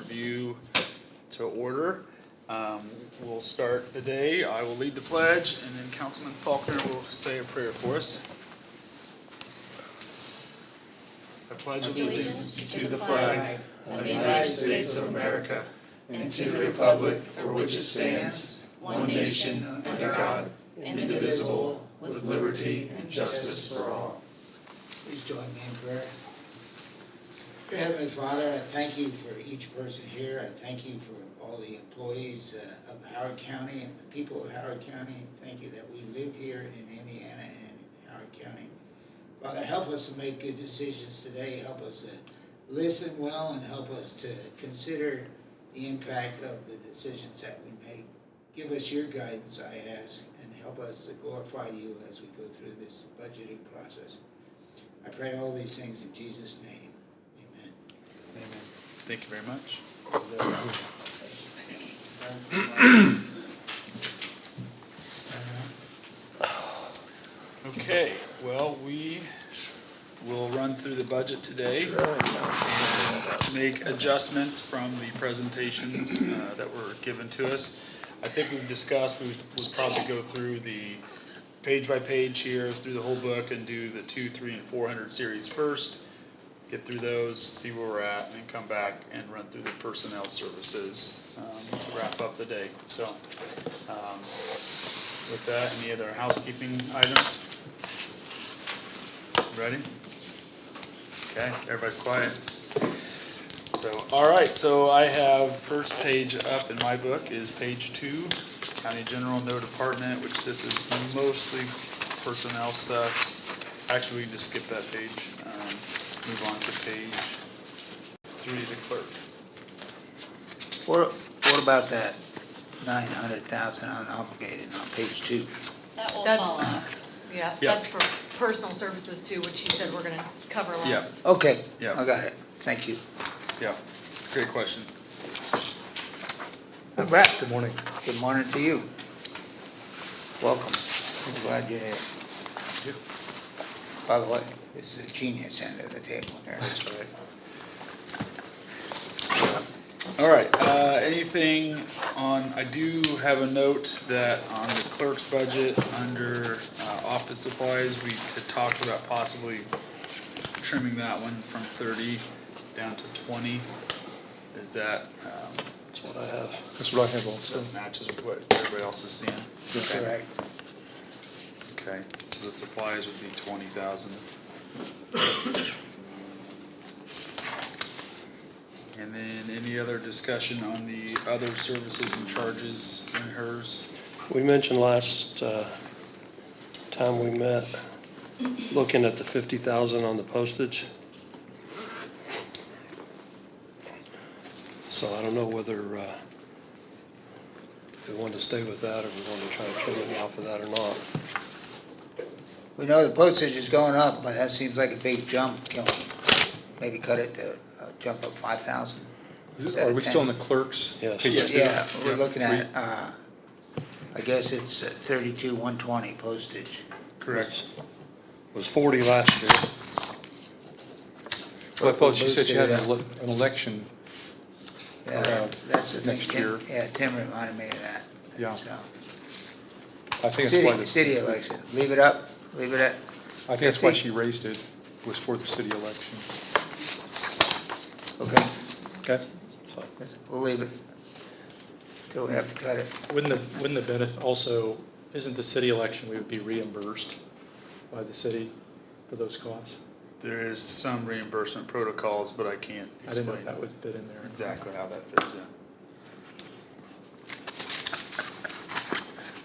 review to order. We'll start the day. I will lead the pledge, and then Councilman Faulkner will say a prayer for us. I pledge allegiance to the flag of the United States of America and to the republic for which it stands, one nation, under God, indivisible, with liberty and justice for all. Please join me in prayer. Dear Heavenly Father, I thank you for each person here. I thank you for all the employees of Howard County and the people of Howard County. Thank you that we live here in Indiana and in Howard County. Father, help us to make good decisions today. Help us to listen well and help us to consider the impact of the decisions that we make. Give us your guidance, I ask, and help us to glorify you as we go through this budgeting process. I pray all these things in Jesus' name. Amen. Amen. Thank you very much. Okay, well, we will run through the budget today and make adjustments from the presentations that were given to us. I think we've discussed we would probably go through the page by page here through the whole book and do the 200, 300, and 400 series first. Get through those, see where we're at, and then come back and run through the personnel services, wrap up the day. So with that, any other housekeeping items? Ready? Okay, everybody's quiet. So, all right, so I have first page up in my book is page 2, County General, no department, which this is mostly personnel stuff. Actually, we can just skip that page. Move on to page 3, the clerk. What about that 900,000 unobligated on page 2? That will That's- fall off. Yeah, Yeah. that's for personal services too, which you said we're gonna cover last. Yeah. Okay, Yeah. I got it. Thank you. Yeah, great question. All right. Good morning. Good morning to you. Welcome. I'm glad you're here. By the way, this is a genius end of the table there. That's right. All right, anything on, I do have a note that on the clerk's budget, under office supplies, we had talked about possibly trimming that one from 30 down to 20. Is that, That's what I have. That's what I have also. that matches with what everybody else is seeing? Correct. Okay, so the supplies would be 20,000. And then any other discussion on the other services and charges in hers? We mentioned last time we met, looking at the 50,000 on the postage. So I don't know whether we want to stay with that or we want to try to trim it off of that or not. We know the postage is going up, but that seems like a big jump. Can we maybe cut it to jump up 5,000? Are we still in the clerks? Yes. Page Yes. two? Yeah, we're looking at, I guess it's 32,120 postage. Correct. It was 40 last year. Well, I thought you said you had Boosted an election. Yeah, Around that's the thing. next year. Yeah, Tim reminded me of that. Yeah. So, I think that's why. city election, leave it up, leave it at, I think that's why 50. she raised it, was for the city election. okay, Okay? So we'll leave it till we have to cut it. Wouldn't the benefit also, isn't the city election, we would be reimbursed by the city for those costs? There is some reimbursement protocols, but I can't I didn't know if explain that would fit in there. exactly how that fits in.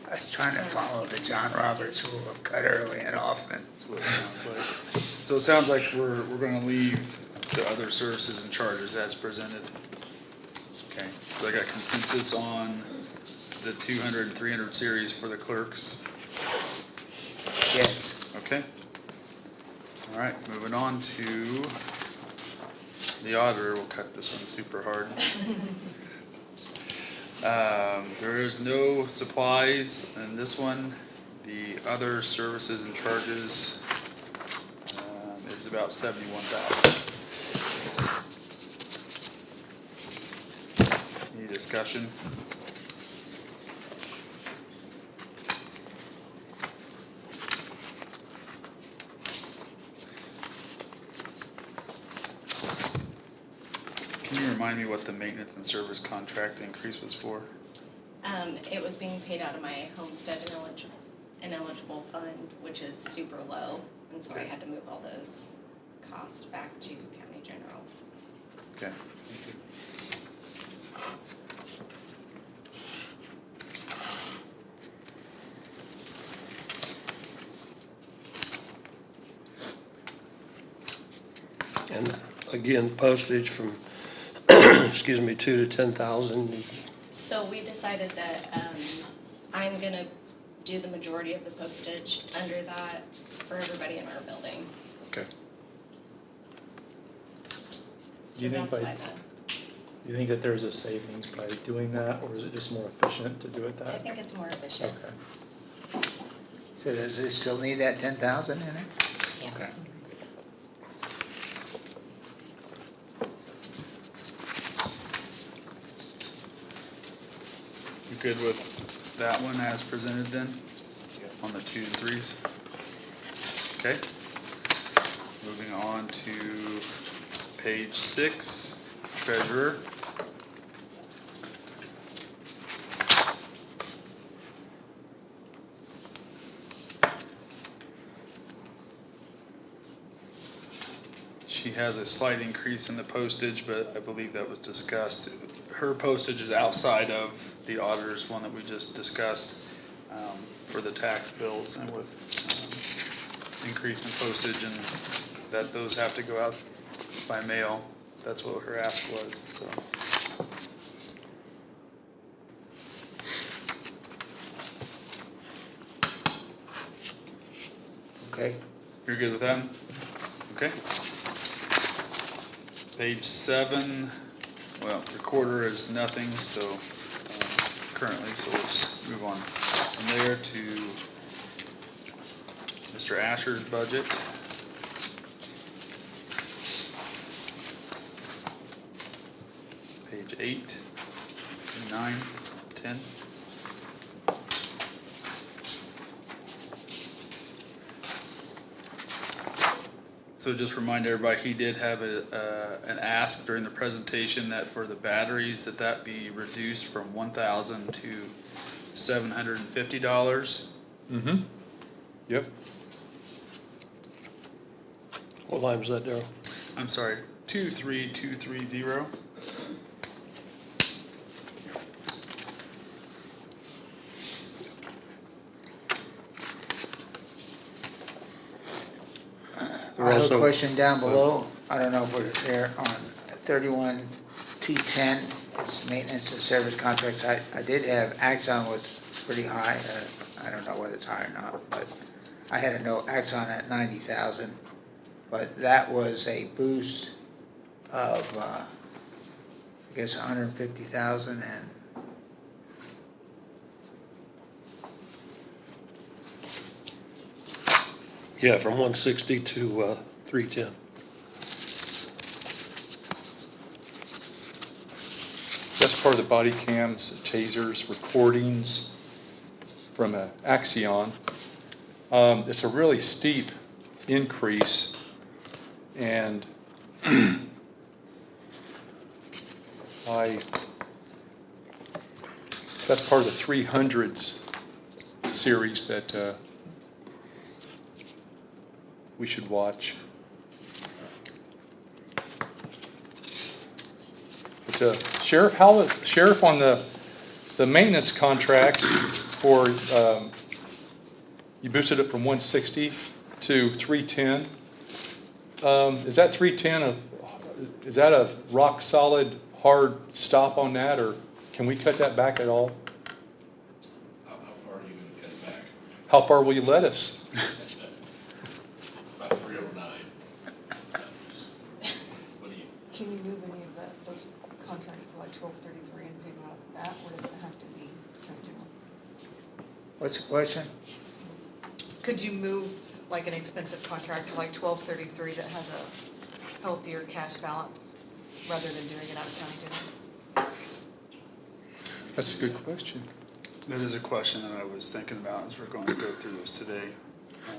I was trying to follow the John Roberts rule of cut early and often. That's what it sounds like. So it sounds like we're gonna leave the other services and charges as presented. Okay, so I got consensus on the 200 and 300 series for the clerks. Yes. Okay. All right, moving on to the auditor. We'll cut this one super hard. There is no supplies in this one. The other services and charges is about 71,000. discussion? Can you remind me what the maintenance and service contract increase was for? It was being paid out of my homestead ineligible fund, which is super low, and so I had to move all those costs back to county general. Okay. And again, postage from, excuse me, 2 to 10,000. So we decided that I'm gonna do the majority of the postage under that for everybody in our building. Okay. Do So you think that's by- why You think that there's a savings by doing that, or is it just more efficient to do it I that? think it's more efficient. Okay. So does it still need that 10,000 in it? Yeah. Okay. You good with that one as presented then? On the 2 and 3s? Okay. Moving on to page 6, treasurer. She has a slight increase in the postage, but I believe that was discussed. Her postage is outside of the auditor's one that we just discussed for the tax bills and with increase in postage and that those have to go out by mail. That's what her ask was, so. Okay. You're good with that? Okay. Page 7, well, recorder is nothing, so, currently, so we'll just move on from there to Mr. Asher's budget. Page 8, 9, 10. So just remind everybody, he did have an ask during the presentation that for the batteries, that be reduced from $1,000 to $750. Mm-hmm. Yep. What line was that, Darryl? I'm sorry, 23230. There I have a also- question down below. I don't know if we're there on 31-210, it's maintenance and service contracts. I did have, Axon was pretty high. I don't know whether it's high or not, but I had a note, Axon at 90,000. But that was a boost of, I guess, 150,000 and Yeah, from 160 to 310. That's part of the body cams, tasers, recordings from Axion. It's a really steep increase, and that's part of the 300s series that we should watch. But Sheriff, Sheriff, on the maintenance contracts for, you boosted it from 160 to 310. Is that 310 is that a rock solid hard stop on that, or can we cut that back at all? How far are you gonna cut it back? How far will you let us? About 309. What do you, Can you move any of those contracts to like 1233 and pay them out of that, or does it have to be county general? what's the question? Could you move like an expensive contract to like 1233 that has a healthier cash balance rather than doing it out of county general? That's a good question. That is a question that I was thinking about as we're going to go through this today.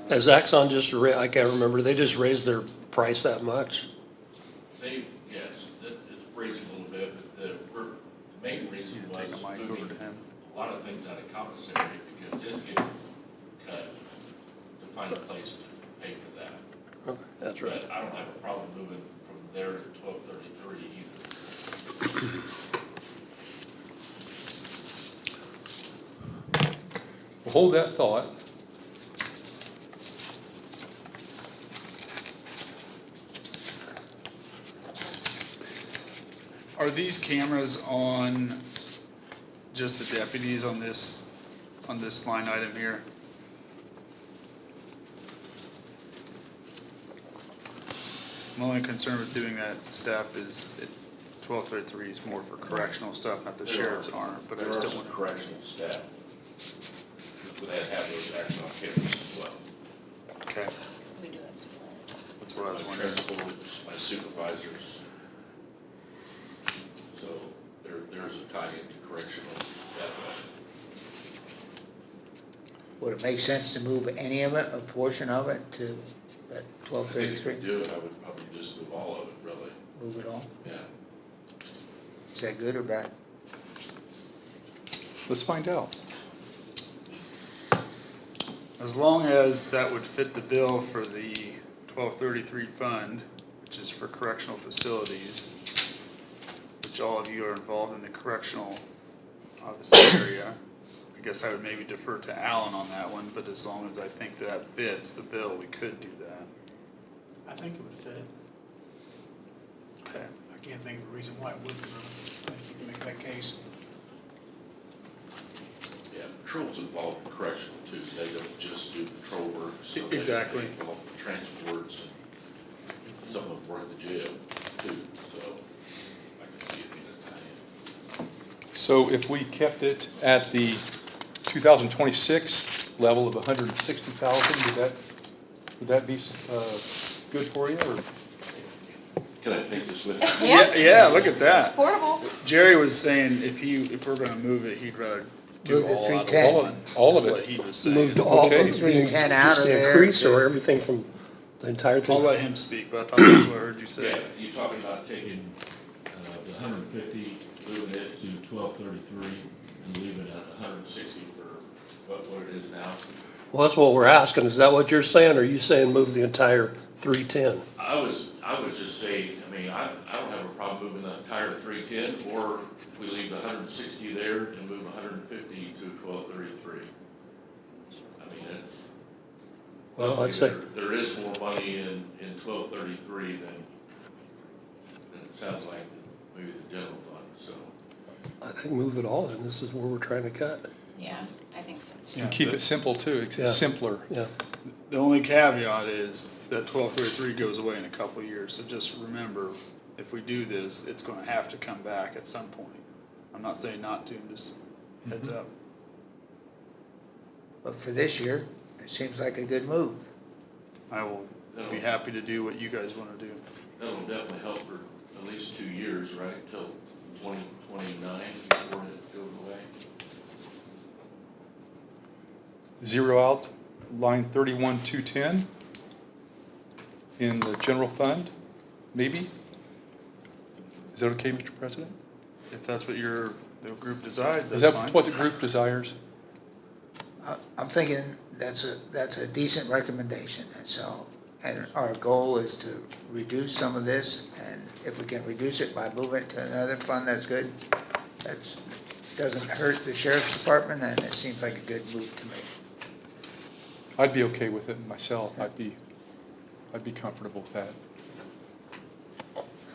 Has Axon just, I can't remember, they just raised their price that much? Yes, it's raising a little bit, but the main reason You take was the mic over moving to him. a lot of things out of commissary because it's getting cut to find a place to pay for that. Okay, that's right. But I don't have a problem moving from there to 1233 either. Well, hold that thought. Are these cameras on just the deputies on this line item here? My only concern with doing that, staff, is 1233 is more for correctional stuff, not the sheriff's aren't, but I There just are don't some want correctional staff that have those Axon cameras as well. to, okay, We do a split. that's what I was My wondering. transports, my supervisors. So there's a tie into correctional that way. Would it make sense to move any of it, a portion of it, to that I think if 1233? we do it, I would probably just move all of it, really, Move it all? yeah. Is that good or bad? Let's find out. As long as that would fit the bill for the 1233 fund, which is for correctional facilities, which all of you are involved in the correctional, obviously, area. I guess I would maybe defer to Alan on that one, but as long as I think that fits the bill, we could do that. I think it would fit. Okay. I can't think of a reason why it wouldn't. I think you can make that case. Yeah, patrol's involved in correctional too, they don't just do patrol work. So Exactly. They involve in transports and some of them work the jail too, so I can see it being a tie-in. So if we kept it at the 2026 level of 160,000, would that be good for you, or? Can I take this with me? Yeah, look at that. Portable. Jerry was saying if we're gonna move it, he'd rather do Move the all out of 310. one. All of is it. what he was saying. Moved all Okay. of the 310 out just of the there. increase or everything from the entire I'll thing? let him speak, but I thought that's what I heard you Yeah, say. you're talking about taking, the 150, moving it to 1233 and leaving it at 160 for what it is now. Well, that's what we're asking. Is that what you're saying, or are you saying move the entire 310? I would just say, I mean, I don't have a problem moving the entire 310, or if we leave the 160 there and move 150 to 1233. I mean, it's. Well, I'd say, There is more money in 1233 than it sounds like maybe the general fund, so. I think move it all in. This is where we're trying to cut. Yeah, I think so too. And keep it simple too, Yeah. it's simpler. Yeah. The only caveat is that 1233 goes away in a couple of years, so just remember, if we do this, it's gonna have to come back at some point. I'm not saying not to, just heads up. But for this year, it seems like a good move. I will be happy to do what you guys wanna do. That'll definitely help for at least 2 years, right, till 2029 before it goes away. Zero out line 31,210 in the general fund, maybe? Is that okay, Mr. President? If that's what the group decides, Is that's that fine. what the group desires? I'm thinking that's a decent recommendation, and so, and our goal is to reduce some of this, and if we can reduce it by moving it to another fund, that's good. Doesn't hurt the sheriff's department, and it seems like a good move to me. I'd be okay with it myself, I'd be comfortable with that.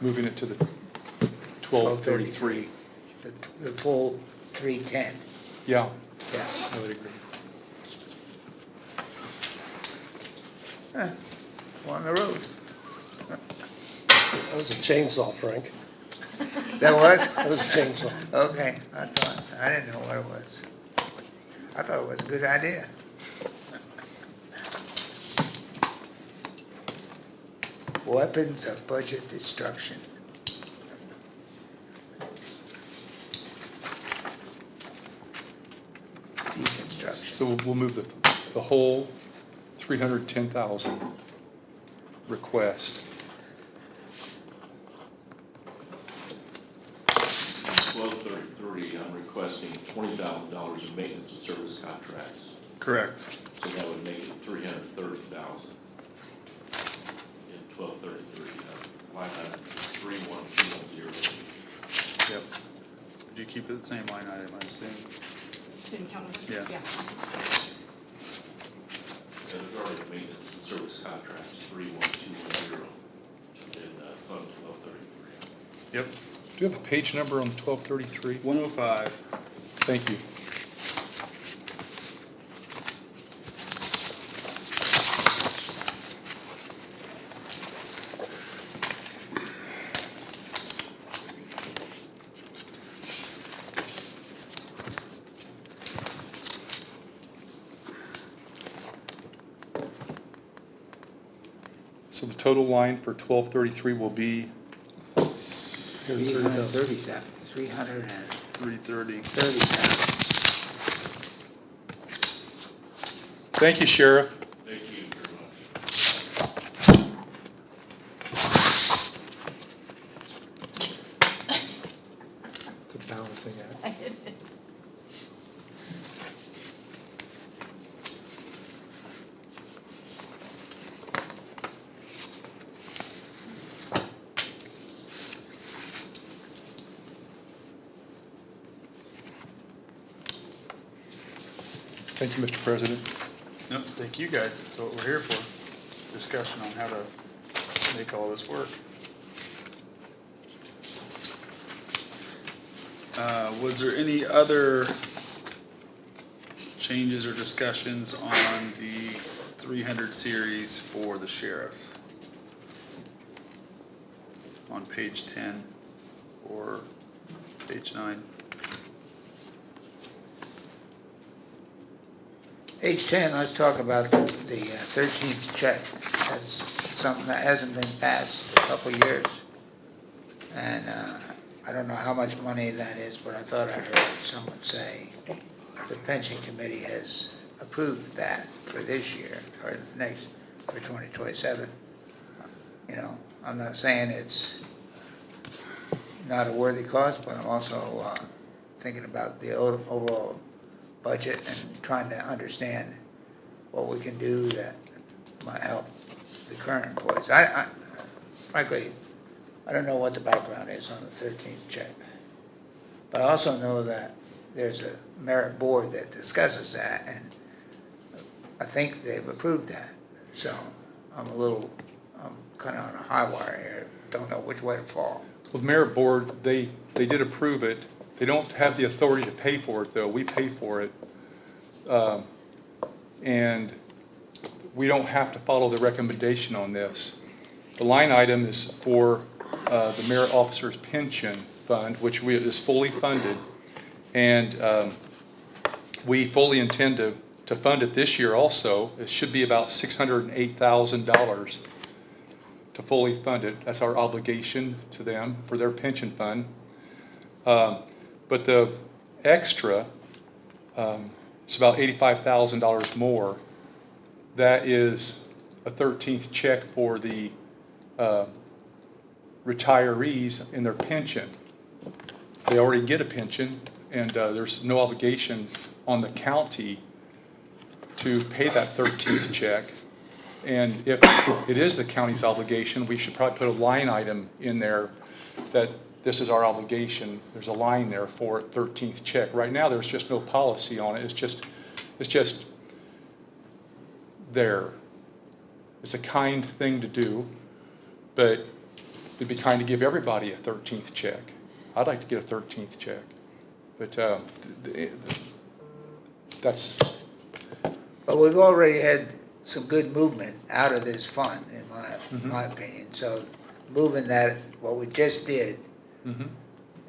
Moving it to the 1233. The full 310, Yeah, yeah. I would agree. We're on the road. That was a chainsaw, Frank. That was? That was a chainsaw. Okay, I didn't know what it was. I thought it was a good idea. Weapons of budget destruction. construction. So we'll move the whole 310,000 request. 1233, I'm requesting $20,000 in maintenance and service contracts. Correct. So that would make it 330,000 in 1233, line item 31210. Yep. Did you keep it the same line item, I assume? City council? Yeah. Yeah, there's already a maintenance and service contracts, 31210 in Fund 1233. Yep. Do you have a page number on 1233? 105. Thank you. So the total line for 1233 will be 337, 330. 337. Thank you, Sheriff. Thank you very much. It's a balancing act. Thank you, Mr. President. Nope, thank you guys, that's what we're here for. Discussion on how to make all this work. Was there any other changes or discussions on the 300 series for the sheriff? On page 10 or page 9? Page 10, let's talk about the 13th check. That's something that hasn't been passed a couple of years. And I don't know how much money that is, but I thought I heard someone say the pension committee has approved that for this year, or next, for 2027. You know, I'm not saying it's not a worthy cause, but I'm also thinking about the overall budget and trying to understand what we can do that might help the current employees. Frankly, I don't know what the background is on the 13th check. But I also know that there's a merit board that discusses that, and I think they've approved that. So I'm kind of on a high wire here, don't know which way to fall. Well, the merit board, they did approve it. They don't have the authority to pay for it, though. We pay for it. And we don't have to follow the recommendation on this. The line item is for the merit officer's pension fund, which is fully funded. And we fully intend to fund it this year also. It should be about $608,000 to fully fund it. That's our obligation to them for their pension fund. But the extra, it's about $85,000 more. That is a 13th check for the retirees in their pension. They already get a pension, and there's no obligation on the county to pay that 13th check. And if it is the county's obligation, we should probably put a line item in there that this is our obligation. There's a line there for 13th check. Right now, there's just no policy on it. It's just there. It's a kind thing to do, but it'd be kind to give everybody a 13th check. I'd like to get a 13th check, but that's. But we've already had some good movement out of this fund, in my opinion. So moving that, what we just did, you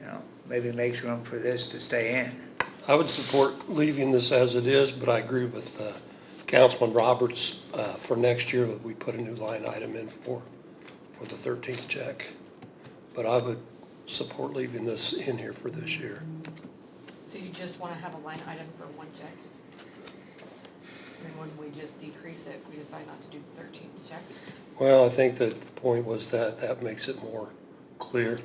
know, maybe makes room for this to stay in. I would support leaving this as it is, but I agree with Councilman Roberts for next year that we put a new line item in for the 13th check. But I would support leaving this in here for this year. So you just want to have a line item for one check? when we just decrease it, we decide not to do the 13th check? Well, I think that the point was that that makes it more clear.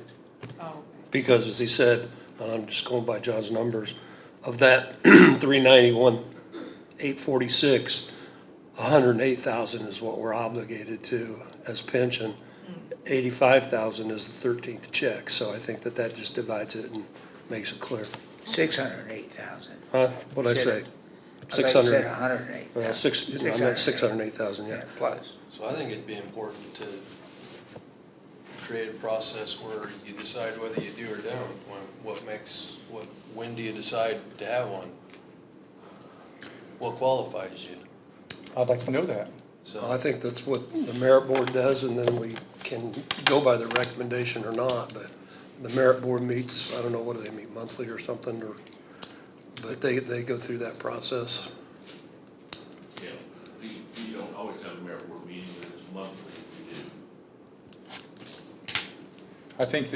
Oh, okay. Because as he said, and I'm just going by John's numbers, of that 391, 846, 108,000 is what we're obligated to as pension. 85,000 is the 13th check, so I think that that just divides it and makes it clear. 608,000. Huh? What'd I say? I thought you said 600. 108. Well, I meant 608,000, yeah. Yeah, plus. So I think it'd be important to create a process where you decide whether you do or don't. When do you decide to have one? What qualifies you? I'd like to know that. So I think that's what the merit board does, and then we can go by the recommendation or not, but the merit board meets, I don't know, what do they meet, monthly or something, or, but they go through that process. Yeah, we don't always have a merit board meeting, but it's monthly if we do. I think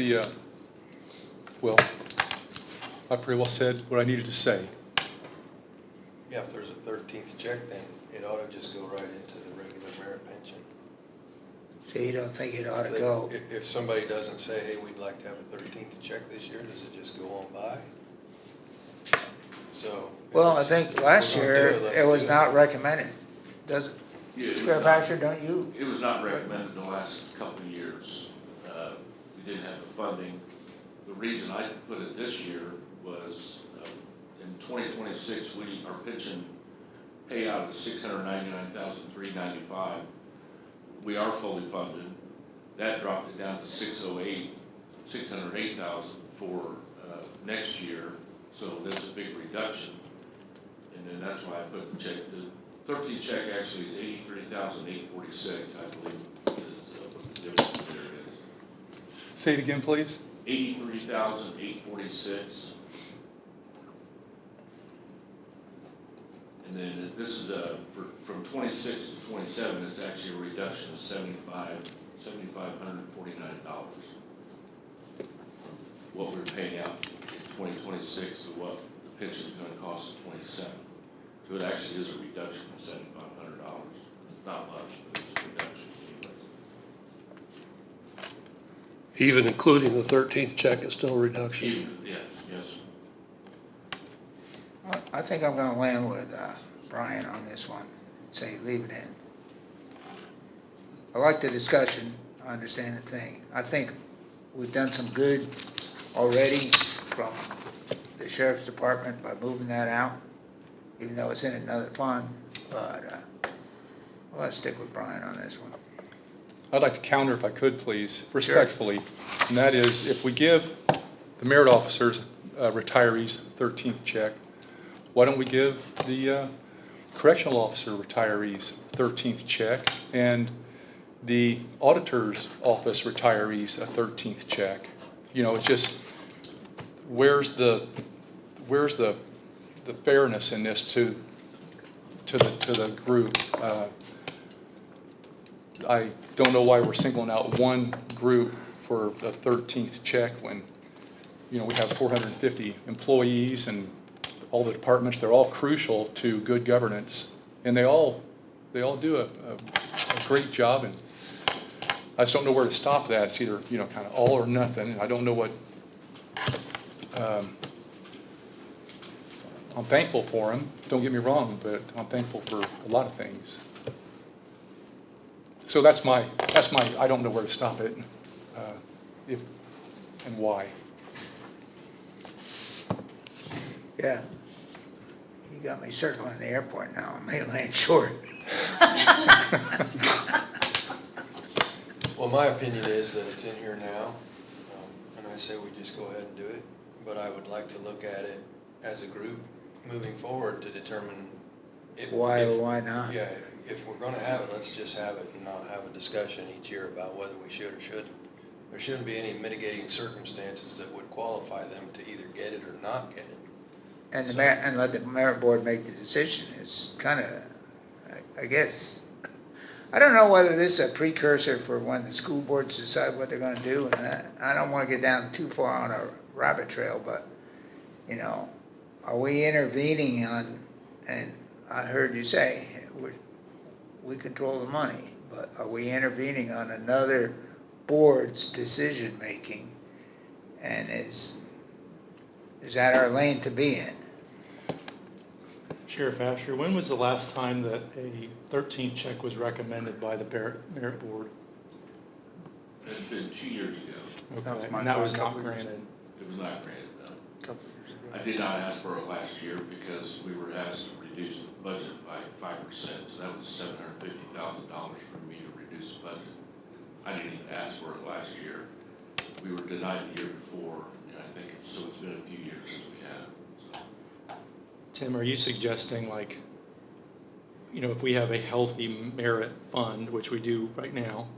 well, I pretty well said what I needed to say. Yeah, if there's a 13th check, then it ought to just go right into the regular merit pension. So you don't think it ought to go? If somebody doesn't say, hey, we'd like to have a 13th check this year, does it just go on by? So. if Well, I it's- think last we're gonna do year, let's it was do not recommended. Does it? Yeah, it was Sheriff not- Asher, don't you? It was not recommended the last couple of years. We didn't have the funding. The reason I put it this year was in 2026, our pension payout is $699,395. We are fully funded. That dropped it down to 608,000 for next year. So there's a big reduction. And then that's why I put the check. The 13th check actually is 83,846, I believe, is what the difference there is. Say it again, please. 83,846. And then this is from 26 to 27, it's actually a reduction of $7,549. What we're paying out in 2026 to what the pension's going to cost in 27. So it actually is a reduction of $7,500. It's not much, but it's a reduction anyways. Even including the 13th check, it's still a reduction. Yes, yes. Well, I think I'm gonna land with Brian on this one, say leave it in. I like the discussion, I understand the thing. I think we've done some good already from the sheriff's department by moving that out, even though it's in another fund, but let's stick with Brian on this one. I'd like to counter if I could, please, respectfully. And that is, if we give the merit officers, retirees, 13th check, why don't we give the correctional officer retirees 13th check and the auditor's office retirees a 13th check? You know, it's just, where's the fairness in this to the group? I don't know why we're singling out one group for the 13th check when, you know, we have 450 employees and all the departments. They're all crucial to good governance, and they all do a great job. And I just don't know where to stop that. It's either, you know, kind of all or nothing. And I don't know what. I'm thankful for them. Don't get me wrong, but I'm thankful for a lot of things. So that's my, I don't know where to stop it, if, and why. Yeah. You got me circling the airport now, I may land short. Well, my opinion is that it's in here now, and I say we just go ahead and do it. But I would like to look at it as a group moving forward to determine if. Why if- or why not? Yeah, if we're gonna have it, let's just have it and not have a discussion each year about whether we should or shouldn't. There shouldn't be any mitigating circumstances that would qualify them to either get it or not get it. And and let the merit board make the decision. It's kind of, I guess, I don't know whether this is a precursor for when the school boards decide what they're gonna do, and that, I don't wanna get down too far on a rabbit trail, but, you know, are we intervening on, and I heard you say, we control the money, but are we intervening on another board's decision-making? And is that our lane to be in? Sheriff Asher, when was the last time that a 13th check was recommended by the merit board? It's been 2 years ago. Okay, my and that was thought, not couple years granted. It was not granted, no. Couple of years ago. I did not ask for it last year because we were asked to reduce the budget by 5%, so that was $750,000 for me to reduce the budget. I didn't even ask for it last year. We were denied the year before, and I think it's been a few years since we had it, so. Tim, are you suggesting like, if we have a healthy merit fund, which we do right now,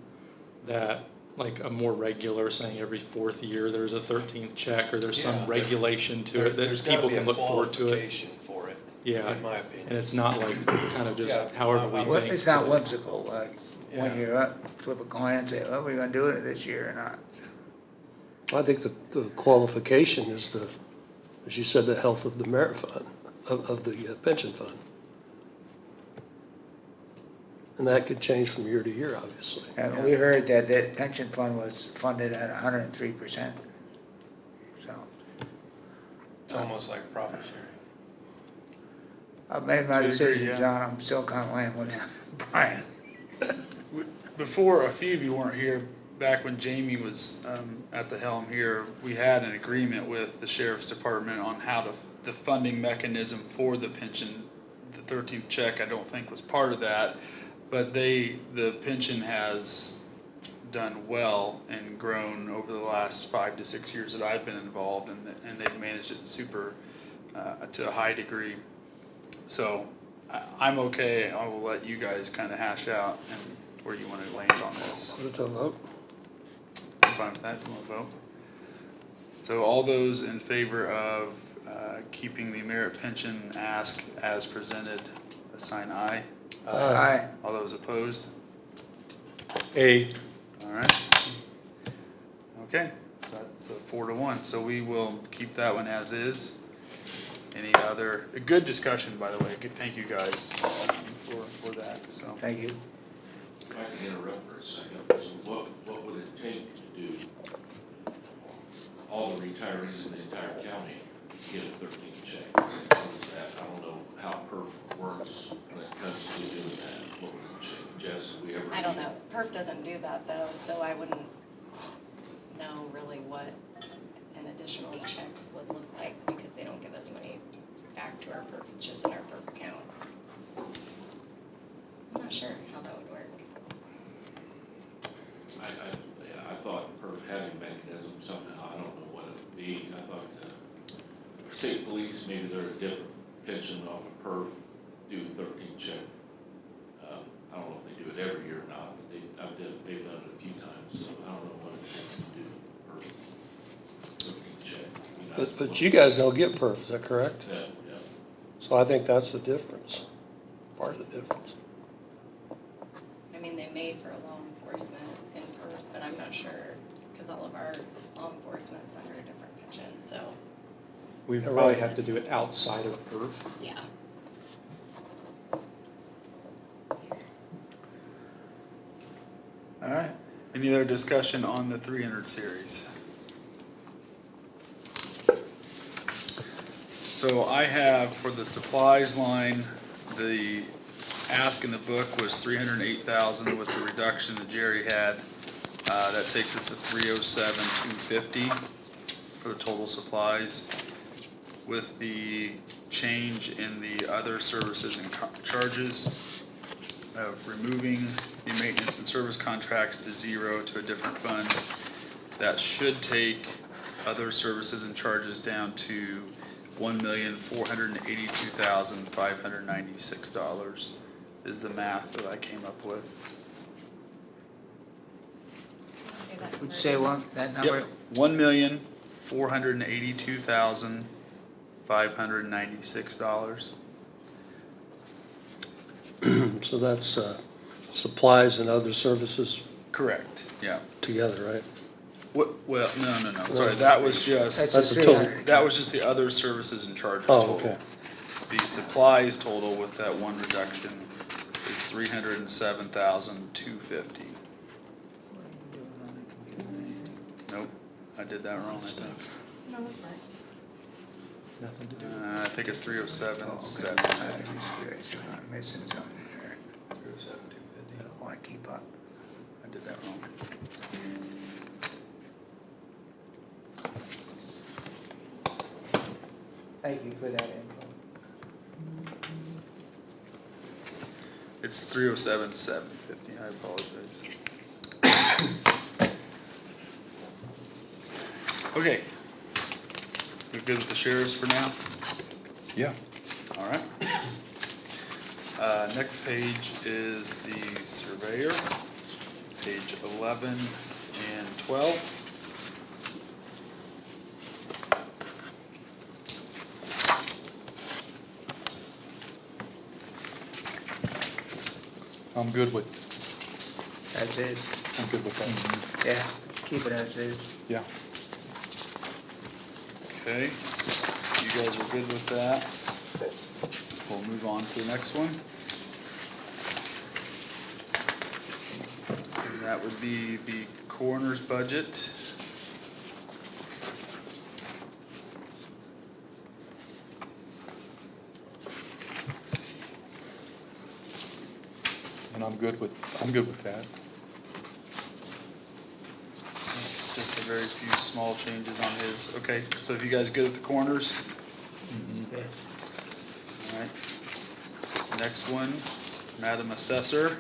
that like a more regular, saying every fourth year there's a 13th check, or there's Yeah, some regulation to it There's that gotta people be a can look forward to it? qualification for it, Yeah, in my opinion. and it's not like kind of just Yeah, however we well, think. It's not whimsical, like, Yeah. when you're up, flip a coin and say, well, we're gonna do it this year or not. I think the qualification is the, as you said, the health of the merit fund, of the pension fund. And that could change from year to year, obviously. And we heard that that pension fund was funded at 103%. So, It's almost like profit sharing. I've made my To a degree, decision, yeah. John, I'm still kind of laying with Brian. Before, a few of you weren't here, back when Jamie was at the helm here, we had an agreement with the sheriff's department on how the funding mechanism for the pension. The 13th check, I don't think, was part of that, but the pension has done well and grown over the last 5 to 6 years that I've been involved, and they've managed it to a high degree. So I'm okay. I will let you guys kind of hash out and where you want to land on this. Put it to a vote. I'm fine with that. You want to vote? So all those in favor of keeping the merit pension ask as presented, assign aye. Aye. All those opposed? A, All right. Okay, so that's a 4-1. So we will keep that one as is. Any other, a good discussion, by the way. Good, thank you guys for that, so. Thank you. If I can interrupt for a second, so what would it take to do all the retirees in the entire county get a 13th check? How is that? I don't know how perf works when it comes to doing that. What would it change? Jess, have we ever? I don't know. Perf doesn't do that though, so I wouldn't know really what an additional check would look like because they don't give us money back to our perf. It's just in our perf account. I'm not sure how that would work. I thought perf had a mechanism somehow. I don't know what it would be. I thought state police, maybe they're a different pension off of perf, do the 13th check. I don't know if they do it every year or not, but they've done it a few times, so I don't know what it takes to do perf 13th check. It'd be nice to But look you guys don't get perf, is that correct? at that, yeah. So I think that's the difference, part of the difference. I mean, they may for law enforcement in perf, but I'm not sure because all of our law enforcement's under a different pension, so, we Yeah, probably right. have to do it outside of perf. yeah. All right. Any other discussion on the 300 series? So I have for the supplies line, the ask in the book was 308,000 with the reduction that Jerry had. That takes us to 307,250 for the total supplies. With the change in the other services and charges of removing the maintenance and service contracts to zero to a different fund, that should take other services and charges down to $1,482,596 is the math that I came up with. Say that Would you number say again. one, that number? Yep, $1,482,596. So that's supplies and other services Correct, yeah. together, right? What, well, no, sorry, that was just, That's the a total. 300. that was just the other services and charges Oh, total. okay. The supplies total with that one reduction is $307,250. What are you doing on the computer, anything? Nope, I did that wrong, I think. No, that's right. Nothing to do. I think it's 307,750. I was just curious if I'm missing something there. 307,250. I don't wanna keep up. I did that wrong. Thank you for that info. It's 307,750, I apologize. Okay. We're good with the sheriffs for now? Yeah. All right. Next page is the surveyor, page 11 and 12. I'm good with, As is. I'm good with that. Yeah, keep it as is. Yeah. Okay, you guys are good with that. We'll move on to the next one. And that would be the coroner's budget. And I'm good with that. Just a very few small changes on his. Okay, so if you guys good with the corners? Yeah. All right. Next one, Madam Assessor.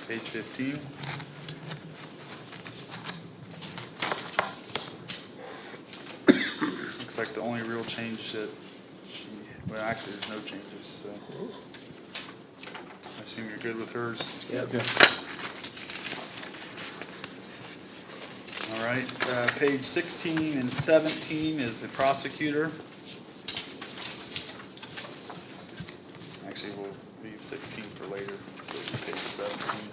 Page 15. Looks like the only real change that she, well, actually, there's no changes, so. I assume you're good with hers? Yep. Yeah. All right, page 16 and 17 is the prosecutor. Actually, we'll leave 16 for later, so it'll be page 17.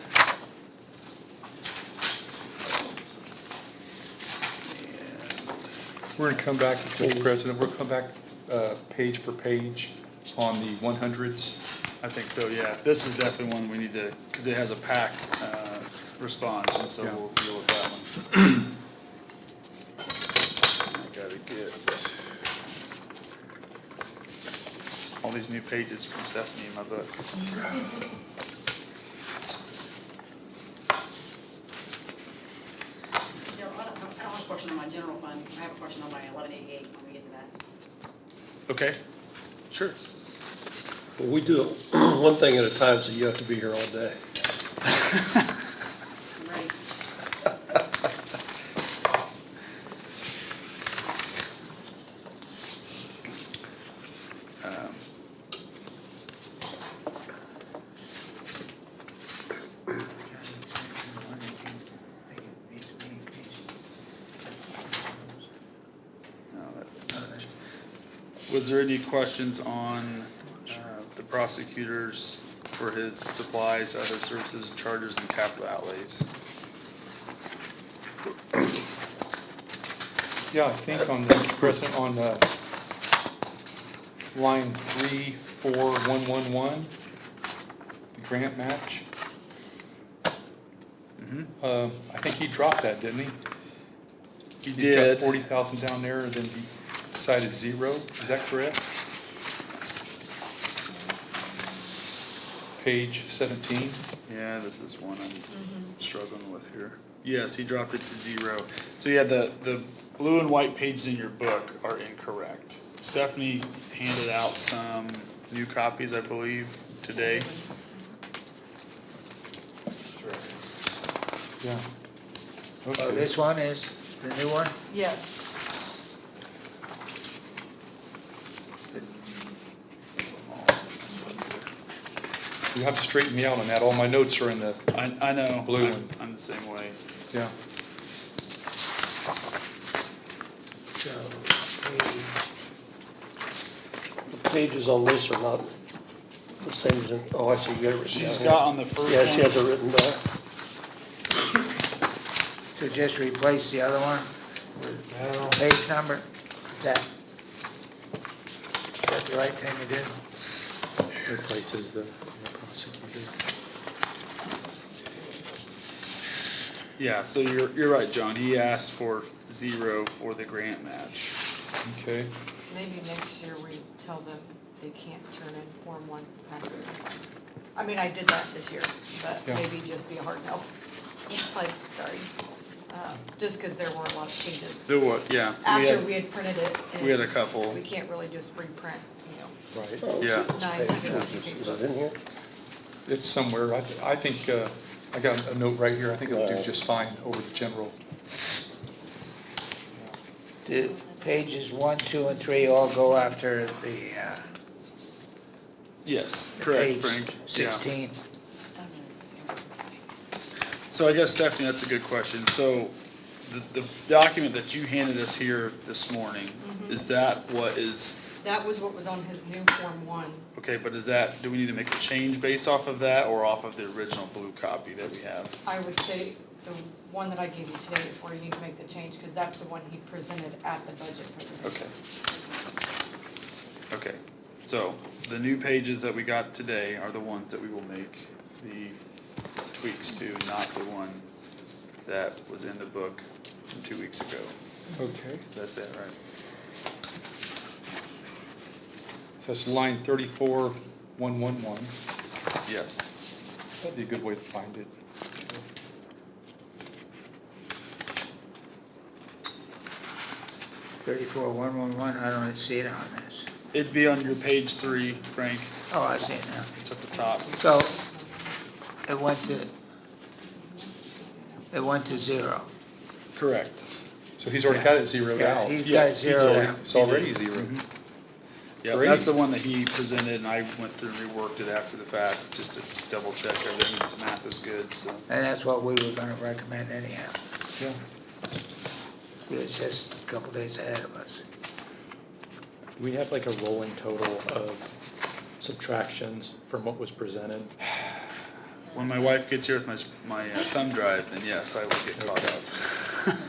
We're gonna come back, Mr. President, we'll come back, page per page on the 100s. I think so, yeah. This is definitely one we need to, because it has a PAC response, and so Yeah. we'll deal with that one. I gotta get all these new pages from Stephanie in my book. Yeah, I don't have a question on my general fund. I have a question on my 1188 when we get to that. Okay, sure. Well, we do it one thing at a time, so you have to be here all day. I'm ready. Um, no, Was there any questions on the prosecutors for his supplies, other services, charges, and capital outlays? Yeah, I think on the, Mr. President, on line 34111, the grant match, Mm-hmm. I think he dropped that, didn't he? He He's did. got 40,000 down there, and then he decided 0, is that correct? Page 17. Yeah, this is one I'm struggling with here. Yes, he dropped it to 0. So yeah, the blue and white pages in your book are incorrect. Stephanie handed out some new copies, I believe, today. Yeah. Oh, Okay. this one is the new one? Yes. You have to straighten me out on that. All my notes are in the, I know. Blue I'm- one. I'm the same way. yeah. So, The pages on this are not the same as in, oh, I see, you got it written down She's here. got on the first one. Yeah, she has it written down. so just replace the other one with page number? Is that the right thing to do? replaces the prosecutor. Yeah, so you're right, John. He asked for 0 for the grant match. Okay, Maybe next year we tell them they can't turn in Form 1s past it. I mean, I did that this year, but Yeah. maybe just be a hard no. Like, sorry. Just because there were a lot of changes. There was, yeah. After we had printed it. and We had a couple. We can't really just reprint, you know. Right. Oh, Yeah. it's Nine page- hundred Is it in here? it's somewhere, I think, I got a note right here, I think it'll do just fine over the general. Do pages 1, 2, and 3 all go after the Yes, correct, page Frank. Yeah. 16? So I guess Stephanie, that's a good question. So the document that you handed us here this morning, is that what is, That was what was on his new Form 1. okay, but is that, do we need to make a change based off of that or off of the original blue copy that we have? I would say the one that I gave you today is where you need to make the change, because that's the one he presented at the budget presentation. Okay. Okay, so the new pages that we got today are the ones that we will make the tweaks to, not the one that was in the book from 2 weeks ago. Okay. That's that, right? So it's line 34111, Yes. that'd be a good way to find it. Thirty-four, 111, I don't see it on this. It'd be on your page 3, Frank. Oh, I see it now. It's at the top. So, it went to 0. Correct. So he's already got it zeroed Yeah, out. he's got Yes, he's 0 already- out. It's already zeroed. Yeah, Great. that's the one that he presented, and I went through and reworked it after the fact, just to double check everything, his math is good, so. And that's what we were gonna recommend anyhow. Yeah. He was just a couple days ahead of us. We have like a rolling total of subtractions from what was presented. When my wife gets here with my thumb drive, then yes, I will get caught up.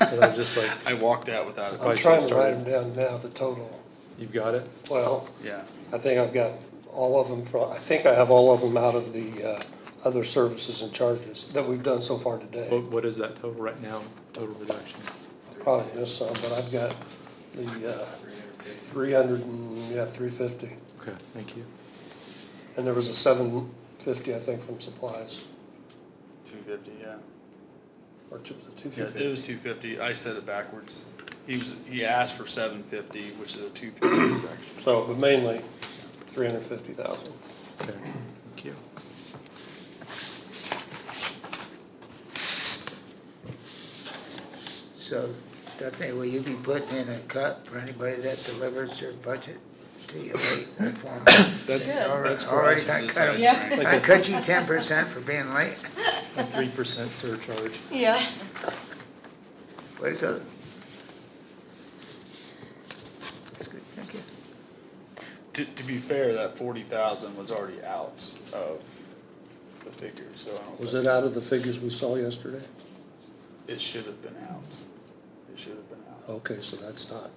'Cause I was just like- I walked out without it. I'm trying to write them down now, the total. You've got it? Well, Yeah, I think I've got all of them from, I think I have all of them out of the other services and charges that we've done so far today. What is that total right now, total reduction? Probably missed some, but I've got the 300 and, yeah, 350. Okay, thank you. And there was a 750, I think, from supplies, 250, yeah. or Yeah, 250. it was 250, I said it backwards. He asked for 750, which is a 250 reduction. So, but mainly 350,000. Okay, thank you. So Stephanie, will you be putting in a cut for anybody that delivers their budget to you late? That's Already for us to got decide, cut. Yeah. Frank. I cut you 10% for being late. A 3% surcharge. Yeah. Way to go. That's good, thank you. To be fair, that 40,000 was already out of the figure, so I don't. Was it out of the figures we saw yesterday? It should have been out. It should have been out. Okay, so that's not.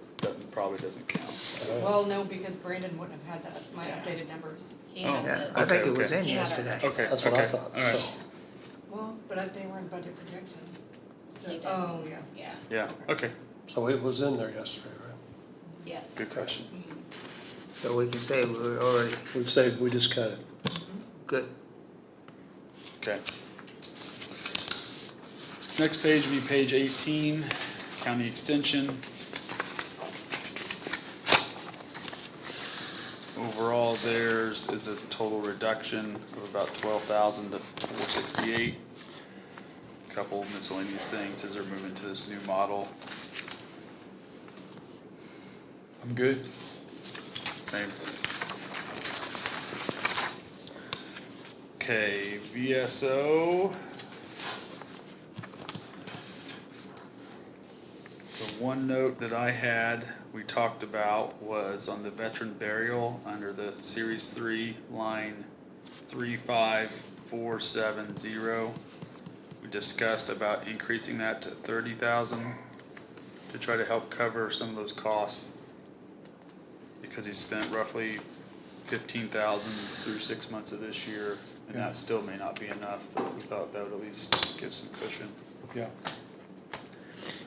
Probably doesn't count. Well, no, because Brandon wouldn't have had that, my updated numbers. He Oh. had Yeah, this. I think it Okay, was in okay. yesterday. Okay, That's what I okay, thought, all right. so. Well, but they were in budget projections. So, He did. oh, yeah. Yeah, Yeah, okay, So it was in there yesterday, right? yes. good question. So we can say we were already, We've said, we just cut it. good. Okay. Next page will be page 18, county extension. Overall, theirs is a total reduction of about 12,000 to 468. Couple miscellaneous things as they're moving to this new model. I'm good. Same. Okay, VSO. The one note that I had, we talked about was on the veteran burial under the Series 3, line 35470. We discussed about increasing that to 30,000 to try to help cover some of those costs. Because he spent roughly 15,000 through 6 months of this year, and that still may not be enough, but we thought that would at least give some cushion. Yeah.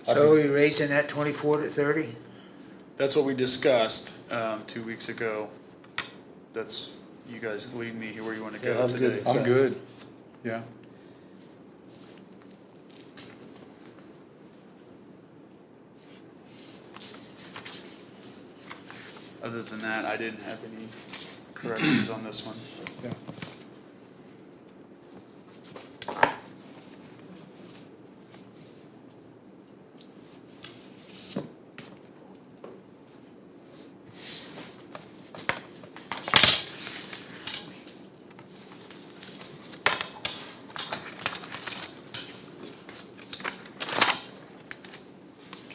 So are we raising that 24 to 30? That's what we discussed 2 weeks ago. That's, you guys lead me where you want to Yeah, go I'm good today. with I'm good, yeah. Other than that, I didn't have any corrections on this one. Yeah.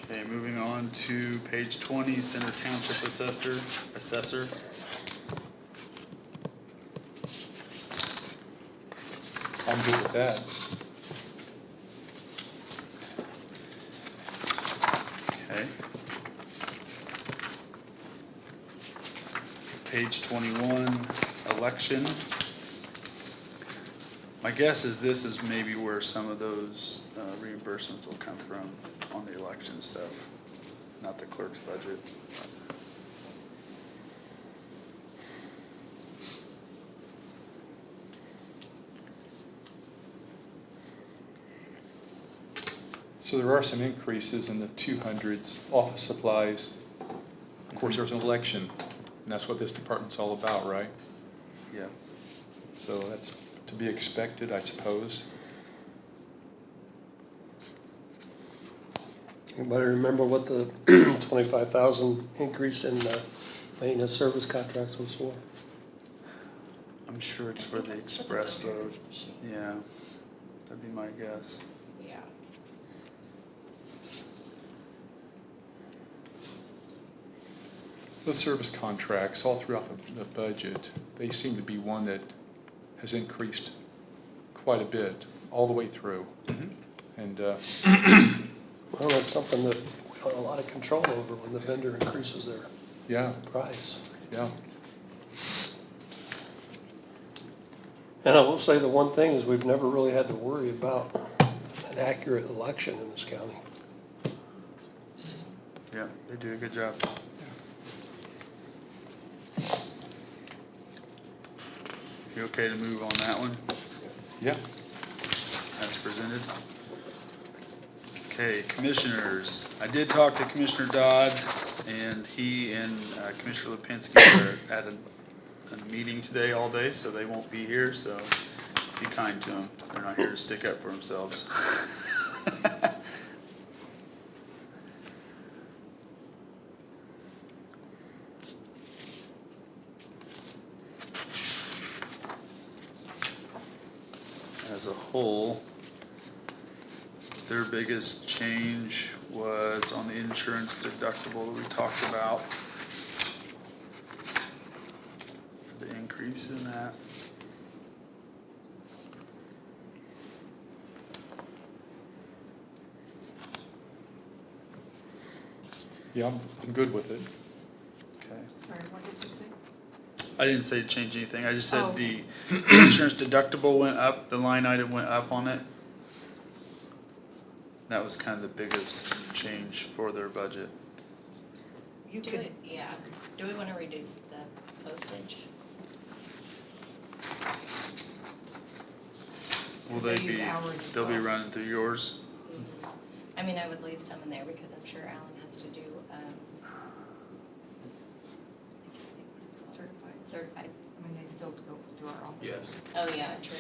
Okay, moving on to page 20, Center Township Assessor. I'm good with that. Okay. Page 21, election. My guess is this is maybe where some of those reimbursements will come from on the election stuff, not the clerk's budget. So there are some increases in the 200s, office supplies. Of course, there was an election, and that's what this department's all about, right? Yeah. So that's to be expected, I suppose. Anybody remember what the 25,000 increase in maintenance service contracts was for? I'm sure it's for the express vote. Yeah, that'd be my guess. Yeah. Those service contracts, all throughout the budget, they seem to be one that has increased quite a bit, all the way through. And Well, that's something that we have a lot of control over when the vendor increases their yeah, price. yeah. And I will say the one thing is we've never really had to worry about an accurate election in this county. Yeah, they do a good job. You okay to move on that one Yeah. as presented? Okay, commissioners. I did talk to Commissioner Dodd, and he and Commissioner Lipinski are at a meeting today all day, so they won't be here, so be kind to them. They're not here to stick up for themselves. As a whole, their biggest change was on the insurance deductible that we talked about. The increase in that. Yeah, I'm good with it. Okay. Sorry, what did you say? I didn't say change anything. I just Oh. said the insurance deductible went up, the line item went up on it. That was kind of the biggest change for their budget. You Do could, we, yeah, do we wanna reduce the postage? Will They they use be, ours as they'll be well. running through yours? I mean, I would leave some in there because I'm sure Alan has to do, I can't think what it's called. Certified. I mean, they still go to our office. Yes. Oh, yeah, true.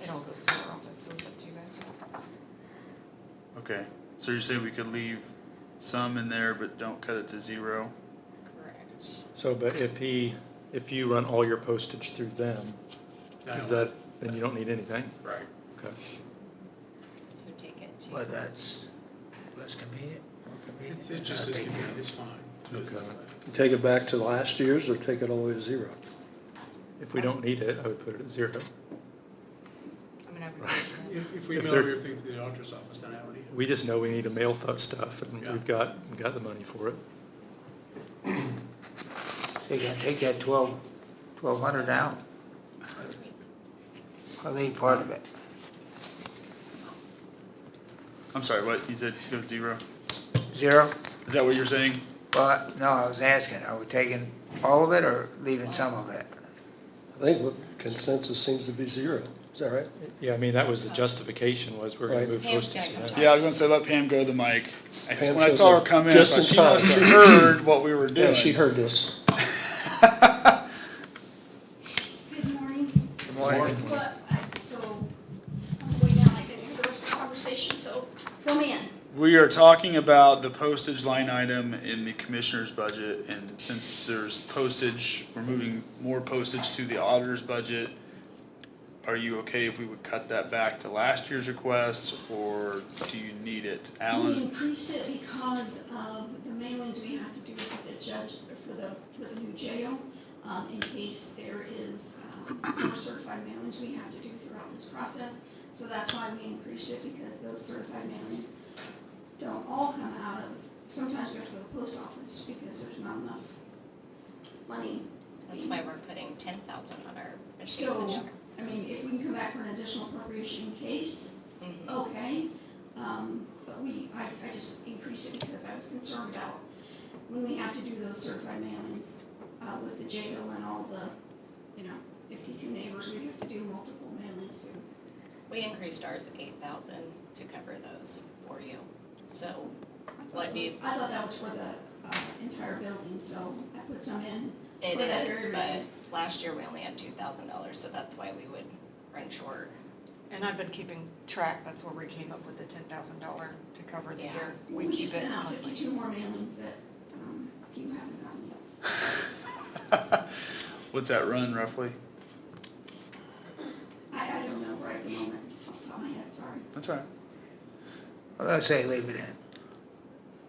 It all goes to our office, so it's up to you guys. Okay, so you're saying we could leave some in there, but don't cut it to zero? Correct. So, but if you run all your postage through them, is that, then you don't need anything? Right. Okay. So take it to. Well, that's less convenient, more convenient. It's just as convenient, it's fine. Okay. Take it back to last year's or take it all the way to zero? If we don't need it, I would put it at 0. I mean, I would. Right. If we If mail they're- everything to the auditor's office, then I would. We just know we need to mail that stuff, and Yeah. we've got the money for it. So you're gonna take that 1,200 out? Or leave part of it? I'm sorry, what, you said go 0? 0? Is that what you're saying? Well, no, I was asking, are we taking all of it or leaving some of it? I think what consensus seems to be 0. Is that right? Yeah, I mean, that was the justification, was we're gonna Right. move Pam's postage to gonna that. come Yeah, I was gonna say, let Pam go to the mic. Pam When I shows saw her up come in, I just thought in she time. must have heard what we were doing. Yeah, she heard this. Good morning. Good morning. So, I'm going down, I didn't hear the rest of the conversation, so fill me in. We are talking about the postage line item in the commissioner's budget, and since there's postage, we're moving more postage to the auditor's budget. Are you okay if we would cut that back to last year's request, or do you need it? We Alan's, increased it because of the mailings we have to do for the judge, for the new jail, in case there is, more certified mailings we have to do throughout this process. So that's why we increased it, because those certified mailings don't all come out of, sometimes we have to go to the post office because there's not enough money. That's why we're putting 10,000 on our machine So, this year. I mean, if we can come back for an additional appropriation in case, Mhm. okay. But I just increased it because I was concerned about when we have to do those certified mailings, with the jail and all the, 52 neighbors, we have to do multiple mailings too. We increased ours 8,000 to cover those for you. So I thought that was for the, entire building, so I put some in. it For that is, very but reason. last year we only had $2,000, so that's why we would run short. And I've been keeping track, that's where we came up with the $10,000 to cover the Yeah. year. We We keep just it sent out monthly. 52 more mailings that, you haven't gotten yet. what's that run roughly? I don't know right at the moment, off the top of my head, sorry. That's all right. Well, let's say leave it in.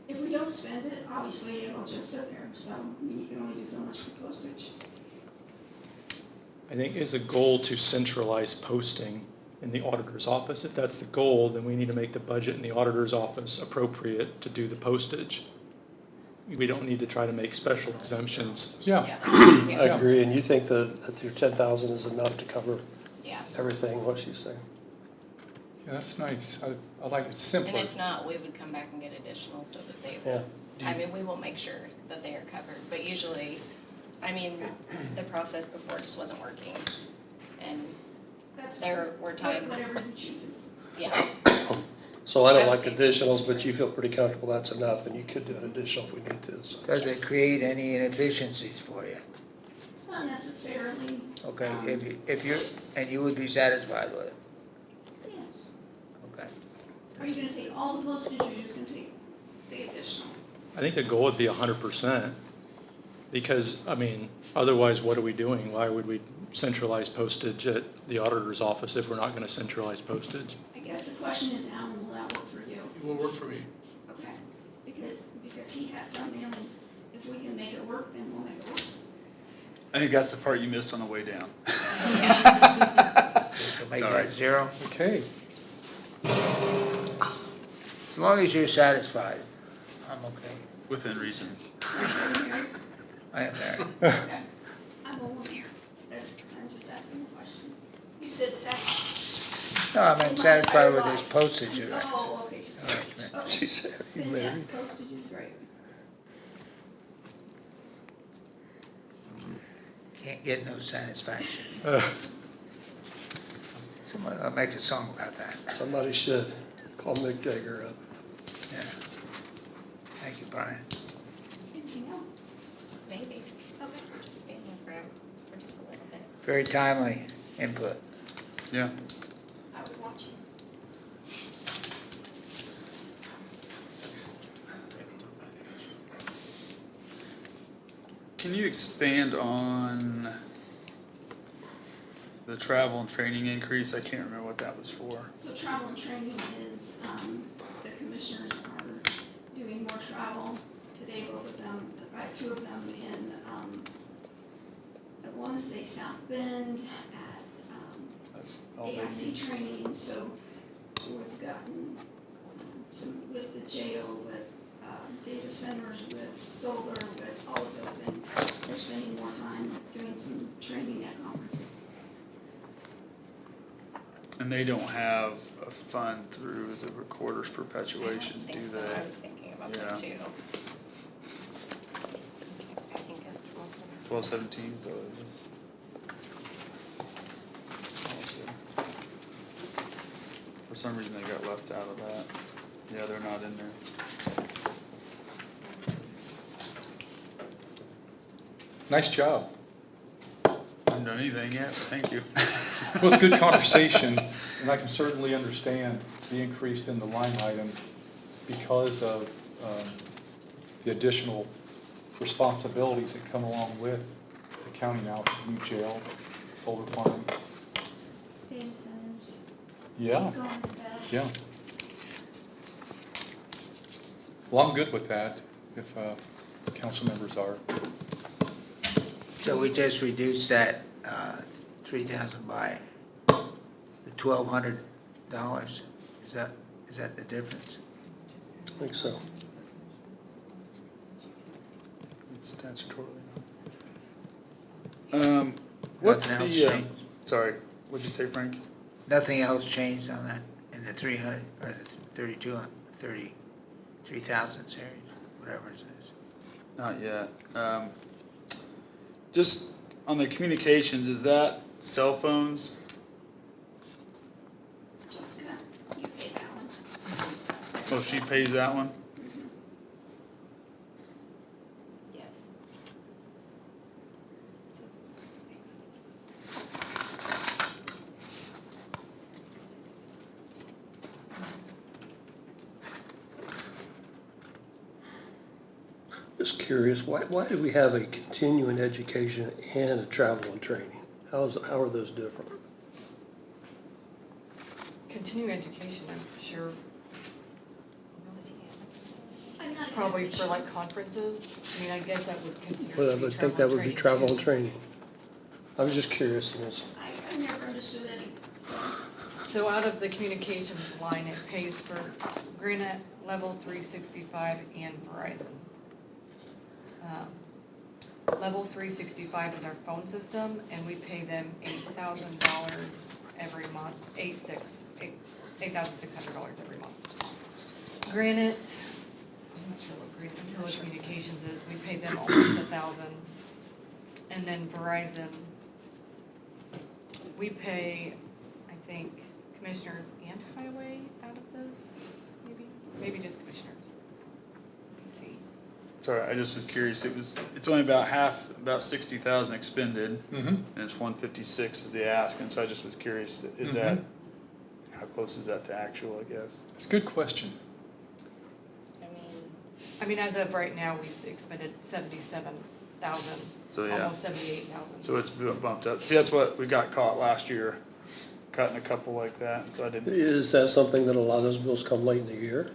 If we don't spend it, obviously it'll just sit there, so, I mean, you can only do so much for postage. I think is a goal to centralize posting in the auditor's office. If that's the goal, then we need to make the budget in the auditor's office appropriate to do the postage. We don't need to try to make special exemptions. Yeah, I agree, and you think that your 10,000 is enough to cover Yeah. everything, what she's saying? yeah, that's nice. I like it And simpler. if not, we would come back and get additional so that they, Yeah. I mean, we will make sure that they are covered. But usually, I mean, the process before just wasn't working. And That's there were times, whatever you chooses. yeah, So I don't I would like say additionals, but you feel pretty comfortable that's enough, and you could do an additional if we need to, so. Does it Yes. create any inefficiencies for you? Not necessarily. Okay, if you, and you would be satisfied with it? Yes. Okay. Are you gonna take all the postage, or are you just gonna take the additional? I think the goal would be 100%, because, I mean, otherwise, what are we doing? Why would we centralize postage at the auditor's office if we're not gonna centralize postage? I guess the question is, Alan, will that work for you? It will work for me. Okay, because he has some mailings, if we can make it work, then we'll make it work. I think that's the part you missed on the way down. So make Sorry. that 0? Okay, As long as you're satisfied, I'm okay. Within reason. Are you married? I am married. Okay. I'm almost here. I'm just asking a question. You said satisfied. No, I'm satisfied with this postage. Oh, okay, just. Arrangement. Okay. She said, are you Then yes, married? postage is great. Can't get no satisfaction. Uh, Someone will make a song about that. Somebody should call Mick Jagger up. Yeah. Thank you, Brian. Anything else? maybe. Okay. We're just standing for just a little bit. Very timely input. Yeah. I was watching. Can you expand on the travel and training increase? I can't remember what that was for. So travel and training is, the commissioners are doing more travel. Today, both of them, I have 2 of them in, at one stay South Bend, at, AIC training, so we've gotten some with the jail, with data centers, with solar, with all of those things. They're spending more And they don't have a fund through the recorder's perpetuation, I do don't think so. they? I was thinking about Yeah. that too. I think it's, 1217, so it is. For some reason, they got left out of that. Yeah, they're not in there. Nice job. Haven't done anything yet, but thank you. Well, it's good conversation, and I can certainly understand the increase in the line item because of the additional responsibilities that come along with the county now, new jail, solar farm. Data centers. Yeah, Going the best. yeah. Well, I'm good with that, if council members are. So we just reduced that, 3,000 by the $1,200. Is that the difference? I think so. It's statutorily. What's Nothing else the, changed? sorry, what'd you say, Frank? Nothing else changed on that, in the 300, or the 3,000 series, whatever it is? Not yet. Just on the communications, is that cell phones? Jessica, you pay that one. Oh, she pays that one? yes. Just curious, why do we have a continuing education and a travel and training? How are those different? Continuing education, I'm sure, I'm not. probably for like conferences. I mean, I guess that would consider. Well, I to be would think that would be travel and too. training. I was just curious, and it's, I never understood that, so. So out of the communications line, it pays for Granite, Level 365, and Verizon. Level 365 is our phone system, and we pay them $8,000 every month, $8,600 every month. Granite, I'm not sure what Granite Telecommunications is, we pay them almost $1,000. And then Verizon, we pay, I think, commissioners and highway out of those, maybe just commissioners. Let me see. Sorry, I just was curious. It's only about half, about 60,000 expended, Mm-hmm. and it's 156 is the ask, and so I just was curious, is that, how close is that to actual, I guess? It's a good question. I mean, as of right now, we've expended 77,000, So, yeah. almost 78,000. So it's bumped up. See, that's what we got caught last year, cutting a couple like that, and so I didn't, is that something that a lot of those bills come late in the year?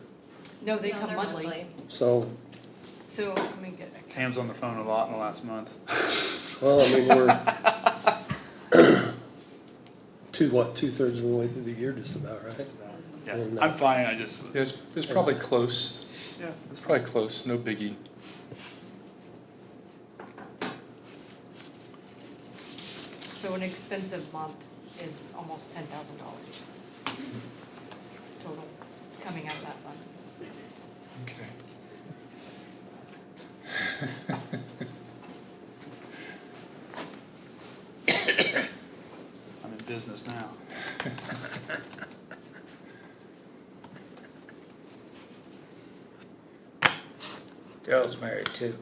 No, they No, come they're monthly. So, So let me get a. Pam's on the phone a lot in the last month. well, I mean, we're two-thirds of the way through the year, just about, right? Yeah, And, I'm fine, I just was. Yeah, it's probably close. Yeah, It's probably close, no biggie. So an expensive month is almost $10,000 total coming out of that fund. Okay. I'm in business now. Daryl's married too.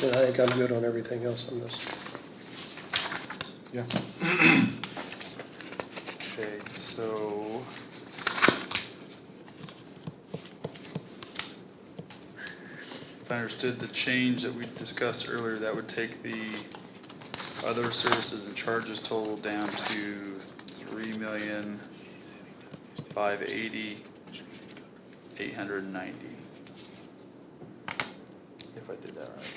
Yeah, I think I'm good on everything else on this. Yeah. Okay, so. If I understood the change that we discussed earlier, that would take the other services and charges total down to 3,580,890. If I did that right.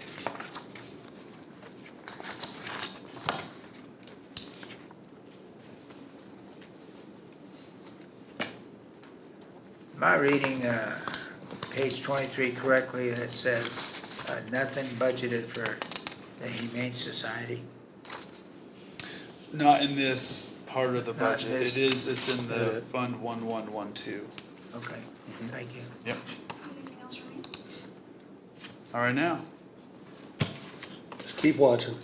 Am I reading page 23 correctly that says nothing budgeted for the Humane Society? Not in this part of the Not budget. this. It's in the Fund 1112. Okay, thank you. Yep. Anything else for me? All right now. Keep watching.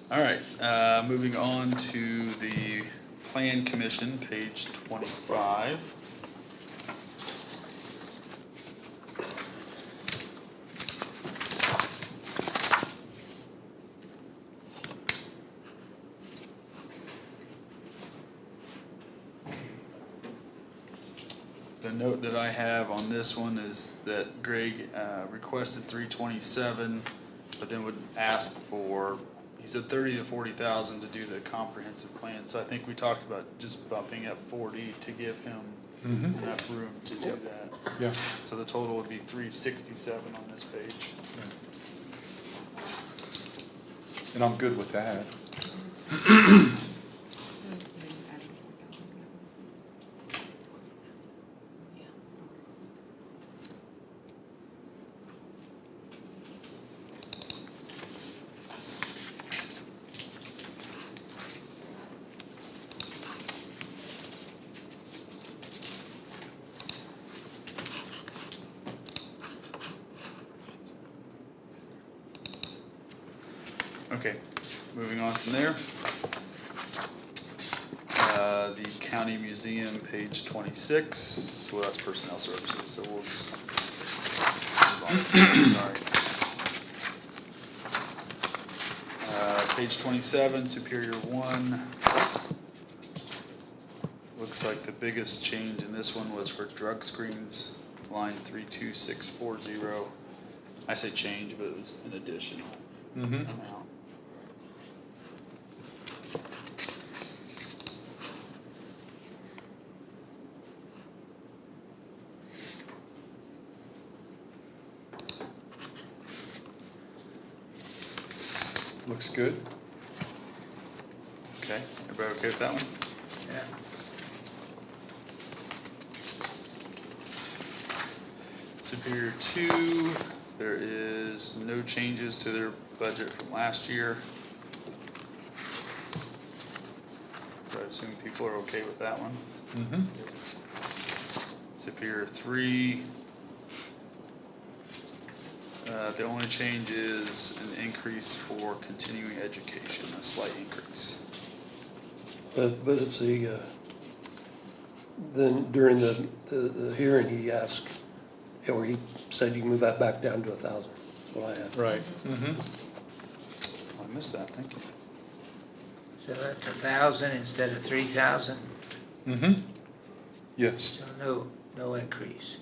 All right, moving on to the Plan Commission, page 25. The note that I have on this one is that Greg requested 327, but then would ask for, he said 30 to 40,000 to do the comprehensive plan. So I think we talked about just bumping up 40 to give him enough room to do that. Yeah. So the total would be 367 on this page. And I'm good with that. Okay, moving on from there. The county museum, page 26, well, that's personnel services, so we'll just move on to that, sorry. Page 27, Superior 1. Looks like the biggest change in this one was for drug screens, line 32640. I say change, but it was an additional amount. Looks good. Okay, everybody okay with that one? Yeah. Superior 2, there is no changes to their budget from last year. So I assume people are okay with that one. Mm-hmm. Superior 3, the only change is an increase for continuing education, a slight increase. But it's the, then during the hearing, he asked, or he said you can move that back down to 1,000, that's what I have. Right. Mm-hmm. Oh, I missed that, thank you. So that's 1,000 instead of 3,000, Mm-hmm. Yes. so no increase.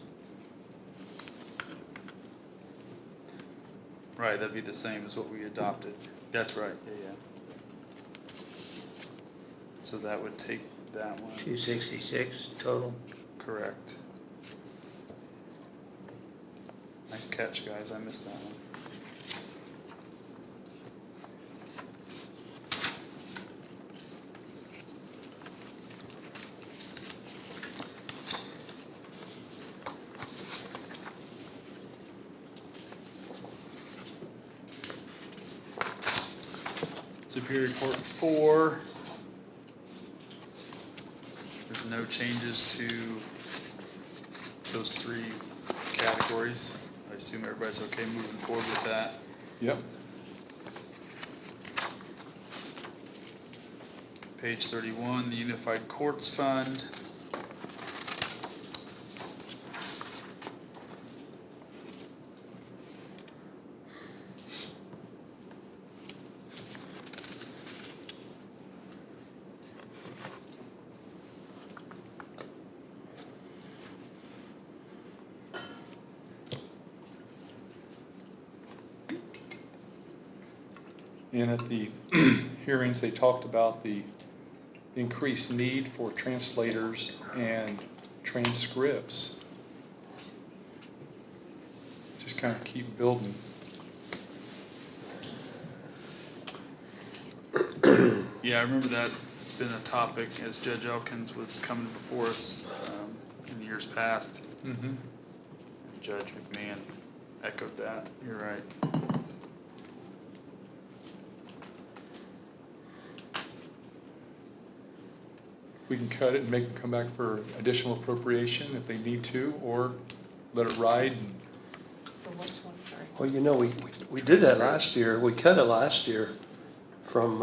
Right, that'd be the same as what we adopted. That's right, yeah. So that would take that one, 266 total. correct. Nice catch, guys, I missed that one. Superior Court 4. There's no changes to those three categories. I assume everybody's okay moving forward with that. Yep. Page 31, the Unified Courts Fund. And at the hearings, they talked about the increased need for translators and transcripts. Just kind of keep building. Yeah, I remember that. It's been a topic as Judge Elkins was coming before us in years past. Mm-hmm. Judge McMahon echoed that. You're right. We can cut it and make them come back for additional appropriation if they need to, or let it ride. And For which one, sorry? Well, you know, we did that last year. We cut it last year from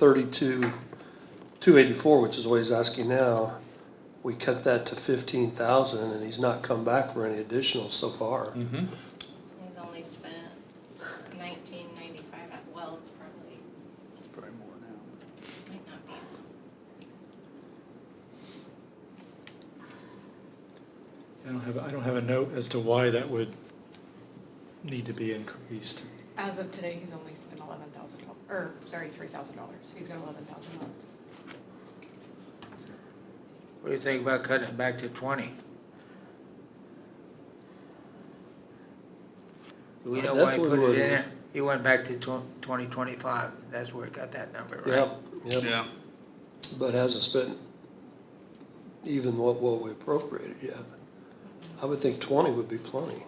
284, which is what he's asking now. We cut that to 15,000, and he's not come back for any additional so far. Mm-hmm. He's only spent 1995, well, it's probably, It's probably more now. might not be. I don't have a note as to why that would need to be increased. As of today, he's only spent $11,000, or, sorry, $3,000. He's got $11,000 left. What do you think about cutting it back to 20? Do we I know why he definitely put it in would. there? He went back to 2025, that's where he got that number, right? Yep. Yeah. But hasn't spent even what we appropriated yet. I would think 20 would be plenty.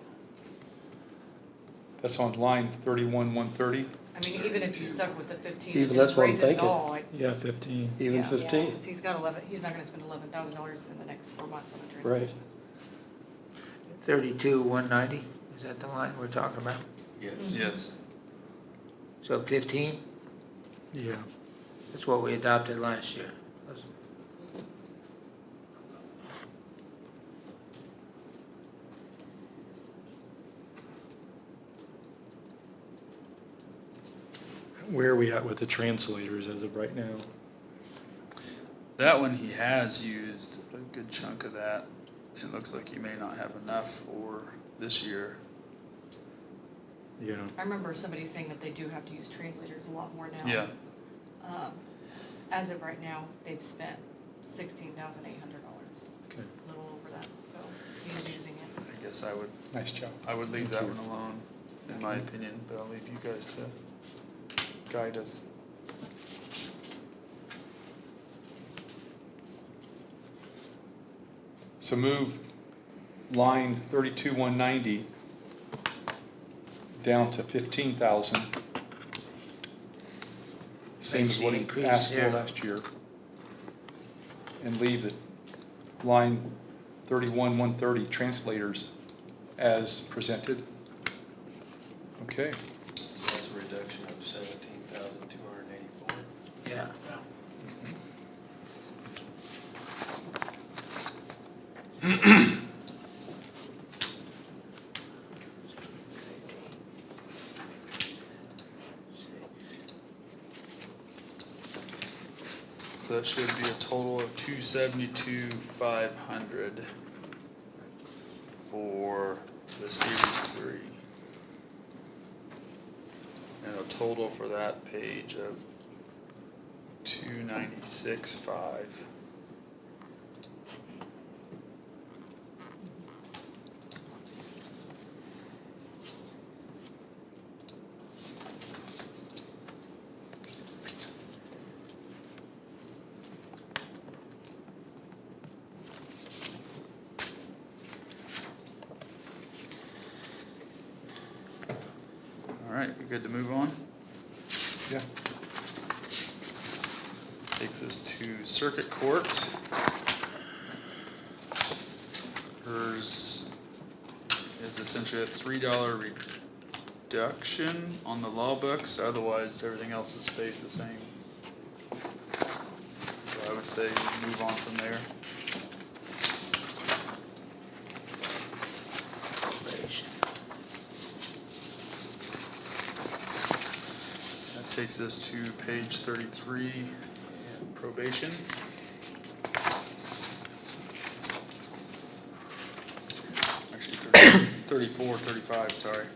That's on line 31-130. I mean, even if you stuck with the 15. Even that's what I'm raise it thinking. all, Yeah, 15. Even Yeah. 15. Because he's got 11, he's not gonna spend $11,000 in the next 4 months on a Right. transportation. 32,190, is that the line we're talking about? Yes. Yes. So 15, Yeah. that's what we adopted last year. Where are we at with the translators as of right now? That one, he has used a good chunk of that. It looks like he may not have enough for this year. Yeah. I remember somebody saying that they do have to use translators a lot more now. Yeah. As of right now, they've spent $16,800, Okay. a little over that, so he's using it. I guess I would Nice job. leave that Thank you. one alone, in my opinion, but I'll leave you guys to guide us. So move line 32-190 down to 15,000. Same as what he Increase, asked for yeah. last year. And leave the line 31-130 translators as presented. Okay. That's a reduction of 17,284. Yeah. So that should be a total of 272,500 for the Series 3. And a total for that page of 296,500. All right, we good to move on? Yeah. Takes us to Circuit Court. Hers is essentially a $3 reduction on the law books, otherwise everything else stays the same. So I would say move on from there. That takes us to page 33, probation. Actually, 34, 35, sorry.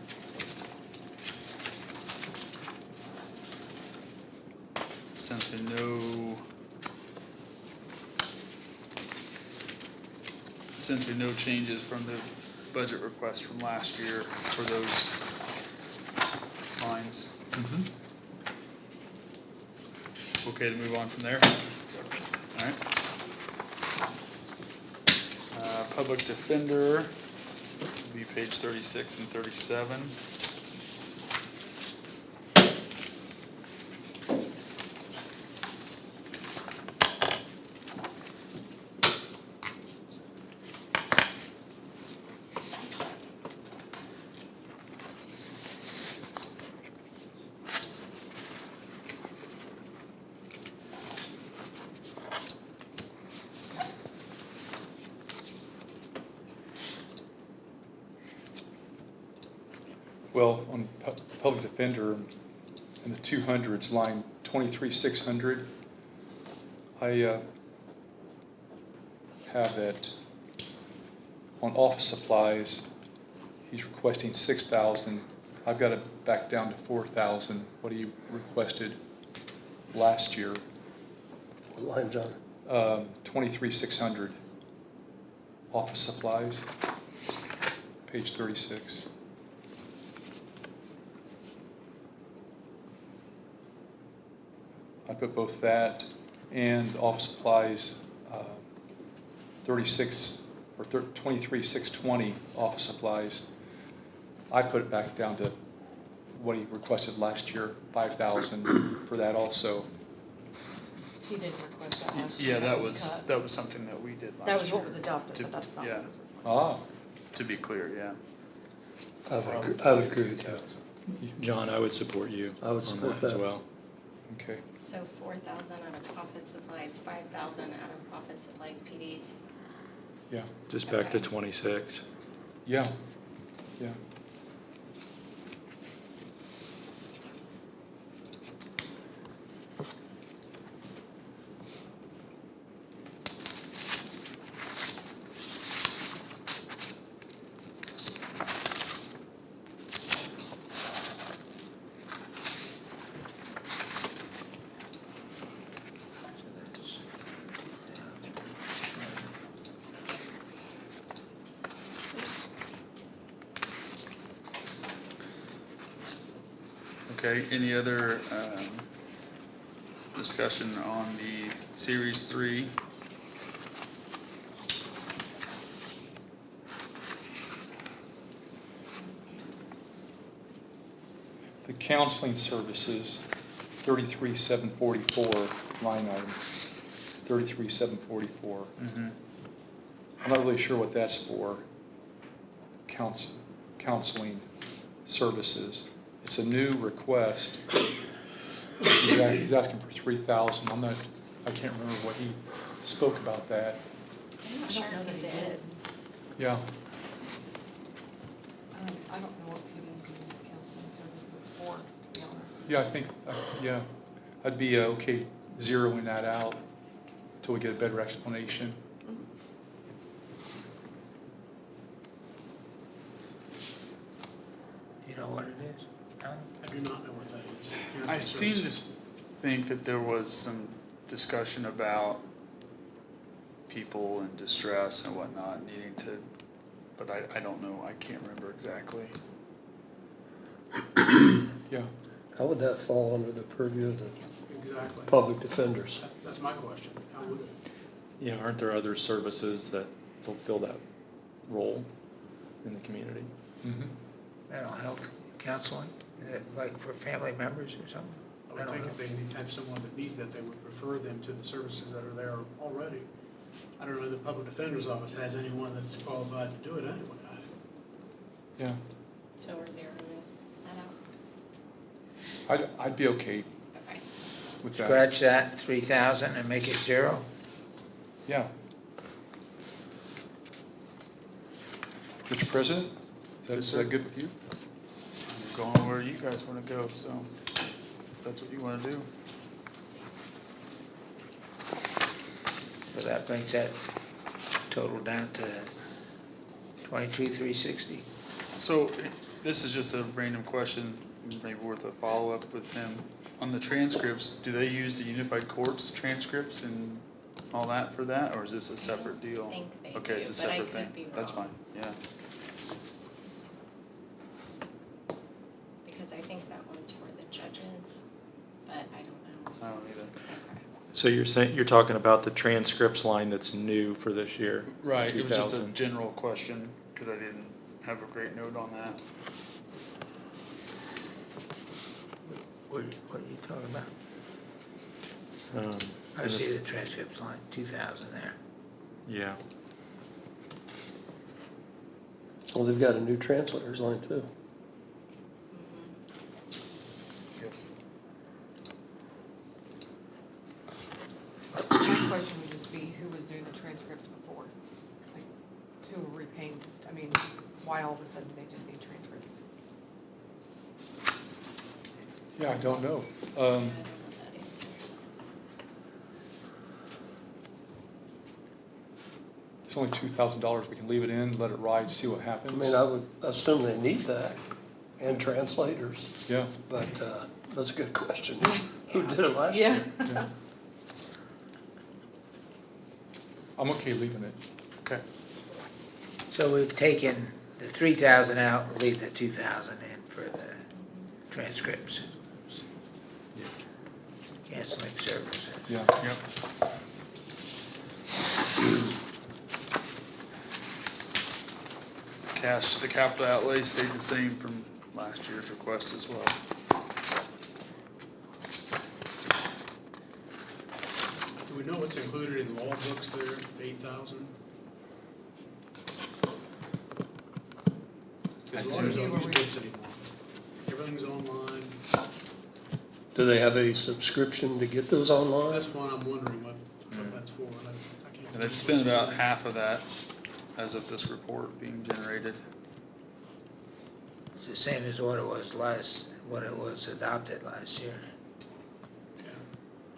Essentially no changes from the budget request from last year for those lines. Mm-hmm. Okay to move on from there? Alright. Public defender, will be page 36 and 37. Well, on public defender, in the 200s, line 23,600, I have that on office supplies, he's requesting 6,000. I've got it back down to 4,000, what he requested last year. What line, John? 23,600, office supplies, page 36. I put both that and office supplies, 23,620 office supplies. I put it back down to what he requested last year, 5,000 for that also. He didn't request that last year. Yeah, that cut. was something that we did last year. That was what was adopted, To- but that's not. Yeah, Ah, to be clear, yeah. I would agree with that. John, I would support you I would on support that as that. well. okay. So 4,000 out of office supplies, 5,000 out of office supplies PDs. Yeah, Just back to 26. yeah, yeah. Okay, any other discussion on the Series 3? The counseling services, 33,744 line item, 33,744. Mm-hmm. I'm not really sure what that's for, counseling services. It's a new request. He's asking for 3,000. I can't remember what he spoke about that. I'm not I sure don't know if that he he did. did. Yeah, I don't know what PD's used counseling services for, to be honest. yeah, I think, yeah. I'd be okay zeroing that out till we get a better explanation. You know what it is? Alan? I do not know what that is. I Counseling seem to services. think that there was some discussion about people in distress and whatnot needing to, but I don't know, I can't remember exactly. Yeah, How would that fall under the purview of the Exactly. public defenders? That's my question. How would it? You know, aren't there other services that fulfill that role in the community? mhm. Mental health counseling, like for family members or something? I would think if they have someone that needs that, they would refer them to the services that are there already. I don't know if the public defender's office has anyone that's qualified to do it anyway. Yeah. So we're zeroing that out. I'd be okay Okay. with that. Scratch that 3,000 and make it 0? Yeah. Mr. President, is that good with you? You're going where you guys want to go, so if that's what you want to do. So that brings that total down to 22,360. So this is just a random question, maybe worth a follow-up with him. On the transcripts, do they use the Unified Courts transcripts and all that for that, or is this a separate deal? I think they Okay, do, it's a but I separate thing. could be That's wrong. fine, yeah. Because I think that one's for the judges, but I don't know. I don't either. Okay. So you're saying, you're talking about the transcripts line that's new for this year? Right, it was just a 2,000. general question, because I didn't have a great note on that. What are you talking about? I and see the- the transcripts line, 2,000 there. Yeah. Well, they've got a new translators line too. Yes. My question would just be, who was doing the transcripts before? Like, who were we paying, I mean, why all of a sudden do they just need transcripts? Yeah, I don't know. It's only $2,000. We can leave it in, let it ride, see what I happens. mean, I would assume they need that and translators, Yeah. but that's a good question. Who did it last year? Yeah. I'm okay leaving it. Okay. So we've taken the 3,000 out, we'll leave the 2,000 in for the transcripts. Canceling services. Yeah. Yep. The capital outlay stayed the same from last year's request as well. Do we know what's included in law books there, 8,000? Because lawyers don't use books anymore. Everything's online. Do they have a subscription to get those online? That's why I'm wondering what that's for. I can't And they've spent about half of that as of this report being generated. It's the same as what it was adopted last year.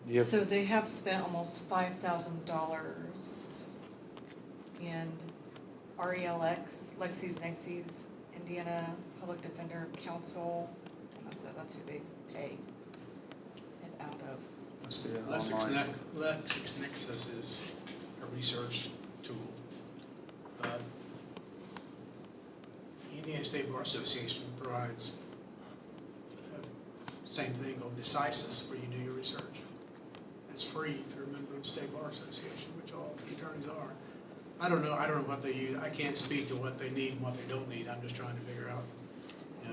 Yep. So they have spent almost $5,000 in RELX, LexisNexis, Indiana Public Defender Council, and that's who they pay it out of. Must be online. LexisNexis is a research tool. Indiana State Bar Association provides same thing called Decisis, where you do your research. It's free if you're a member of the State Bar Association, which all attorneys are. I don't know what they use. I can't speak to what they need and what they don't need. I'm just trying to figure out,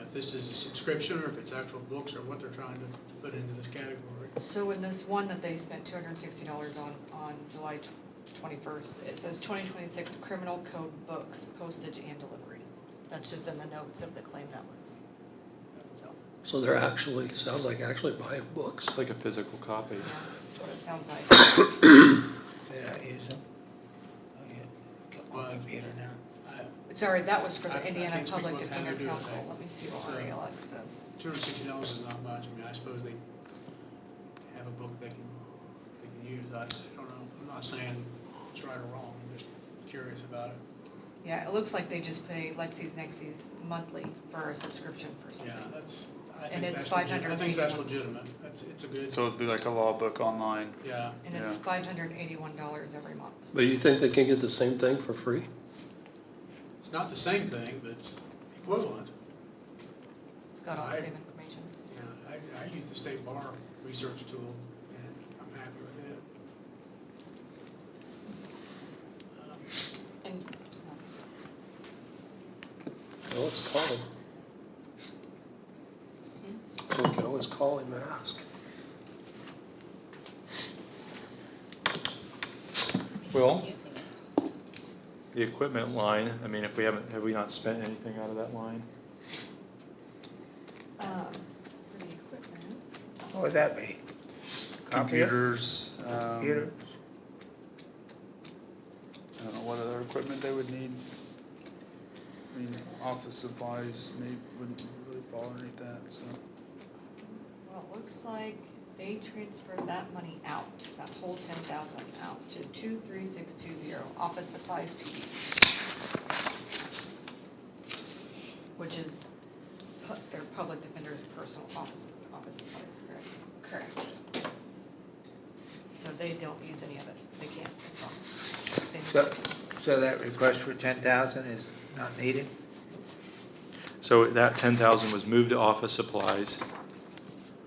if this is a subscription or if it's actual books or what they're trying to put into this category. So in this one that they spent $260 on July 21st, it says 2026 criminal code books, postage and delivery. That's just in the notes of the claim that was. So, So they're actually, sounds like actually buying books. It's like a physical copy. yeah, that's what it sounds like. They don't use them. Oh, yeah. Got my computer now. Sorry, that was for I the Indiana can't speak Public what Defender they're doing. Council. Let me see It's, what RELX said. $260 is not much. I mean, I suppose they have a book they can use. I don't know. I'm not saying it's right or wrong. I'm just curious about it. Yeah, it looks like they just pay LexisNexis monthly for a subscription for something. Yeah, I And think it's that's legitimate. I think that's $581. legitimate. It's a good, So it'd be like a law book online. yeah. And it's Yeah. $581 every month. But you think they can get the same thing for free? It's not the same thing, but it's equivalent. It's got all the I- same information. Yeah, I use the State Bar research tool, and I'm happy with it. And Well, let's call him. So we can always call him and ask. Well, The equipment line, I mean, have we not spent anything out of that line? for the equipment, What would that be? Computer? Computers. Computer? I don't know what other equipment they would need. I mean, office supplies wouldn't really fall underneath that, so. well, it looks like they transferred that money out, that whole 10,000 out to 23620, office supplies PD. Which is their public defender's personal office supplies, correct? Correct. So they don't use any of it, they can't, it's wrong. They- So that request for 10,000 is not needed? So that 10,000 was moved to office supplies.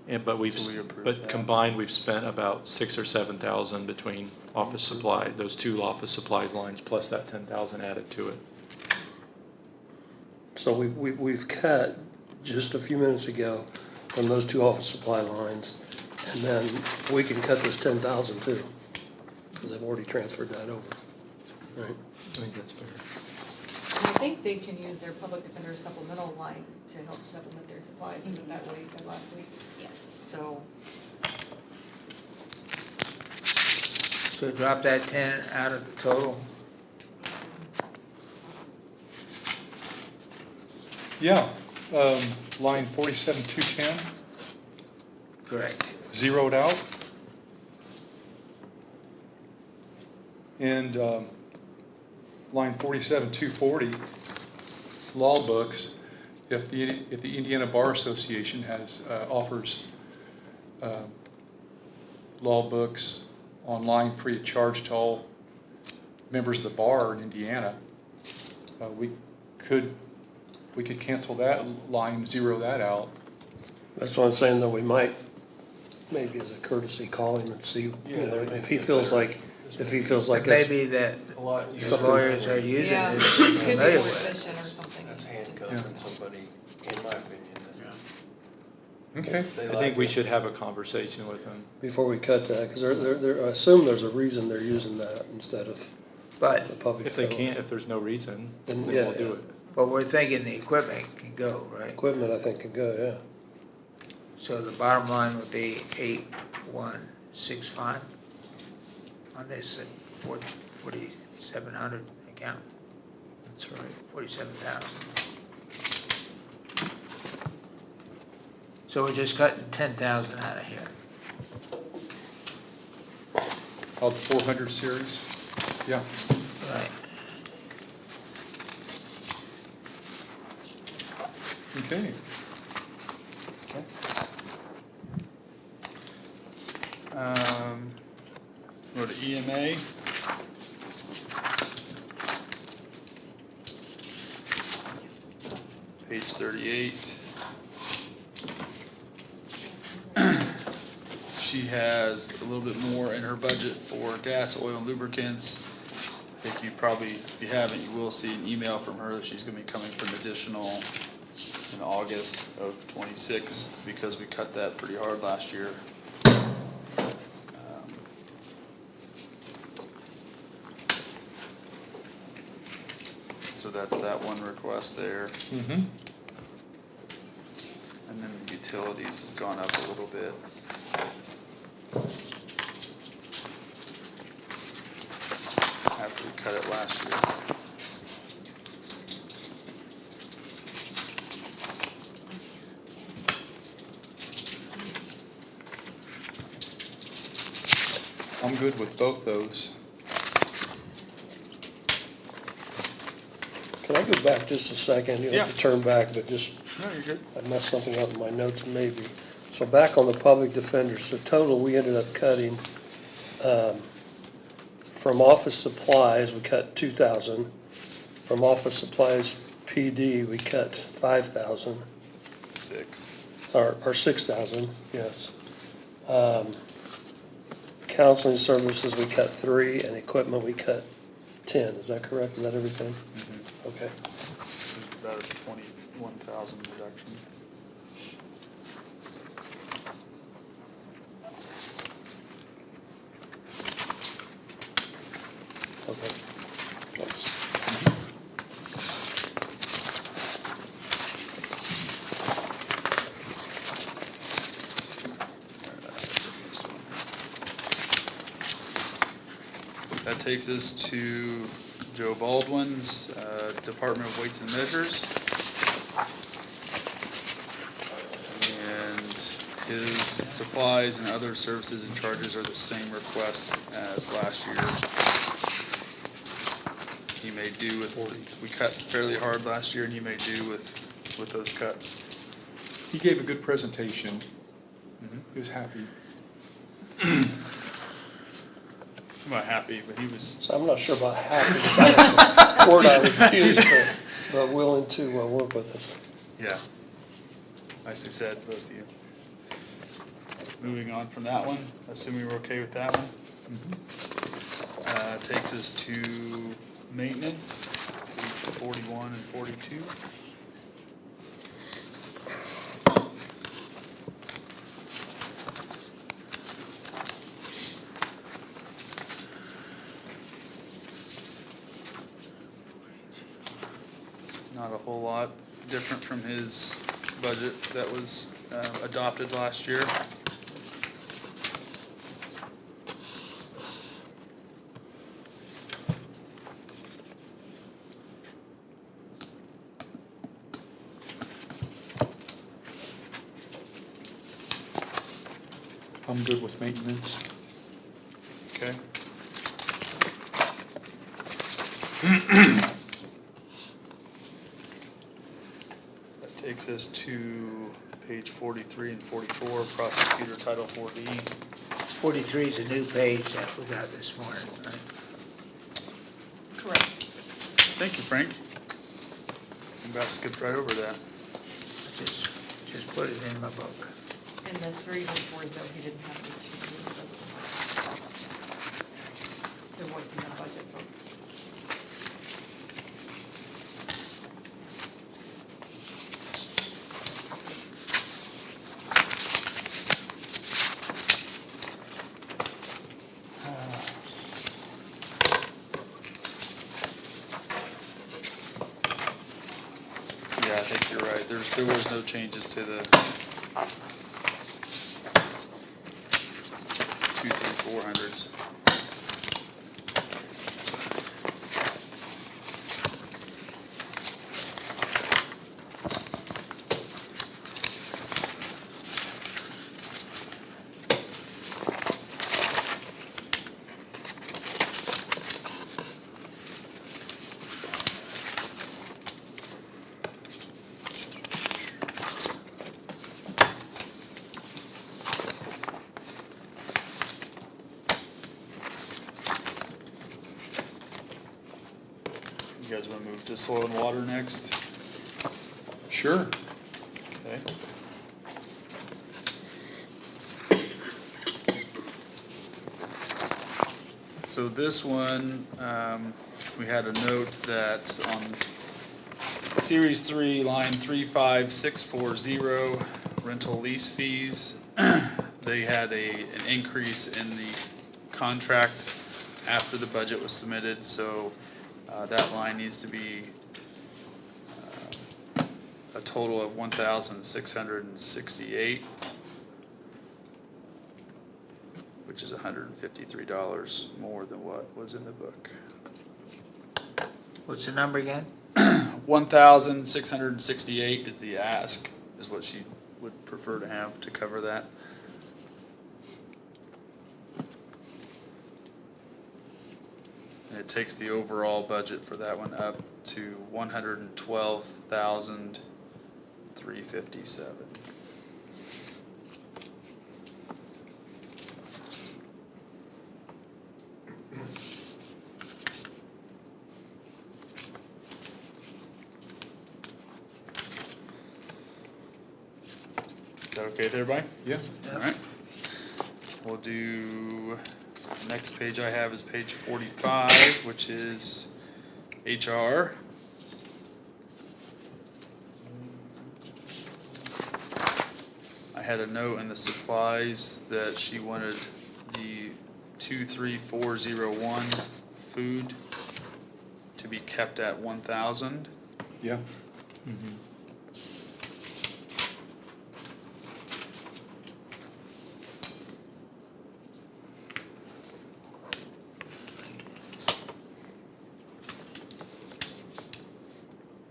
but So we approved but that. combined, we've spent about 6,000 or 7,000 between office supply, those two office supplies lines, plus that 10,000 added to it. So we've cut just a few minutes ago from those two office supply lines, and then we can cut this 10,000 too, because they've already transferred that over, right? I think that's fair. And I think they can use their public defender supplemental line to help supplement their supplies, isn't that what he said last week? Yes. So, So drop that 10 out of the total. Yeah, line 47,210, Correct. zeroed out. And line 47,240, law books, if the Indiana Bar Association has, offers law books online free of charge to all members of the bar in Indiana, we could cancel that line, zero that out. That's what I'm saying, though, we might, maybe as a courtesy, call him and see, you know, if he feels like it's. Maybe that A lot, the Something- lawyers are using yeah, is it could be familiar more with it. efficient or something. that's handcuffing somebody, in my opinion. Okay. If they I like think we it. should have a conversation with them. Before we cut that, because I assume there's a reason they're using that instead of But, the public. If they fill. can't, if there's no reason, then Yeah, we'll do yeah. it. but we're thinking the equipment can go, right? Equipment, I think, could go, yeah. So the bottom line would be 8,165 on this 4,700 account, That's right. 47,000. So we're just cutting 10,000 out of here. Of 400 series, yeah. Right. Okay. Go to EMA. Page 38. She has a little bit more in her budget for gas, oil, and lubricants. I think you probably, if you haven't, you will see an email from her that she's gonna be coming for an additional in August of '26, because we cut that pretty hard last year. So that's that one request there. Mm-hmm. And then the utilities has gone up a little bit. After we cut it last year. I'm good with both those. Can I go back just a second? You don't have to turn back, but just, No, you're good. I messed something up in my notes maybe. So back on the public defender, so total, we ended up cutting, from office supplies, we cut 2,000. From office supplies PD, we cut 5,000, 6. or 6,000, yes. Counseling services, we cut 3, and equipment, we cut 10. Is that correct? Is that everything? Okay. About a 21,000 reduction. Okay. Thanks. That takes us to Joe Baldwin's Department of Weights and Measures. And his supplies and other services and charges are the same request as last year. He may do with, we cut fairly hard last year, and he may do with those cuts. He gave a good presentation. He was happy. I'm not happy, but he was, So I'm not sure about happy, that's the word I would use, but willing to work with it. yeah. Nicely said, both of you. moving on from that one, assuming we're okay with that one. Takes us to maintenance, page 41 and 42. Not a whole lot different from his budget that was adopted last year. I'm good with maintenance. Okay. That takes us to page 43 and 44, prosecutor title 4D. 43 is a new page that we got this morning, right? Correct. Thank you, Frank. I'm about to skip right over that. Just put it in my book. And the 3s and 4s, though, he didn't have to choose. There was in the budget book. Yeah, I think you're right. There was no changes to the 2, 3, 400s. You guys want to move to soil and water next? Sure. Okay. So this one, we had a note that on Series 3, line 35640, rental lease fees, they had an increase in the contract after the budget was submitted, so that line needs to be a total of $1,668, which is $153 more than what was in the book. What's the number again? 1,668 is the ask, is what she would prefer to have to cover that. And it takes the overall budget for that one up to 112,357. Is that okay with everybody? Yeah. All right. We'll do, next page I have is page 45, which is HR. I had a note in the supplies that she wanted the 23401 food to be kept at 1,000. Yeah.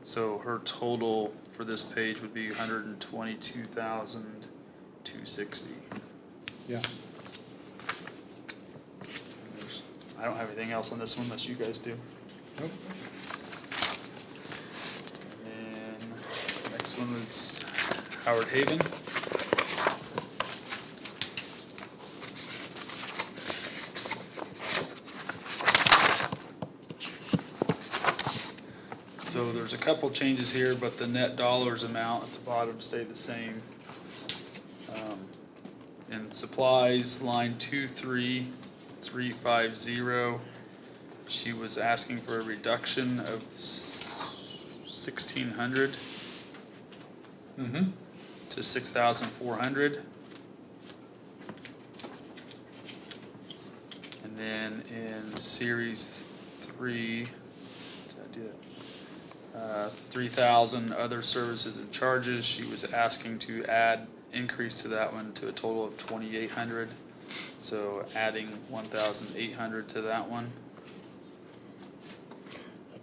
So her total for this page would be 122,260. Yeah. I don't have anything else on this one unless you guys do. Nope. And next one was Howard Haven. So there's a couple changes here, but the net dollars amount at the bottom stayed the same. in supplies, line 23350, she was asking for a reduction of 1,600 Mm-hmm. to 6,400. And then in series 3, did I do it? 3,000 other services and charges, she was asking to increase to that one to a total of 2,800. So adding 1,800 to that one.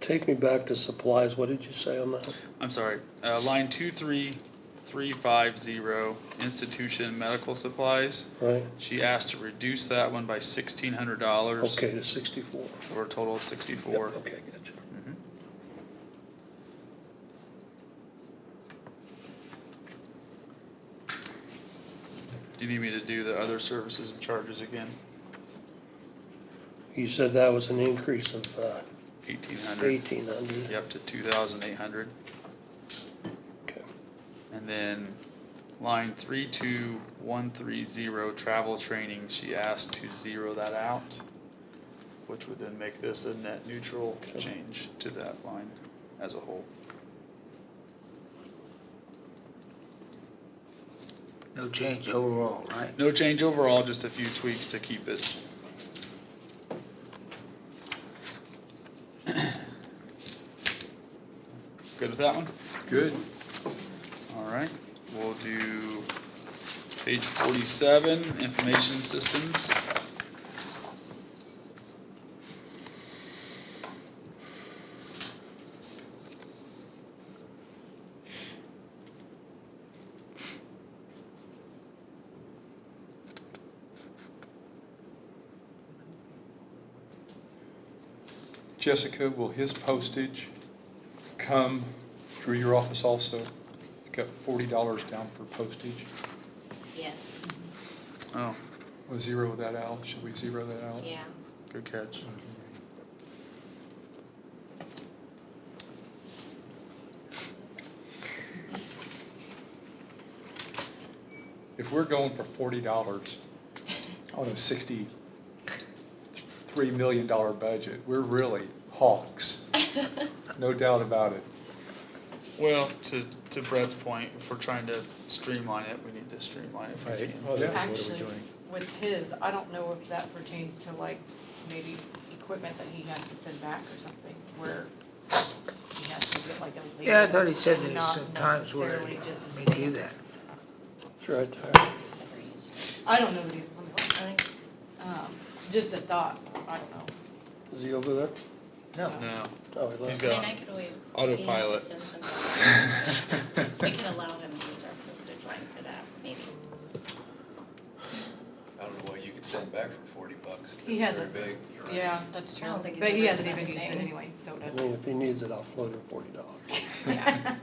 Take me back to supplies, what did you say on that? I'm sorry, line 23350, institution medical supplies. Right, She asked to reduce that one by $1,600. okay, to 64. For a total of 64. Yep, okay, gotcha. Mhm. Do you need me to do the other services and charges again? You said that was an increase of 1,800. 1,800. Yep, to 2,800. Okay. And then line 32130, travel training, she asked to zero that out, which would then make this a net neutral change to that line as a whole. No change overall, right? No change overall, just a few tweaks to keep it. Good with that one? Good. All right, we'll do page 47, information systems. Jessica, will his postage come through your office also? It's got $40 down for postage. Yes, Oh, We'll zero that out. Should we zero that out? yeah. good catch. If we're going for $40 on a $63 million budget, we're really hawks. No doubt about it. Well, to Brett's point, if we're trying to streamline it, we need to streamline it if we Right. can. Well, then what are we Actually, doing? with his, I don't know if that pertains to like maybe equipment that he has to send back or something, where he has to get like a label. Yeah, I thought he said and there's not some times where necessarily just a we do stamp. that. It's right there. I don't know that he, I think, just a thought, I don't know. Is he over there? No. No. Oh, he He's left. I mean, got I could always, autopilot. he needs to send something. We could allow him to use our postage line for that, maybe. I don't know what you could send back for $40. He It's hasn't, very big. You're right. yeah, that's I true, don't think he's but he ever hasn't spent even used it anything. anyway, so I that. mean, if he needs it, I'll float him $40. Yeah.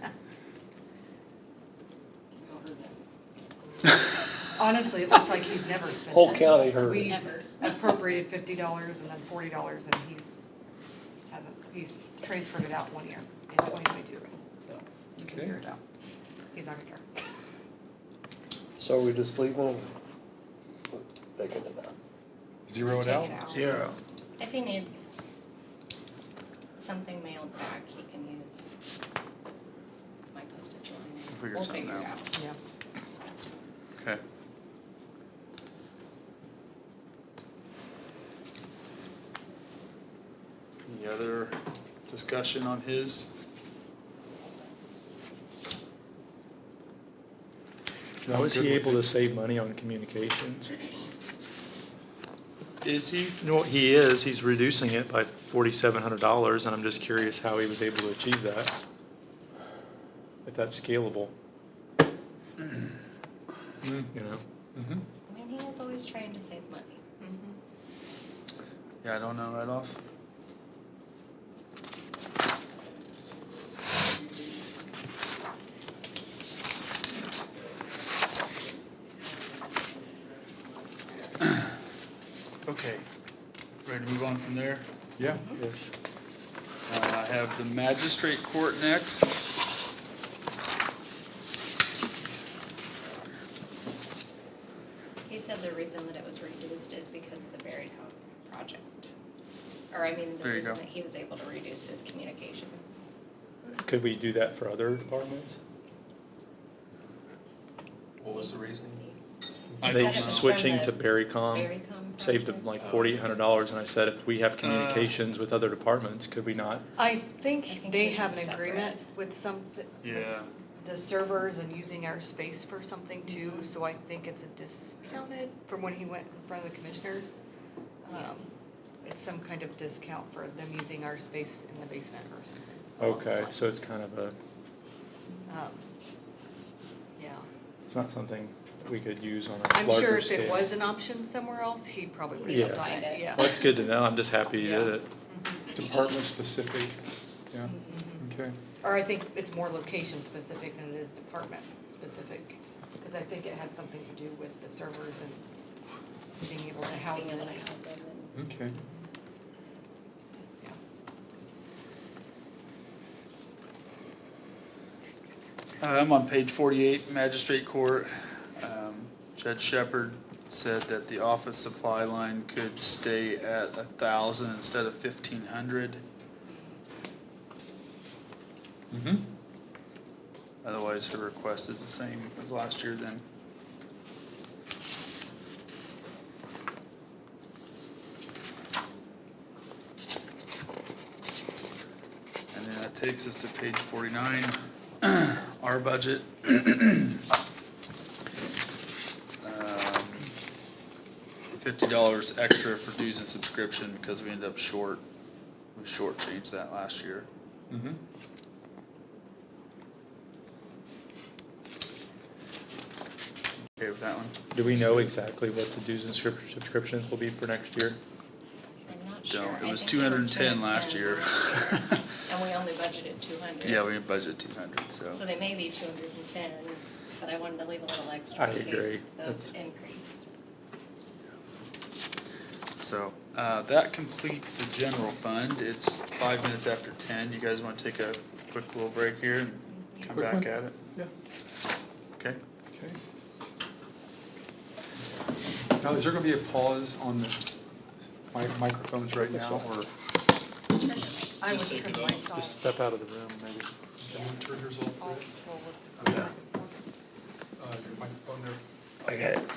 Honestly, it looks like he's never spent it. Whole county heard We it. Never. appropriated $50 and then $40 and he's transferred it out 1 year in 2022, so you can Okay. figure it out. He's not gonna care. So we just leaving it? Taking it out. Zero it Take out? it out. Zero. If he needs something mailed back, he can use my postage line. We'll figure something out. Yeah. Okay. Any other discussion on his? Now, is he able to save money on communications? Is he? No, he is. He's reducing it by $4,700, and I'm just curious how he was able to achieve that. If that's scalable, Mm. you know? Mhm. I mean, he is always trying to save money. Yeah, I don't know right off. Okay, ready to move on from there? Yeah. Yes. I have the magistrate court next. He's reduced is because of the Berrycom project. Or I mean, the There you reason go. that he was able to reduce his communications. Could we do that for other departments? What was the reasoning? I They don't know. switching to From Berrycom Berrycom saved them project? like $4,800, and I said, if we have communications with other departments, could we not? I think think they it's have an separate. agreement with some, Yeah. the servers and using our space for something too, so I think it's a discounted from when he went in front of the commissioners. It's some kind of discount for them using our space in the basement or something. Okay, so it's kind of a, Um, Yeah. it's not something that we could use on a I'm sure larger if it scale. was an option somewhere else, he probably would have Yeah. jumped on it, yeah. Well, that's good to know. I'm just happy you did Yeah. it. Department specific, yeah, Mhm. okay. Or I think it's more location specific than it is department specific, because I think it had something to do with the servers and being able to house Being it. able to house them and. Okay. I'm on page 48, Magistrate Court. Judge Shepard said that the office supply line could stay at 1,000 instead of 1,500. Mm-hmm. Otherwise, her request is the same as last year then. And then that takes us to page 49, our budget. $50 extra for dues and subscription because we ended up short. We shortchanged that last year. Mm-hmm. Okay with that one? Do we know exactly what the dues and subscriptions will be for next year? I'm not sure. Don't. It I was think we were 210 last 210 year. last year. And we only budgeted 200. Yeah, we had budget 200, so. So they may be 210, but I wanted to leave a little extra I in case agree. those That's- increased. So, that completes the general fund. It's 5 minutes after 10. You guys want to take a quick little break here and come Quick back one? at it? Yeah. Okay. Okay. Now, is there gonna be a pause on the microphones right now, or? I would turn the lights off. Just step out of the room, maybe. Can we turn yours off, I'll- Rich? well, Yeah. Your microphone there? I got it.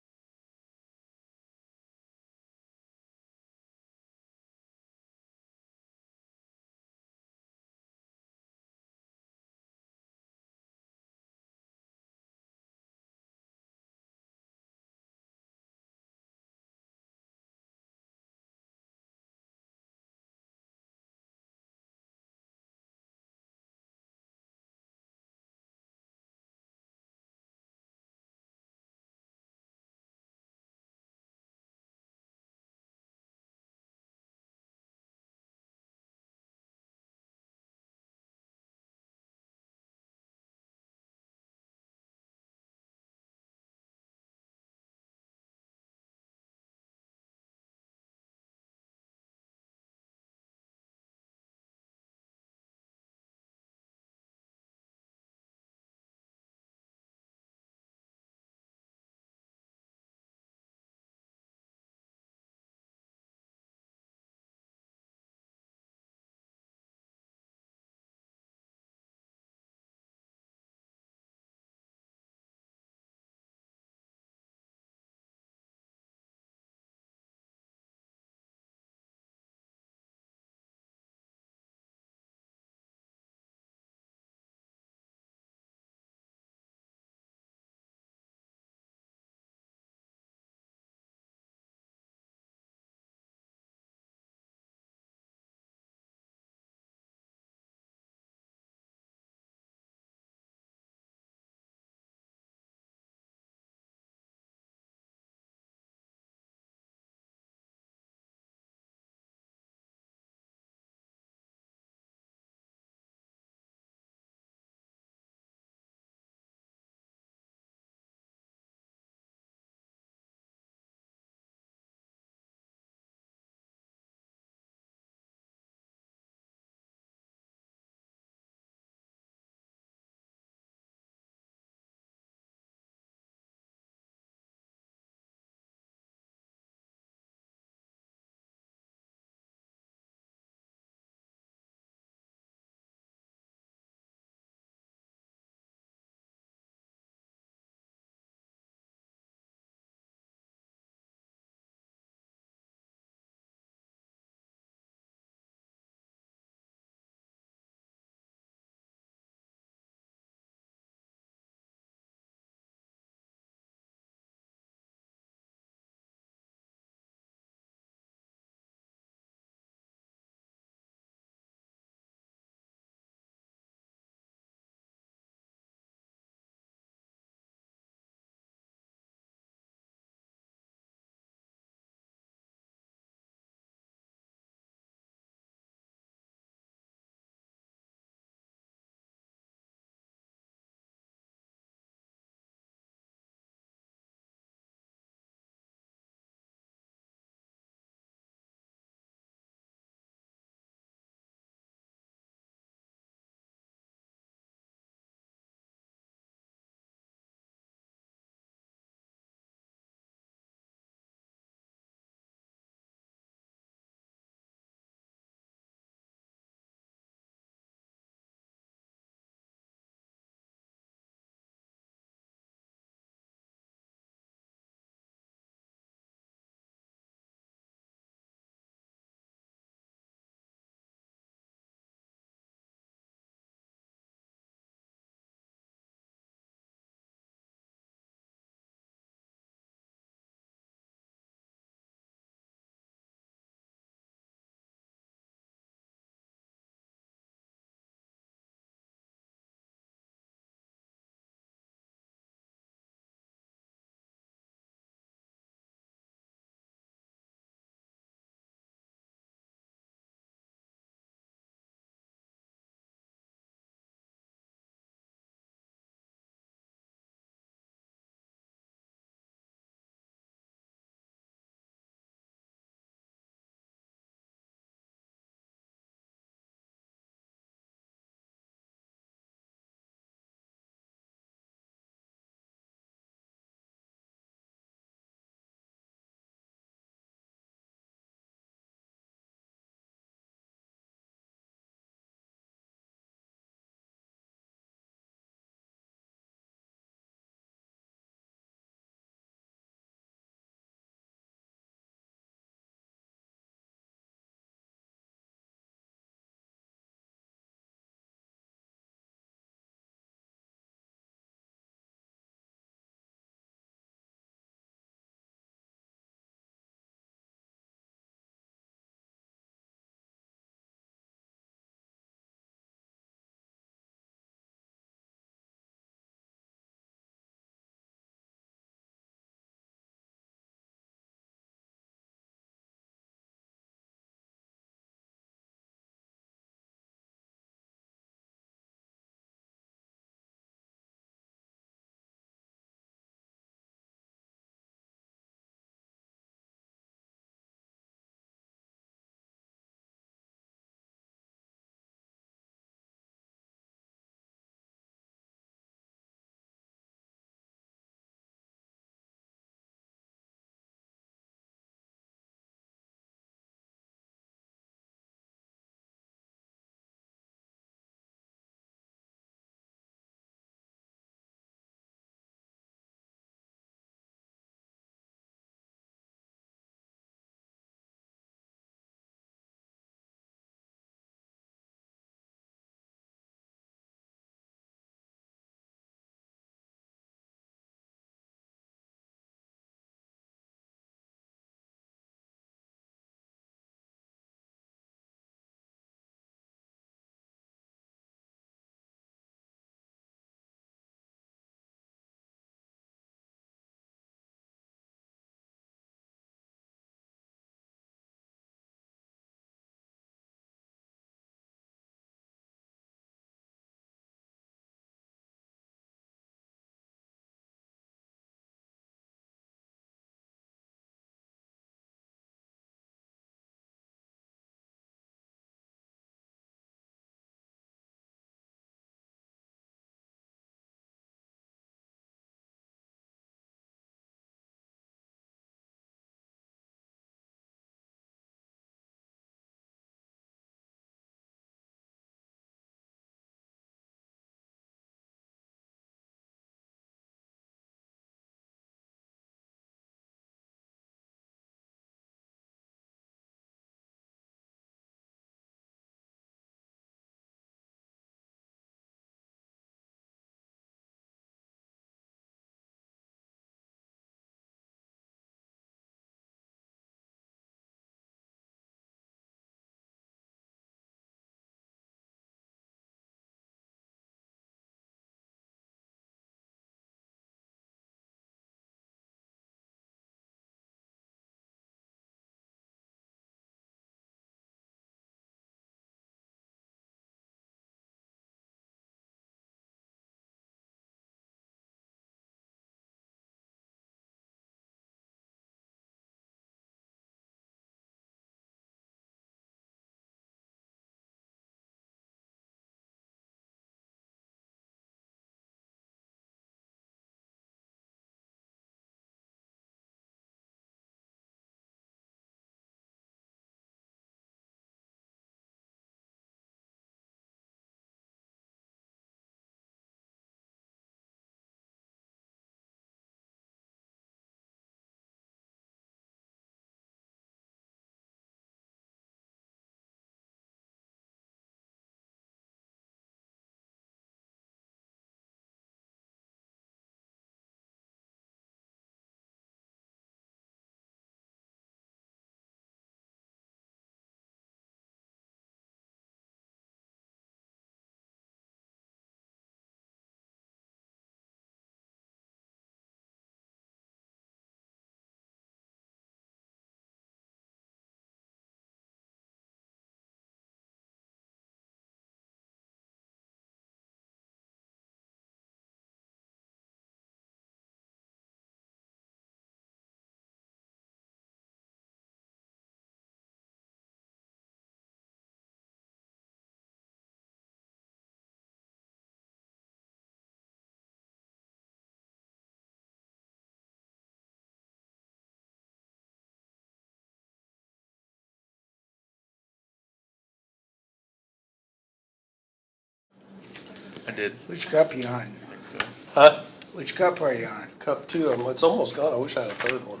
I did. Which cup you on? I think so. Huh? Which cup are you on? Cup 2, it's almost gone. I wish I had a third one.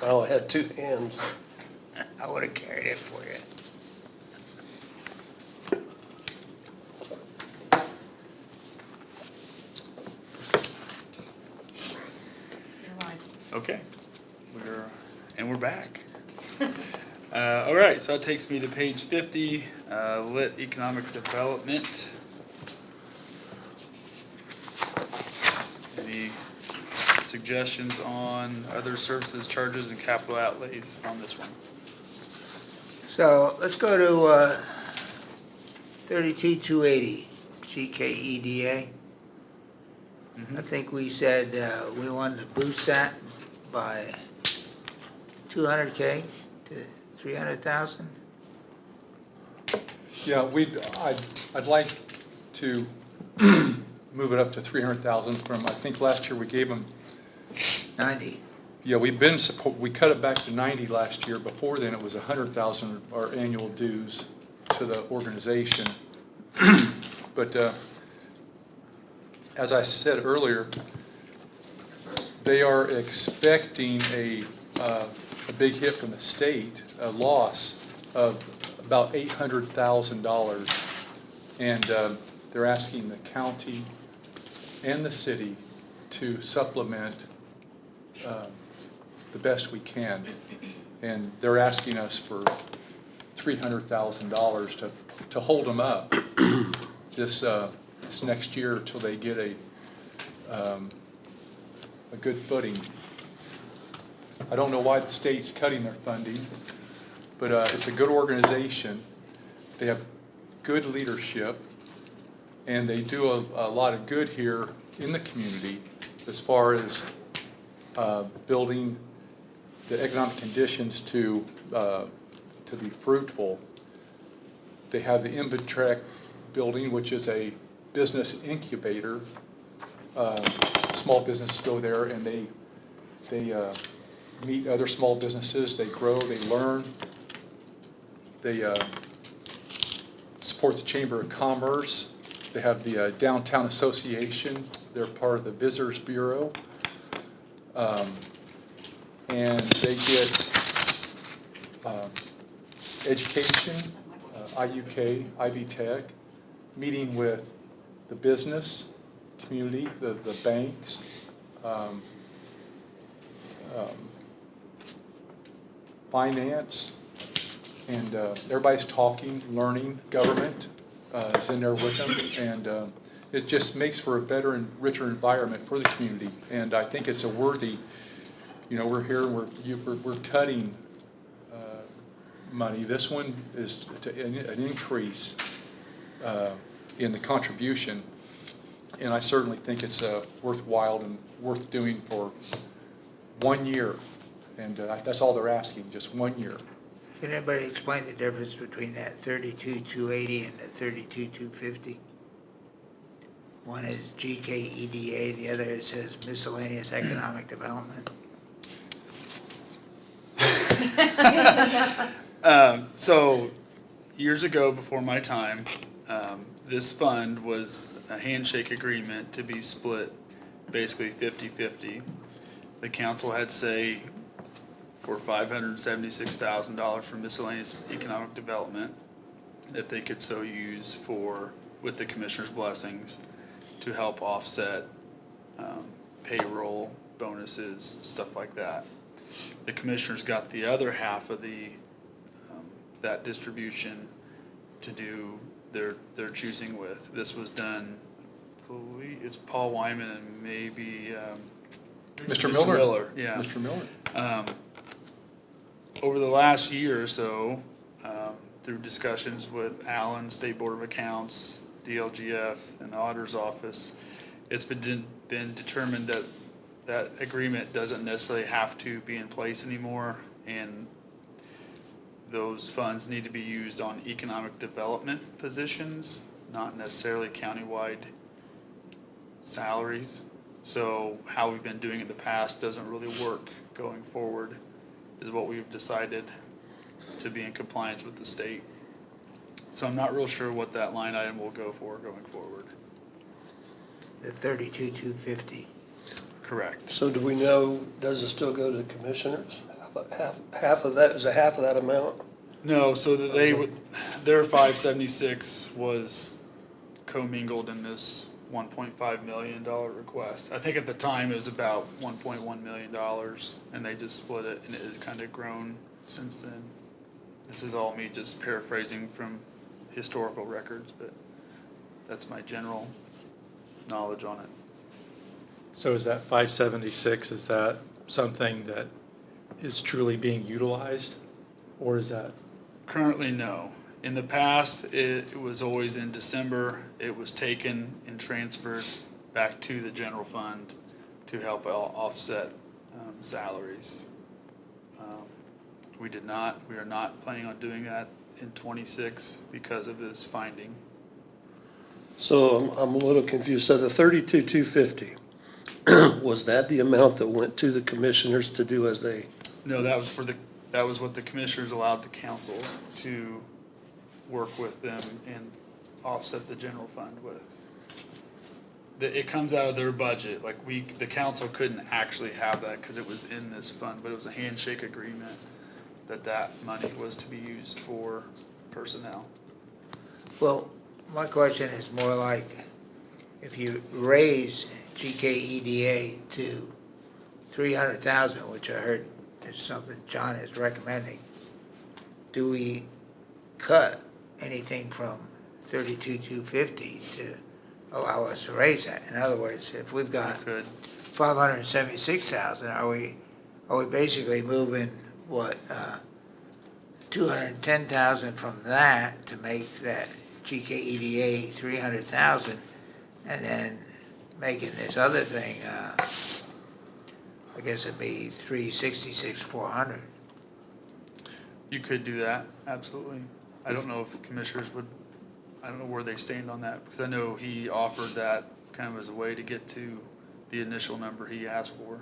I only had 2 hands. I would have carried it for you. You're live. Okay, we're back. All right, so that takes me to page 50, lit economic development. Any suggestions on other services, charges, and capital outlays on this one? So let's go to 32,280, GKEDA. I think we said we wanted to boost that by 200K to 300,000. Yeah, I'd like to move it up to 300,000 from, I think last year we gave them, 90. yeah, we cut it back to 90 last year. Before then, it was 100,000 our annual dues to the organization. But as I said earlier, they are expecting a big hit from the state, a loss of about $800,000. And they're asking the county and the city to supplement the best we can. And they're asking us for $300,000 to hold them up this next year till they get a good footing. I don't know why the state's cutting their funding, but it's a good organization. They have good leadership, and they do a lot of good here in the community as far as building the economic conditions to be fruitful. They have the Inventrec building, which is a business incubator. Small businesses go there and they meet other small businesses. They grow, they learn. They support the Chamber of Commerce. They have the Downtown Association. They're part of the Visitors Bureau. And they get education, IUK, Ivy Tech, meeting with the business community, the banks, finance, and everybody's talking, learning. Government is in there with them, and it just makes for a better and richer environment for the community. And I think it's a worthy, we're here, we're cutting money. This one is an increase in the contribution, and I certainly think it's worthwhile and worth doing for 1 year. And that's all they're asking, just 1 year. Can anybody explain the difference between that 32,280 and the 32,250? One is GKEDA, the other it says miscellaneous economic development. So, years ago, before my time, this fund was a handshake agreement to be split basically 50-50. The council had say for $576,000 for miscellaneous economic development that they could so use with the commissioner's blessings, to help offset payroll, bonuses, stuff like that. The commissioners got the other half of that distribution to do their choosing with. This was done, I believe it's Paul Wyman and maybe Mr. Miller. Yeah. Mr. Miller. Over the last year or so, through discussions with Allen, State Board of Accounts, DLGF, and the Auditor's Office, it's been determined that that agreement doesn't necessarily have to be in place anymore, and those funds need to be used on economic development positions, not necessarily countywide salaries. So how we've been doing in the past doesn't really work going forward, is what we've decided to be in compliance with the state. So I'm not real sure what that line item will go for going forward. The 32,250. Correct. So do we know, does it still go to the commissioners? Half of that, is it half of that amount? No, so that they would, their 576 was commingled in this $1.5 million request. I think at the time it was about $1.1 million, and they just split it, and it has kind of grown since then. This is all me just paraphrasing from historical records, but that's my general knowledge on it. So is that 576, is that something that is truly being utilized? Or is that, Currently, no. In the past, it was always in December. It was taken and transferred back to the general fund to help offset salaries. We are not planning on doing that in '26 because of this finding. So I'm a little confused. So the 32,250, was that the amount that went to the commissioners to do as they? No, that was what the commissioners allowed the council to work with them and offset the general fund with. It comes out of their budget, like the council couldn't actually have that because it was in this fund, but it was a handshake agreement that money was to be used for personnel. Well, my question is more like, if you raise GKEDA to 300,000, which I heard is something John is recommending, do we cut anything from 32,250 to allow us to raise that? In other words, if we've got We could, 576,000, are we basically moving, what, 210,000 from that to make that GKEDA 300,000, and then making this other thing, I guess it'd be 366,400. you could do that, absolutely. I don't know if commissioners would, I don't know where they stand on that, because I know he offered that kind of as a way to get to the initial number he asked for.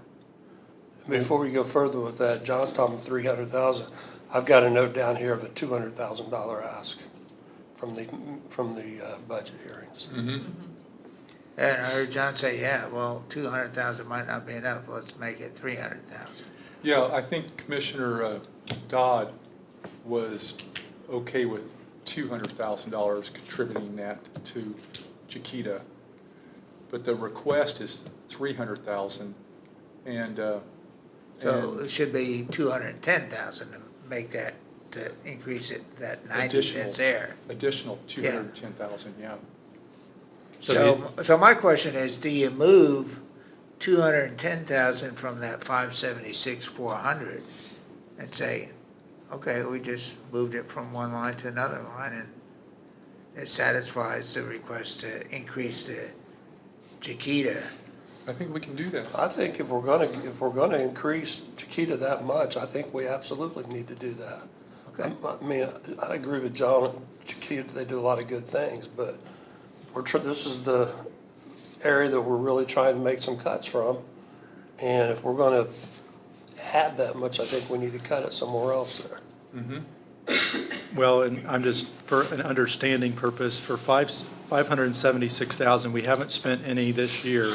Before we go further with that, John's talking 300,000. I've got a note down here of a $200,000 ask from the budget hearings. And I heard John say, yeah, well, 200,000 might not be enough, let's make it 300,000. Yeah, I think Commissioner Dodd was okay with $200,000 contributing that to Chiquita. But the request is 300,000, and So it should be 210,000 to make that, to increase it, that 90 that's there. additional 210,000, yeah. So my question is, do you move 210,000 from that 576,400 and say, okay, we just moved it from one line to another line, and it satisfies the request to increase the Chiquita? I think we can do that. I think if we're gonna increase Chiquita that much, I think we absolutely need to do that. Okay. I mean, I agree with John, Chiquita, they do a lot of good things, but this is the area that we're really trying to make some cuts from. And if we're gonna add that much, I think we need to cut it somewhere else there. well, and I'm just, for an understanding purpose, for 576,000, we haven't spent any this year,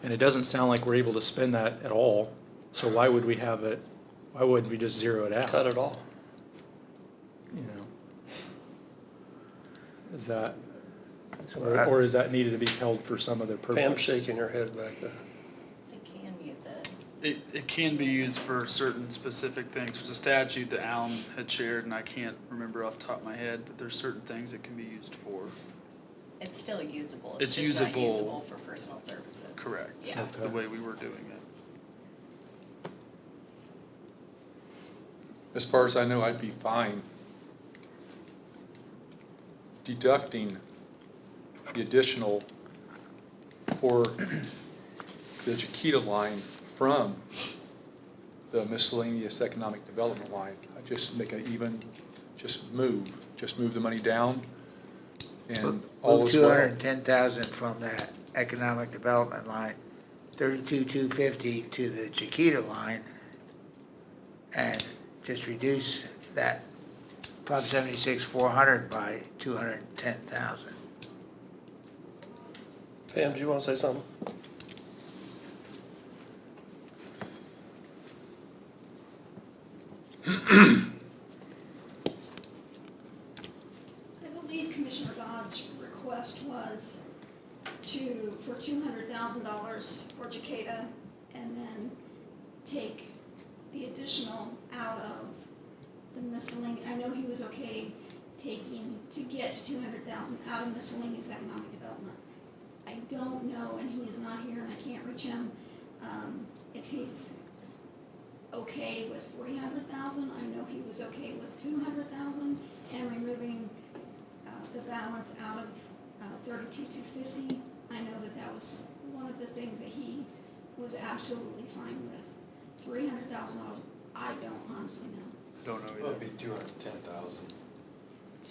and it doesn't sound like we're able to spend that at all. So why would we have it, why wouldn't we just zero it out? Cut it all. You know? Is that, So or is that needed to be held for some other purpose? Pam's shaking her head back there. They can use it. It can be used for certain specific things. There's a statute that Alan had shared, and I can't remember off the top of my head, but there's certain things it can be used for. It's still usable. It's just not usable. usable for personal services. Correct. Yeah. The way we were doing it. As far as I know, I'd be fine deducting the additional for the Chiquita line from the miscellaneous economic development line. I just make an even, just move the money down, and all Move is well. 210,000 from that economic development line, 32,250 to the Chiquita line, and just reduce that Prop 76-400 by 210,000. Pam, do you want to say something? I believe Commissioner Dodd's request was for $200,000 for Takeda and then take the additional out of the miscellaneous. I know he was okay taking, to get 200,000 out of miscellaneous economic development. I don't know, and he is not here and I can't reach him, if he's okay with 300,000. I know he was okay with 200,000 and removing the balance out of 32,250. I know that that was one of the things that he was absolutely fine with. $300,000, I don't honestly know. Don't know Well, either. it'd be 210,000.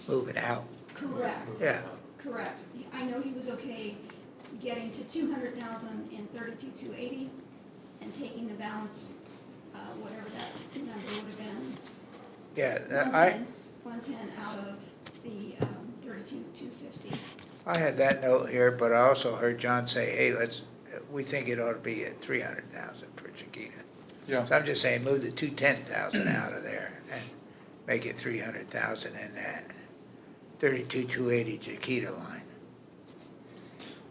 Move it out. Correct, Yeah. correct. I know he was okay getting to 200,000 in 32,280 and taking the balance, whatever that number would have been. Yeah, 110 out of the 32,250. I had that note here, but I also heard John say, hey, we think it ought to be at 300,000 for Chiquita. Yeah. So I'm just saying, move the 210,000 out of there and make it 300,000 in that 32,280 Chiquita line.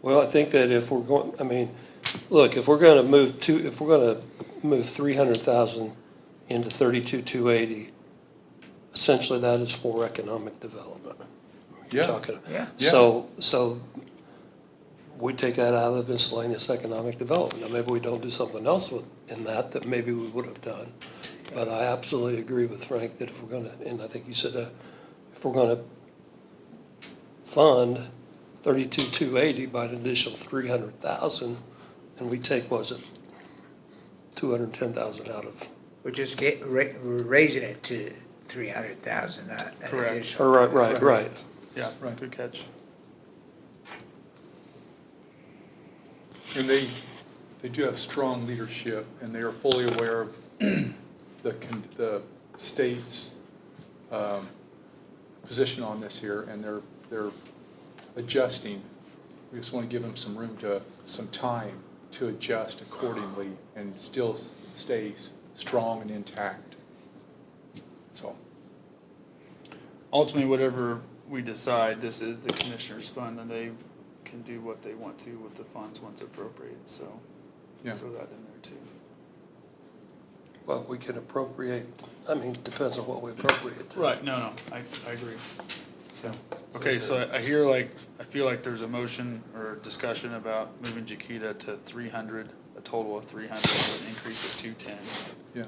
Well, I think that if we're going, I mean, look, if we're gonna move 300,000 into 32,280, essentially that is for economic development. You're Yeah. talking- Yeah. Yeah. So we take that out of miscellaneous economic development. Now, maybe we don't do something else in that maybe we would have done. But I absolutely agree with Frank that if we're gonna, and I think you said, if we're gonna fund 32,280 by an additional 300,000, and we take, was it 210,000 out of, We're just we're raising it to 300,000, not an Correct. additional. right. Yeah, good catch. And they do have strong leadership, and they are fully aware of the state's position on this here, and they're adjusting. We just want to give them some time to adjust accordingly and still stay strong and intact. So, Ultimately, whatever we decide, this is the commissioner's fund, and they can do what they want to with the funds once appropriated, so Yeah. throw that in there too. well, we can appropriate, I mean, it depends on what we appropriate to. Right, no, I agree. So, okay, so I feel like there's a motion or discussion about moving Chiquita to 300, a total of 300, with an increase of 210, yeah.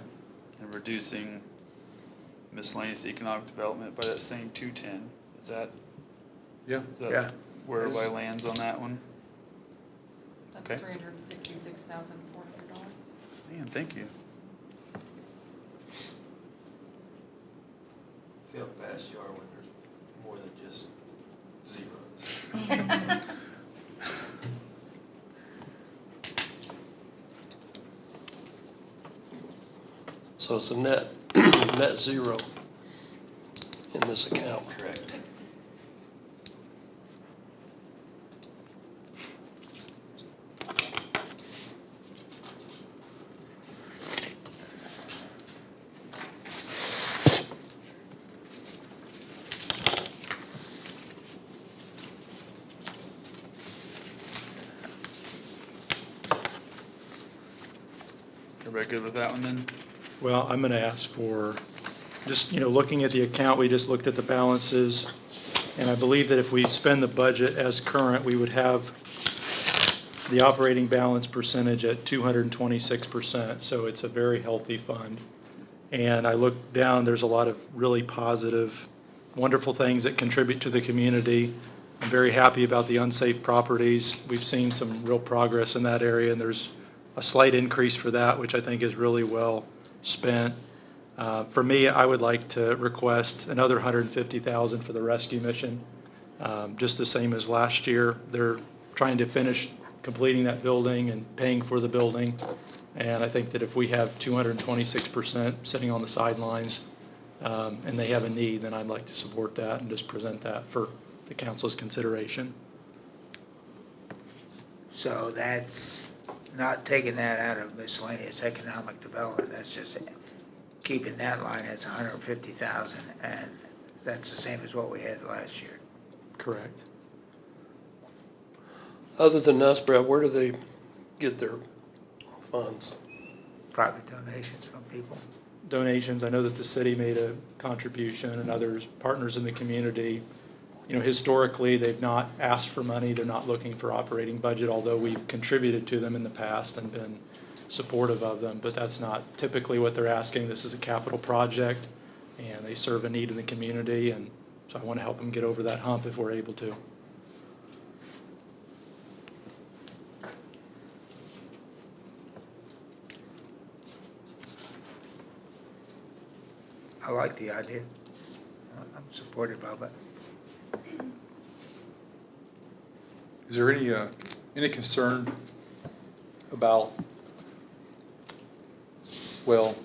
and reducing miscellaneous economic development by that same 210. Is that Yeah. Yeah. where everybody lands on that one? That's Okay. $366,400. Man, thank you. See how fast you are when there's more than just zeros. So it's a net zero in this account. Correct. Everybody good with that one then? Well, I'm going to ask for, just, looking at the account, we just looked at the balances, and I believe that if we spend the budget as current, we would have the operating balance percentage at 226%, so it's a very healthy fund. And I look down, there's a lot of really positive, wonderful things that contribute to the community. I'm very happy about the unsafe properties. We've seen some real progress in that area, and there's a slight increase for that, which I think is really well spent. For me, I would like to request another $150,000 for the rescue mission, just the same as last year. They're trying to finish completing that building and paying for the building. And I think that if we have 226% sitting on the sidelines, and they have a need, then I'd like to support that and just present that for the council's consideration. So that's not taking that out of miscellaneous economic development, that's just keeping that line as 150,000, and that's the same as what we had last year. Correct. Other than us, Brett, where do they get their funds? Private donations from people. Donations, I know that the city made a contribution and others, partners in the community. You know, historically, they've not asked for money, they're not looking for operating budget, although we've contributed to them in the past and been supportive of them, but that's not typically what they're asking. This is a capital project, and they serve a need in the community, and so I want to help them get over that hump if we're able to. I like the idea. I'm supportive of it. Is there any concern about, well,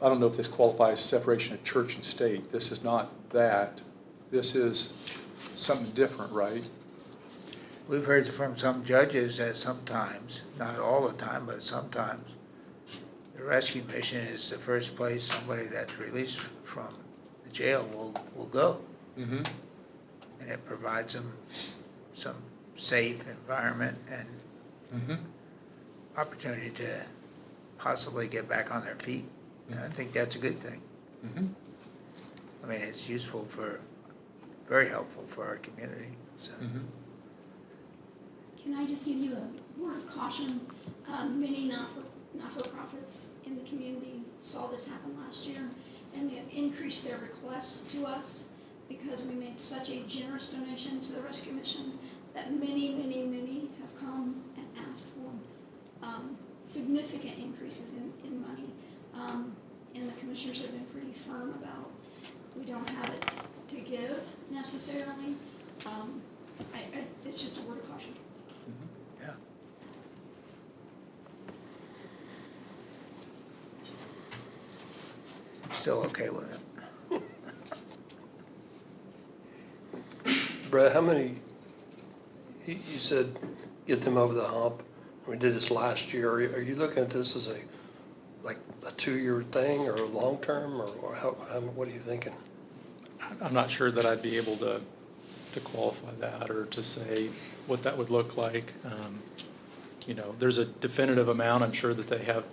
I don't know if this qualifies separation of church and state. This is not that. This is something different, right? We've heard from some judges that sometimes, not all the time, but sometimes, the rescue mission is the first place somebody that's released from the jail will go. Mm-hmm. And it provides them some safe environment and Mm-hmm. opportunity to possibly get back on their feet. And I think that's a good thing. Mm-hmm. I mean, it's useful very helpful for our community, so. Mm-hmm. Can I just give you a word of caution? Many not-for-profits in the community saw this happen last year, and they have increased their requests to us because we made such a generous donation to the rescue mission that many have come and asked for significant increases in money. And the commissioners have been pretty firm about, we don't have it to give necessarily. It's just a word of caution. Yeah. Still okay with it. Brett, how many, you said get them over the hump. We did this last year. Are you looking at this as like a 2-year thing or long-term, or what are you thinking? I'm not sure that I'd be able to qualify that or to say what that would look like. You know, there's a definitive amount I'm sure that they have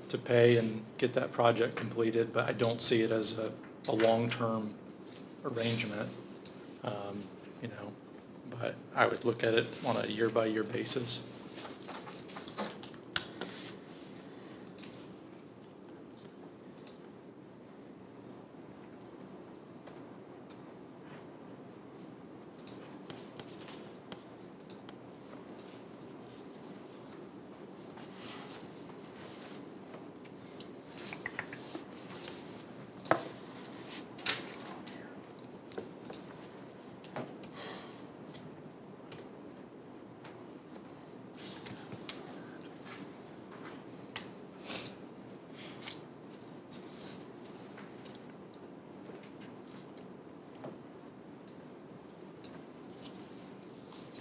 to pay and get that project completed, but I don't see it as a long-term arrangement. You know, but I would look at it on a year-by-year basis.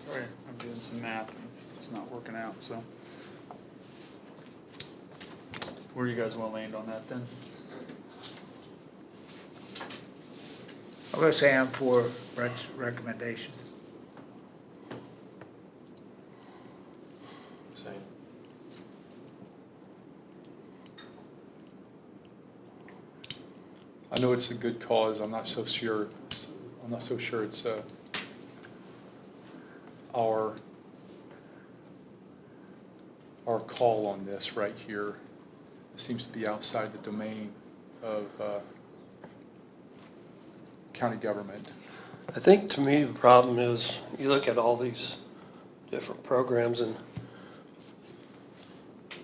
Sorry, I'm doing some math and it's not working out, so. Where do you guys want to land on that then? I'm gonna say I'm for Brett's recommendation. Same. I know it's a good cause. I'm not so sure it's our call on this right here. It seems to be outside the domain of county government. I think to me, the problem is, you look at all these different programs, and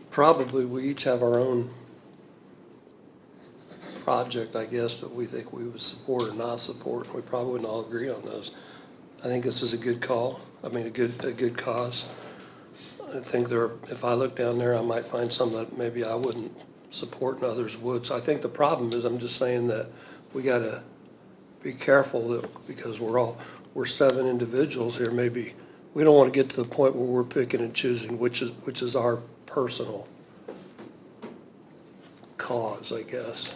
probably we each have our own project, I guess, that we think we would support or not support. We probably wouldn't all agree on those. I think this is a good call. I mean, a good cause. I think if I look down there, I might find some that maybe I wouldn't support and others would. So I think the problem is, I'm just saying that we gotta be careful that, because we're 7 individuals here, maybe, we don't wanna get to the point where we're picking and choosing which is our personal cause, I guess.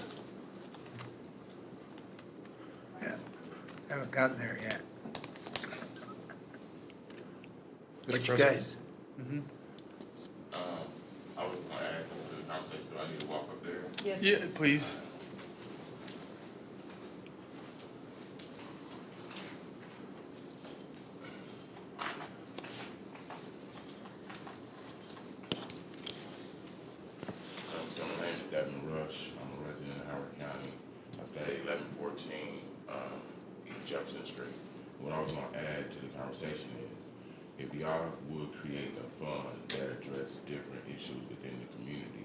Yeah, haven't gotten there yet. What you guys? I was gonna add something to the conversation, do I need to walk up there? Yes. Yeah, please. So my name is Devin Rush, I'm a resident of Howard County, I stay at 1114, East Jefferson Street. What I was gonna add to the conversation is, if y'all would create a fund that address different issues within the community,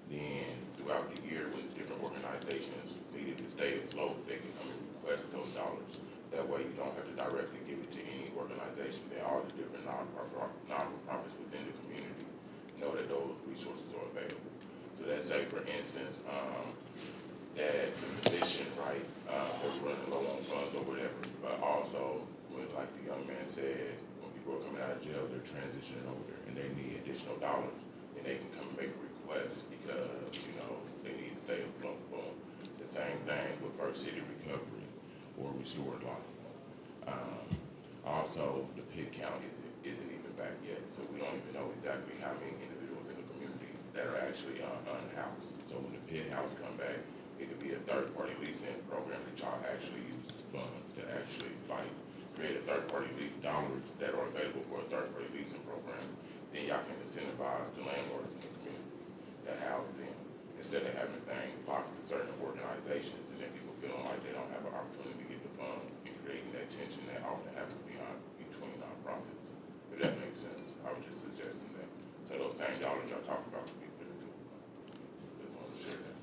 then throughout the year, when different organizations needed to stay afloat, they can come and request those dollars. That way you don't have to directly give it to any organization, that all the different non-profits within the community know that those resources are available. So let's say, for instance, that the position, right, that we're running low on funds or whatever, but also, when, like the young man said, when people are coming out of jail, they're transitioning over and they need additional dollars, then they can come and make a request because, you know, they need to stay afloat. Boom. The same thing with First City Recovery or Restored Life. Also, the Pitt County isn't even back yet, so we don't even know exactly how many individuals in the community that are actually unhoused. So when the Pitt House come back, it could be a third-party leasing program that y'all actually use funds to actually like create a third-party dollars that are available for a third-party leasing program. Then y'all can incentivize the landlords in the community to house them instead of having things locked to certain organizations and then people feeling like they don't have an opportunity to get the funds and creating that tension that often happens between nonprofits. If that makes sense, I was just suggesting that. So those same dollars y'all talking about could be put into. Just wanted to share that.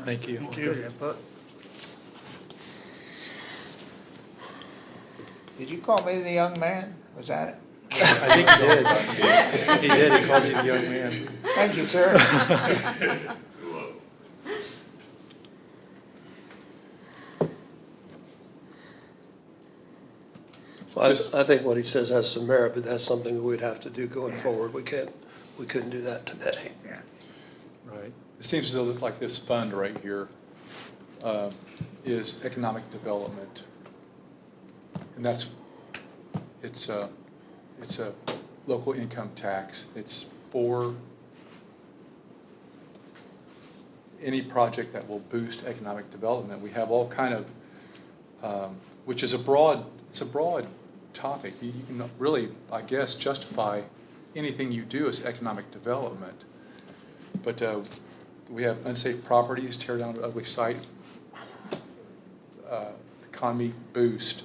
Thank you. Good input. Did you call me the young man? Was that it? I think he did. He did, he called you the young man. Thank you, sir. You're welcome. Well, I think what he says has some merit, but that's something that we'd have to do going forward. We couldn't do that today. Yeah. Right. It seems as though like this fund right here is economic development. And it's a local income tax. It's for any project that will boost economic development. We have all kind of, which is it's a broad topic. You can really, I guess, justify anything you do as economic development. But we have unsafe properties, tear down an ugly site, economy boost.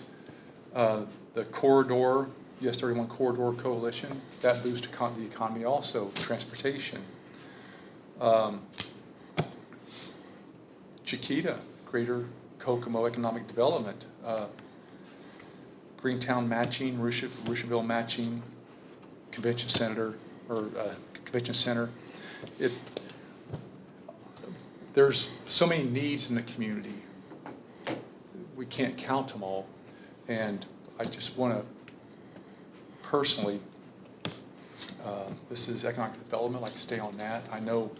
The corridor, US 31 Corridor Coalition, that boosts the economy also, transportation. Chiquita, Greater Kokomo Economic Development. Greentown matching, Rushville matching, Convention Center. There's so many needs in the community. We can't count them all. And I just want to personally, this is economic development, I'd like to stay on that. I know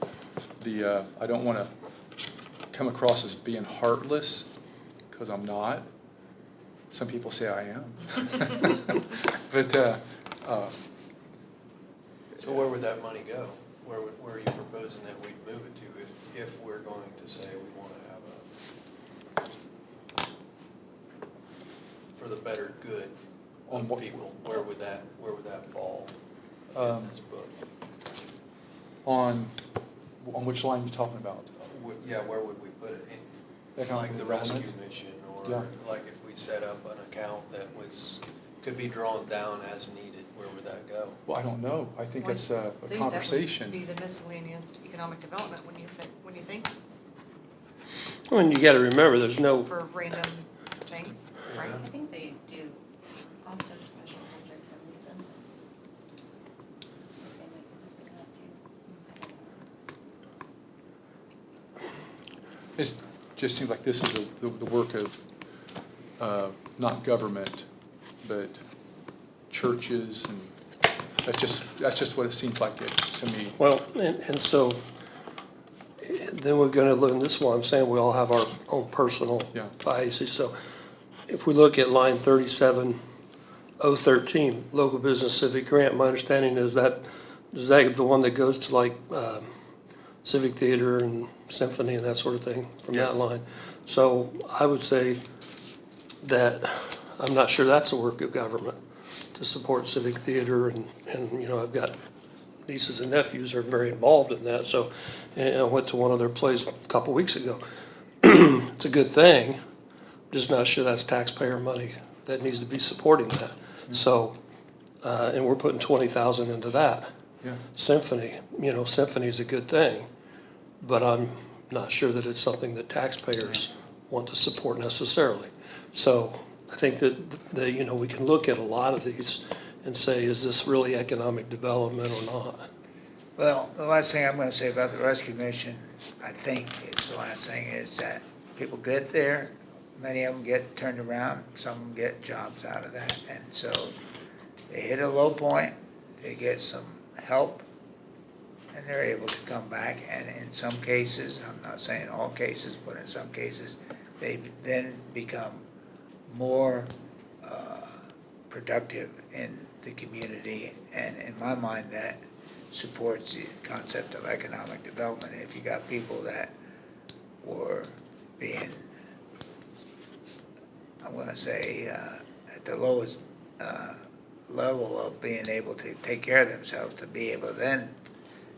I don't want to come across as being heartless, because I'm not. Some people say I am. But, So where would that money go? Where are you proposing that we'd move it to if we're going to say we want to have for the better good On of what- people? Where would that fall in this book? on which line are you talking about? Yeah, where would we put it? Economic Like the development? rescue mission, Yeah. or like if we set up an account that could be drawn down as needed, where would that go? Well, I don't know. I think Well, that's a I think that would conversation. be the miscellaneous economic development, when you think, I mean, you gotta remember, there's no, for random things, right? I think they do also special projects and incentives. They might be looking at too. It just seems like this is the work of, not government, but churches, and that's just what it seems like it to me. Well, and so, then we're gonna look, and this is why I'm saying we all have our own personal Yeah. biases. So if we look at line 37013, local business civic grant, my understanding is that the one that goes to like civic theater and symphony and that sort of thing from that Yes. line? So I would say that I'm not sure that's the work of government to support civic theater, and I've got nieces and nephews are very involved in that, so, and I went to one of their plays a couple weeks ago. It's a good thing, just not sure that's taxpayer money that needs to be supporting that. So, and we're putting 20,000 into that. Yeah. Symphony's a good thing, but I'm not sure that it's something that taxpayers want to support necessarily. So I think that we can look at a lot of these and say, is this really economic development or not? Well, the last thing I'm gonna say about the rescue mission, I think, is the last thing is that people get there, many of them get turned around, some of them get jobs out of that, and so they hit a low point, they get some help, and they're able to come back, and in some cases, I'm not saying all cases, but in some cases, they then become more productive in the community, and in my mind, that supports the concept of economic development. If you got people that were being, I'm gonna say, at the lowest level of being able to take care of themselves, to be able then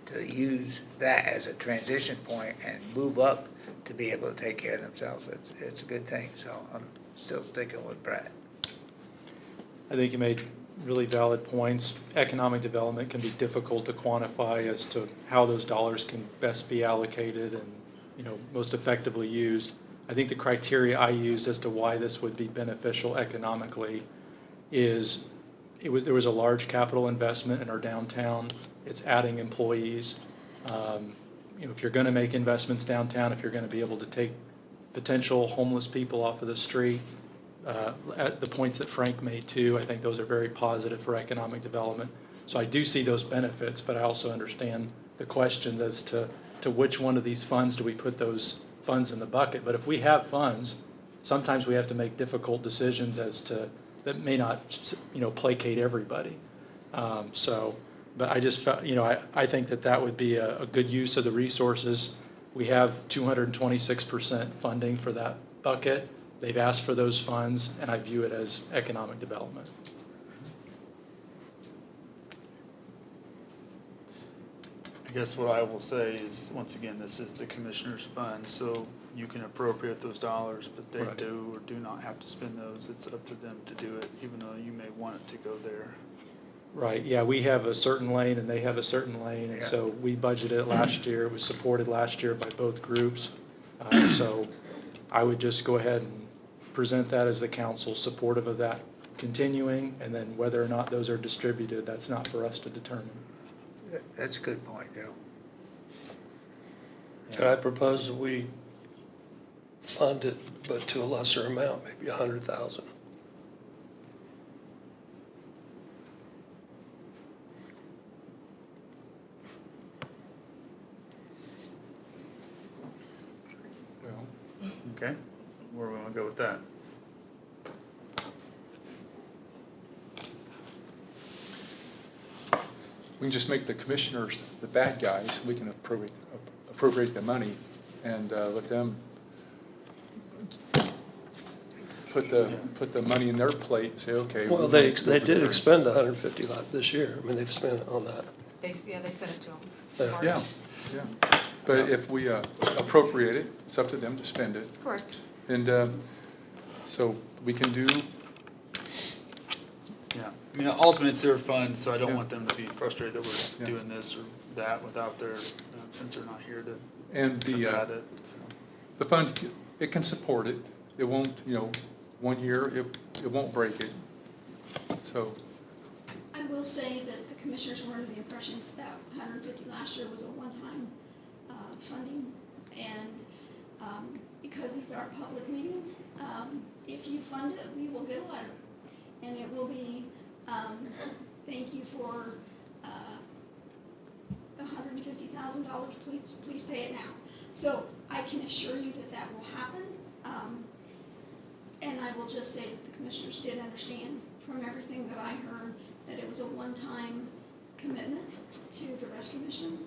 to use that as a transition point and move up to be able to take care of themselves, it's a good thing. So I'm still sticking with Brett. I think you made really valid points. Economic development can be difficult to quantify as to how those dollars can best be allocated and, most effectively used. I think the criteria I used as to why this would be beneficial economically is there was a large capital investment in our downtown. It's adding employees. If you're going to make investments downtown, if you're going to be able to take potential homeless people off of the street, at the points that Frank made too, I think those are very positive for economic development. So I do see those benefits, but I also understand the questions as to which one of these funds do we put those funds in the bucket. But if we have funds, sometimes we have to make difficult decisions that may not, placate everybody. But I just felt, I think that would be a good use of the resources. We have 226% funding for that bucket. They've asked for those funds, and I view it as economic development. I guess what I will say is, once again, this is the commissioner's fund, so you can appropriate those dollars, but they Right. do or do not have to spend those. It's up to them to do it, even though you may want it to go there. Right, yeah, we have a certain lane and they have a certain lane, and Yeah. so we budgeted it last year. It was supported last year by both groups. So I would just go ahead and present that as the council supportive of that continuing, and then whether or not those are distributed, that's not for us to determine. That's a good point, Joe. Could I propose that we fund it, but to a lesser amount, maybe 100,000? Well, Okay? Where we want to go with that? we can just make the commissioners the bad guys. We can appropriate the money and let them put the money in their plate and say, okay. Well, they did expend 150 this year. I mean, they've spent on that. They sent it to them. Yeah, yeah. But if we appropriate it, it's up to them to spend it. Correct. And so we can do, Yeah. I mean, ultimately, it's their fund, so I don't Yeah. want them to be frustrated that we're Yeah. doing this or that without their, since they're not here to and combat it. So. the fund, it can support it. It won't, 1 year, it won't break it. So, I will say that the commissioners were under the impression that 150 last year was a one-time funding, and because these are public meetings, if you fund it, we will get a letter. And it will be, thank you for $150,000, please pay it now. So I can assure you that that will happen. And I will just say that the commissioners did understand from everything that I heard that it was a one-time commitment to the rescue mission.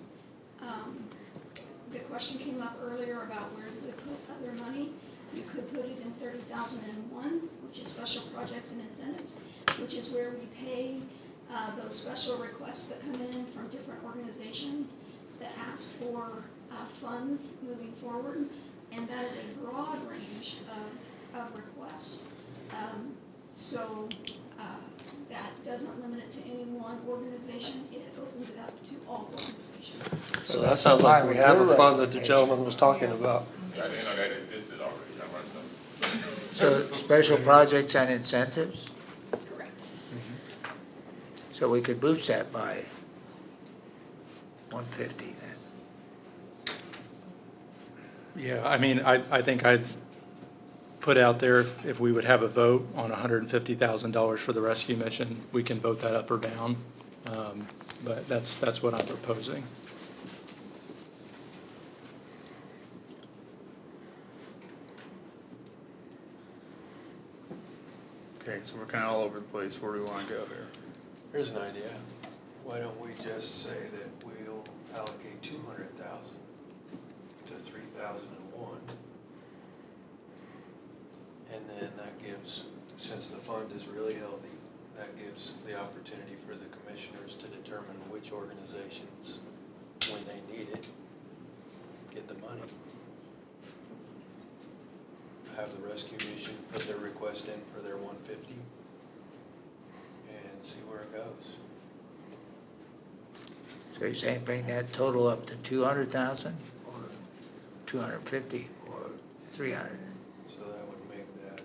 The question came up earlier about where do we put other money. You could put it in 30,001, which is special projects and incentives, which is where we pay those special requests that come in from different organizations that ask for funds moving forward. And that is a broad range of requests. So that doesn't limit it to any one organization. It opens it up to all organizations. So that sounds like we have a fund that the gentleman was talking about. I didn't know that existed already, I learned something. So special projects and incentives, Correct. so we could boost that by 150 then. Yeah, I mean, I think I'd put out there if we would have a vote on $150,000 for the rescue mission, we can vote that up or down. But that's what I'm proposing. Okay, so we're kind of all over the place. Where do we want to go here? Here's an idea. Why don't we just say that we'll allocate 200,000 to 3001? And then that gives, since the fund is really healthy, that gives the opportunity for the commissioners to determine which organizations, when they need it, get the money. Have the rescue mission put their request in for their 150 and see where it goes. So you're saying bring that total up to 200,000 or 250 or 300? So that would make that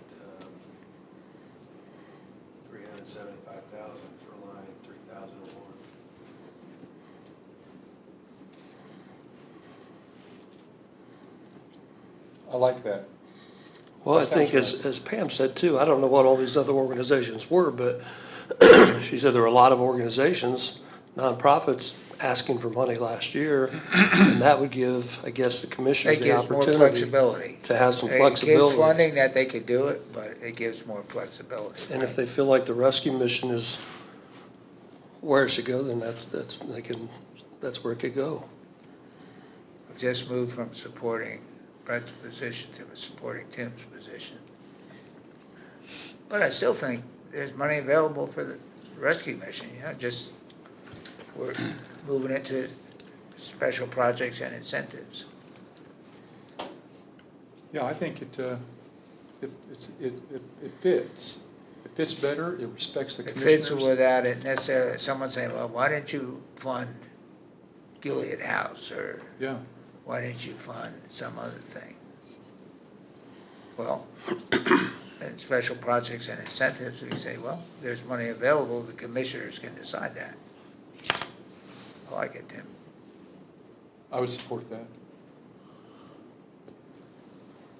375,000 for line 3001. I like that. Well, I That think sounds as Pam said too, I don't know what all these other organizations were, but she said there were a lot of organizations, nonprofits, asking for money last year. And that would give, I guess, the commissioners It the gives more opportunity flexibility. to have some It gives flexibility. funding that they could do it, but it gives more flexibility. And if they feel like the rescue mission is where it should go, then that's where it could go. Just move from supporting Brett's position to supporting Tim's position. But I still think there's money available for the rescue mission, just we're moving it to special projects and incentives. Yeah, I think it fits. It fits better, it respects the It commissioners. fits without it necessarily, someone saying, well, why didn't you fund Gilead House, or Yeah, why didn't you fund some other thing? Well, in special projects and incentives, we say, well, there's money available, the commissioners can decide that. I like it, Tim. I would support that.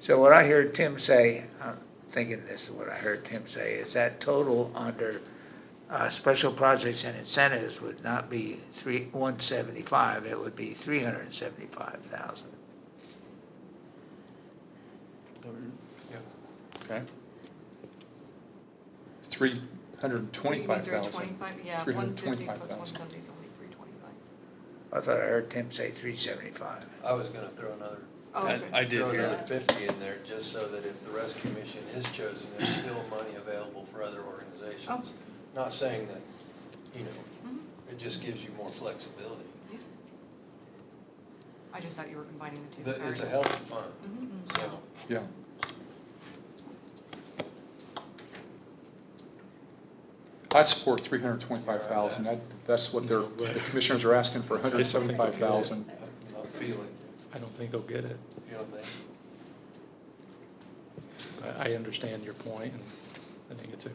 So what I heard Tim say, I'm thinking this is what I heard Tim say, is that total under special projects and incentives would not be 175, it would be 375,000. Yeah. Okay. 325,000. 325, yeah, 150 plus 325,000. 170 is only 325. I thought I heard Tim say 375. I was gonna throw another, Oh, okay. I did throw hear another that. 50 in there, just so that if the rescue mission is chosen, there's still money available for other organizations. Not saying that, Mhm. it just gives you more flexibility. I just thought you were combining the two, sorry. It's a healthy fund, Mhm. so. Yeah. I'd support 325,000. That's what the commissioners are asking for, 175,000. I'm not feeling, I don't think they'll get it. you know, they, I understand your point, and I think it's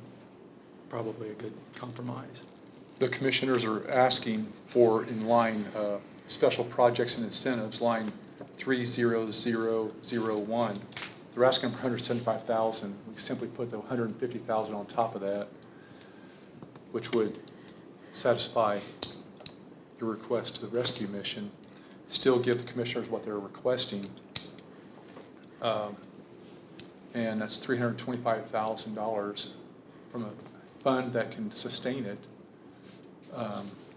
probably a good compromise. The commissioners are asking for, in line, special projects and incentives, line 30001. They're asking for 175,000. We simply put the 150,000 on top of that, which would satisfy your request to the rescue mission, still give the commissioners what they're requesting. And that's $325,000 from a fund that can sustain it.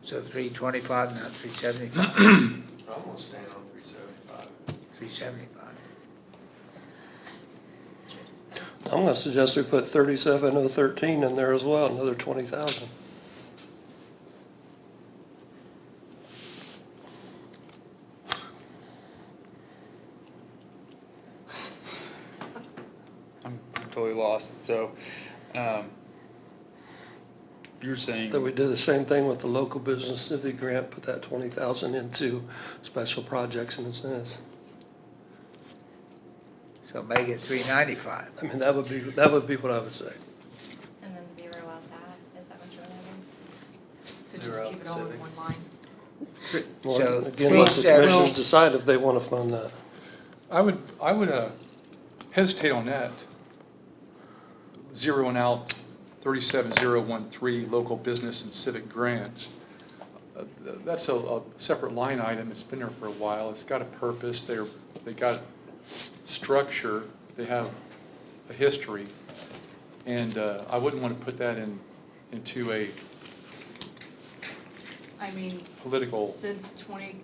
So 325, not 375? I'm gonna stand on 375. 375. I'm gonna suggest we put 37013 in there as well, another 20,000. I'm totally lost. So, you're saying, That we do the same thing with the local business civic grant, put that 20,000 into special projects and incentives. So make it 395. I mean, that would be what I would say. And then zero out that, is that what you're having? So Zero just out keep it the all in civic. one line. Well, So again, let the 37 commissioners decide if they want to fund that. I would hesitate on that. Zeroing out 37013, local business and civic grants. That's a separate line item. It's been there for a while. It's got a purpose. They got structure. They have a history. And I wouldn't want to put that into a I mean, political. since 2020,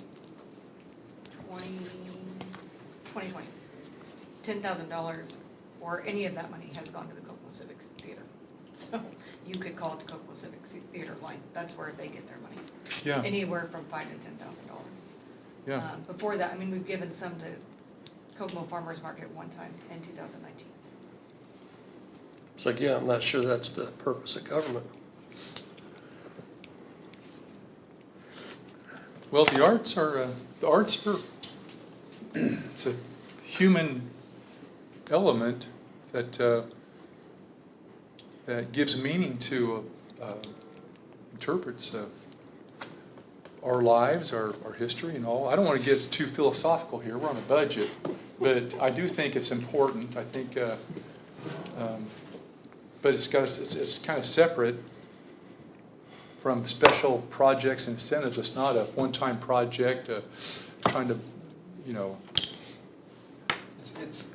$10,000 or any of that money has gone to the Kokomo Civic Theater. So you could call it the Kokomo Civic Theater line. That's where they get their money. Yeah, Anywhere from $5,000 to $10,000. yeah. Before that, I mean, we've given some to Kokomo Farmers Market one time in 2019. So again, I'm not sure that's the purpose of government. Well, the arts are, it's a human element that gives meaning to, interprets our lives, our history and all. I don't want to get too philosophical here, we're on a budget, but I do think it's important. I think, but it's kind of separate from special projects and incentives. It's not a one-time project, trying to,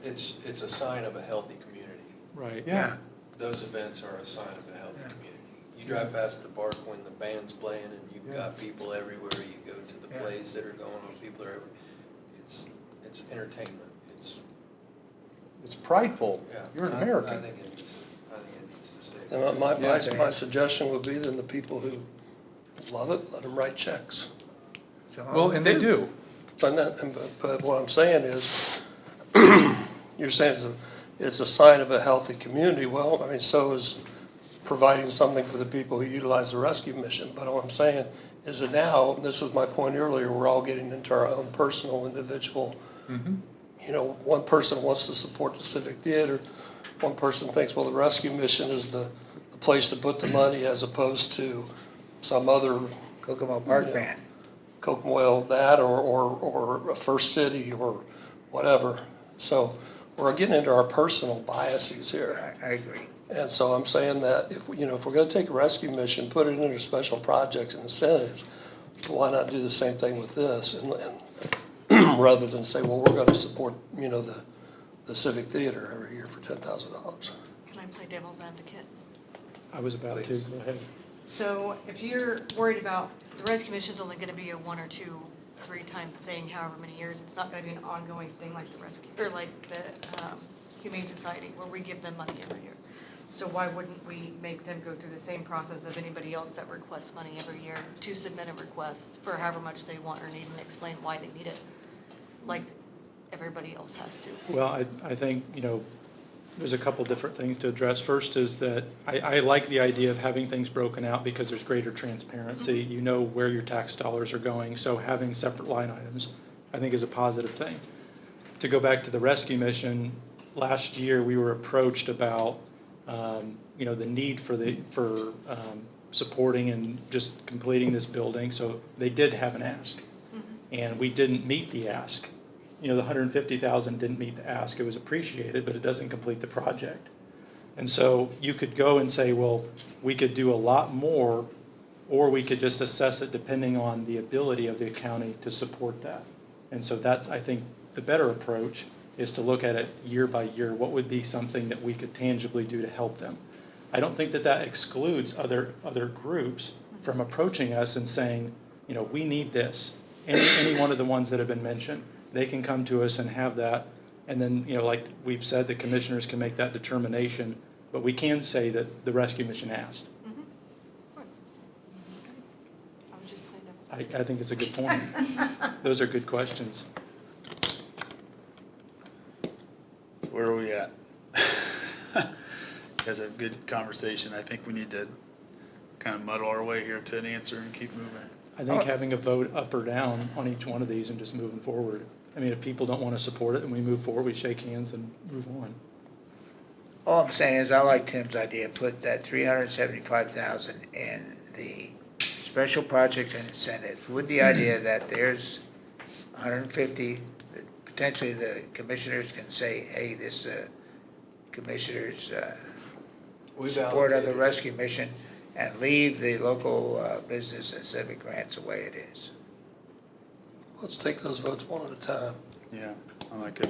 It's a sign of a healthy community. right, Yeah. yeah. Those events are a sign of a healthy Yeah. community. You drive past the park when the band's playing and you've got people everywhere. You go to the Yeah. plays that are going on, people are everywhere. It's entertainment. It's prideful. Yeah. You're an I American. think it needs to stay. And my Yeah. suggestion would be then the people who love it, let them write checks. So Well, and they do. But what I'm saying is, you're saying it's a sign of a healthy community. Well, I mean, so is providing something for the people who utilize the rescue mission. But what I'm saying is that now, this was my point earlier, we're all getting into our own personal, individual. Mhm. One person wants to support the Civic Theater. One person thinks, well, the rescue mission is the place to put the money as opposed to some other Kokomo Park Yeah. Band. Well, that or a First City or whatever. So we're getting into our personal biases here. I agree. And so I'm saying that if we're gonna take a rescue mission, put it into special projects and incentives, why not do the same thing with this? And rather than say, well, we're gonna support, the Civic Theater every year for $10,000. Can I play devil's advocate? I was about to, go ahead. So if you're worried about, the rescue mission's only gonna be a 1 or 2, 3-time thing, however many years, it's not gonna be an ongoing thing like the rescue, or like the Humane Society, where we give them money every year. So why wouldn't we make them go through the same process of anybody else that requests money every year to submit a request for however much they want or need and explain why they need it, like everybody else has to? Well, I think, there's a couple different things to address. First is that I like the idea of having things broken out because there's greater transparency. You know where your tax dollars are going, so having separate line items, I think, is a positive thing. To go back to the rescue mission, last year we were approached about, the need for supporting and just completing this building. So they did have an ask, and we didn't meet the ask. you know, the 150,000 didn't meet the ask, it was appreciated, but it doesn't complete the project. And so you could go and say, well, we could do a lot more, or we could just assess it depending on the ability of the county to support that. And so that's, I think, the better approach is to look at it year by year. What would be something that we could tangibly do to help them? I don't think that that excludes other groups from approaching us and saying, you know, we need this. Any one of the ones that have been mentioned, they can come to us and have that. And then, you know, like we've said, the commissioners can make that determination, but we can say that the rescue mission asked. I was just playing devil's I think it's a good point. Those are good questions. So where are we at? Guys, a good conversation. I think we need to kind of muddle our way here to an answer and keep moving. I think having a vote up or down on each one of these and just moving forward. I mean, if people don't want to support it and we move forward, we shake hands and move on. All I'm saying is I like Tim's idea, put that 375,000 in the special project and incentives with the idea that there's 150, that potentially the commissioners can say, hey, this commissioners support of the rescue mission, and leave the local business and civic grants the way it is. Let's take those votes one at a time. Yeah, I like it.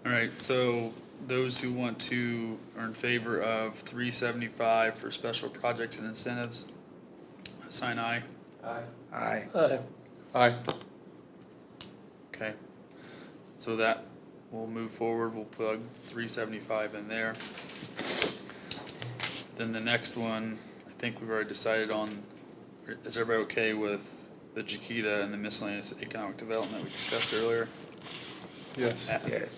All right, so those who want to are in favor of 375 for special projects and incentives, sign aye. Aye. Aye. Aye. Okay. So that will move forward. We'll plug 375 in there. Then the next one, I think we've already decided on, is everybody okay with the Jaquita and the miscellaneous economic development we discussed earlier? Yes. Yes.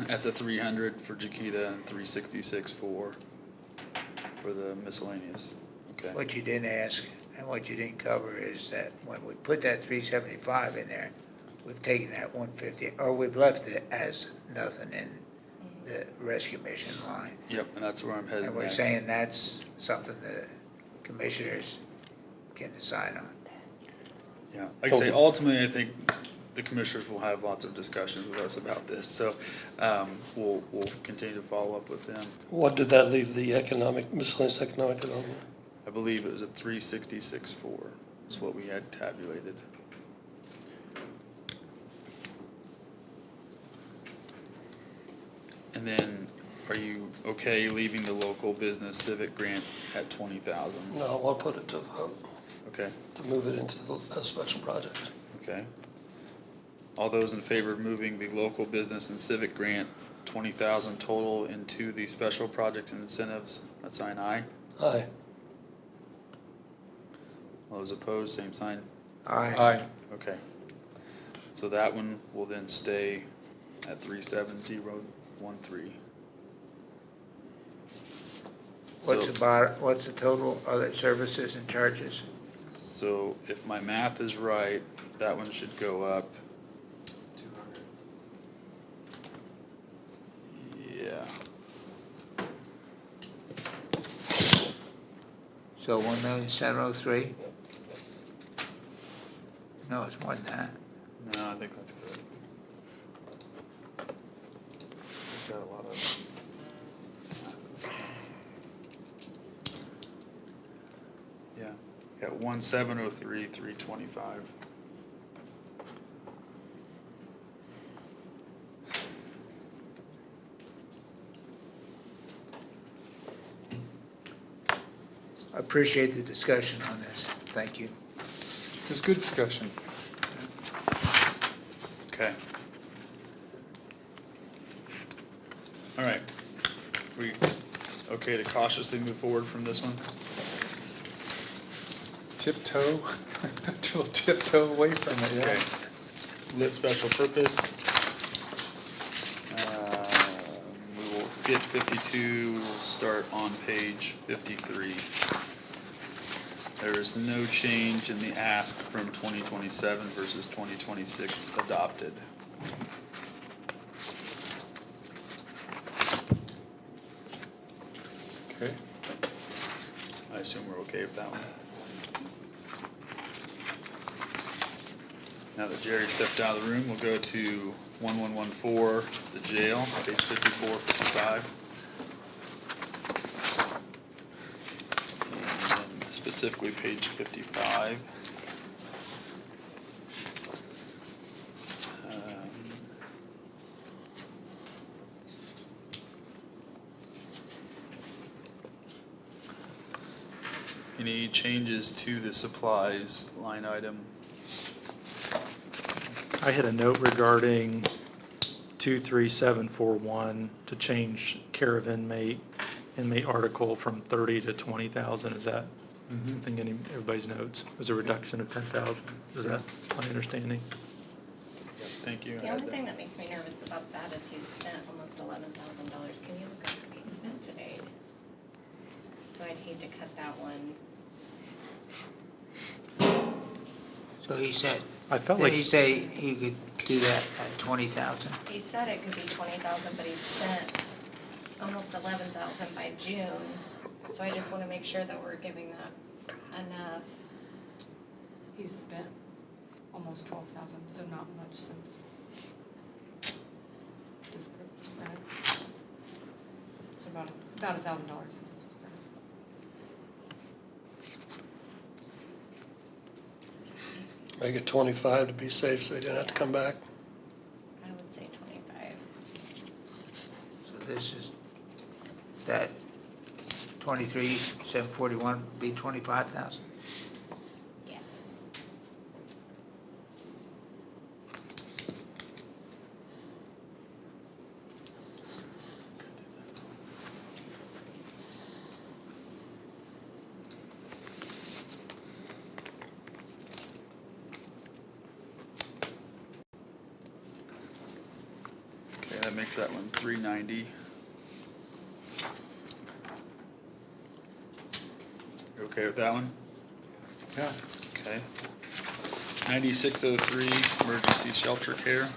At the 300 for Jaquita and 366 for the miscellaneous. Okay. What you didn't ask and what you didn't cover is that when we put that 375 in there, we've taken that 150, or we've left it as nothing in the rescue mission line. Yep, and that's where I'm headed And we're next. saying that's something the commissioners can decide on. Yeah, like I say, ultimately, I think the commissioners will have lots of discussions with us about this, so we'll continue to follow up with them. What did that leave the miscellaneous economic development? I believe it was a 366.4 is what we had tabulated. And then, are you okay leaving the local business civic grant at 20,000? No, I'll put it to vote, Okay, to move it into the special project. okay. All those in favor of moving the local business and civic grant, 20,000 total into the special projects and incentives, let's sign aye. Aye. All those opposed, same sign. Aye. Aye. Okay. So that one will then stay at 37013. What's the total other services and charges? So if my math is right, that one should go up, 200. yeah. So 1,703,000? No, it's more than that. No, I think that's correct. We've got a lot of. Yeah, got 1,703,325. I appreciate the discussion on this. Thank you. It was good discussion. Okay. All right. We okay to cautiously move forward from this one? Tiptoe, to tiptoe away from it, yeah. Okay. Lit special purpose. We will skip 52, we will start on page 53. There is no change in the ask from 2027 versus 2026 adopted. Okay. I assume we're okay with that one. Now that Jerry stepped out of the room, we'll go to 1114, the jail, page 54, 55. And specifically page 55. Any changes to the supplies line item? I had a note regarding 23741 to change care of inmate article from 30 to 20,000. Is that, I think everybody's notes, was a reduction of 10,000. Is that my understanding? Thank you. The only thing that makes me nervous about that is he's spent almost $11,000. Can you look up what he spent today? So I'd hate to cut that one. So he said, I felt did like. he say he could do that at 20,000? He said it could be 20,000, but he spent almost 11,000 by June. So I just wanna make sure that we're giving that enough. He's spent almost 12,000, so not much since this spread. So about $1,000 since this spread. Make it 25 to be safe, so he didn't have to come back. I would say 25. So this is, that 23,741 would be 25,000? Yes. Okay, that makes that one 390. You okay with that one? Yeah. Okay. 9603, emergency shelter care.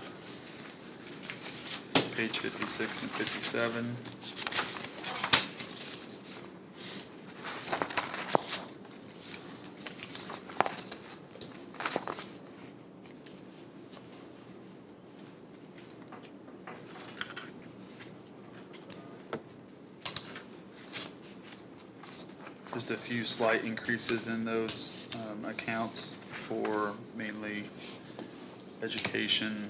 Page 56 and 57. Just a few slight increases in those accounts for mainly education.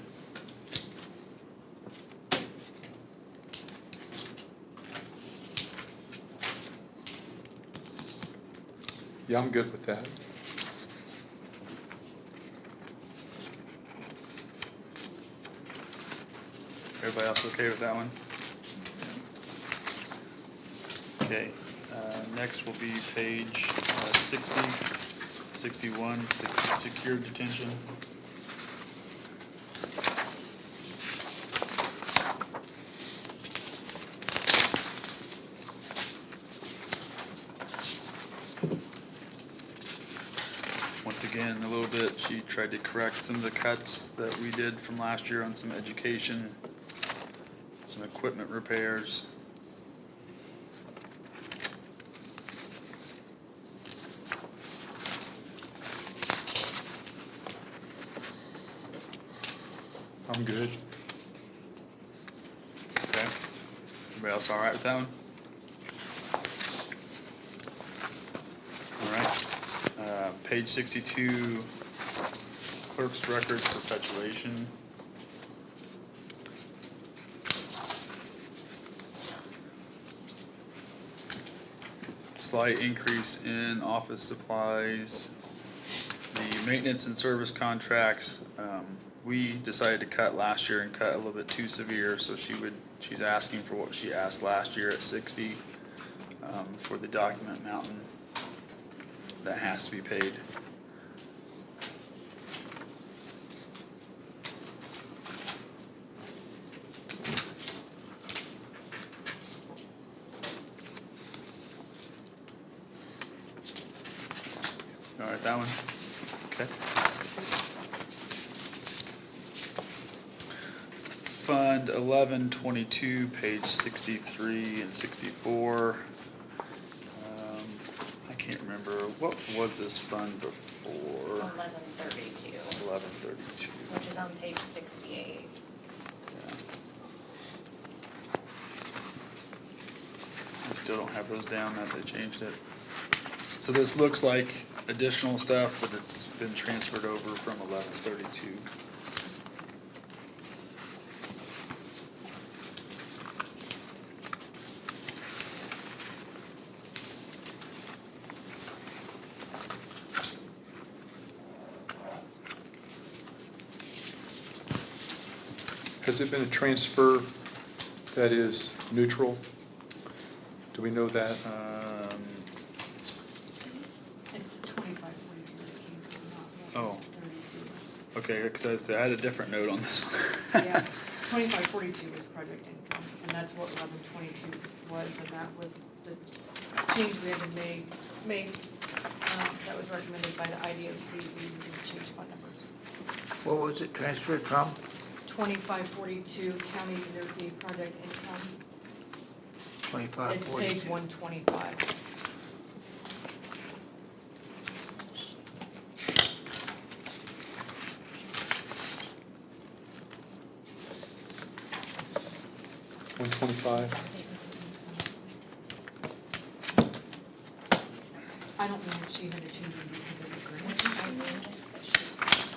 Yeah, I'm good with that. Everybody else okay with that one? Okay, next will be page 60, 61, secure detention. Once again, a little bit, she tried to correct some of the cuts that we did from last year on some education, some equipment repairs. I'm good. Okay. Everybody else all right with that one? All right. Page 62, clerk's records perpetuation. Slight increase in office supplies. The maintenance and service contracts, we decided to cut last year and cut a little bit too severe, so she's asking for what she asked last year at 60 for the document mountain. That has to be paid. All right, that one. Okay. Fund 1122, page 63 and 64. I can't remember, what was this fund before? 1132, 1132. which is on page 68. Yeah. I still don't have those down, that they changed it. So this looks like additional stuff, but it's been transferred over from 1132. Has it been a transfer that is neutral? Do we know that? It's 2542 that came from, Oh. not 32. Okay, because I had a different note on this one. Yeah, 2542 was project income, and that's what 1122 was, and that was the change we had to make, that was recommended by the IDOC, we didn't change fund numbers. What was it transferred from? 2542 county user fee project income, 25, it's 42. page 125. $125? I don't know if she had to change it because of the grant. I realized that she's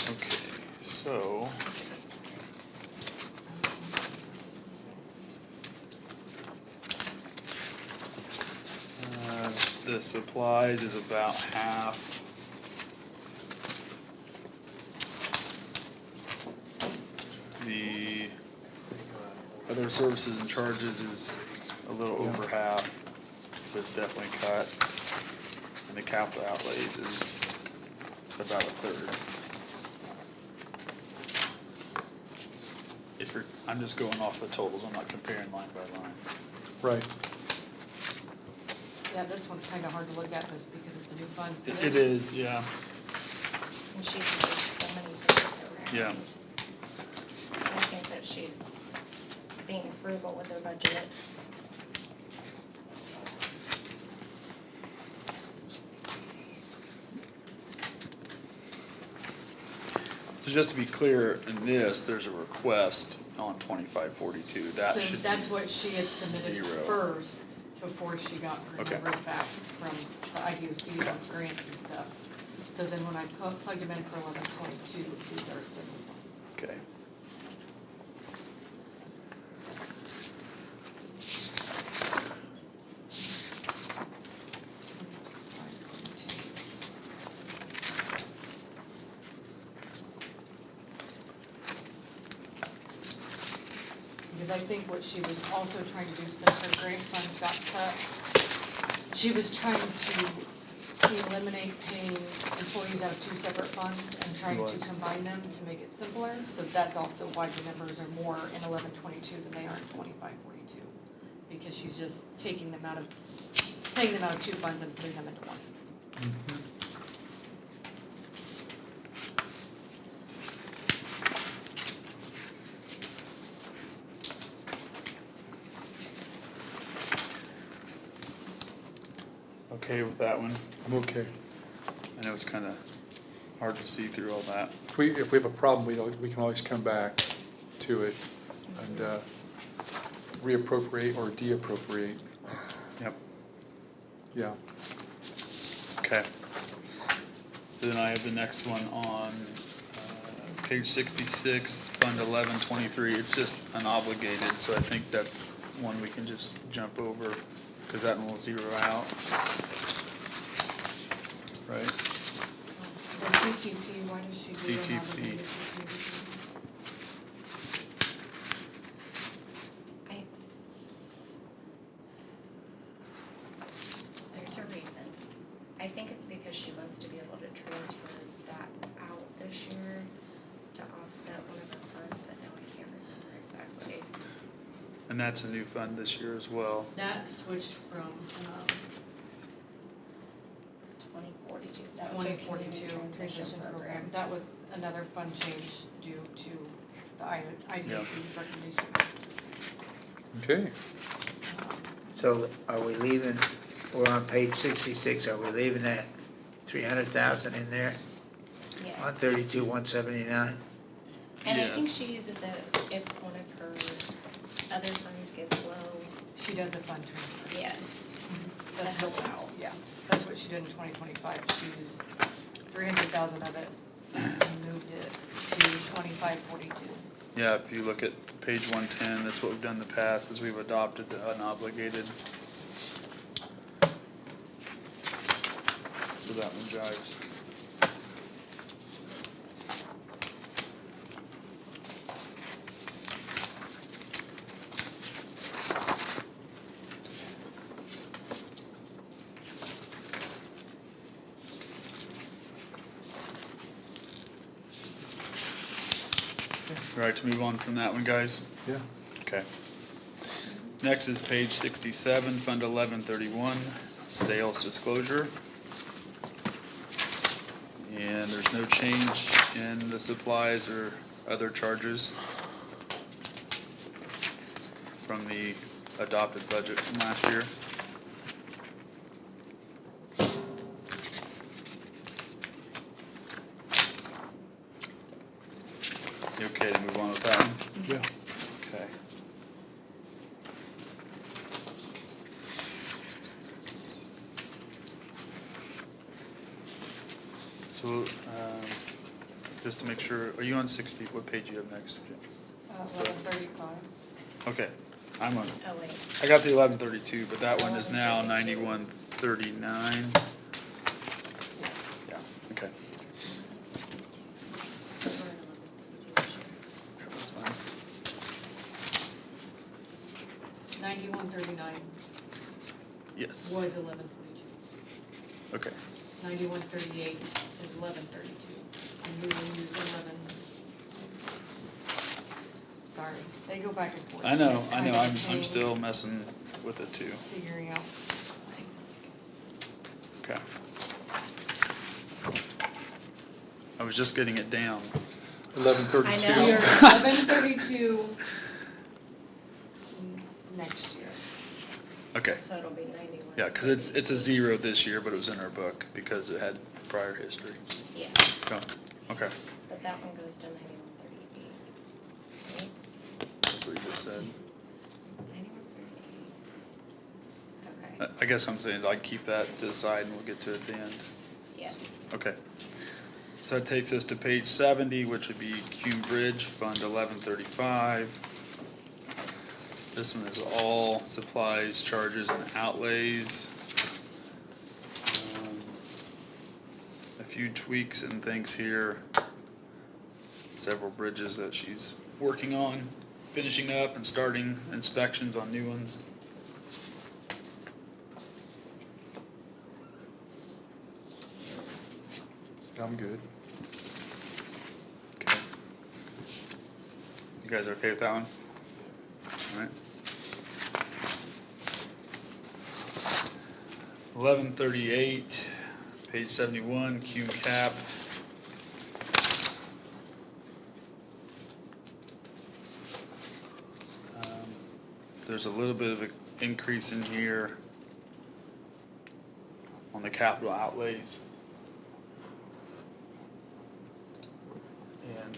Okay, so. The supplies is about half. The other services and charges is a little over half, so it's definitely cut. And the capital outlays is about a third. If you're, I'm just going off the totals, I'm not comparing line by line. Right. Yeah, this one's kind of hard to look at just because it's a new fund. so It is, yeah, and she's moved so many things around. yeah. I think that she's being frugal with her budget. So just to be clear, in this, there's a request on 2542, that So should be. that's what she had submitted zero. first, before she got her Okay. numbers back from the IDOC on grants and stuff. So then when I plugged them in for 1122, these are the new ones. Okay. Because I think what she was also trying to do, since her grant funds got cut, she was trying to eliminate paying employees out of two separate funds and trying to combine them to make it simpler. So that's also why the numbers are more in 1122 than they are in 2542. Because she's just taking them out of, paying them out of two funds and putting them into one. Okay with that one? I'm okay. I know it's kind of hard to see through all that. If we have a problem, we can always come back to it and reappropriate or deappropriate. Yep. Yeah. Okay. So then I have the next one on page 66, Fund 1123. It's just unobligated, so I think that's one we can just jump over, because that one will zero out. Right? The CTP, why does she do CTP. CTP? There's a reason. I think it's because she wants to be able to transfer that out this year to offset one of her funds, but now I can't remember exactly. And that's a new fund this year as well. That switched from, 2042, that 2042 transition program. That was another fund change due to the IDC's recommendation. Okay. So are we leaving, we're on page 66, are we leaving that 300,000 in there? Yes. On 32, 179? And I think Yes. she uses it if one of her other funds gets low. She does a fund transfer. Yes. To That's help what- out. Yeah, that's what she did in 2025. She used 300,000 of it and moved it to 2542. Yeah, if you look at page 110, that's what we've done in the past, is we've adopted the unobligated. So that one jives. All right, to move on from that one, guys? Yeah. Okay. Next is page 67, Fund 1131, Sales Disclosure. And there's no change in the supplies or other charges from the adopted budget from last year. You okay to move on with that one? Yeah. Okay. So, just to make sure, are you on 60? What page do you have next? 1135. Okay, I'm on, Oh, wait. I got the 1132, but that one is now 9139. Yeah, okay. That's fine. 9139 Yes. was 1142. Okay. 9138 is 1132. And we will use 11. Sorry, they go back and forth. I know, Kind of I'm change, still messing with it too. Figuring out. Okay. I was just getting it down. 1132. I know. We are 1132 next year. Okay. So it'll be 91. Yeah, because it's a 0 this year, but it was in our book because it had prior history. Yes. Oh, okay, But that one goes to 9138. Right? that's what you just said. 9138. Okay. I guess I'm saying I'd keep that to the side and we'll get to it at the end. Yes. Okay. So that takes us to page 70, which would be Cume Bridge, Fund 1135. This one is all supplies, charges, and outlays. A few tweaks and things here. Several bridges that she's working on, finishing up and starting inspections on new ones. I'm good. Okay. You guys are okay with that one? All right. 1138, page 71, Cume Cap. There's a little bit of an increase in here on the capital outlays. And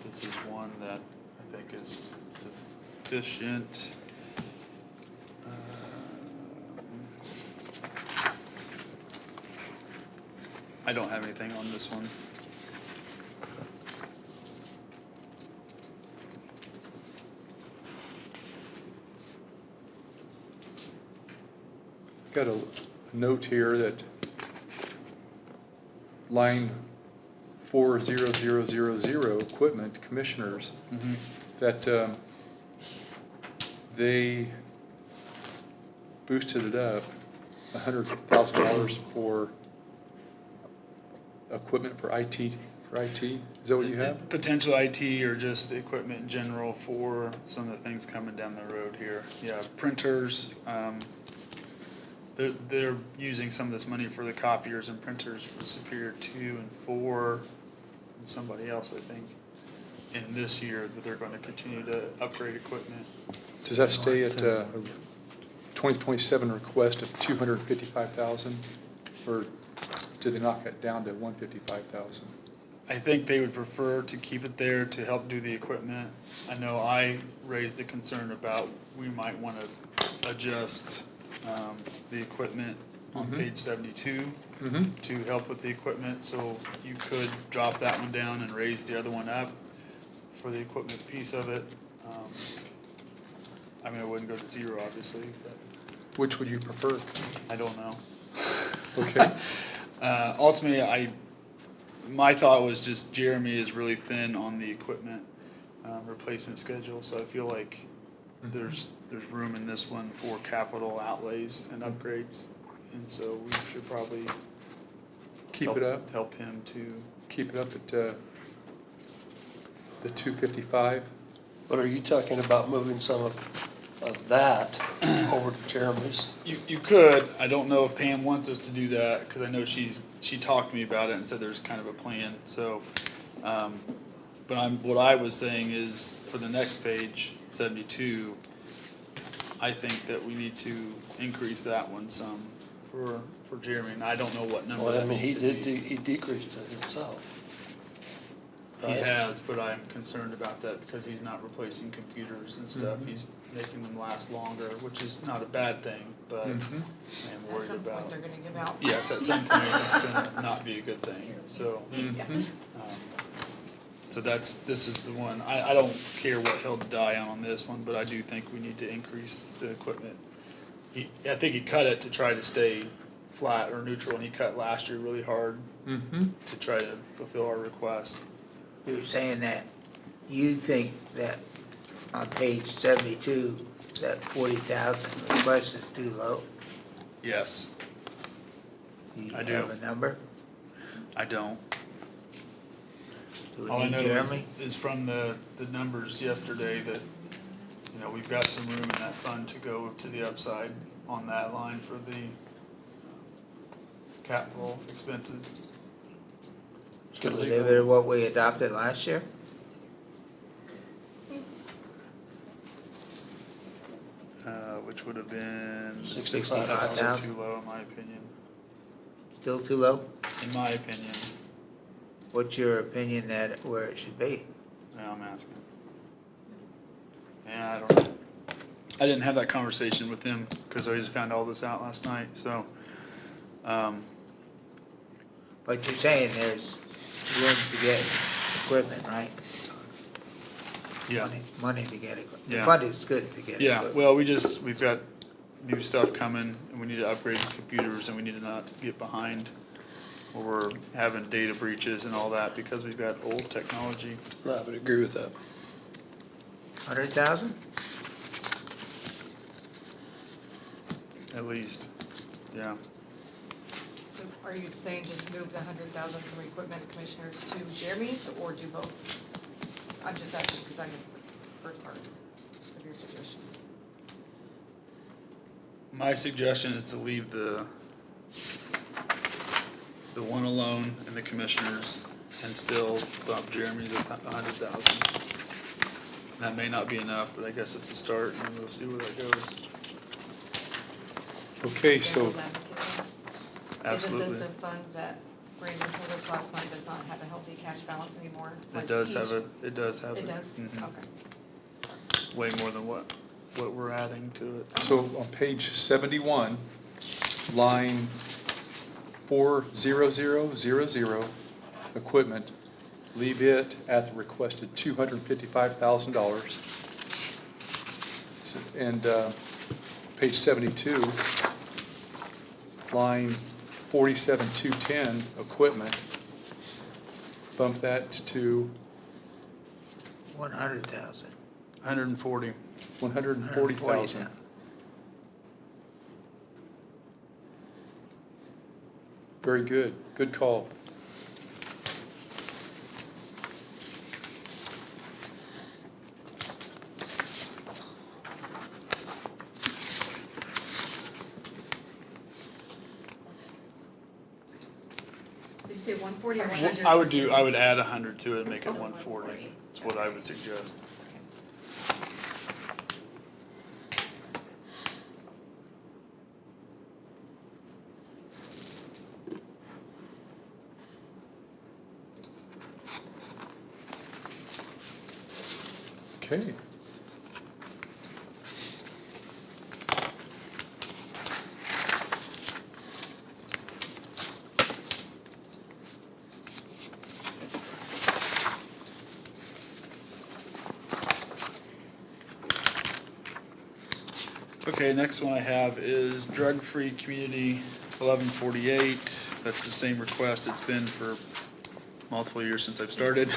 this is one that I think is sufficient. I don't have anything on this one. Got a note here that line 40000, equipment commissioners, that they boosted it up $100,000 for equipment for IT for IT? Is that what you have? Potential IT or just equipment in general for some of the things coming down the road here. Yeah, printers, they're using some of this money for the copiers and printers for Superior 2 and 4, and somebody else, I think, in this year, that they're gonna continue to upgrade equipment. Does that stay at 2027 request of 255,000? Or did they knock it down to 155,000? I think they would prefer to keep it there to help do the equipment. I know I raised the concern about we might want to adjust the equipment on Mhm. page 72 Mm-hmm. to help with the equipment, so you could drop that one down and raise the other one up for the equipment piece of it. I mean, I wouldn't go to zero, obviously, but Which would you prefer? I don't know. Okay. Ultimately, my thought was just Jeremy is really thin on the equipment replacement schedule, so I feel like there's room in this one for capital outlays and upgrades, and so we should probably Keep it up? help him to. Keep it up at the 255? But are you talking about moving some of that over to Jeremy's? You could. I don't know if Pam wants us to do that, because I know she talked to me about it and said there's kind of a plan, so. But what I was saying is, for the next page, 72, I think that we need to increase that one some for Jeremy, and I don't know what number Well, I that mean, needs to be. he decreased it himself. He Right? has, but I'm concerned about that because he's not replacing computers and stuff. Mhm. He's making them last longer, which is not a bad thing, but Mhm. I'm At worried some about. point, they're gonna give out. Yes, at some point, it's gonna not be a good thing, so. Mhm. So this is the one, I don't care what he'll die on this one, but I do think we need to increase the equipment. I think he cut it to try to stay flat or neutral, and he cut last year really hard Mm-hmm. to try to fulfill our request. You're saying that you think that on page 72, that 40,000 request is too low? Yes, Do you I do. have a number? I don't. Do we All I need know Jeremy? is from the numbers yesterday that, we've got some room in that fund to go to the upside on that line for the capital expenses. To deliver what we adopted last year? Which would have been 65,000. too low in my opinion. Still too low? In my opinion, What's your opinion that where it should be? now I'm asking. Yeah, I don't know. I didn't have that conversation with him because I just found all this out last night, so. But you're saying there's room to get equipment, right? Yeah. Money to get equipment. The Yeah. fund is good to get Yeah, equipment. well, we've got new stuff coming, and we need to upgrade the computers, and we need to not get behind where we're having data breaches and all that, because we've got old technology. No, I would agree with that. 100,000? At least, yeah. So are you saying just move the 100,000 from equipment commissioners to Jeremy's, or do both? I'm just asking because I missed the first part of your suggestion. My suggestion is to leave the one alone in the commissioners and still bump Jeremy's at 100,000. That may not be enough, but I guess it's a start, and we'll see where that goes. Okay, so, Devil's advocate. Absolutely. Isn't this a fund that Brandon told us last night does not have a healthy cash balance anymore? It does have it does. It does? Mhm. Okay. Way more than what we're adding to it. so on page 71, line 40000, equipment, leave it at the requested $255,000. And page 72, line 47210, equipment, bump that to 100,000. 140. 140,000. Very good, good call. say 140 or Sorry. 100? I would add 100 to it and make it 140. That's what I would suggest. Okay. Okay, next one I have is drug-free community 1148. That's the same request it's been for multiple years since I've started.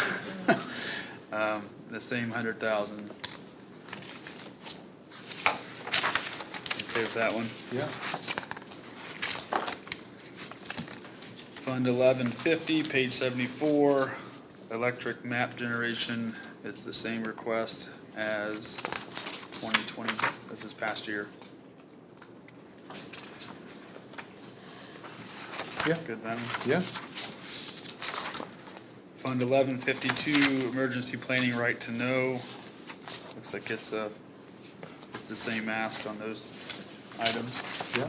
The same 100,000. Okay with that one? Yeah. Fund 1150, page 74, electric map generation. It's the same request as 2020, as this past year. Yeah. Good then. Yeah. Fund 1152, emergency planning right to know. Looks like it's the same ask on those items. Yeah.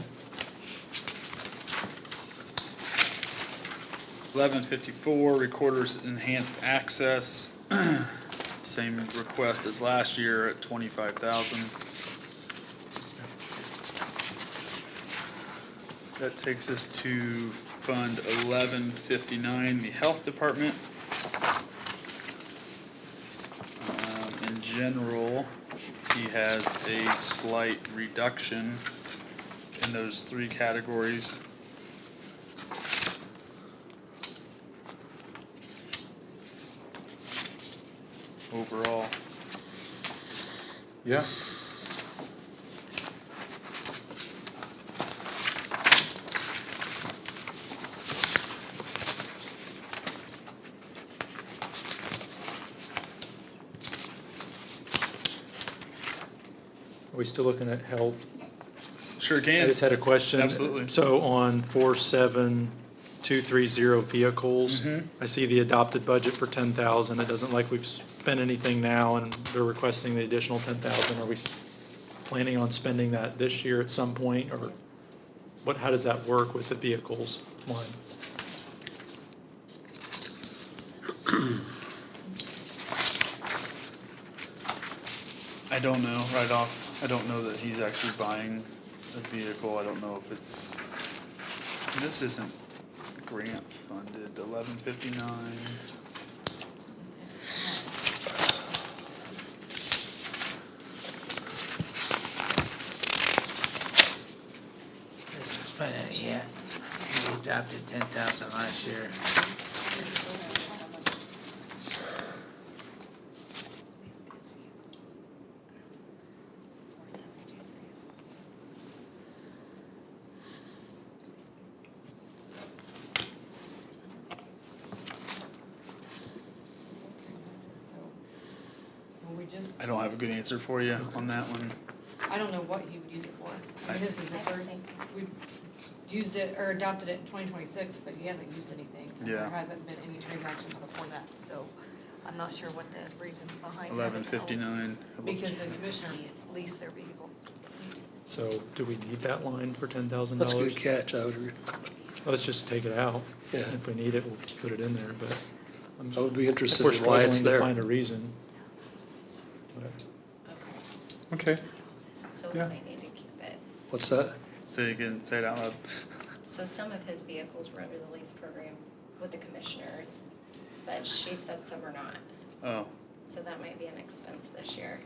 1154, recorders enhanced access. Same request as last year at 25,000. That takes us to Fund 1159, the Health Department. In general, he has a slight reduction in those three categories. Overall. Yeah. Are we still looking at health? Sure I can. just had a question. Absolutely. So on 47230 vehicles, Mhm. I see the adopted budget for 10,000. It doesn't like we've spent anything now and they're requesting the additional 10,000. Are we planning on spending that this year at some point, or how does that work with the vehicles line? I don't know right off. I don't know that he's actually buying a vehicle. I don't know if it's, this isn't grant funded, 1159. This is spending it yet. We adopted 10,000 last year. Well, we just, I don't have a good answer for you on that one. I don't know what you would use it for. I mean, this is the third, we used it, or adopted it in 2026, but he hasn't used anything. And Yeah. There hasn't been any transactions before that, so I'm not sure what the reasons behind that. 1159. Because the commissioners lease their vehicles. So do we need that line for $10,000? That's a good catch, I would agree. Let's just take it out. Yeah. If we need it, we'll put it in there, but I would be if interested we're in why it's struggling to there. find a reason. but- Okay, Okay. so Yeah. then I need to keep it. What's that? Say again, say it out loud. So some of his vehicles were under the lease program with the commissioners, but she said some are not. Oh, So that might be an expense this year.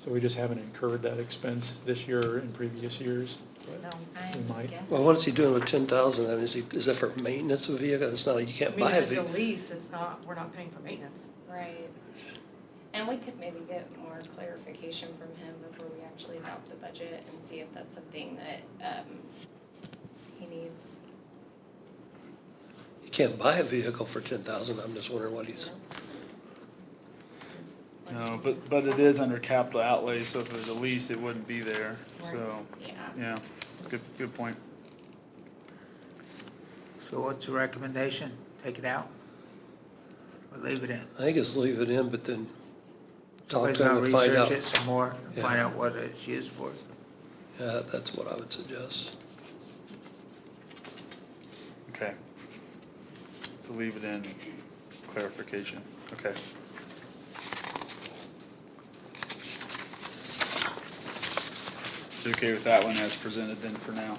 So we just haven't incurred that expense this year or in previous years? but No. We might. guessing. Well, what is he doing with 10,000? I mean, is that for maintenance of a vehicle? It's not, you I can't mean, buy a if it's a vehicle. lease, it's not, we're not paying for maintenance. Right. And we could maybe get more clarification from him before we actually adopt the budget and see if that's something that, he needs. You can't buy a vehicle for 10,000. I'm just wondering what he's, no, but it is under capital outlay, so if it was a lease, it wouldn't be there. So, Yeah. yeah, good point. So what's the recommendation? Take it out? Or leave it in? I think it's leave it in, but then talk Somebody's to them gonna and find research out. it some more, and Yeah. find out what it's used for. Yeah, that's what I would suggest. Okay. So leave it in clarification, okay. So you okay with that one as presented then for now?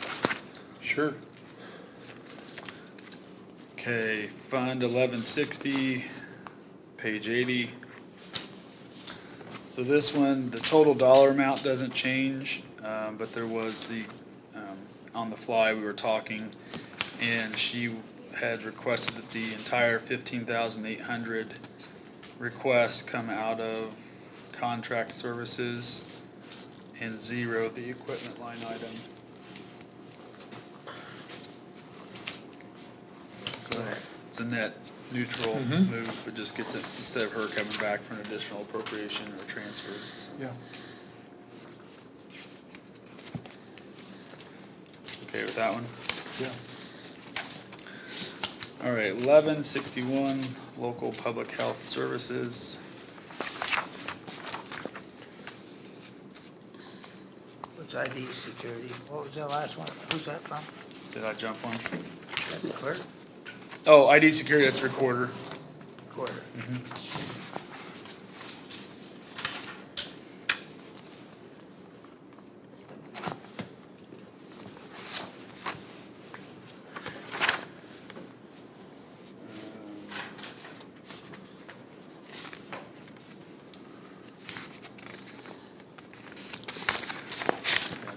Sure. Okay, Fund 1160, page 80. So this one, the total dollar amount doesn't change, but there was on the fly, we were talking, and she had requested that the entire 15,800 request come out of contract services and zero the equipment line item. So it's a net neutral Mhm. move, but just gets it, instead of her coming back for an additional appropriation or transfer. So, Yeah. okay with that one? Yeah. All right, 1161, local public health services. What's ID security? What was that last one? Who's that from? Did I jump one? Is that the clerk? Oh, ID security, that's recorder. Quarter.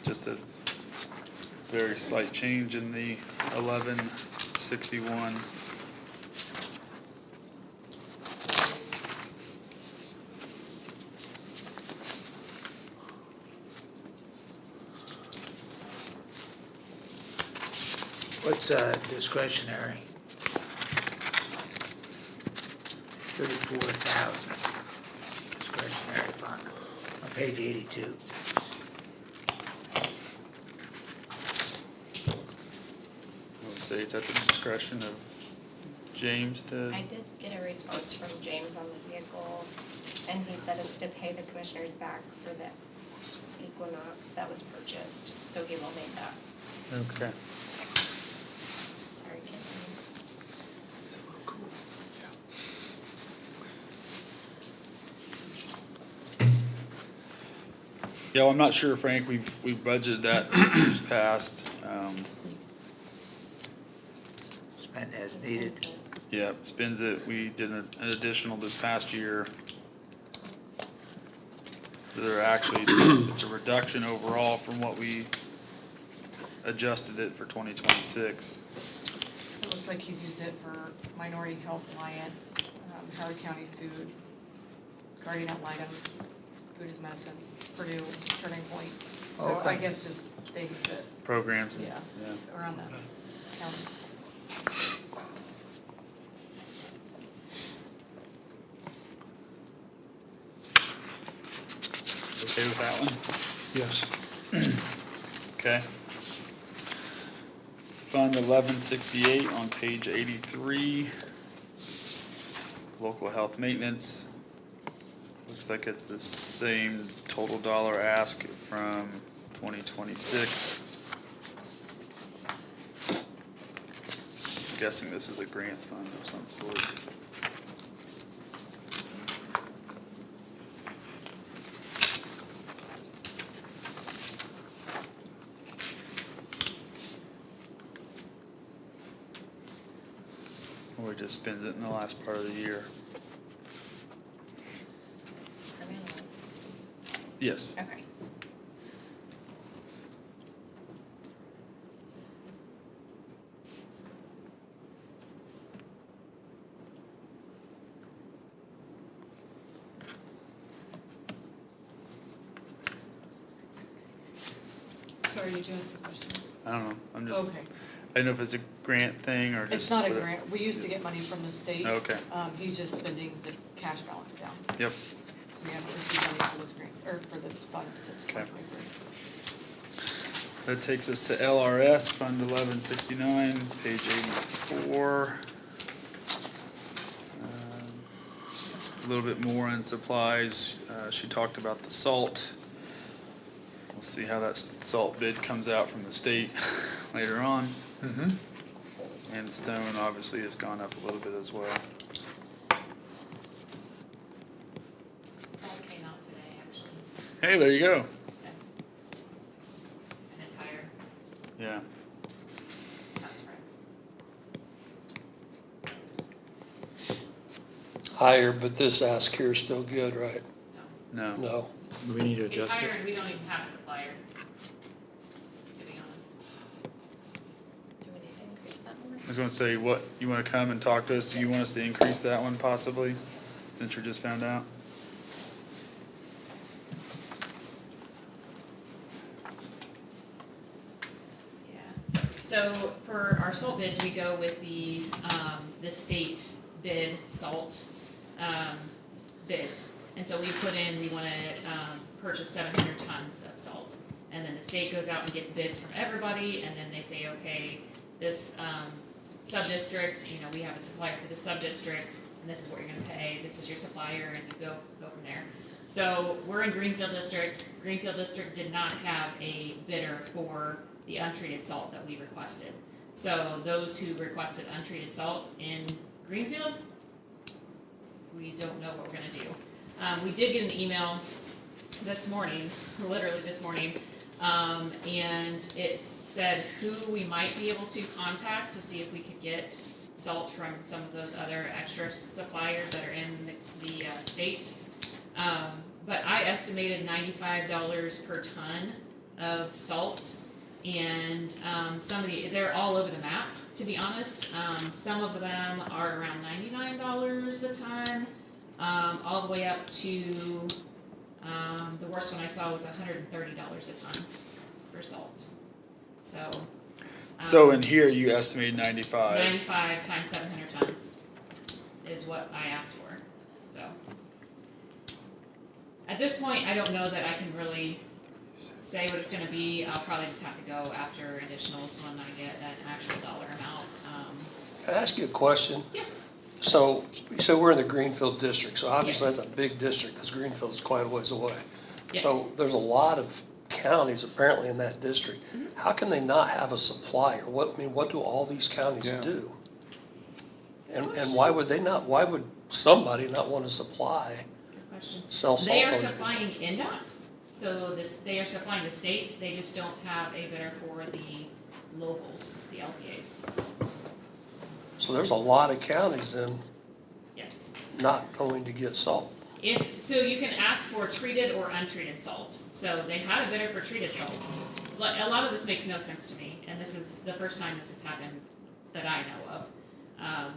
Just a very slight change in the 1161. What's discretionary? 34,000 discretionary fund on page 82. I would say it's at the discretion of James to, I did get a response from James on the vehicle, and he said it's to pay the commissioners back for the Equinox that was purchased, so he will make that. okay. Sorry, Ken. Yeah, well, I'm not sure, Frank, we've budgeted that years past. Spent as needed. Yeah, spends it, we did an additional this past year. They're actually, it's a reduction overall from what we adjusted it for 2026. It looks like he's used it for Minority Health Alliance, Howard County Food, Guardian Ad Litem, Food is Medicine, Purdue, Turning Point. So I Okay. guess just things that, Programs. and- yeah, around the county. Okay with that one? Yes. Okay. Fund 1168 on page 83. Local health maintenance. Looks like it's the same total dollar ask from 2026. I'm guessing this is a grant fund of some sort. Or we just spend it in the last part of the year. Are we on 1160? Yes. Okay. Sorry, did you have a question? I don't know. I'm just, Okay. I don't know if it's a grant thing or just. It's not a what it- grant. We used to get money from the state. Okay. He's just spending the cash balance down. Yep. We haven't received money for this grant, or for this fund since Okay. 2023. That takes us to LRS, Fund 1169, page 84. A little bit more on supplies. She talked about the salt. We'll see how that salt bid comes out from the state later on. Mm-hmm. And stone obviously has gone up a little bit as well. Salt came out today, actually, Hey, there you go. and it's higher, Yeah. not surprised. Higher, but this ask here is still good, right? No. No. Do we need to It's adjust higher it? and we don't even have a supplier, to be honest. Do we need to increase that more? I was going to say, what, you want to come and talk to us? Do you want us to increase that one possibly, since you just found out? Yeah, so for our salt bids, we go with the state bid salt, bids. And so we put in, we wanna, purchase 700 tons of salt. And then the state goes out and gets bids from everybody, and then they say, okay, this, sub-district, you know, we have a supplier for this sub-district, and this is what you're gonna pay, this is your supplier, and you go from there. So we're in Greenfield District. Greenfield District did not have a bidder for the untreated salt that we requested. So those who requested untreated salt in Greenfield, we don't know what we're gonna do. We did get an email this morning, literally this morning, and it said who we might be able to contact to see if we could get salt from some of those other extra suppliers that are in the state. But I estimated $95 per ton of salt, and they're all over the map, to be honest. Some of them are around $99 a ton, all the way up to, the worst one I saw was $130 a ton for salt. So. So in here, you estimate 95. 95 times 700 tons is what I asked for, so. At this point, I don't know that I can really say what it's gonna be. I'll probably just have to go after additionals when I get an actual dollar amount. Can I ask you a question? Yes, So, you said we're in the Greenfield district, so obviously that's a big district, because Greenfield is quite a ways away. Yes. So there's a lot of counties apparently in that district. How can they not have a supplier? What do all these counties Yeah. do? And why would why would somebody not want to supply, good question. sell salt? They are on- supplying NDOT, so they are supplying the state, they just don't have a bidder for the locals, the LPAs. So there's a lot of counties then Yes. not going to get salt. So you can ask for treated or untreated salt. So they had a bidder for treated salt. But a lot of this makes no sense to me, and this is the first time this has happened that I know of.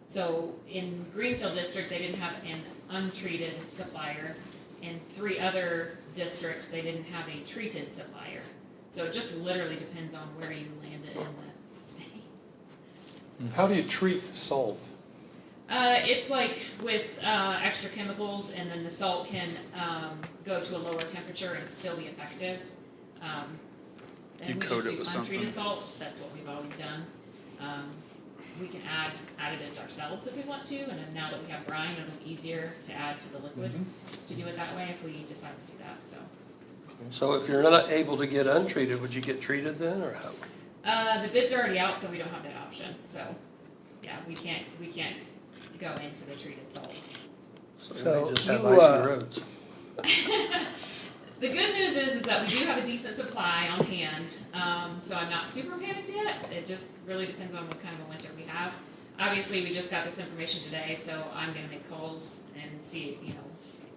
So in Greenfield District, they didn't have an untreated supplier. In 3 other districts, they didn't have a treated supplier. So it just literally depends on where you landed in the state. How do you treat salt? It's like with extra chemicals, and then the salt can go to a lower temperature and still be effective. And You we coat just it do with untreated something. salt. That's what we've always done. We can add additives ourselves if we want to, and then now that we have brine, it'll be easier to add to the liquid to do it that way if we decide to do that. So So if you're not able to get untreated, would you get treated then, or how? the bid's already out, so we don't have that option. So yeah, we can't go into the treated salt. So So we just have you, icy roads. The good news is that we do have a decent supply on hand, so I'm not super panicked yet. It just really depends on what kind of a winter we have. Obviously, we just got this information today, so I'm gonna make calls and see,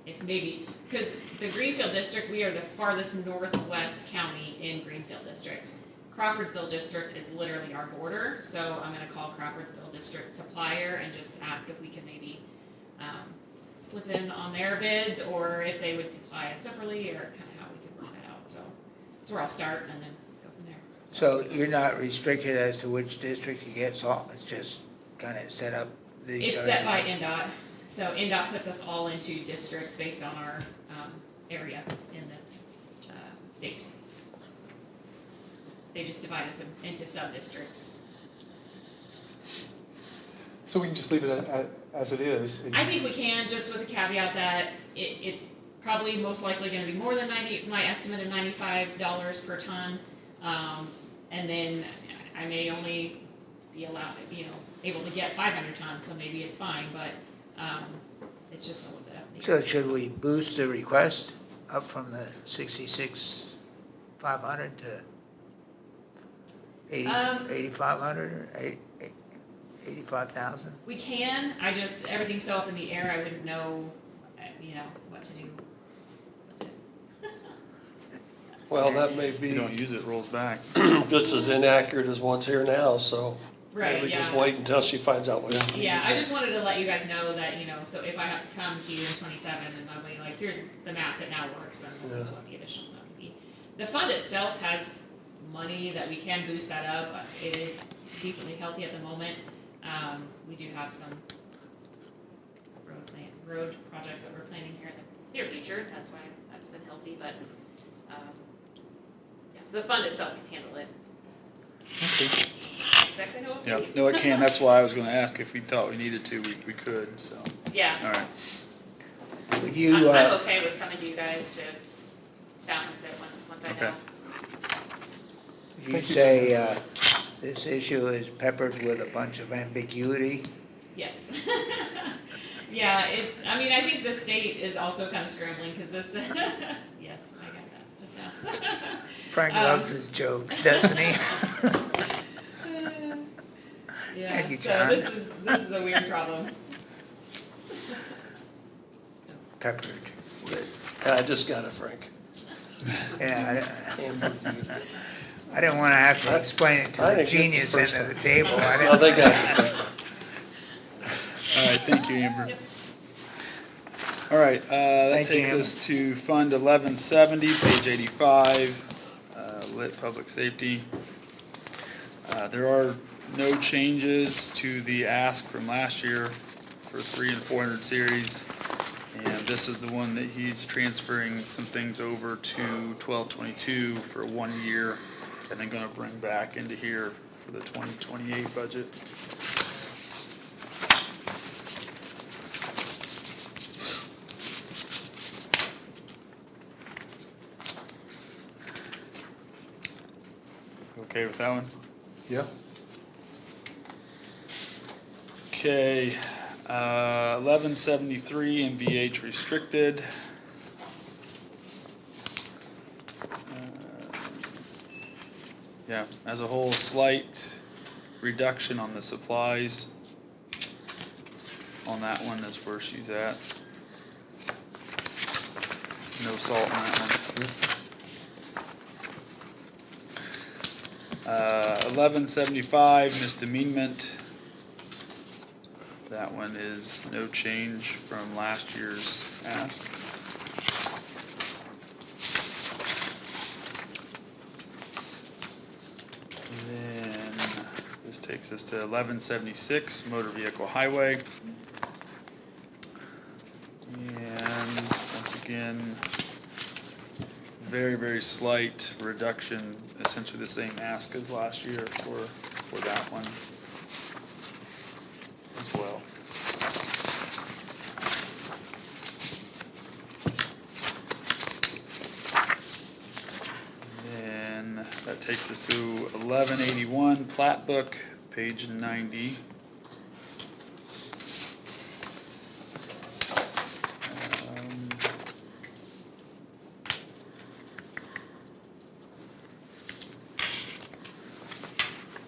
if maybe, because the Greenfield District, we are the farthest northwest county in Greenfield District. Crawfordsville District is literally our border, so I'm gonna call Crawfordsville District supplier and just ask if we can maybe, slip in on their bids, or if they would supply us separately, or kind of how we could plan it out, so that's where I'll start and then go from there. So you're not restricted as to which district you get salt, it's just kind of set up these. It's set by NDOT, so NDOT puts us all into districts based on our, area in the, state. They just divide us into sub-districts. So we can just leave it as it is? I think we can, just with the caveat that it's probably most likely gonna be more than my estimate of $95 per ton. And then I may only be allowed, able to get 500 tons, so maybe it's fine, but, it's just a little bit up in the So air. should we boost the request up from the 66,500 to 8,500 or 85,000? We can, everything's so up in the air, I wouldn't know, what to do with it. Well, that may If you be don't use it, it rolls back. just as inaccurate as what's here now, so Right, maybe just yeah. wait until she finds out what she needs. Yeah, I just wanted to let you guys know that, so if I have to come to you in 27 and I'm like, here's the map that now works, then this is Yeah. what the additions have to be. The fund itself has money that we can boost that up. It is decently healthy at the moment. We do have some road projects that we're planning here in the near future. That's why that's been healthy, but, yeah, so the fund itself can handle it. Okay. Exactly know what we Yeah, need. no, it can. That's why I was gonna ask if we thought we needed to, we could, so, Yeah. all right. Would you, I'm okay with coming to you guys to balance it once I Okay. know. you say this issue is peppered with a bunch of ambiguity? Yes. Yeah, I think the state is also kind of scrambling because this, yes, I got that just now. Frank loves his jokes, doesn't he? Yeah, Thank you, so John. this is a weird problem. Peppered with, I just got it, Frank. yeah, Ambiguity. I didn't want to have to explain it to I the didn't get the genius first end of the time. table. I No, they didn't. got it the first time. All right, thank you, Amber. All right, that Thank you, takes Amber. us to Fund 1170, page 85, lit public safety. There are no changes to the ask from last year for 300 and 400 series. And this is the one that he's transferring some things over to 1222 for 1 year and then gonna bring back into here for the 2028 budget. Okay with that one? Yeah. Okay, 1173 MVH restricted. Yeah, as a whole, slight reduction on the supplies. On that one, that's where she's at. No salt on that one. 1175 misdemeanment. That one is no change from last year's ask. Then this takes us to 1176 motor vehicle highway. And once again, very, very slight reduction, essentially the same ask as last year for that one as well. Then that takes us to 1181 plat book, page 90.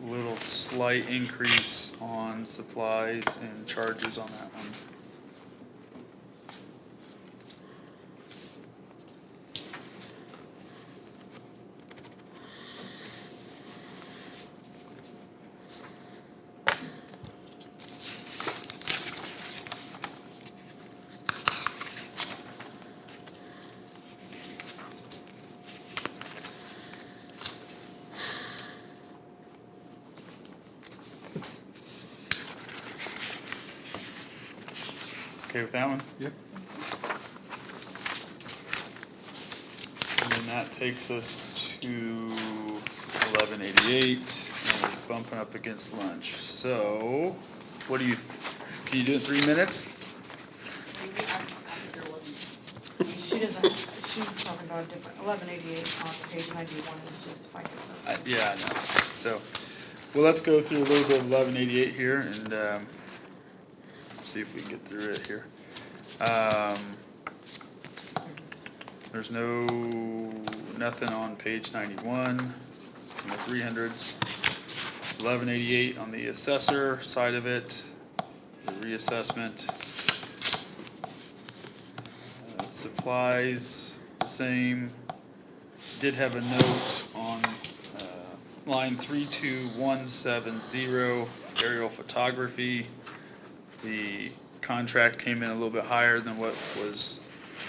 Little slight increase on supplies and charges on that one. Okay with that one? Yep. And then that takes us to 1188, and we're bumping up against lunch. So, what do you, can you do it in 3 minutes? She doesn't, she's talking about a different, 1188 on the page, and I do want to just find it. Yeah, I know. So, well, let's go through a little bit of 1188 here and see if we can get through it here. There's nothing on page 91 in the 300s. 1188 on the assessor side of it, the reassessment. Supplies, the same. Did have a note on line 32170, aerial photography. The contract came in a little bit higher than what was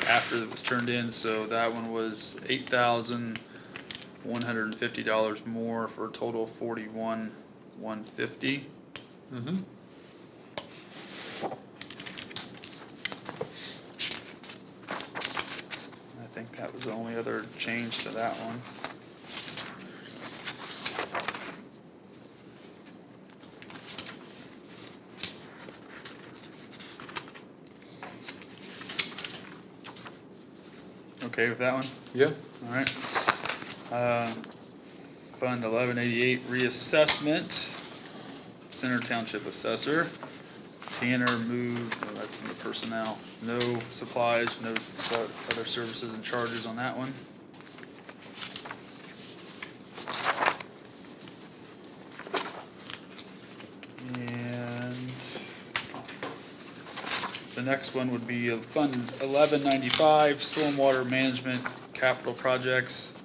after it was turned in, so that one was $8,150 more for a total of $41,150. Mm-hmm. I think that was the only other change to that one. Okay with that one? Yeah. All right. Fund 1188 reassessment, Center Township Assessor. Tanner moved, oh, that's in the personnel. No supplies, no other services and charges on that one. And the next one would be Fund 1195, Stormwater Management Capital Projects.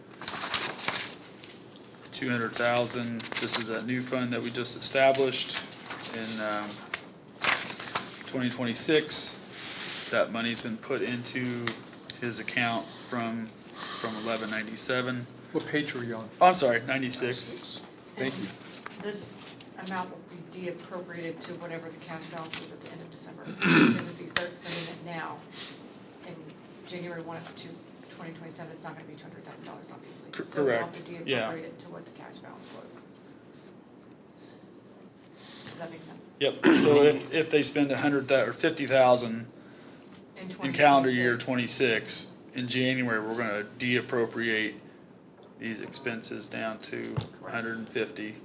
200,000. This is a new fund that we just established in 2026. That money's been put into his account from 1197. What page are you on? Oh, I'm sorry, 96. Thank you. This amount will be de-appropriated to whatever the cash balance is at the end of December. Because if you start spending it now, in January 1 to 2027, it's not going to be $200,000, obviously. So we'll have to Correct, yeah. de-appropriate it to what the cash balance was. Does that make sense? Yep, so if they spend 100,000 or 50,000 in calendar year 26, in January, we're gonna de-appropriate these expenses down to 150.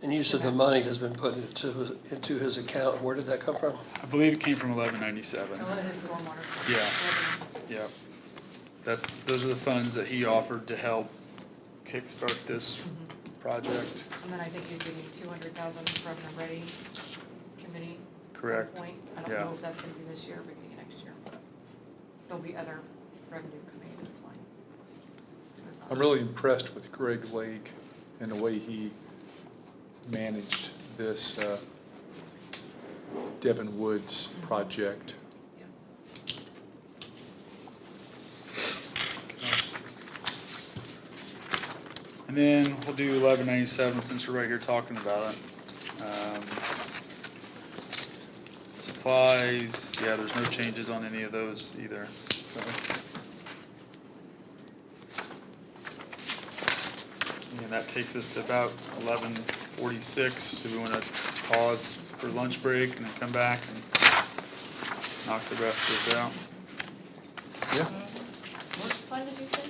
And you said the money has been put into his account. Where did that come from? I believe it came from 1197. A lot of his stormwater. Yeah. Yep. Those are the funds that he offered to help kickstart this project. And then I think he's getting 200,000 from the Ready Committee. at some Correct. point. I don't Yeah. know if that's gonna be this year or beginning of next year. There'll be other revenue coming into this line. I'm really impressed with Greg Lake and the way he managed this Devon Woods project. And then we'll do 1197 since we're right here talking about it. Supplies, yeah, there's no changes on any of those either. So. And that takes us to about 11:46. Do we want to pause for lunch break and then come back and knock the rest of this out? Yeah. What fund did you say?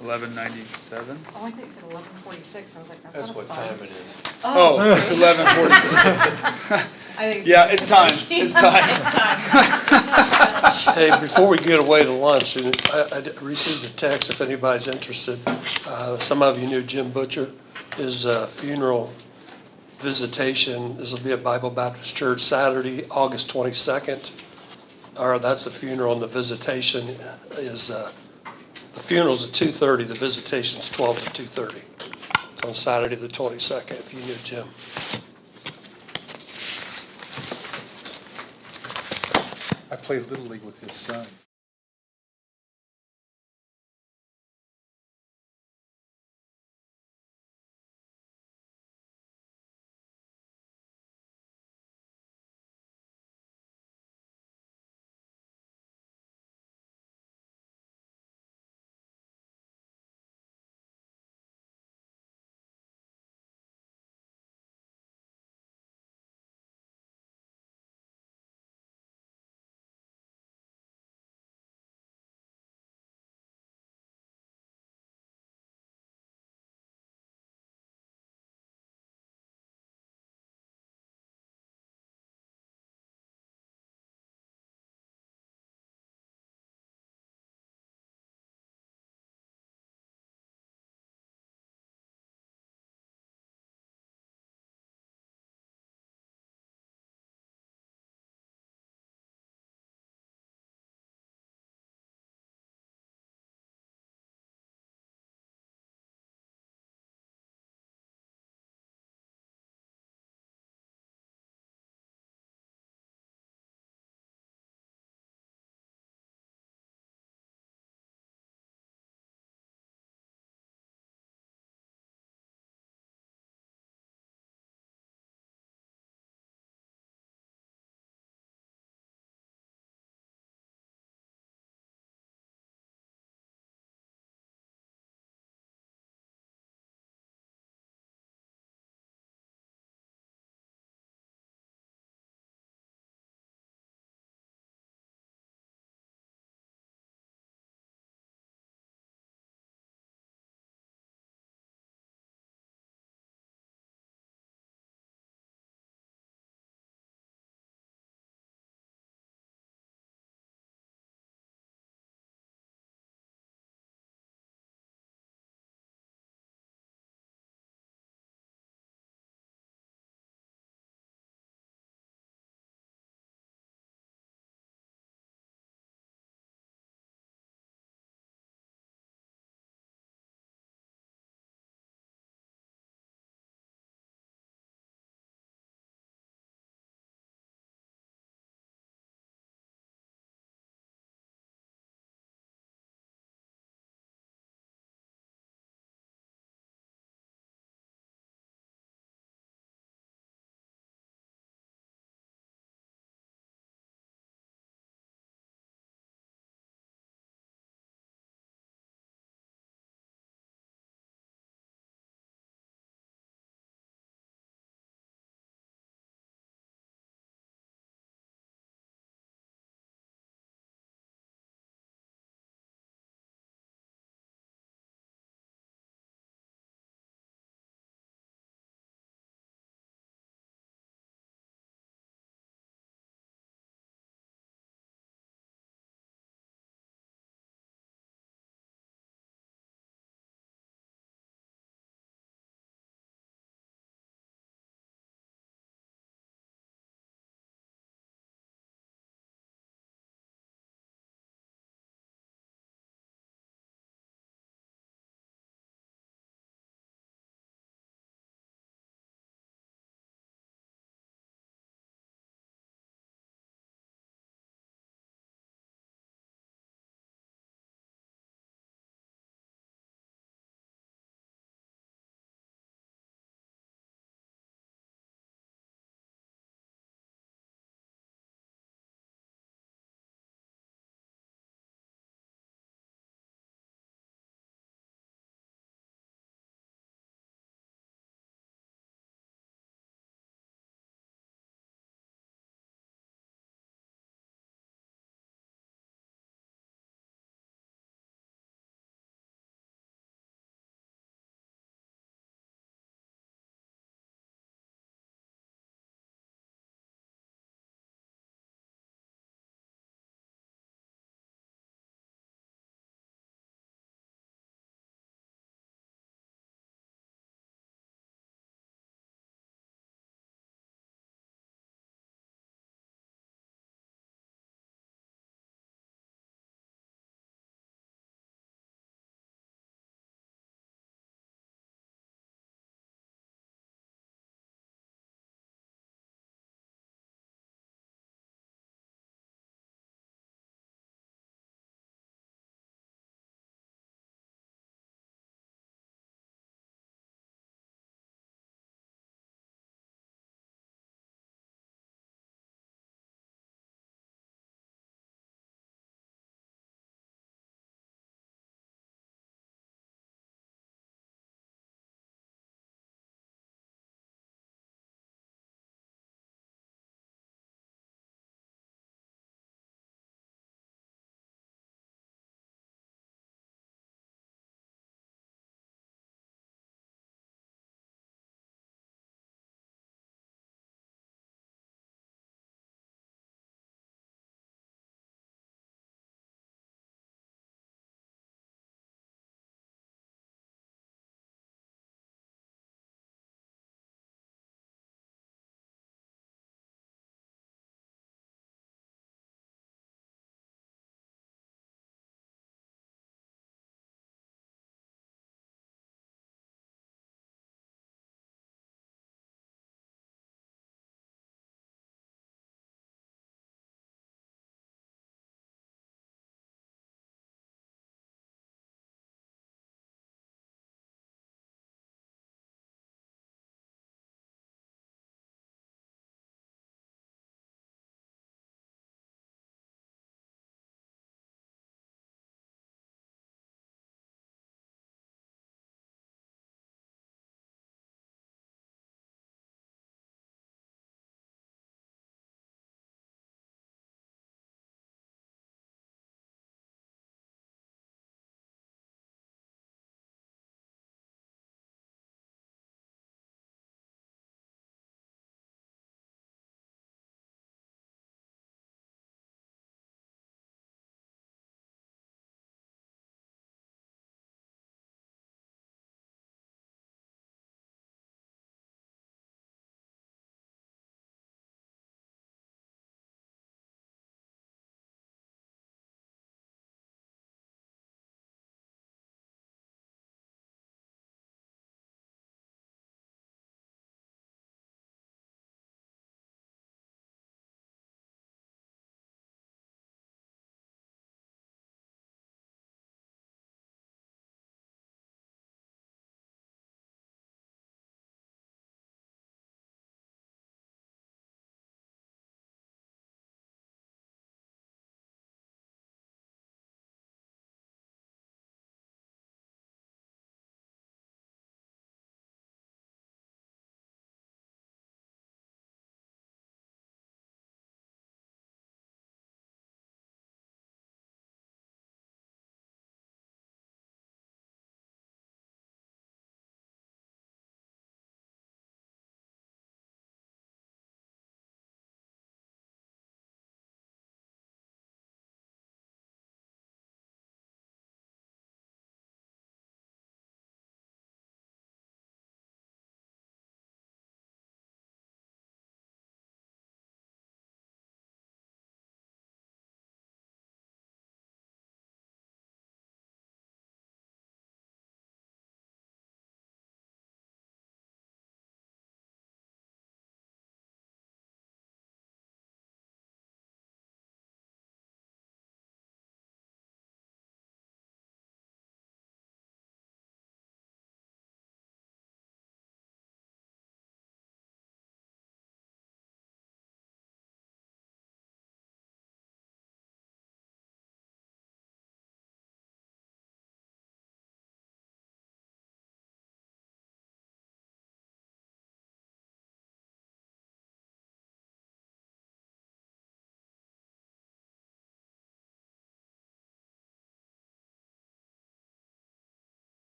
1197? Oh, I think you said 11:46. I was like, That's not a what fund. time it is. Oh, it's 11:46. I think. Yeah, it's time. It's time. Hey, before we get away to lunch, I received a text, if anybody's interested. Some of you knew Jim Butcher. His funeral visitation, this will be at Bible Baptist Church Saturday, August 22nd. Or that's the funeral, and the visitation is, the funeral's at 2:30, the visitation's 12 to 2:30. On Saturday, the 22nd, if you knew Jim. I played Little League with his son.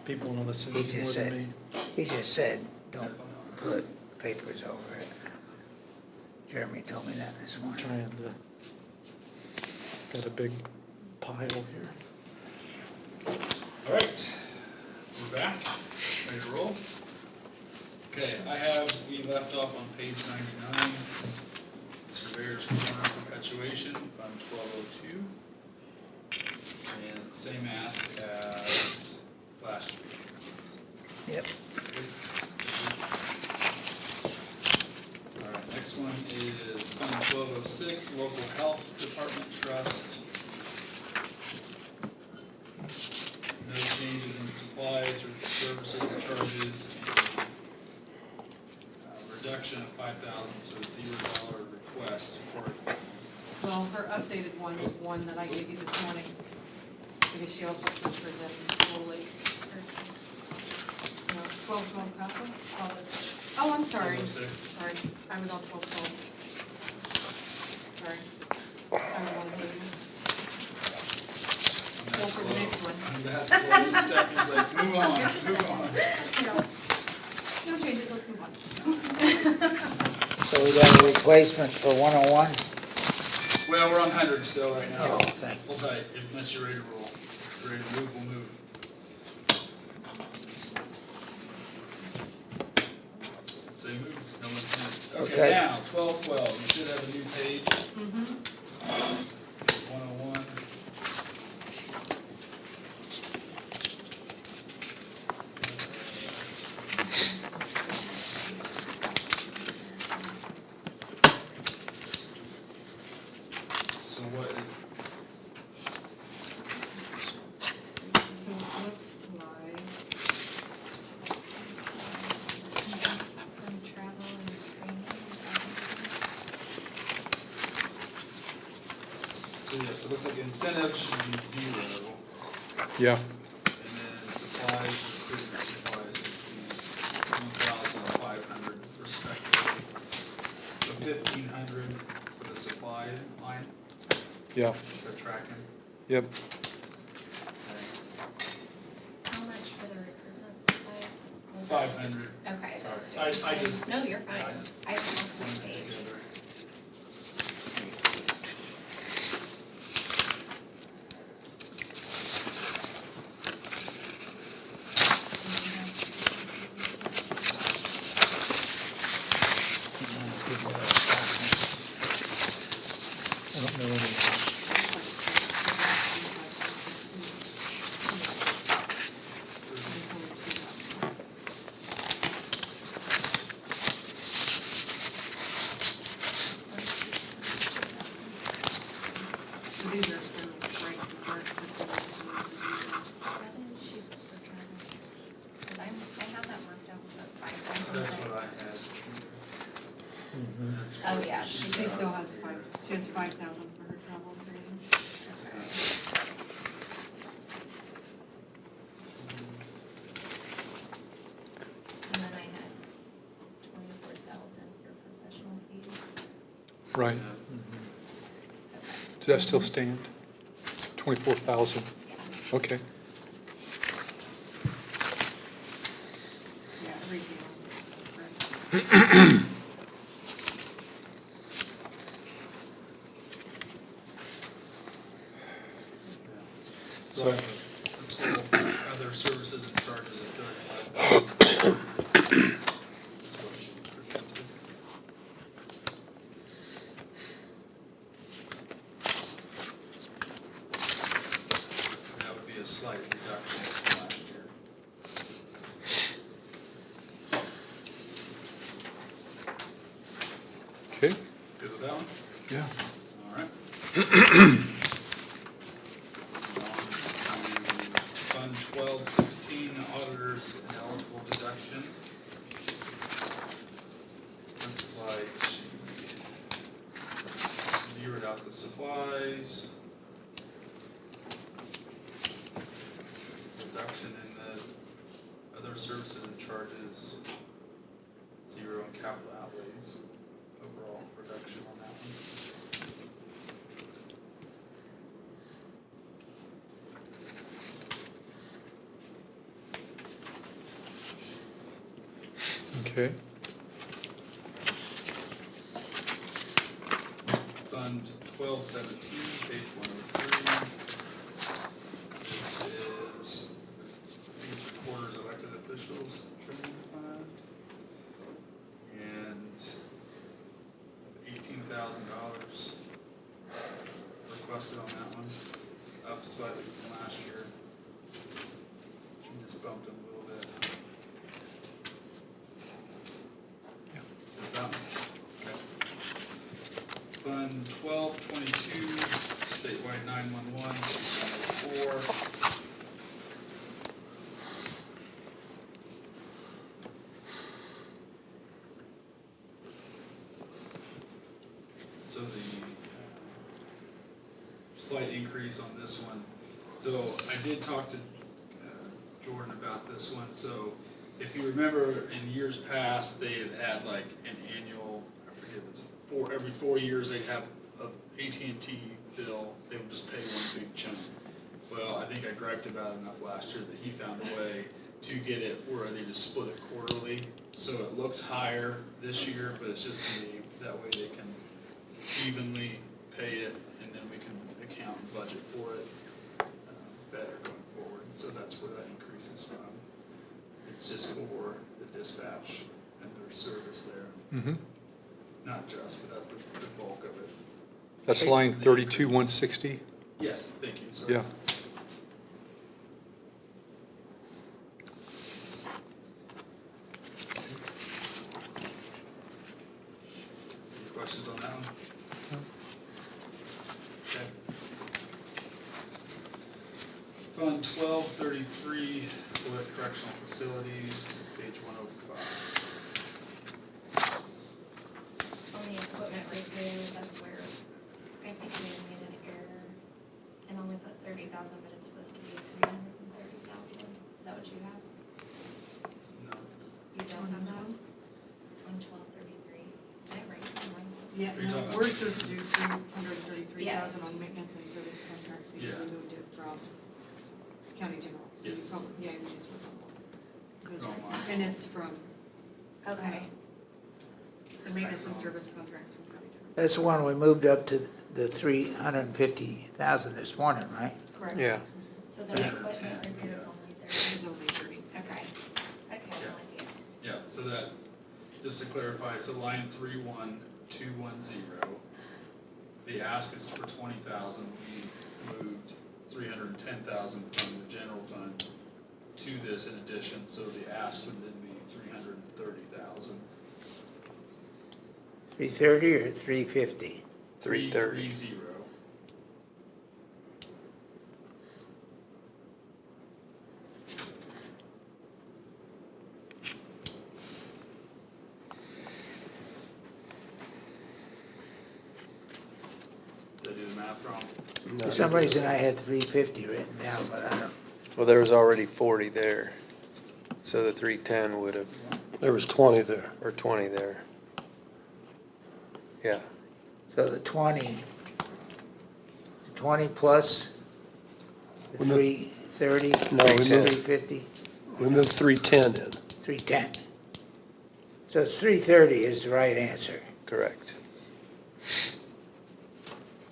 People know this He more just than said, me. he just said, don't put papers over it. Jeremy told me that this morning. Trying to, got a big pile here. All right, we're back, ready to roll. Okay, we left off on page 99, surveyor's corner perpetuation, fund 1202. And same ask as last year. Yep. All right, next one is fund 1206, local health department trust. No changes in supplies or services or charges. And, reduction of 5,000, so $0 request for, Well, her updated one is one that I gave you this morning, because she also transferred them totally. 1212 Castle? Oh, I'm sorry. 1206. Sorry, I was on 1212. Sorry. I was on the on that Go for the slow, next one. on that slow step, he's like, move on, move on. No changes, let's move on. So we got a replacement for 101? Well, we're on 100 still right now. Oh, thank Hold tight, unless you're ready to roll. If you're ready to move, we'll move. Say move, no one's moved. Okay, Okay. now, 1212, you should have a new page, Mm-hmm. page 101. So what is, So it looks like, From travel and training. so yeah, so it looks like incentive should be 0. Yeah, And then supplies, recruitment supplies would be 1,500 respectively. So 1,500 for the supply line, yeah, they're tracking. yep. How much for the recruitment supplies? 500. Okay, Sorry. that's I good. just- No, you're fine. I lost my Put it page. together. I don't know any. so these are still right to work. Seven sheep for travel. 'Cause I have that worked out for 5,000. That's what I had. That's Oh, what yeah, she She said. still has she has 5,000 for her travel and training. And then I had 24,000 for professional fees. Right. Does that still stand? 24,000? Okay. Yeah, 3 zeros. Right. So other services and charges of 35,000. That's what she presented. That would be a slight reduction from last year. Okay, Good with that one? yeah. All right. On to Fund 1216, auditors and eligible deduction. Looks like she zeroed out the supplies. Reduction in the other services and charges. 0 in capital outlays. Overall reduction on that one. Okay. Fund 1217, page 103. This is, I think it's recorder's elected officials training fund. And $18,000 requested on that one, up slightly from last year. We just bumped them a little bit. Is that one? Okay. Fund 1222, statewide 911, page 104. So the slight increase on this one. So I did talk to Jordan about this one. So if you remember, in years past, they've had like an annual, I forget, it's every 4 years they'd have a AT&T bill. They would just pay one big chunk. Well, I think I griped about it enough last year that he found a way to get it where they just split it quarterly. So it looks higher this year, but it's just that way they can evenly pay it, and then we can account and budget for it better going forward. So that's where that increase is from. It's just for the dispatch and their service there. Mm-hmm. Not just, but that's the bulk of it. That's line 32-160? Yes, thank you, sorry. Yeah. Any questions on that one? Okay. Fund 1233, Bullitt Correctional Facilities, page 105. On the equipment review, that's where I think we made an error and only put 30,000, but it's supposed to be 330,000. Is that what you have? No. You don't have that? On 1233. Did I write it wrong? Yeah, Are you talking no, about- we're supposed to do 333,000 on Yes. maintenance and service contracts because Yeah. we moved it from county general. So you Yes. probably, yeah, you just went on one. Wrong line. And it's from Okay. the maintenance and service contracts from county general. That's the one we moved up to the 350,000 this morning, right? Correct. Yeah. So the equipment review is only 30. It's only 30. Okay. Okay, I'm Yeah. with you. Yeah, so that, just to clarify, so line 31210, the ask is for 20,000. We moved 310,000 from the general fund to this in addition, so the ask would then be 330,000. 330 or 350? 330. Did I do the math wrong? For some reason, I had 350 written down, but I don't. Well, there was already 40 there, so the 310 would have, There was 20 there. or 20 there. Yeah, So the 20 plus the We moved- 330, No, we moved- 350, We moved 310 in. 310. So it's 330 is the right answer. correct.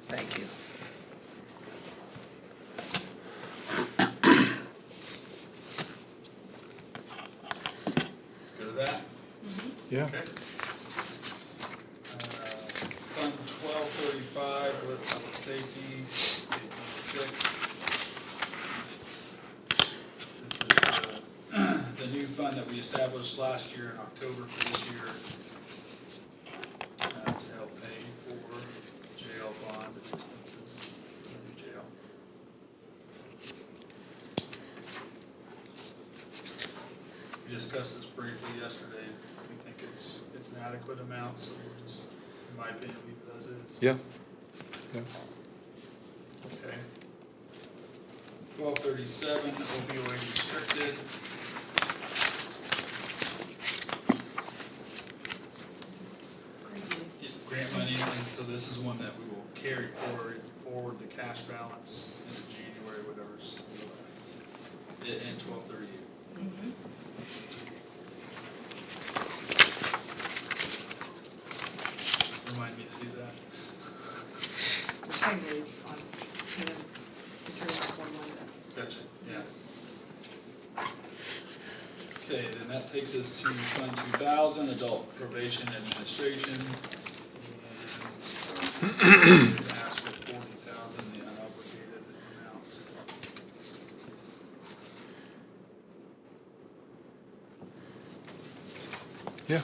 Thank you. Go to that? Yeah. Okay. Fund 1235, with public safety, page 6. This is the new fund that we established last year in October for this year to help pay for jail bond expenses for the new jail. We discussed this briefly yesterday. We think it's an adequate amount, so we'll just, in my opinion, leave it as is. Yeah. Yeah. Okay. 1237, opioid restricted. Get grant money, and so this is one that we will carry forward the cash balance into January, whatever's left, in 1238. Remind me to do that. I move on, and then return it back one Monday. Gotcha, yeah. Okay, then that takes us to Fund 2000, Adult Probation Administration. And ask for 40,000, the unobligated amount. Yeah.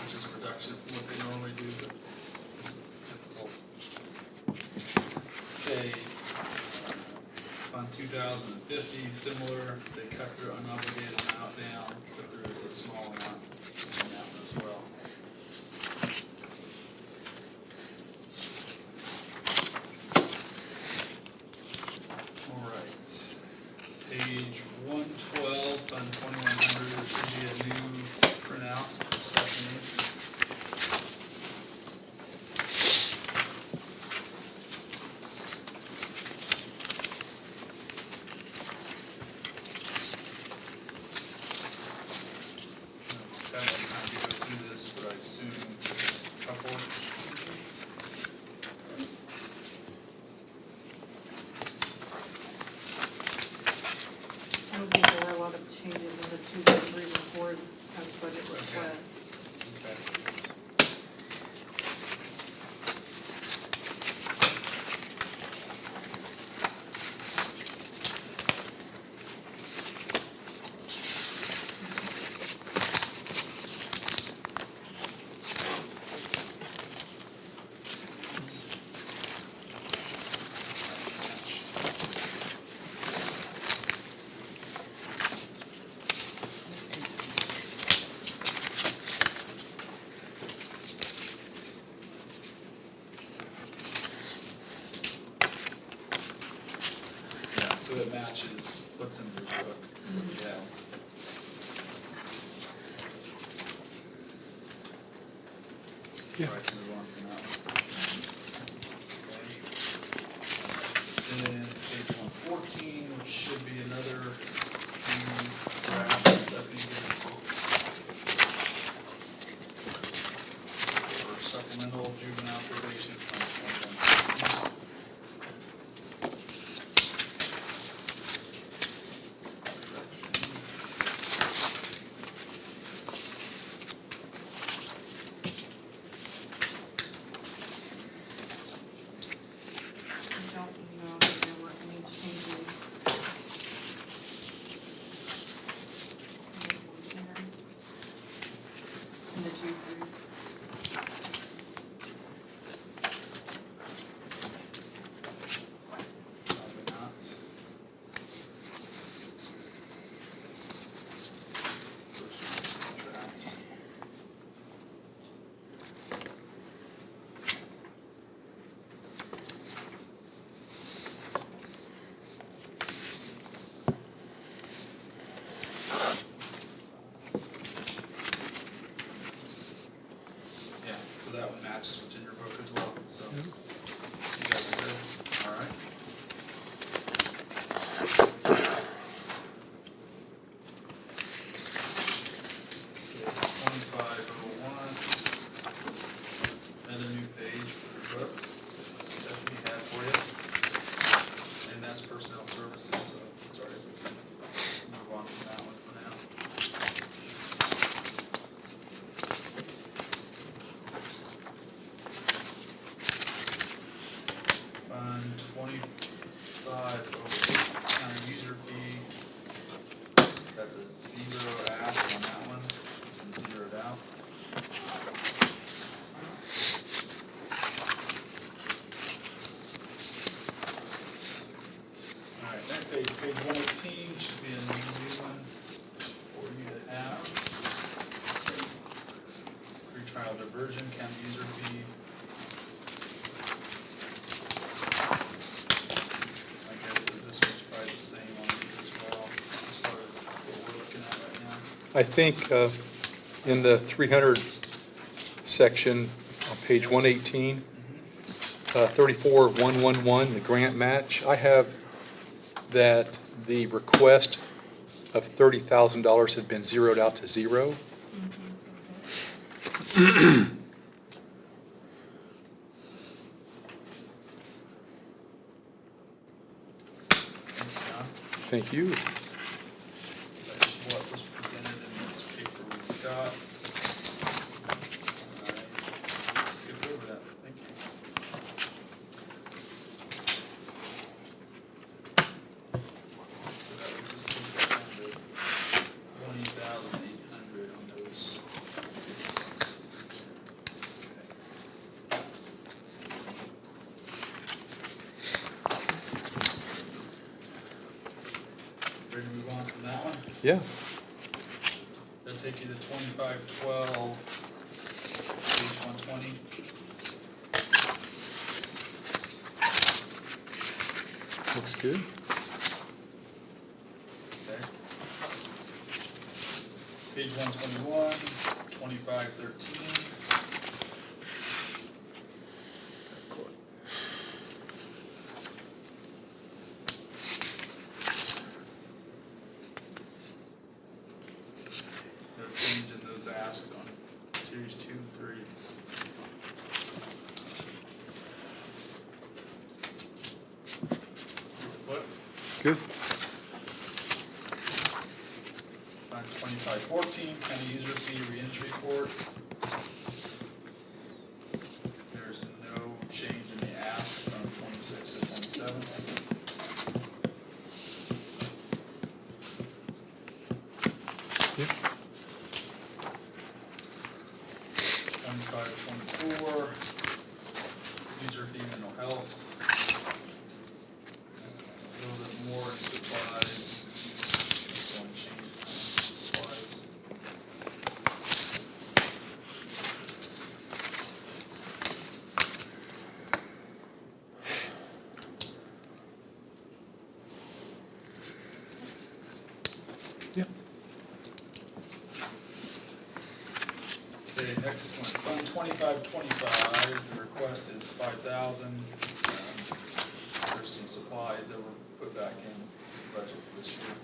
Which is a reduction from what they normally do, but it's typical. Okay, Fund 2050, similar, they cut their unobligated amount down, but there is a small amount in that one as well. All right, page 112, Fund 2100, there should be a new printout for Stephanie. I haven't had time to go through this, but I assume there's a couple. I don't think there were a lot of changes in the 2, 3, and 4 as budget request. Okay. Yeah, so it matches what's in your book. Yeah. Yeah. All right, move on from that one. Okay. Then page 114, which should be another new draft that Stephanie gave us. For supplemental juvenile probation fund 21. I don't know if there were any changes. In the 2, 3. Probably not. First drafts. Yeah, so that one matches what's in your book as well, so. You guys are good, all right? Okay, 2501, another new page for your book, Stephanie had for you. And that's personnel services, so, sorry, we can move on from that one for now. Fund 2508, county user fee. That's a zero ask on that one, it's been zeroed out. All right, next page, page 118, should be a new one for you to have. Pretrial diversion, county user fee. I guess this one's probably the same on these as well, as far as what we're looking at right now. I think in the 300 section on page 118, 34111, the grant match, I have that the request of $30,000 had been zeroed out to zero. Thanks, John. Thank you. That's what was presented in this paper we got. I skipped over that, thank you. So that would just take us down to 20,800 on those. Ready to move on from that one? Yeah. That'll take you to 2512, page 120. Looks good. Okay. Page 121, 2513. No change in those asks on series 2 and 3. Flip. Good. On 2514, county user fee reentry court. There's no change in the ask from 26 to 27. Yep. 2524, user fee mental health. A little bit more in supplies. Just one change in supplies. Yep. Okay, next one, Fund 2525, the request is 5,000. There's some supplies that were put back in the budget for this year.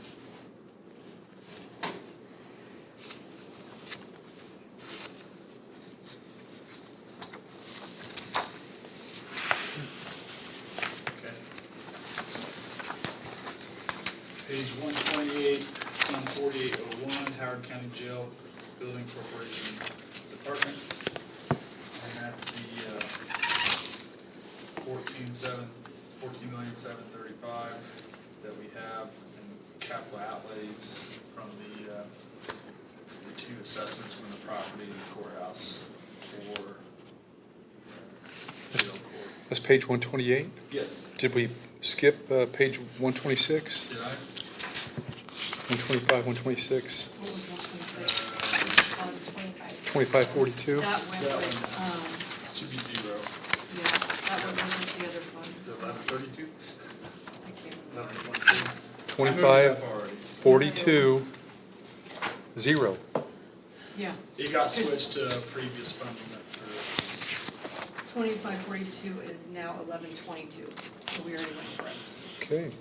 Okay. Page 128, Fund 4801, Howard County Jail Building Corporation Department. And that's the 14,735 that we have in capital outlays from the two assessments from the property and the courthouse for jail court. That's page 128. Yes, Did we skip page 126? did I? 125, 126, What was 126? 25. 2542? That went That with, one's- Should be 0. yeah, that one was with the other fund. The 1132? I can't remember. 1122? 25, 42, 0. Yeah, It got switched to previous funding for 2542 is now 1122, so we already went for it. Okay.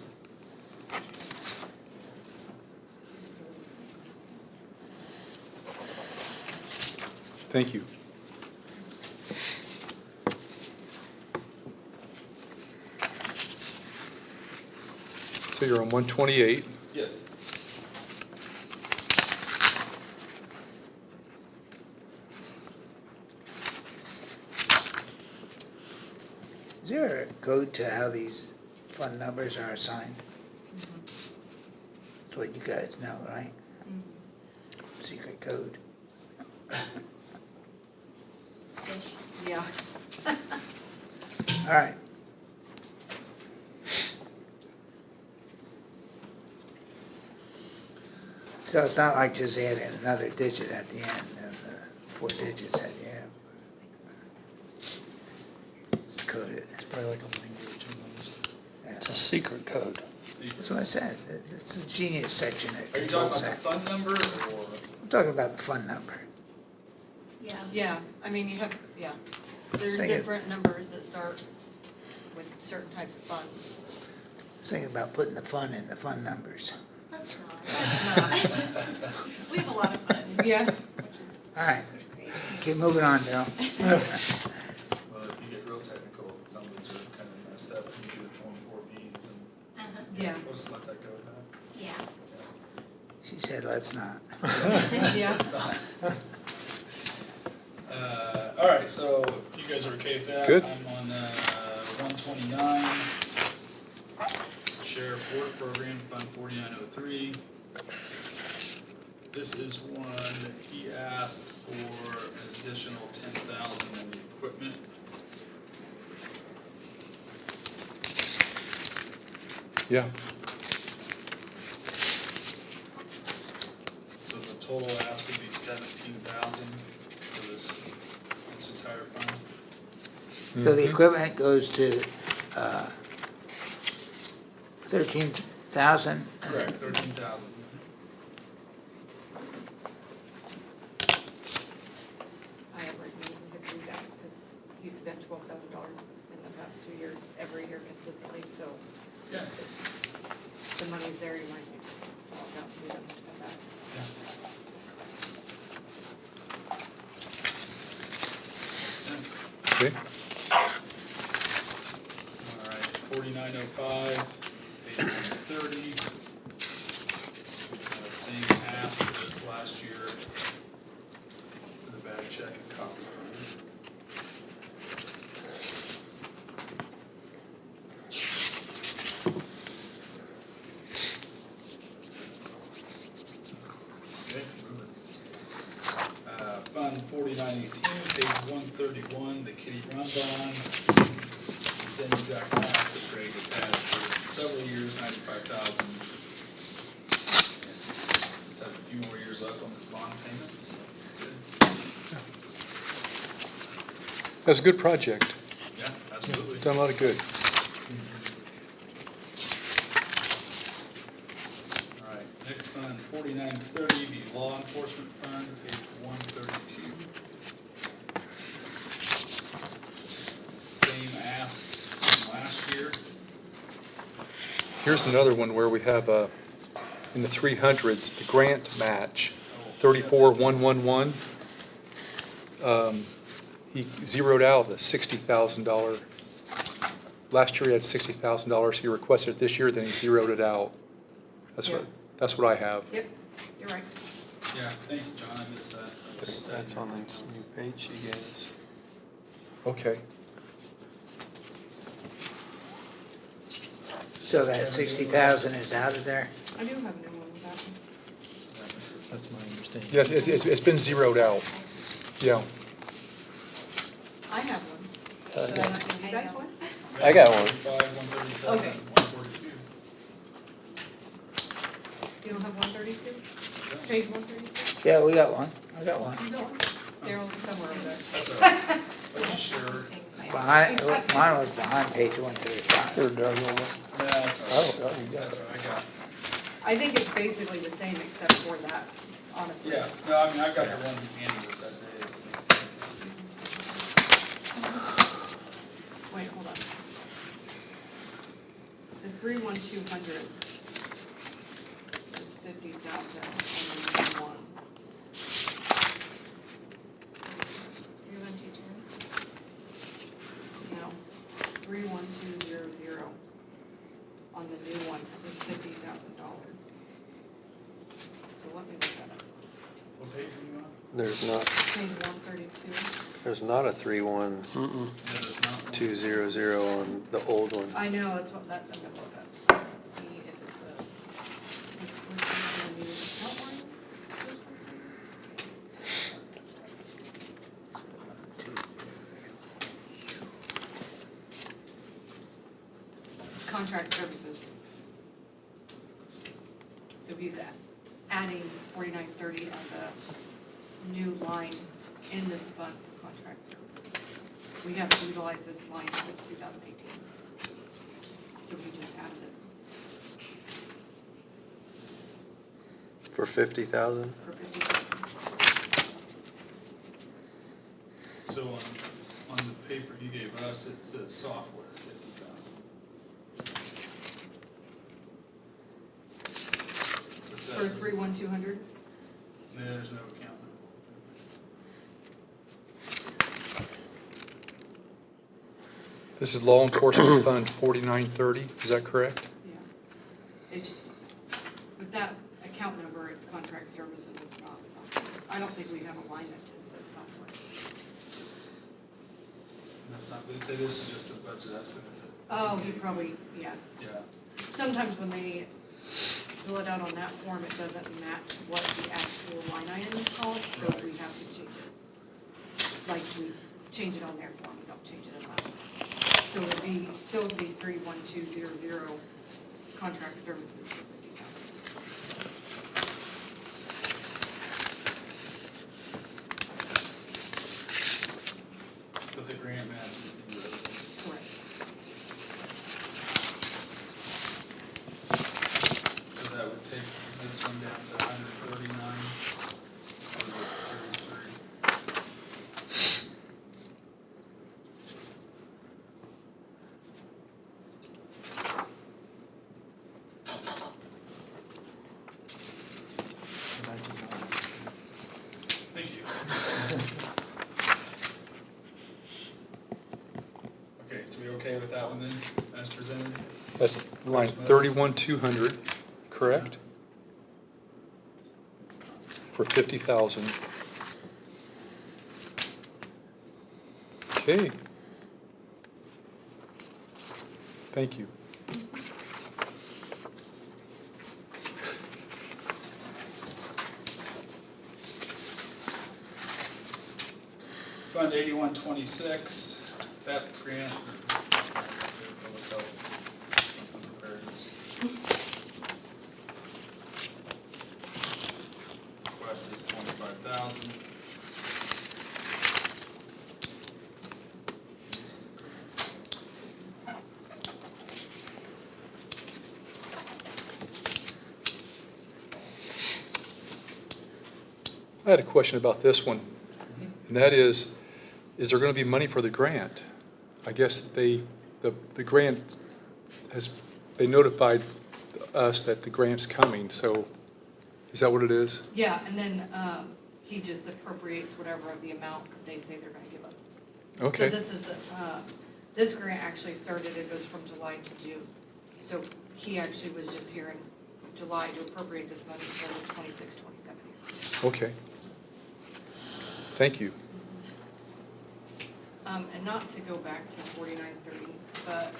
Thank you. So you're on 128. yes. Is there a code to how these fund numbers are assigned? That's what you guys know, right? Secret code. Yeah. All right. So it's not like just adding another digit at the end of the 4 digits that you have. It's coded. It's probably like a language almost. Yeah. It's a secret code. That's what I said. It's a genius section that Are you talking controls about that. the fund number or? I'm talking about the fund number. Yeah. Yeah, I mean, you have, yeah, there's Say it. different numbers that start with certain types of funds. Thinking about putting the fund in the fund numbers. That's right. We have a lot of fun. Yeah. All right, keep moving on, Bill. Well, if you get real technical, some of these are kind of messed up, you do the 24 Bs and Yeah. we'll just let that go with that. Yeah. She said, let's not. Yeah. All right, so you guys are okay with that? Good. I'm on 129, Sheriff Work Program, Fund 4903. This is one that he asked for an additional 10,000 in the equipment. Yeah. So the total ask would be 17,000 for this entire fund. So the Mhm. equipment goes to 13,000? Correct, 13,000. I have recommended him do that because he spent $12,000 in the past 2 years, every year consistently, so Yeah. the money's there, you might walk out to them to come back. Makes sense. Okay. All right, 4905, page 130. Same ask as last year for the bag check and copy fund. Okay, moving. Fund 4918, page 131, the Kitty Run Bond. Same exact ask that Greg has had for several years, 95,000. Just have a few more years left on his bond payments. It's good. That's a good project. Yeah, absolutely. Done a lot of good. All right, next fund, 4930, the Law Enforcement Fund, page 132. Same ask from last year. Here's another one where we have, in the 300s, the grant match, 34,111. He zeroed out the $60,000. Last year he had $60,000 he requested it this year, then he zeroed it out. That's what I have. Yep, you're right. Yeah, thank you, John, I missed that. That's on this new page she gave us. Okay. So that 60,000 is out of there? I do have a new one with that one. That's my understanding. Yes, it's been zeroed out. Yeah. I have one. Should I not give you guys one? I got one. 135, 137, Okay. 142. You don't have 132? Page 132? Yeah, we got one. I got one. You got one? Daryl's somewhere over there. That's all right. Are you sure? Mine was behind page 135. Here, Darryl, Yeah, that's all I right. don't know, you got That's it. all right, I got it. I think it's basically the same except for that, honestly. Yeah, no, I mean, I've got the one he handed us that day, so. Wait, hold on. The 31200 is 50,000 and then one. 31210? No, 31200 on the new one is $50,000. So let me look that up. What page are you on? There's not, Page 132. there's not a 31200 Mm-mm. Yeah, there's not one. on the old one. I know, that's what, I'm gonna look up. See if it's a, if we're seeing a new outline or something. Contract services. So he's adding 4930 as a new line in this fund for contract services. We haven't utilized this line since 2018. So we just added it For 50,000? for 50,000. So on the paper you gave us, it says software, 50,000. But For 31200? There's no account. This is Law Enforcement Fund 4930, is that correct? Yeah. It's, with that account number, it's contract services, it's not software. I don't think we have a line that just says software. That's not, they'd say this is just a budget estimate. Oh, you probably, yeah. Yeah. Sometimes when they fill it out on that form, it doesn't match what the actual line item is called, so we have to change it. Like, we change it on their form, we don't change it in ours. So it would be, still be 31200, contract services for 50,000. But the grant match is zero. Correct. So that would take this one down to 139 for the Series 3. Thank you. Okay, so we okay with that one then, as presented? That's line 31200, correct? For 50,000. Okay. Thank you. Fund 8126, that grant. Request is 25,000. I had a question about this one, and that is there going to be money for the grant? I guess the grant has, they notified us that the grant's coming, so is that what it is? Yeah, and then he just appropriates whatever of the amount that they say they're gonna give us. Okay. So this is, this grant actually started, it goes from July to June. So he actually was just here in July to appropriate this money for the 26, 27 year. Okay. Thank you. And not to go back to 4930, but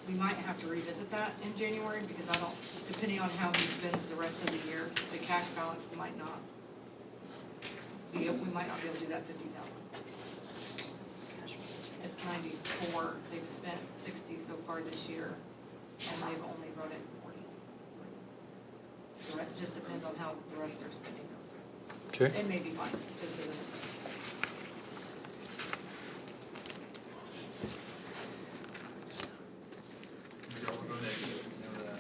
we might have to revisit that in January because I don't, depending on how he spends the rest of the year, the cash balance might not be, we might not be able to do that 50,000. It's 94, they've spent 60 so far this year, and they've only wrote in 40. So it just depends on how the rest of their spending goes. Okay. It may be fine, just as a. We don't go negative, you know that.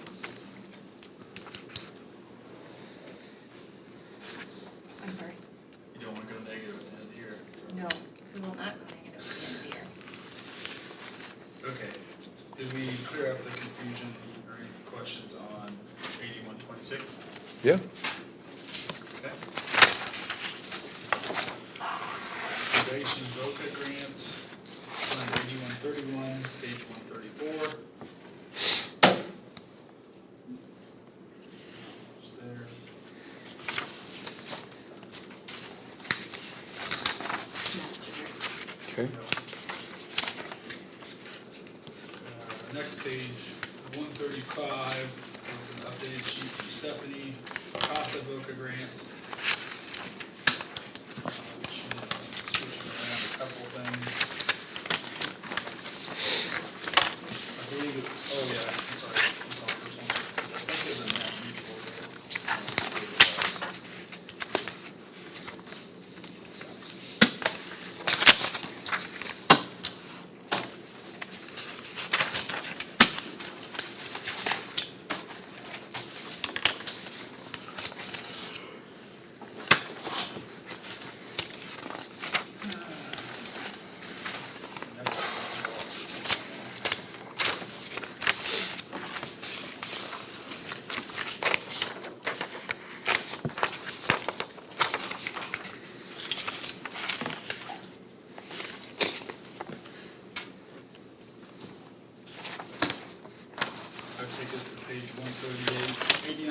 I'm sorry? You don't want to go negative at the end of the year. So. No, we will not go negative at the end of the year. Okay, did we clear up the confusion or any questions on 8126? Yeah. Okay. Probation VOCA grant, fund 8131, page 134. It's there. Okay. Next page, 135, an updated sheet from Stephanie, CASA VOCA grant. She's switching around a couple things. I believe it's, oh yeah, I'm sorry. It's on this one. I think there's a Mass Mutual there.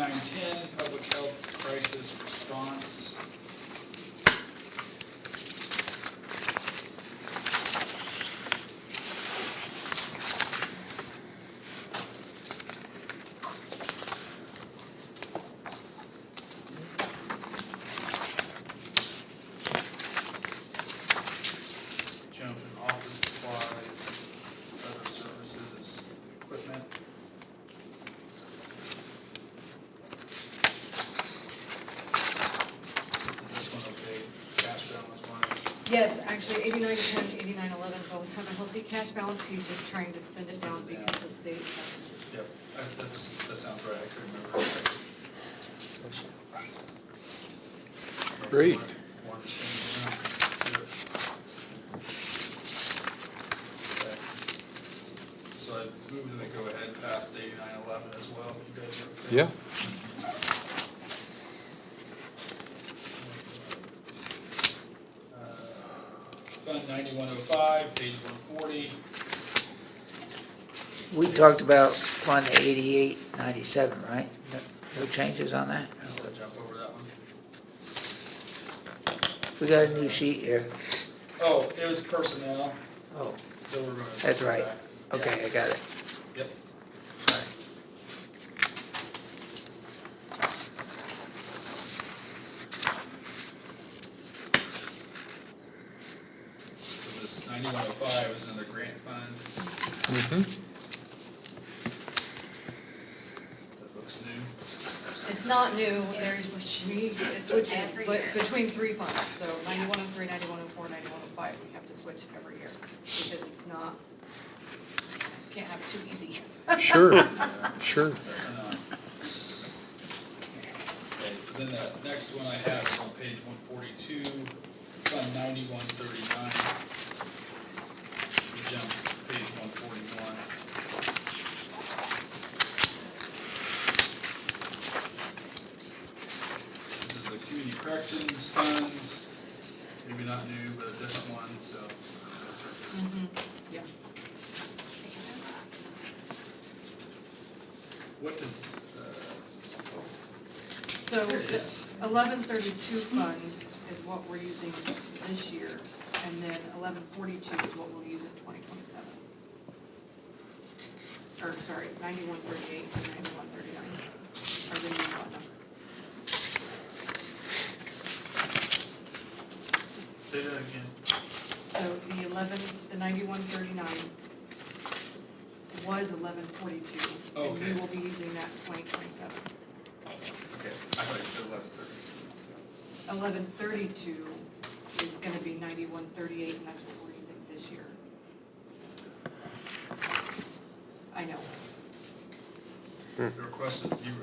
8910, public health crisis response. Jump in office supplies, other services, equipment. Is this one okay? Cash balance one? Yes, actually, 8910, 8911 both have a healthy cash balance. He's just trying to spend it down because the state has. Yep, that sounds right, I couldn't remember. Great. One thing down. Good. Okay. So I move that we go ahead past 8911 as well, if you guys are okay. Yeah. Fund 9105, page 140. We talked about Fund 8897, right? No changes on that? I'll jump over that one. We got a new sheet here. Oh, it was personnel, Oh, so we're going to. that's right. Okay, I got it. Yep. Sorry. So this 9105 is another grant fund. Mm-hmm. That looks new. It's not new, there's, we need to switch it, Every but year. between three funds, so 9103, 9104, 9105, we have to switch every year, because it's not, can't have it too easy. Sure, sure. Okay, so then the next one I have is on page 142, Fund 9139. We jump to page 141. This is the Community Corrections Fund, maybe not new, but a different one, so. Yeah. What did, So the 1132 fund is what we're using this year, and then 1142 is what we'll use in 2027. Or, sorry, 9138 and 9139 are the new fund numbers. say that again? So the 9139 was 1142, and Okay. we will be using that in 2027. Okay, I thought you said 1132. 1132 is gonna be 9138, and that's what we're using this year. I know. The request is 0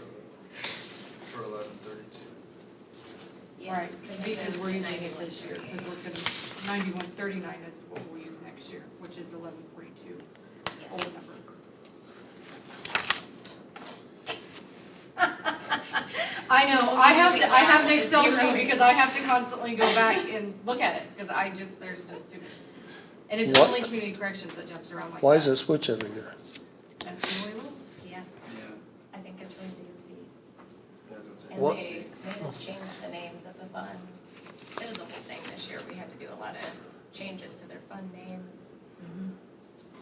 for 1132. Right, because we're using it this year, because we're gonna, 9139 is what we'll use next year, which is 1142, old number. I know, I have an Excel sheet because I have to constantly go back and look at it, because there's just too many. And it's What? only community corrections that jumps around like that. Why does it switch every year? That's the way it looks. Yeah, Yeah. I think it's really easy. That's what's And What- they just changed the names of the funds. It was a whole thing this year. We had to do a lot of changes to their fund names.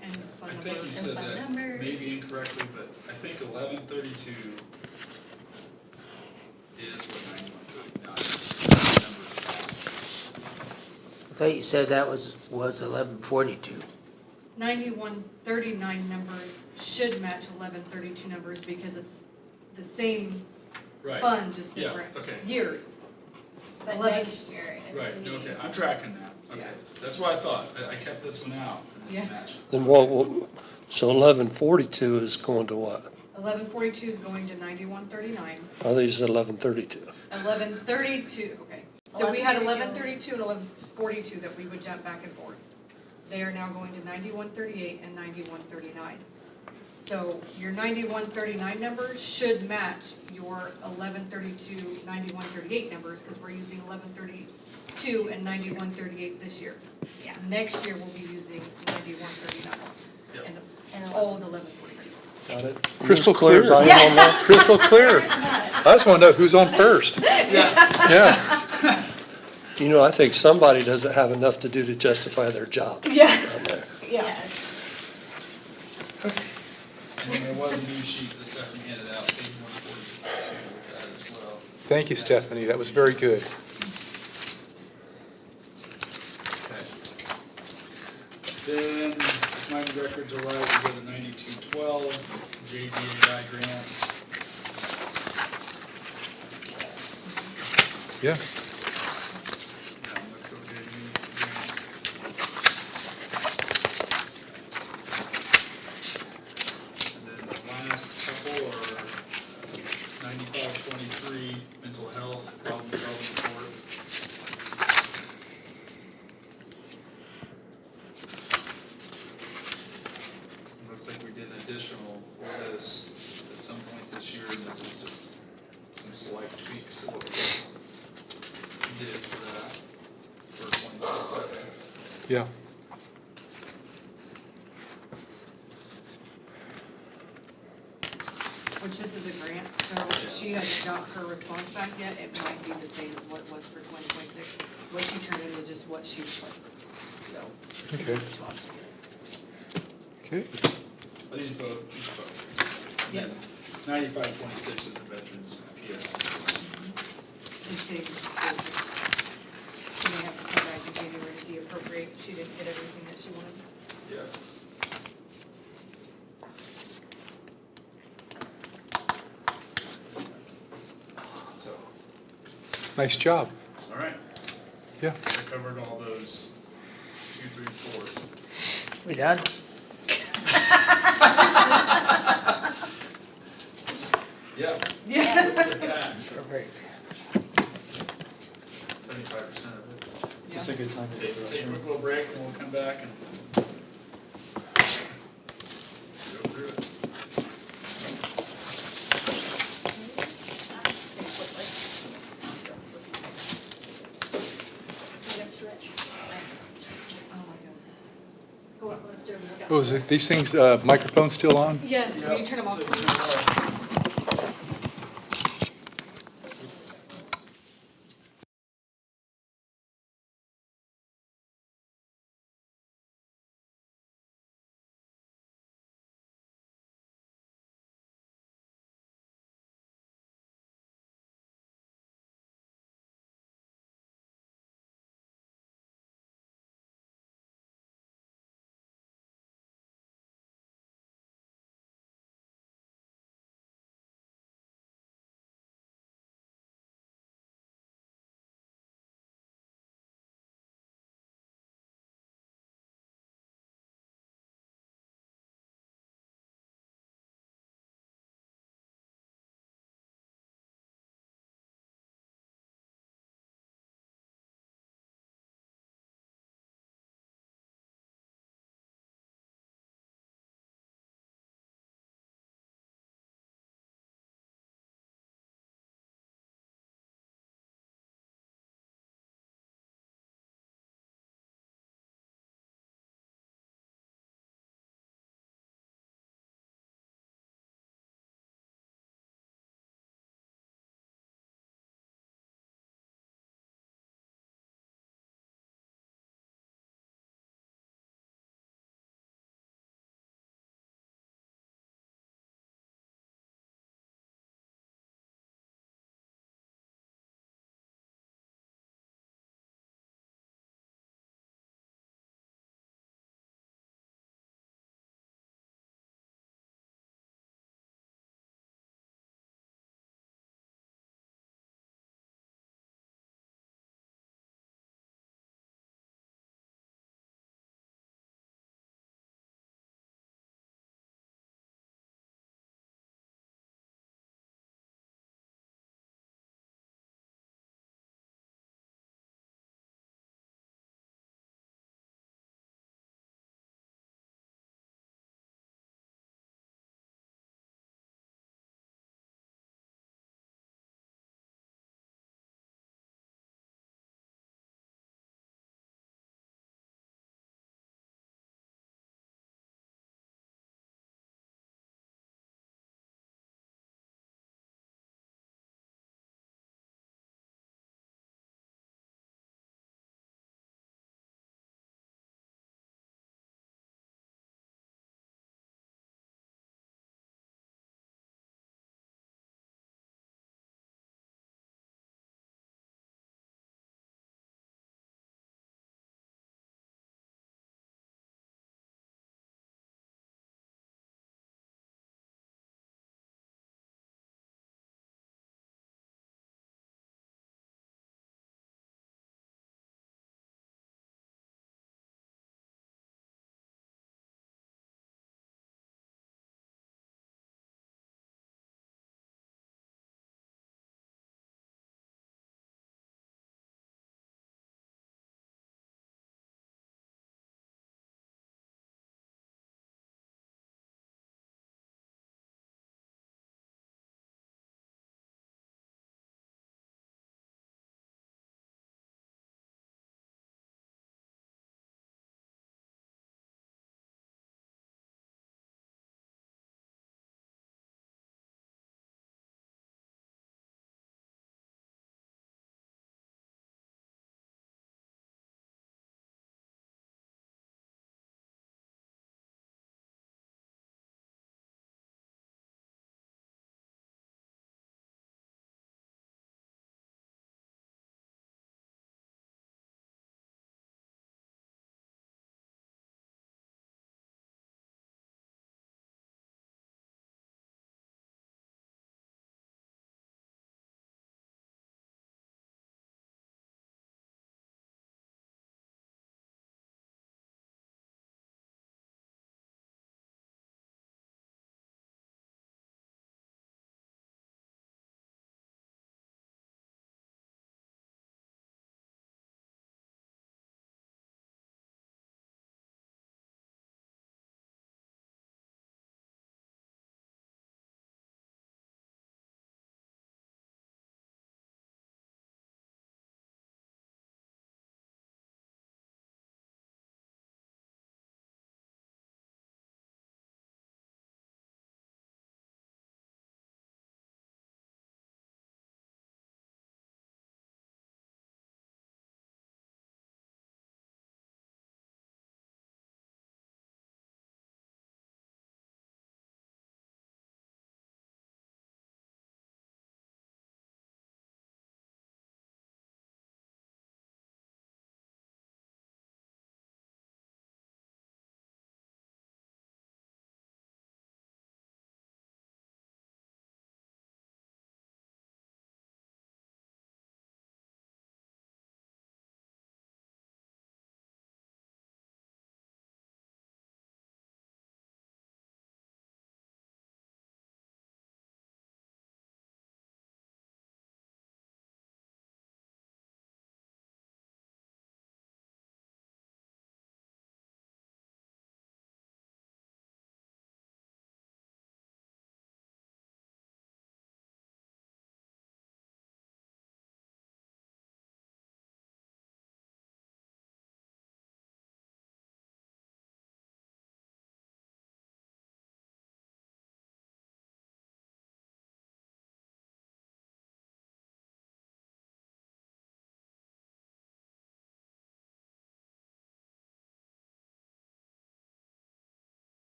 And I fund think you numbers. said And fund that numbers. maybe incorrectly, but I think 1132 is what 9139 is. I thought you said that was 1142. 9139 numbers should match 1132 numbers because it's the same Right, fund, just Yeah, different okay. years. But 11 next year, it right, would be. okay, I'm tracking that, okay. Yeah. That's what I thought, I kept this one out, and it's Yeah. matching. Then so 1142 is going to what? 1142 is going to 9139. I think you said 1132. 1132, okay. So we had 1132 and 1142 that we would jump back and forth. They are now going to 9138 and 9139. So your 9139 numbers should match your 1132, 9138 numbers, because we're using 1132 and 9138 this year. Yeah. Next year, we'll be using 9139 Yep. and And old 1142. Got it. Crystal clear clear. as I am on that. Crystal clear. I just want to know who's on first. Yeah. You know, I think somebody doesn't have enough to do to justify their job. Yeah. Down there. Yeah. And then there was a new sheet that Stephanie handed out, page 142 with that as well. Thank you, Stephanie. That was very good. Then, mining records are right, we go to 9212, JDAI grant. Yeah. That looks okay to me. And then the last couple are 9523, mental health, problem solving report. Looks like we did an additional for this at some point this year, and this is just some slight tweaks to what we did for that, for 2027. Yeah. Which this is a grant, so she hasn't got her response back yet. It might be the same as what it was for 2026. What she turned in was just what she put. So. Okay. Okay. These both. Yeah. 9526 is the veterans PS. And she may have to come back in January to de-appropriate. She didn't get everything that she wanted. Yeah. So, Nice job. all right, Yeah. I covered all those 2, 3, 4s. We done? Yeah. Yeah. Look at that. Perfect. 75% of it. Just a good time to Take take a quick little break and we'll come back and go through it. Go up upstairs and look out. Oh, is it, these things, microphones still on? Yeah, will you turn them off?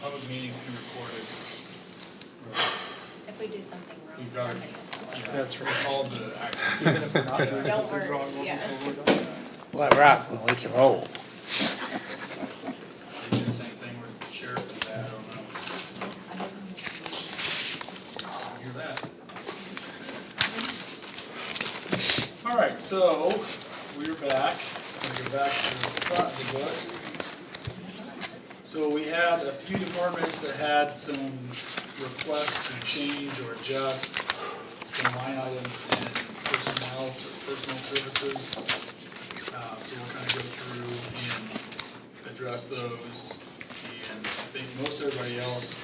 public meetings being recorded. If we do something wrong, We've got somebody will tell us. That's right. Call the action. Even if we're not doing Don't it, worry, we're drawing yes. Well, right, well, we can roll. They do the same thing with sheriff is at, I don't know. I hear that. All right, so we're back. We'll go back to the front of the book. So we had a few departments that had some requests to change or adjust some line items in personnel or personal services. So we'll kind of go through and address those. And I think most everybody else,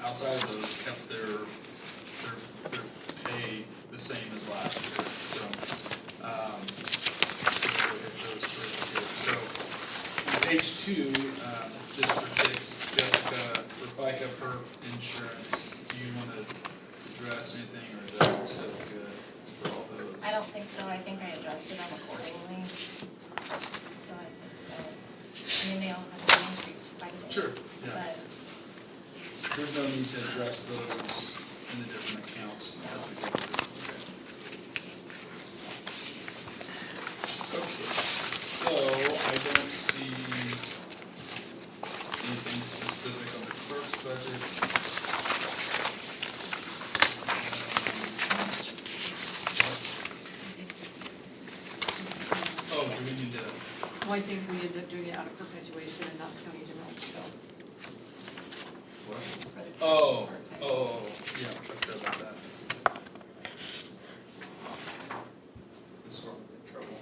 outside of those, kept their pay the same as last year. So, so we'll hit those pretty good. So, on page 2, just for Dick's, Jessica, for FICA per insurance, do you want to address anything, or is that all still good for all those? I don't think so, I think I adjusted them accordingly. So I think they all have been increased quite a bit. Sure, yeah. But There's no need to address those in the different accounts as we go through. Okay, so I don't see anything specific on the clerk's budget. Oh, do we need to, Well, I think we ended up doing it out of perpetuation and not county general, so. what? for the Oh, part-time. oh, yeah, I forgot about that. This is where I'm in trouble.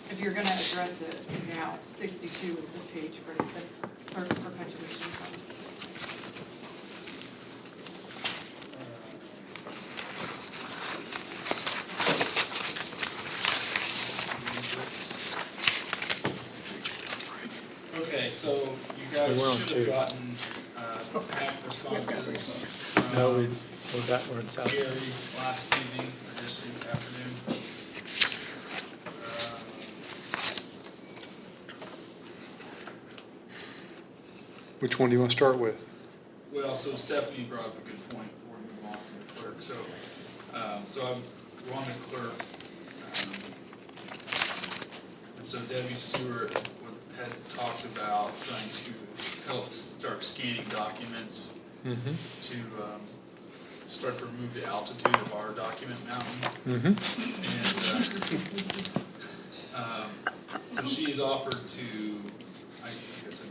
If you're gonna address it now, 62 is the page for the clerk's perpetuation fund. Okay, so you guys We're on should two. have gotten PAC responses No, from we're in South. Gary last evening, or yesterday afternoon. Which one do you want to start with? Well, so Stephanie brought up a good point before we move on from the clerk. So we're on the clerk. And so Debbie Stewart had talked about trying to help start scanning documents Mm-hmm. to start to remove the altitude of our document mountain. Mm-hmm. And so she's offered to, I guess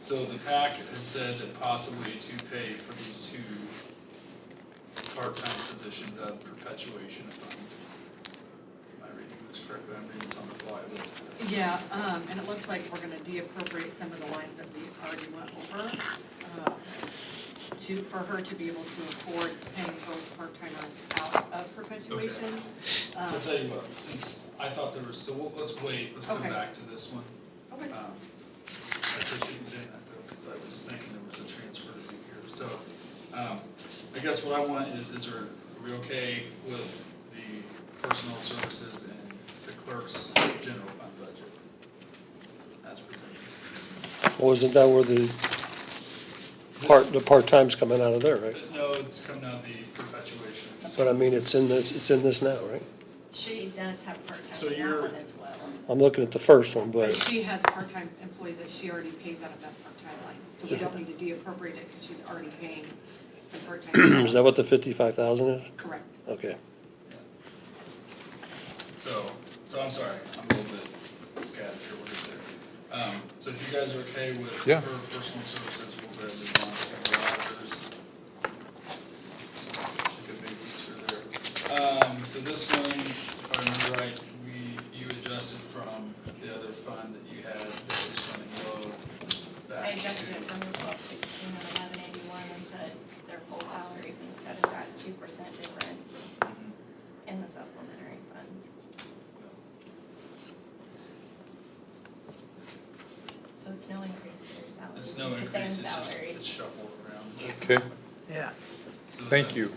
so the PAC had said that possibly to pay for these 2 part-time positions out of perpetuation fund. Am I reading this correctly? I'm reading this on the fly. Yeah, and it looks like we're gonna de-appropriate some of the lines that we already went over, for her to be able to afford paying both part-timers out of perpetuation. So I'll tell you what, since I thought there was, let's wait, let's come Okay. back to this one. Okay. I appreciate you saying that though, because I was thinking there was a transfer to do here. So, I guess what I want is are we okay with the personnel services and the clerk's general fund budget as presented? Well, isn't that where the part-time's coming out of there, right? No, it's coming out of the perpetuation. But I mean, it's in this now, right? she does have part-time So in that you're- one as well. I'm looking at the first one, But but, she has part-time employees that she already pays out of that part-time line, so we don't need to de-appropriate it because she's already paying the part-time. is that what the 55,000 is? Correct. Okay. So I'm sorry, I'm a little bit scattered here, we'll get there. So if you guys are okay with Yeah. her personal services, we'll go ahead and move on to the auditors. Took a big detour there. So this one, if I remember right, you adjusted from the other fund that you had that was running low back I adjusted to- it from the 1216 and 1181 and put their full salaries instead of that 2% difference Mhm. in the supplementary funds. it's no increase to your salary. It's no the increase, same it's just, salary. it's shuffled around. Okay, Yeah. So does thank that you.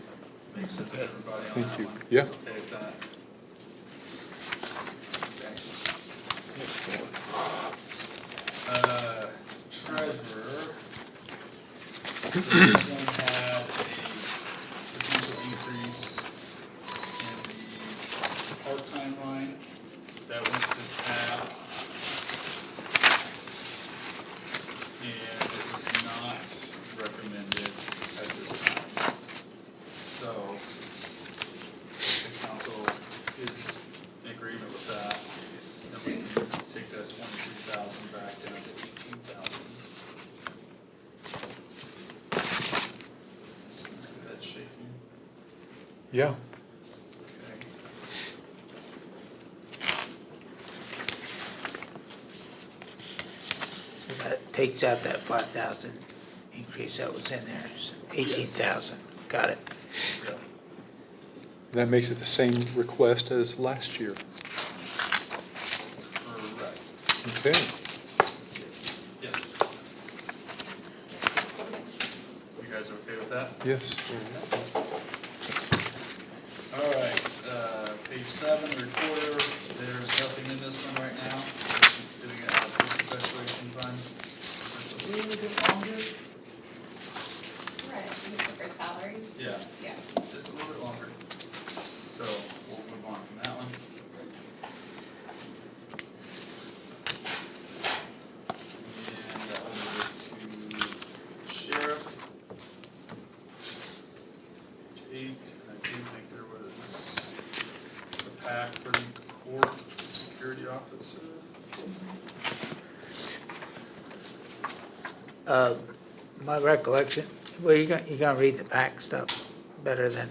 Make sense to everybody on Thank that you. one? Yeah. Okay with that? Okay. Treasurer. So this one had a potential increase in the part-time line that went to TAP. And it was not recommended at this time. So, if the council is in agreement with that, then we can take that 22,000 back down to 18,000. Seems like that's shaking. Yeah. Okay. That takes out that 5,000 increase that was in there, 18,000. Got it. Yeah. That makes it the same request as last year. Correct. Okay. Yes. You guys okay with that? Yes. All right, page 7, recorder, there's nothing in this one right now. She's doing it out of the perpetuation fund. Just a little bit longer. Right, for salary. Yeah, Yeah. just a little bit longer. So we'll move on from that one. And that will move us to sheriff. Page 8, and I do think there was a pack for the court security officer. My recollection, well, you're gonna read the pack stuff better than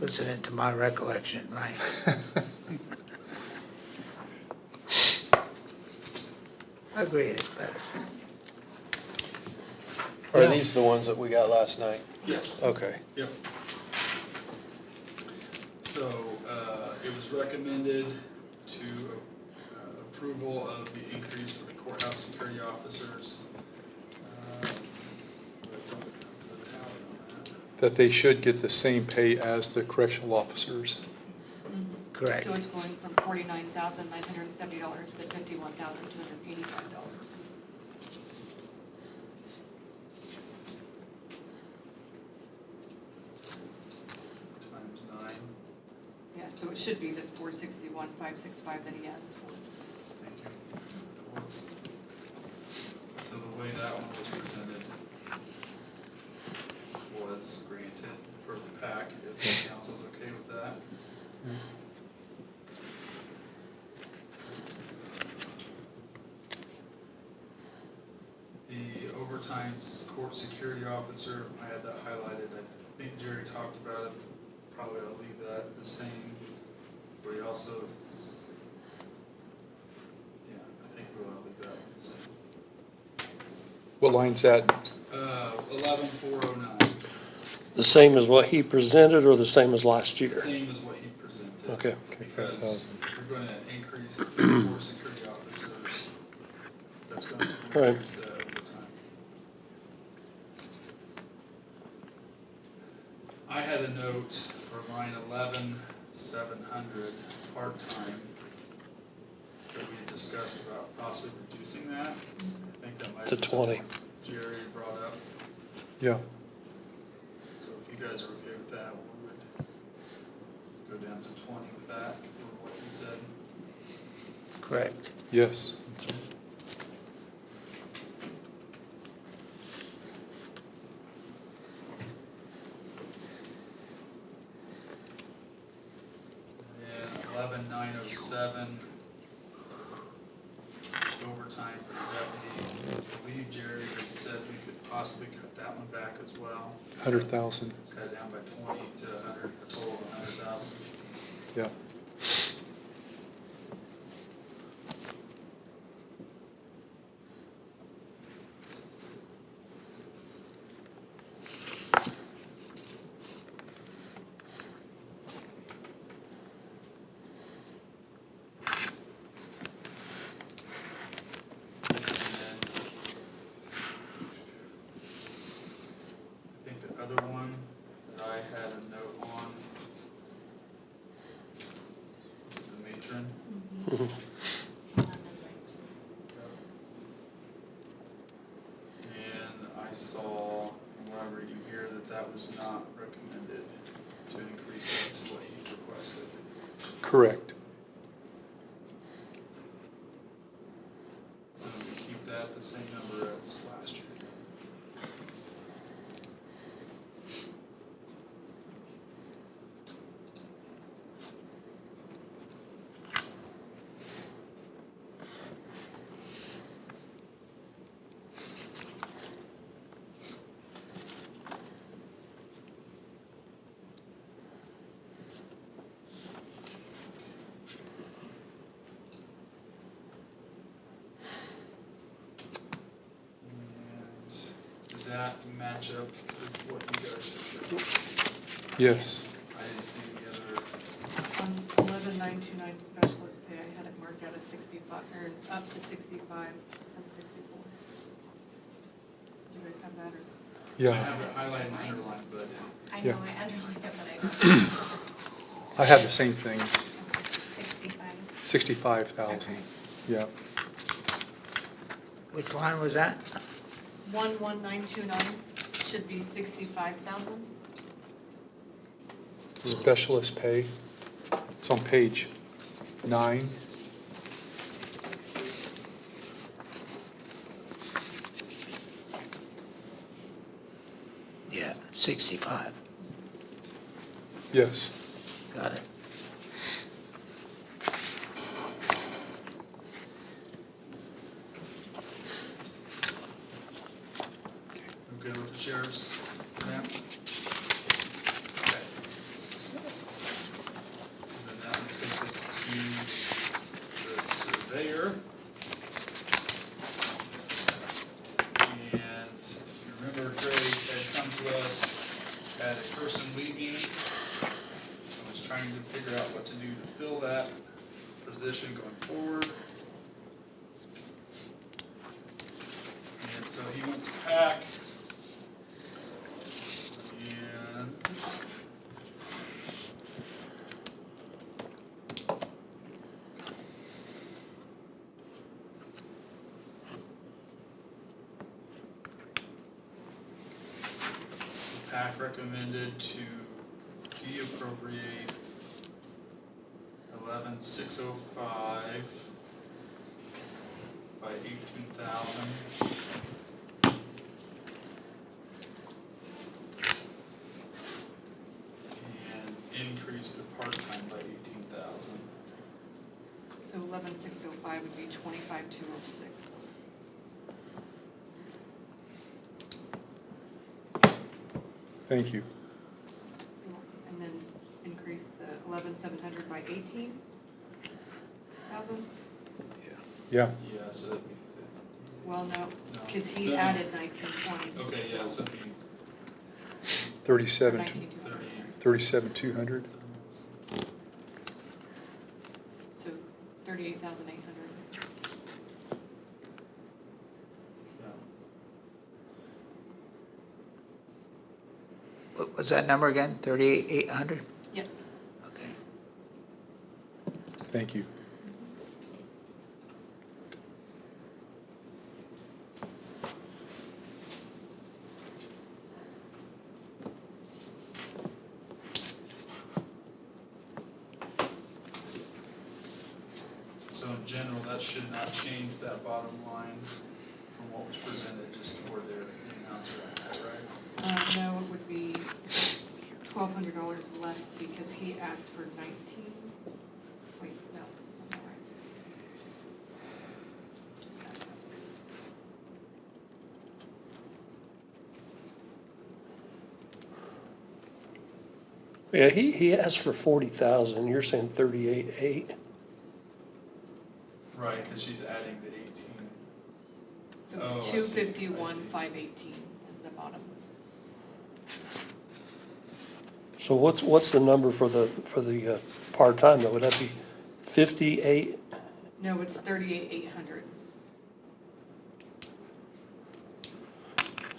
listening to my recollection, right? I agree, it's better. Are these the ones that we got last night? Yes. Okay. Yep. So, it was recommended to approval of the increase for the courthouse security officers. I don't have the tally on that. That they should get the same pay as the correctional officers. Correct. So it's going from $49,970 to $51,285. Times 9. Yeah, so it should be the 461,565 that he asked for. Thank you. So the way that one was presented was granted for the pack, if the council's okay with that. The overtime court security officer, I had that highlighted, I think Jerry talked about it, probably I'll leave that the same, but he also, yeah, I think we'll leave that the same. What line's that? 11409, The same as what he presented or the same as last year? same as what he presented. Okay. Because we're going to increase the court security officers, that's going to Right. increase the overtime. I had a note for line 11,700 part-time that we had discussed about possibly reducing that. I think that might To be something 20. Jerry brought up. Yeah. So if you guys are okay with that, we would go down to 20 with that, or what you said. Correct. Yes. And 11,907 overtime for the deputy. I believe Jerry had said we could possibly cut that one back as well. 100,000. Cut it down by 20 to 100, a total of 100,000. Yeah. And I saw from what I'm reading here that was not recommended to increase that to what he requested. Correct. So we keep that the same number as last year. And does that match up with what you guys have shown? Yes. I didn't see any other. On 11929 specialist pay, I had it marked out as 65, or up to 65 from 64. Do you guys have that, or? I Yeah, have it highlighted and underlined, but I Yeah. know, I underlined it, but I don't. I had the same thing, 65. 65,000. Okay. Yeah. Which line was that? 11929 should be 65,000. Specialist pay. It's on page 9. Yeah, 65. Yes. Got it. I'm good with the sheriff's map. Okay. So then that one takes us to the surveyor. And if you remember, Greg had come to us, had a person leaving, and was trying to figure out what to do to fill that position going forward. And so he went to PAC. And PAC recommended to de-appropriate 11,605 by 18,000. And increase the part-time by 18,000. So 11605 would be 25206. Thank you. And then increase the 11700 by 18,000? Yeah. Yeah, so that'd be Well, no, No. because he Then- added 1920. okay, yeah, so it'd be 37, 19,200. 37,200. So 38,800. yeah. What was that number again? 38,800? Yes. Okay. Thank you. So in general, that should not change that bottom line from what was presented, just where they're, the amounts are at, is that right? No, it would be $1,200 less because he asked for 19. Wait, no, that's not right. Just add that. Yeah, he asked for 40,000, you're saying 38,800. Right, because she's adding the 18. So Oh, I it's see, 251,518 is the bottom. So what's the number for the part-time though? Would that be 58? No, it's 38,800.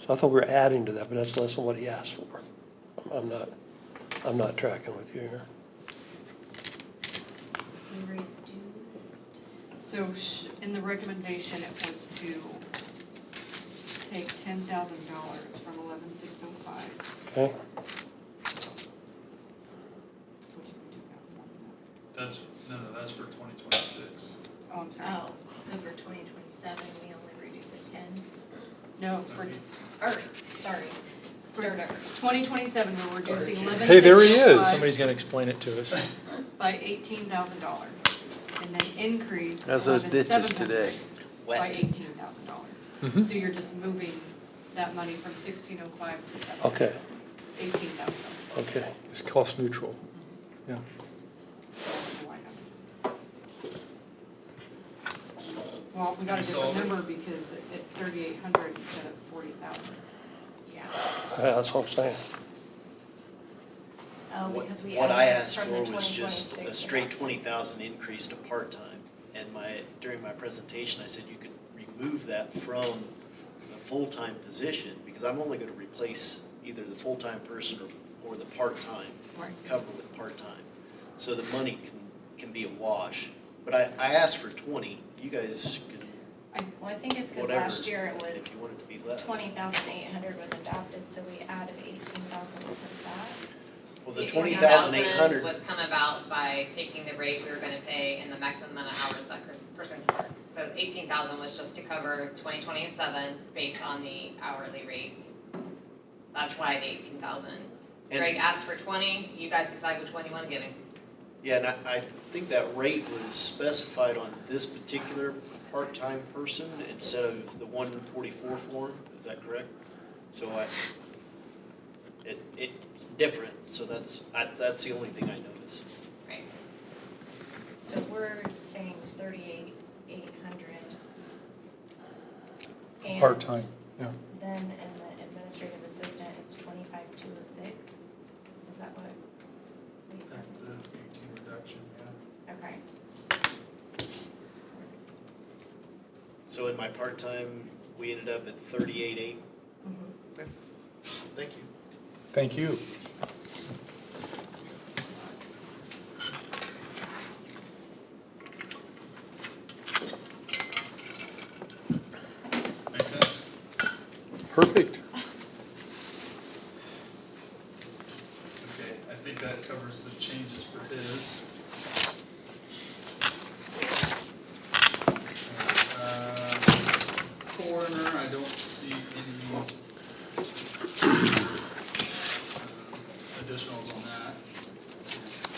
So I thought we were adding to that, but that's less than what he asked for. I'm not tracking with you here. Reduced. So in the recommendation, it was to take $10,000 from 11,605, Okay, which we took out more than That's, no, that's for 2026. that. Oh, I'm sorry. Oh, so for 2027, we only reduce it 10? No, for, Or, sorry, start over. 2027, we're reducing 11,605. Hey, there he is. Somebody's gonna explain it to us. By $18,000, and then increase How's those ditches 11,700 today? by $18,000. Mhm. So you're just moving that money from 1605 to 7. okay, 18,000. okay. It's cost neutral. Yeah. Well, we got a You different solved it? number because it's 3,800 instead of 40,000. Yeah. Yeah, that's what I'm saying. Oh, because we What I added asked from for the was just 2026 a straight about 20,000 increase to part-time. And during my presentation, I said you could remove that from the full-time position, because I'm only gonna replace either the full-time person or the part-time, Right. cover with part-time. So the money can be a wash. But I asked for 20, you guys can, Well, I think it's because whatever, last year it was if you want it to be less. 20,800 was adopted, so we added 18,000 to that. Well, the 18,000 20,800, was come about by taking the rate we were gonna pay and the maximum amount of hours that person can work. So 18,000 was just to cover 2027 based on the hourly rate. That's why the 18,000. And- Greg asked for 20, you guys decide which one you want to give him. yeah, and I think that rate was specified on this particular part-time person instead of the 144 form, is that correct? So it's different, so that's the only thing I noticed. Right. So we're saying 38,800. And Part-time, yeah. Then in the administrative assistant, it's 25,206. Is that what? That's the 18 reduction, yeah. Okay. So in my part-time, we ended up at 38,800. Mhm. Thank you. Thank you. Make sense? Perfect. Okay, I think that covers the changes for his. Coroner, I don't see any additionals on that.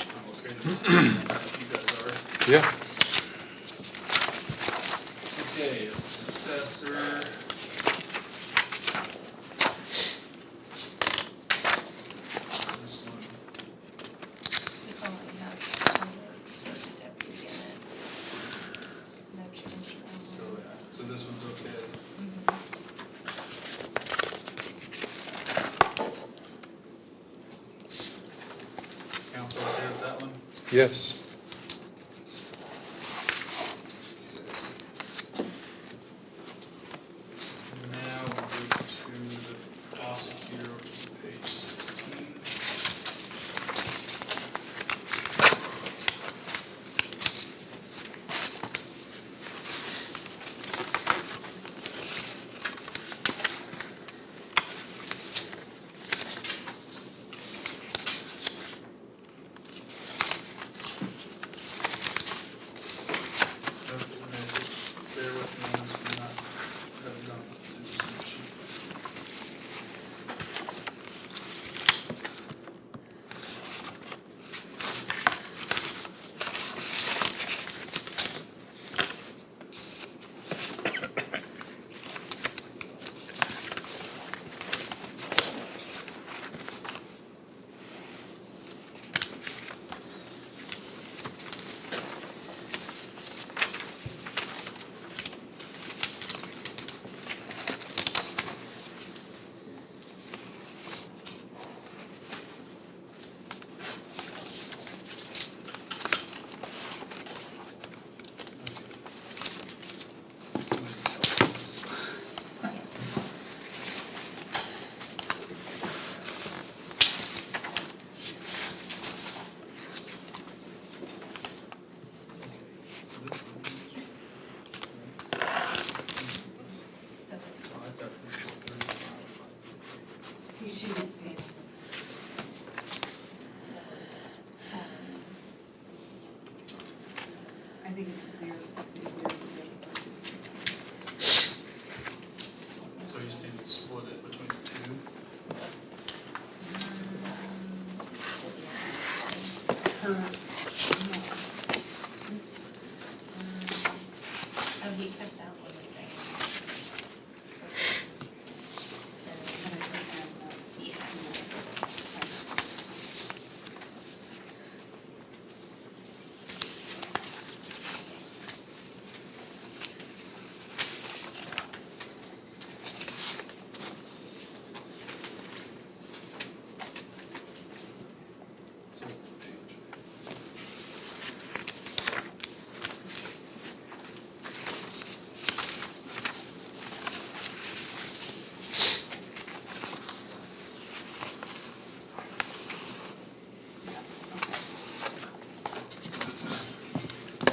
I'm okay with that, if you guys are. Yeah. Okay, assessor. This one, This only has first deputy in it. No change from so this one's okay. Council okay with that one? Yes. Now we'll go to the prosecutor, which is page 16. that one the same.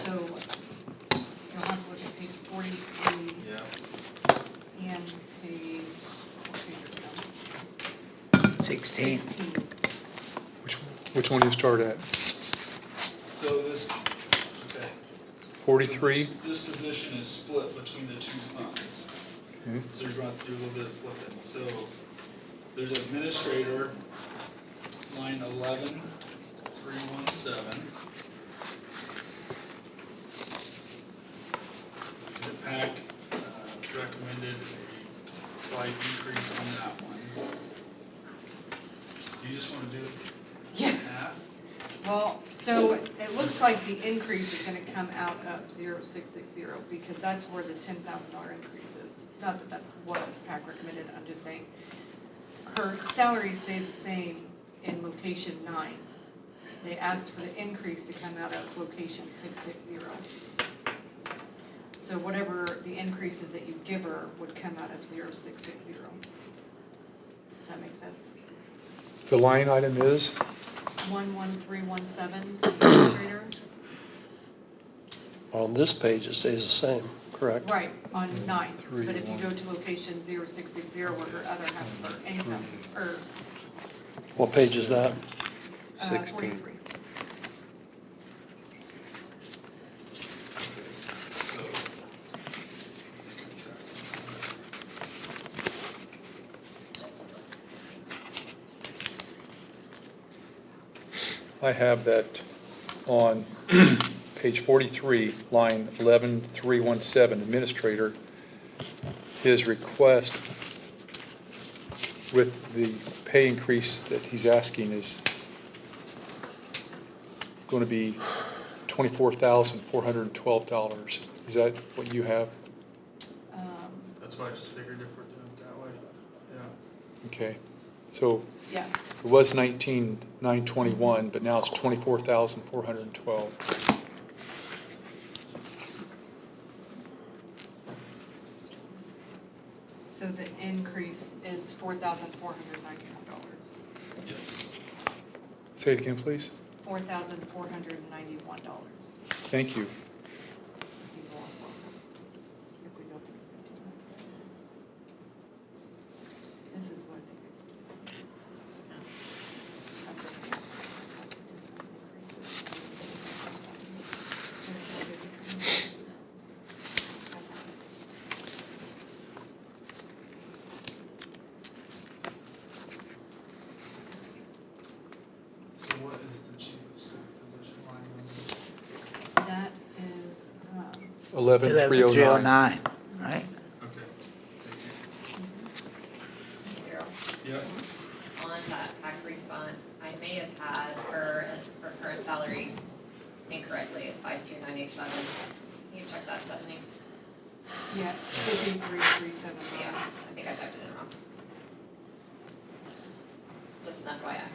So you'll have to look at page 43 Yeah. and page, what page are we on? 16. 16. Which one do you start at? So this, okay. 43? This position is split between the two funds. Okay. So you're going to have to do a little bit of flipping. So there's administrator, line 11,317. The PAC recommended a slight increase on that one. You just want to do Yeah. half? Well, so it looks like the increase is gonna come out of 0660 because that's where the $10,000 increase is. Not that that's what PAC recommended, I'm just saying. Her salary stays the same in location 9. They asked for the increase to come out of location 660. So whatever the increases that you give her would come out of 0660. Does that make sense? The line item is? 11317, administrator. On this page, it stays the same, correct? Right, on 9, Three, but if you one. go to location 0660 where her other half of her income, or What page is that? 16. 43. So. I have that on page 43, line 11317, administrator. His request with the pay increase that he's asking is going to be $24,412. Is that what you have? That's why I just figured if we're doing it that way, yeah. Okay, so Yeah, it was 19,921, but now it's 24,412. so the increase is $4,491. Yes. Say it again, please. $4,491. Thank you. If we go through this is what So what is the chief of staff position line number? that is, 11,309. 11,309, right? Okay, Zero. thank you. Yep. On that PAC response, I may have had her current salary incorrectly at 52987. Can you check that, Stephanie? yeah, 53,379. Yeah, I think I typed it in wrong. Just an FYI.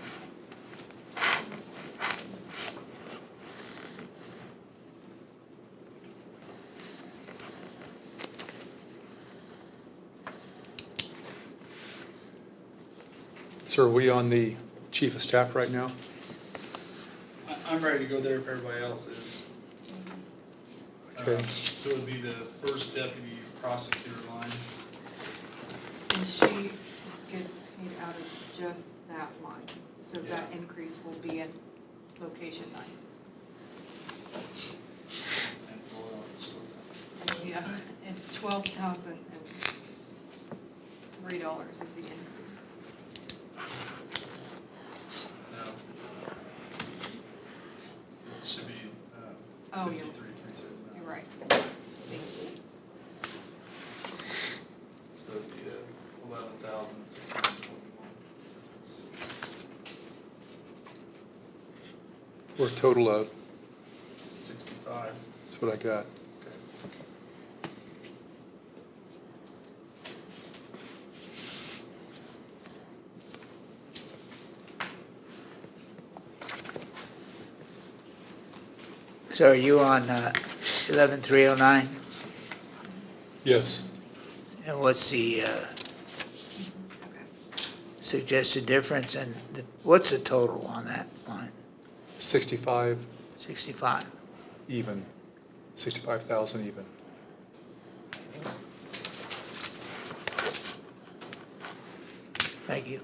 So are we on the chief of staff right now? I'm ready to go there if everybody else is. Okay. So it would be the first deputy prosecutor line. And she gets paid out of just that line, so that increase will be in location 9. And Laurel is for Yeah, it's $12,003 is the increase. that. No. It should be Oh, you're- 53,379. You're right. Thank you. Or a total of, 65. that's what I got. Okay. So are you on 11309? Yes. And what's the suggested difference, and what's the total on that line? 65 65? even, 65,000 even. Thank you.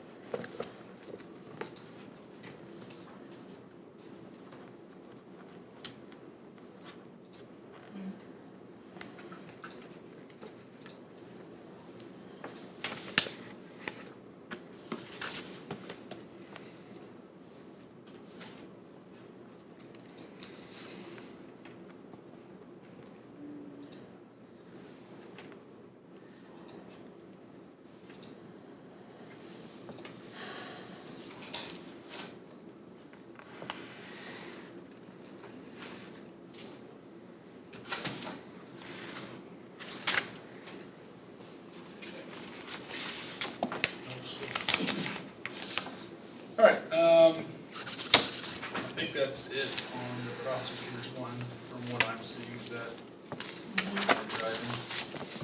All right, I think that's it on the prosecutor's one, from what I'm seeing, is that driving?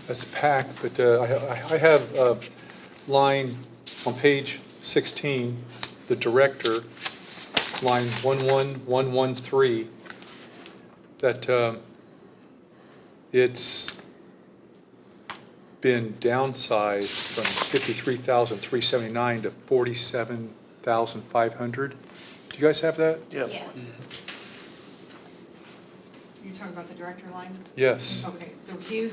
That's packed, but I have a line on page 16, the director, line 11113, that it's been downsized from 53,379 to 47,500. Do you guys have that? Yep. Yes. You talking about the director line? Yes. Okay, so he's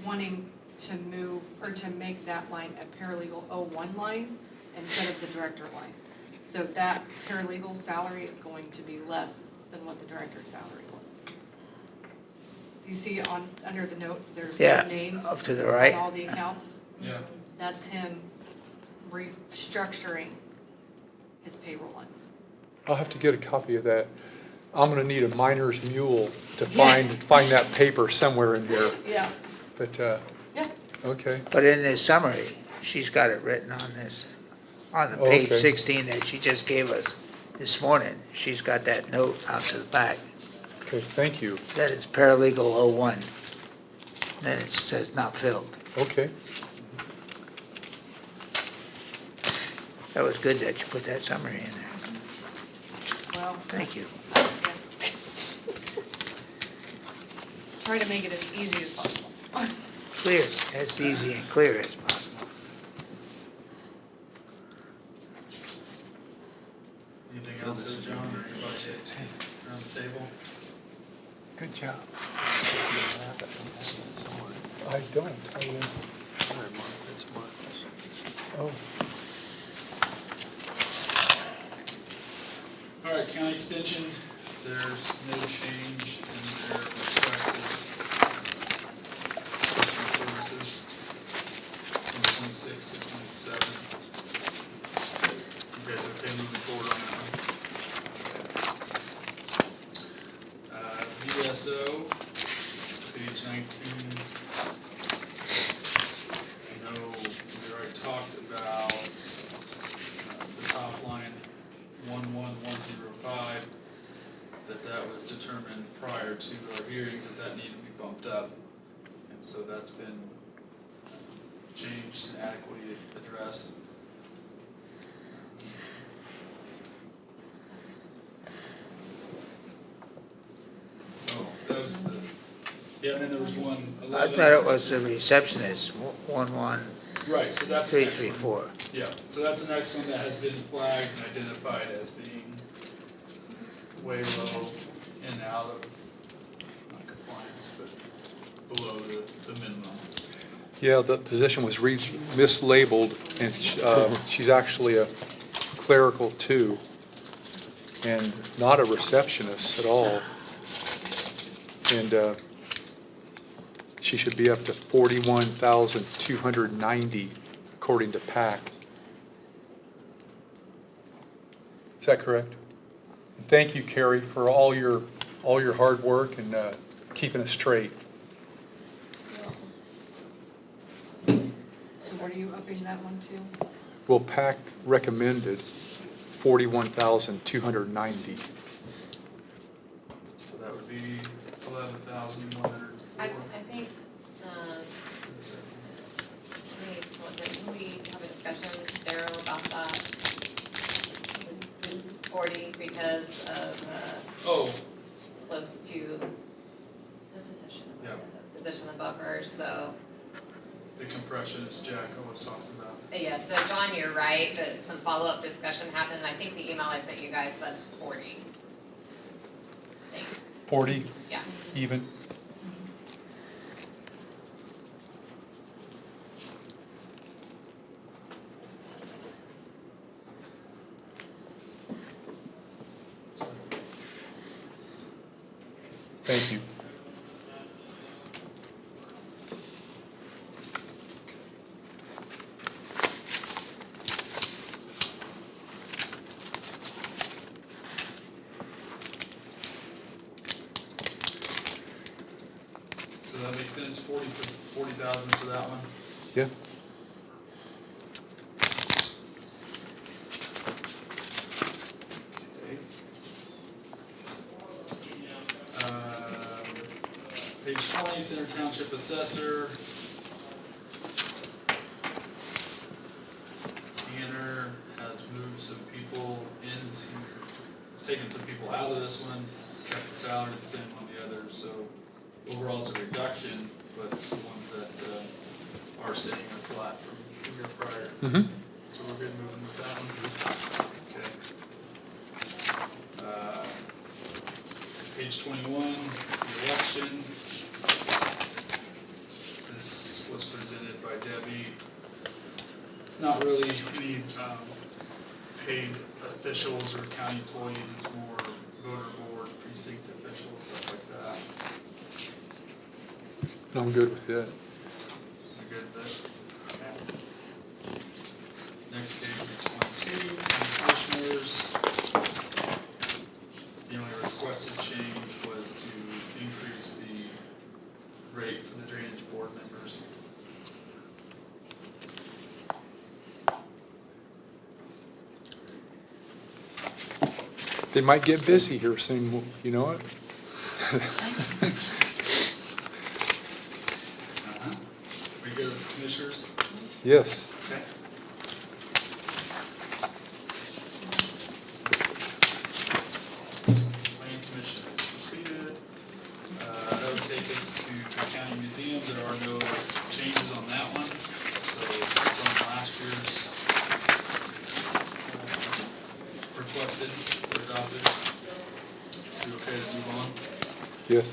wanting to move, or to make that line a paralegal 01 line instead of the director line. So that paralegal salary is going to be less than what the director's salary was. You see on, under the notes, there's Yeah, names up to the right. on all the accounts? Yeah. That's him restructuring his payroll lines. I'll have to get a copy of that. I'm gonna need a miner's mule to Yeah. find that paper somewhere in here, Yeah, but, yeah. okay. But in this summary, she's got it written on this, on the page Okay. 16 that she just gave us this morning. She's got that note out to the back. Okay, thank you. That is paralegal 01. Then it says not filled. Okay. That was good that you put that summary in there. Well, Thank you. yeah. Try to make it as easy as possible. Clear, as easy and clear as possible. Anything else, John, or anybody around the table? Good job. I don't. Oh, All right, county extension, there's no change in their requested professional services from 26 to 27. You guys okay moving forward on that one? VSO, page 19. I know we already talked about the top line 11105, that was determined prior to our hearings that needed to be bumped up. And so that's been changed and adequately addressed. Oh, that was the, yeah, and then there was one. I thought it was the receptionist, 11334. Right, so that's the next one. Yeah, so that's the next one that has been flagged and identified as being way low and out of, not compliance, but below the minimum. yeah, the position was mislabeled, and she's actually a clerical 2, and not a receptionist at all. And she should be up to 41,290 according to PAC. Is that correct? Thank you, Carrie, for all your hard work and keeping us straight. So what are you upping that one to? Well, PAC recommended 41,290. So that would be 11,104. I think, when we have a discussion with Daryl about that, 40 because of, Oh, close to yeah, the position above her, so, the compression is Jack always talks about. yeah, so John, you're right, but some follow-up discussion happened, and I think the email I sent you guys said 40. I think. 40 Yeah. even? Thank you. So that makes sense, 40,000 for that one? Yeah. Okay. Page 20, Center Township Assessor. Tanner has moved some people into, has taken some people out of this one, kept the salary the same on the others, so overall it's a reduction, but the ones that are staying are flat from the year prior. Mm-hmm. So we're good moving with that one. Okay. Page 21, the election. This was presented by Debbie. It's not really any paid officials or county employees, it's more voter board, precinct officials, stuff like that. I'm good with that. You're good with that? Okay. Next page, 22, county commissioners. The only requested change was to increase the rate for the drainage board members. They might get busy here soon, you know it? We good with commissioners? Yes. Okay. Planning commission is completed. That would take us to the county museum. There are no changes on that one. So it's on last year's requested or adopted. So you okay to move on? Yes.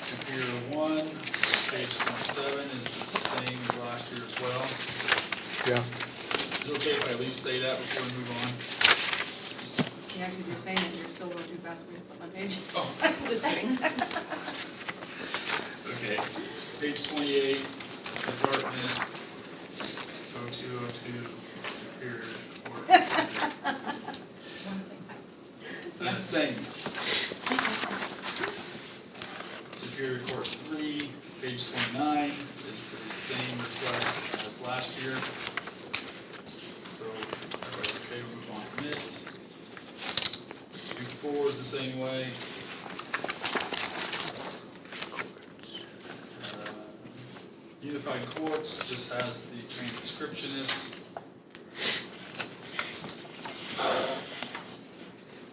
Superior 1, page 27 is the same as last year as well. Yeah. Is it okay if I at least say that before we move on? Yeah, because you're saying it, you're still going too fast for me to flip my page. Oh. Just kidding. Okay, page 28, department 0202, Superior Court. Same. Superior Court 3, page 29, is for the same request as last year. So, everybody okay, we'll move on to it. 24 is the same way. Unified Courts just has the transcriptionist,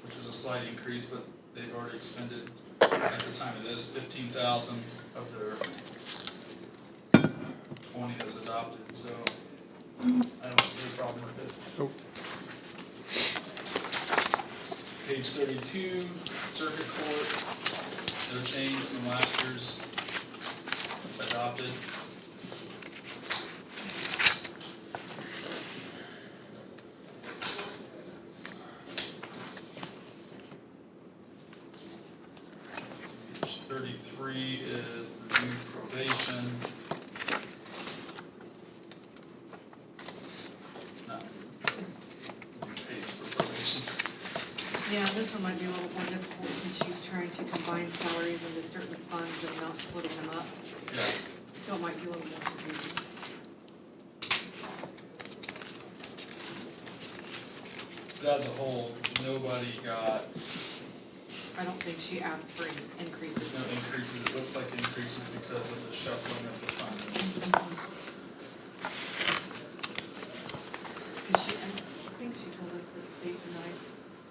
which was a slight increase, but they've already expended, at the time of this, 15,000 of their 20 that was adopted, so I don't see a problem with it. Nope. Page 32, Circuit Court, no change from last year's adopted. Page 33 is the new probation. No, Yeah, this one might be a little more difficult since she's trying to combine salaries into certain funds and not splitting them up. Yeah. So it might be a little more confusing. But as a whole, nobody got I don't think she asked for increases. no increases. It looks like increases because of the shuffling of the funds. Cause she, I think she told us that state denied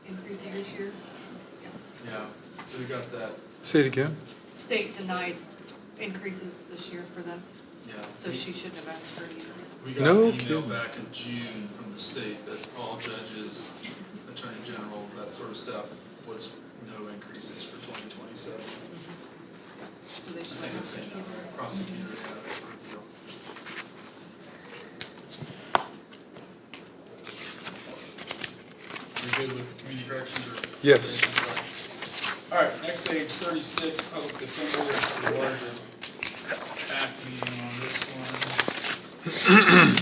increases this year. Yeah, so we got that, Say it again? State denied increases this year for them, yeah. so she shouldn't have asked for any increase. We got No an email kidding. back in June from the state that all judges, attorney general, that sort of stuff, was no increases for 2027. So they I should think I'm have saying that right, prosecutor, yeah, that sort of deal. We good with community corrections or? Yes. All right, next page, 36, public defender. There was a PAC meeting on this one.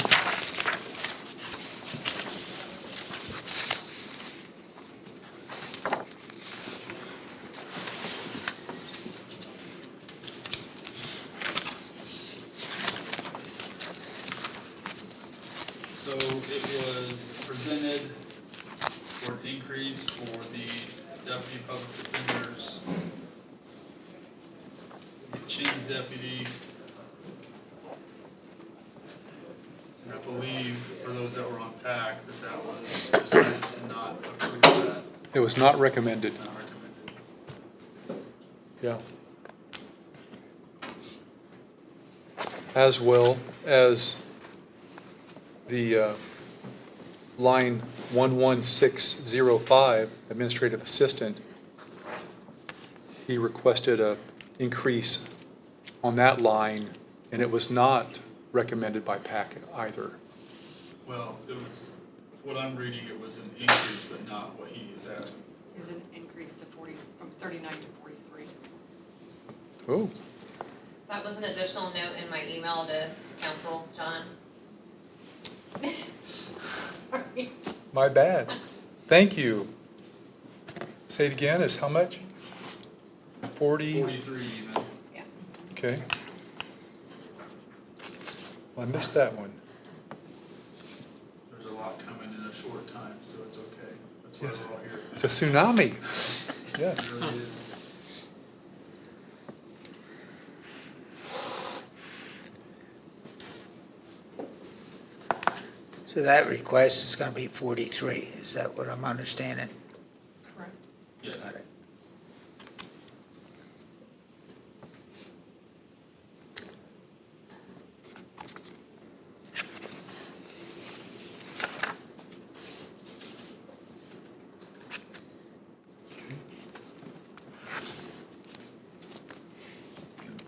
So it was presented for an increase for the deputy public defenders, the Chin's deputy. And I believe for those that were on PAC, that was decided to not approve that, It was not recommended. not recommended. Yeah. As well as the line 11605, administrative assistant, he requested a increase on that line, and it was not recommended by PAC either. Well, it was, what I'm reading, it was an increase, but not what he is asking. There's an increase to 40, from 39 to 43. Oh, That was an additional note in my email to council, John. Sorry. my bad. Thank you. Say it again, is how much? 40? 43 even. Okay. Well, I missed that one. There's a lot coming in a short time, so it's okay. That's why Yes. we're all here. It's a tsunami. Yes. It really is. So that request is gonna be 43, is that what I'm understanding? Correct. Yes. Got it.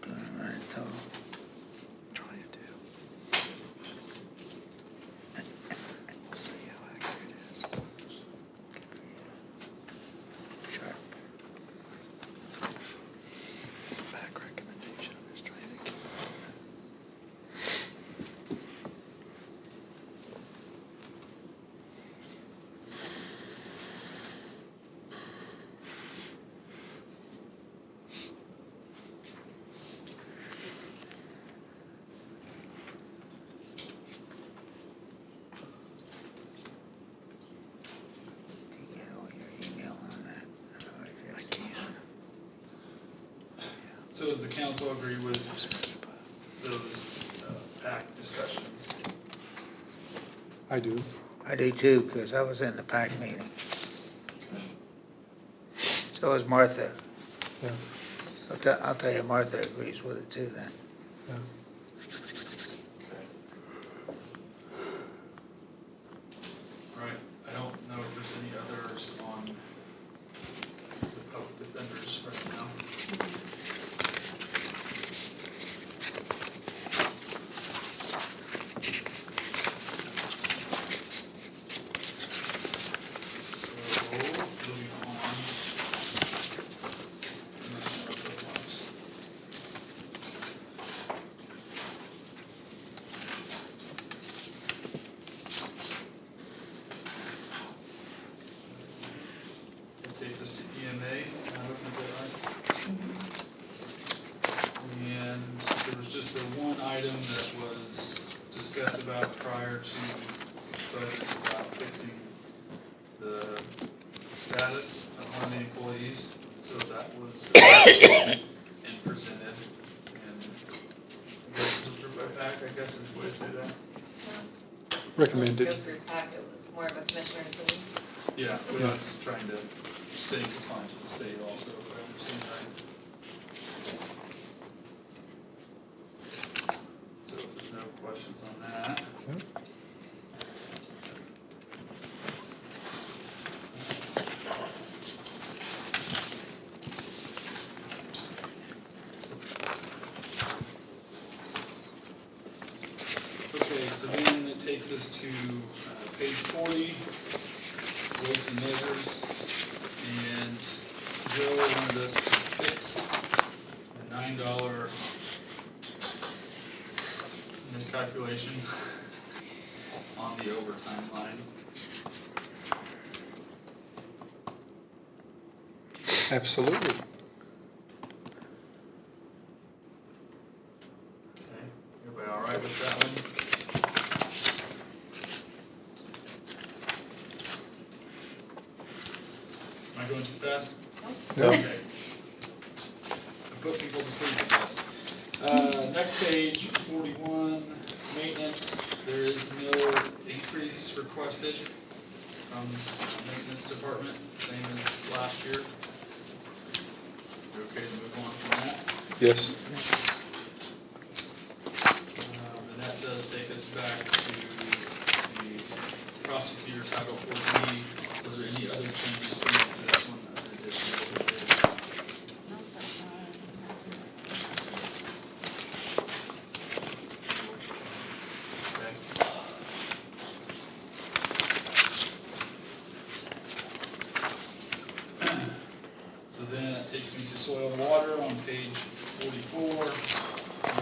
Doing it right total. Trying to. We'll see how accurate it is. Sharp. Back recommendation is trying to keep. Do you get all your email on that? I can. So does the council agree with those PAC discussions? I do. I do too, because I was in the PAC meeting. So was Martha. Yeah. I'll tell you, Martha agrees with it too then. Yeah. Right, I don't know if there's any others on the public defenders right now. So, moving on. item that was discussed about prior to budgets about fixing the status of one of the employees. So that was addressed and presented. And I guess it was approved by PAC, I guess is the way to say that. Recommended. Go through PAC, it was more of a commissioner's meeting. Yeah, but that's trying to stay in compliance with the state also, if I understand right. So if there's no questions on that. Okay, so then it takes us to page 40, weights and measures. And Joe wanted us to fix the $9 miscalculation on the overtime line. Absolutely. Okay, everybody all right with that one? Am I going too fast? No. Okay. I put people to sleep with this. Next page, 41, maintenance, there is no increase requested from the maintenance department, same as last year. You okay to move on from that? Yes. And that does take us back to the prosecutor Title 4D. Was there any other changes to this one? So then that takes me to soil and water on page 44.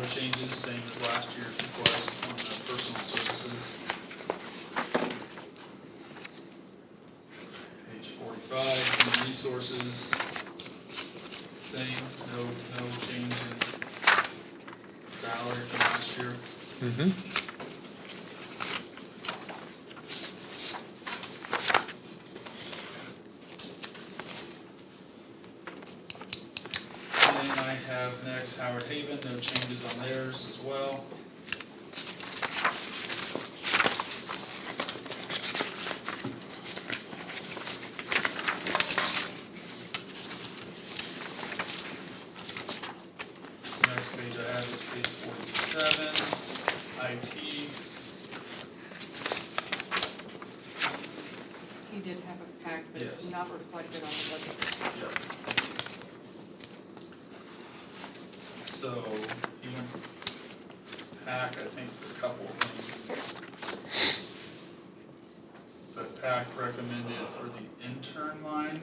No changes, same as last year's request on the personal services. Page 45, human resources, same, no change in salary from last year. Mm-hmm. And then I have next Howard Haven, no changes on theirs as well. Next page I have is page 47, IT. He did have a pack, but it's Yes. not reflected on the budget. Yep. So, he went PAC, I think, for a couple of things. But PAC recommended for the intern line,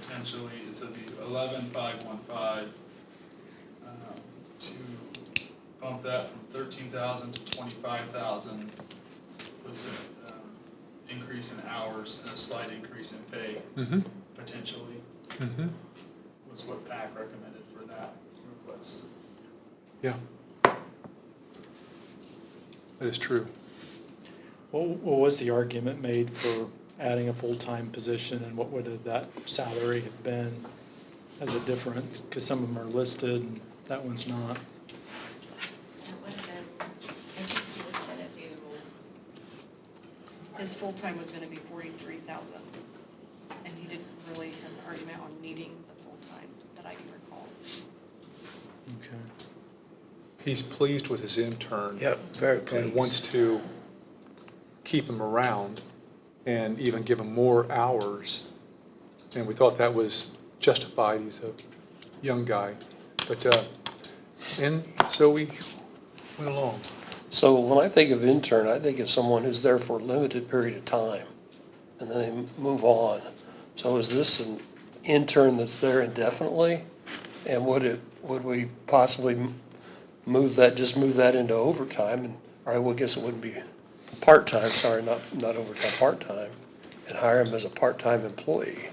potentially, so it'd be 11,515, to bump that from 13,000 to 25,000 with an increase in hours and a slight increase in pay, Mm-hmm. potentially, Mm-hmm. was what PAC recommended for that request. Yeah. That is true. What was the argument made for adding a full-time position, and what would that salary have been as a difference? Because some of them are listed and that one's not. That would have been, I think he was gonna do, His full-time was gonna be 43,000, and he didn't really have an argument on needing the full-time that I can recall. Okay. He's pleased with his intern. Yep, very And pleased. wants to keep him around and even give him more hours. And we thought that was justified. He's a young guy. But, and so we went along. So when I think of intern, I think of someone who's there for a limited period of time, and then they move on. So is this an intern that's there indefinitely? And would we possibly move that into overtime? And, or I guess it wouldn't be part-time, sorry, not overtime, part-time, and hire him as a part-time employee?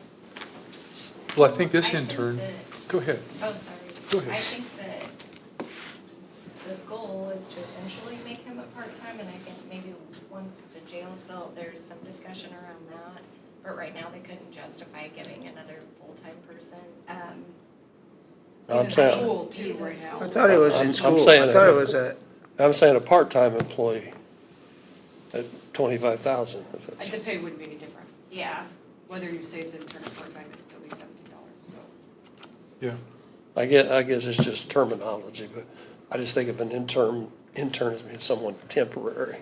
Well, I think this I think intern, that- go ahead. oh, sorry. Go ahead. I think that the the goal is to eventually make him a part-time, and I think maybe once the jail's built, there's some discussion around that. But right now, they couldn't justify giving another full-time person. I'm He's in saying, school too right He's in now. I thought it was in I'm school. saying I thought it- it was a, I'm saying a part-time employee at 25,000. if that's- The pay wouldn't be any different. Yeah, Whether you say it's intern or part-time, it'd still be $17, so. Yeah. I guess it's just terminology, but I just think of an intern as being someone temporary,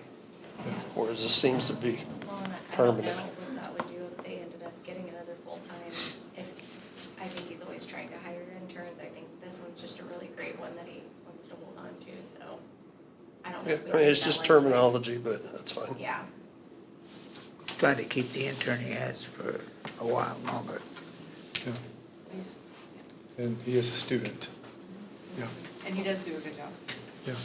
whereas this seems to be well, and I don't know permanent. what that would do if they ended up getting another full-time. I think he's always trying to hire interns. I think this one's just a really great one that he wants to hold on to, so I don't know. Yeah, if we I mean, take it's that just one. terminology, but that's fine. Yeah. trying to keep the intern he has for a while longer. Yeah. And he is a student. Yeah, And he does do a good job. yeah.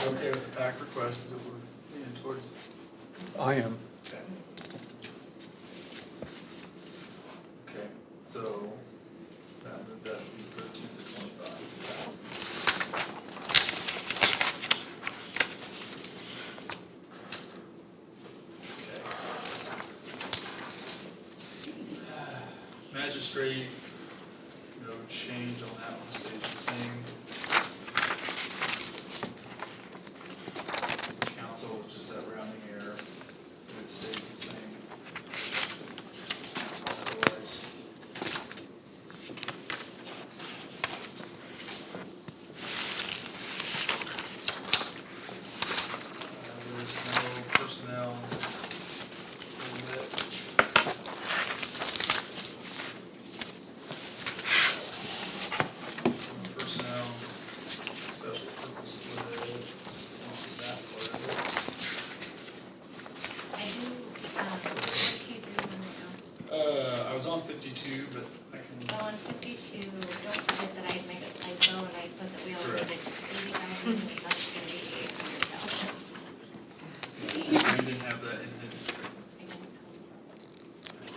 Okay with the back request that we're leaning towards? I am. Okay. Okay, so that moves that from 13 to 25,000. Magistrate, no change on that one, stays the same. Council, just that rounding error, it stays the same. Otherwise. There's no personnel limit. Personnel, special purpose limit, that part of it. I do, what page are you on right now? I was on 52, but I can. So on 52, don't forget that I made a typo and I put that we only did 80,000, and that's gonna be 800,000. I didn't have that in his.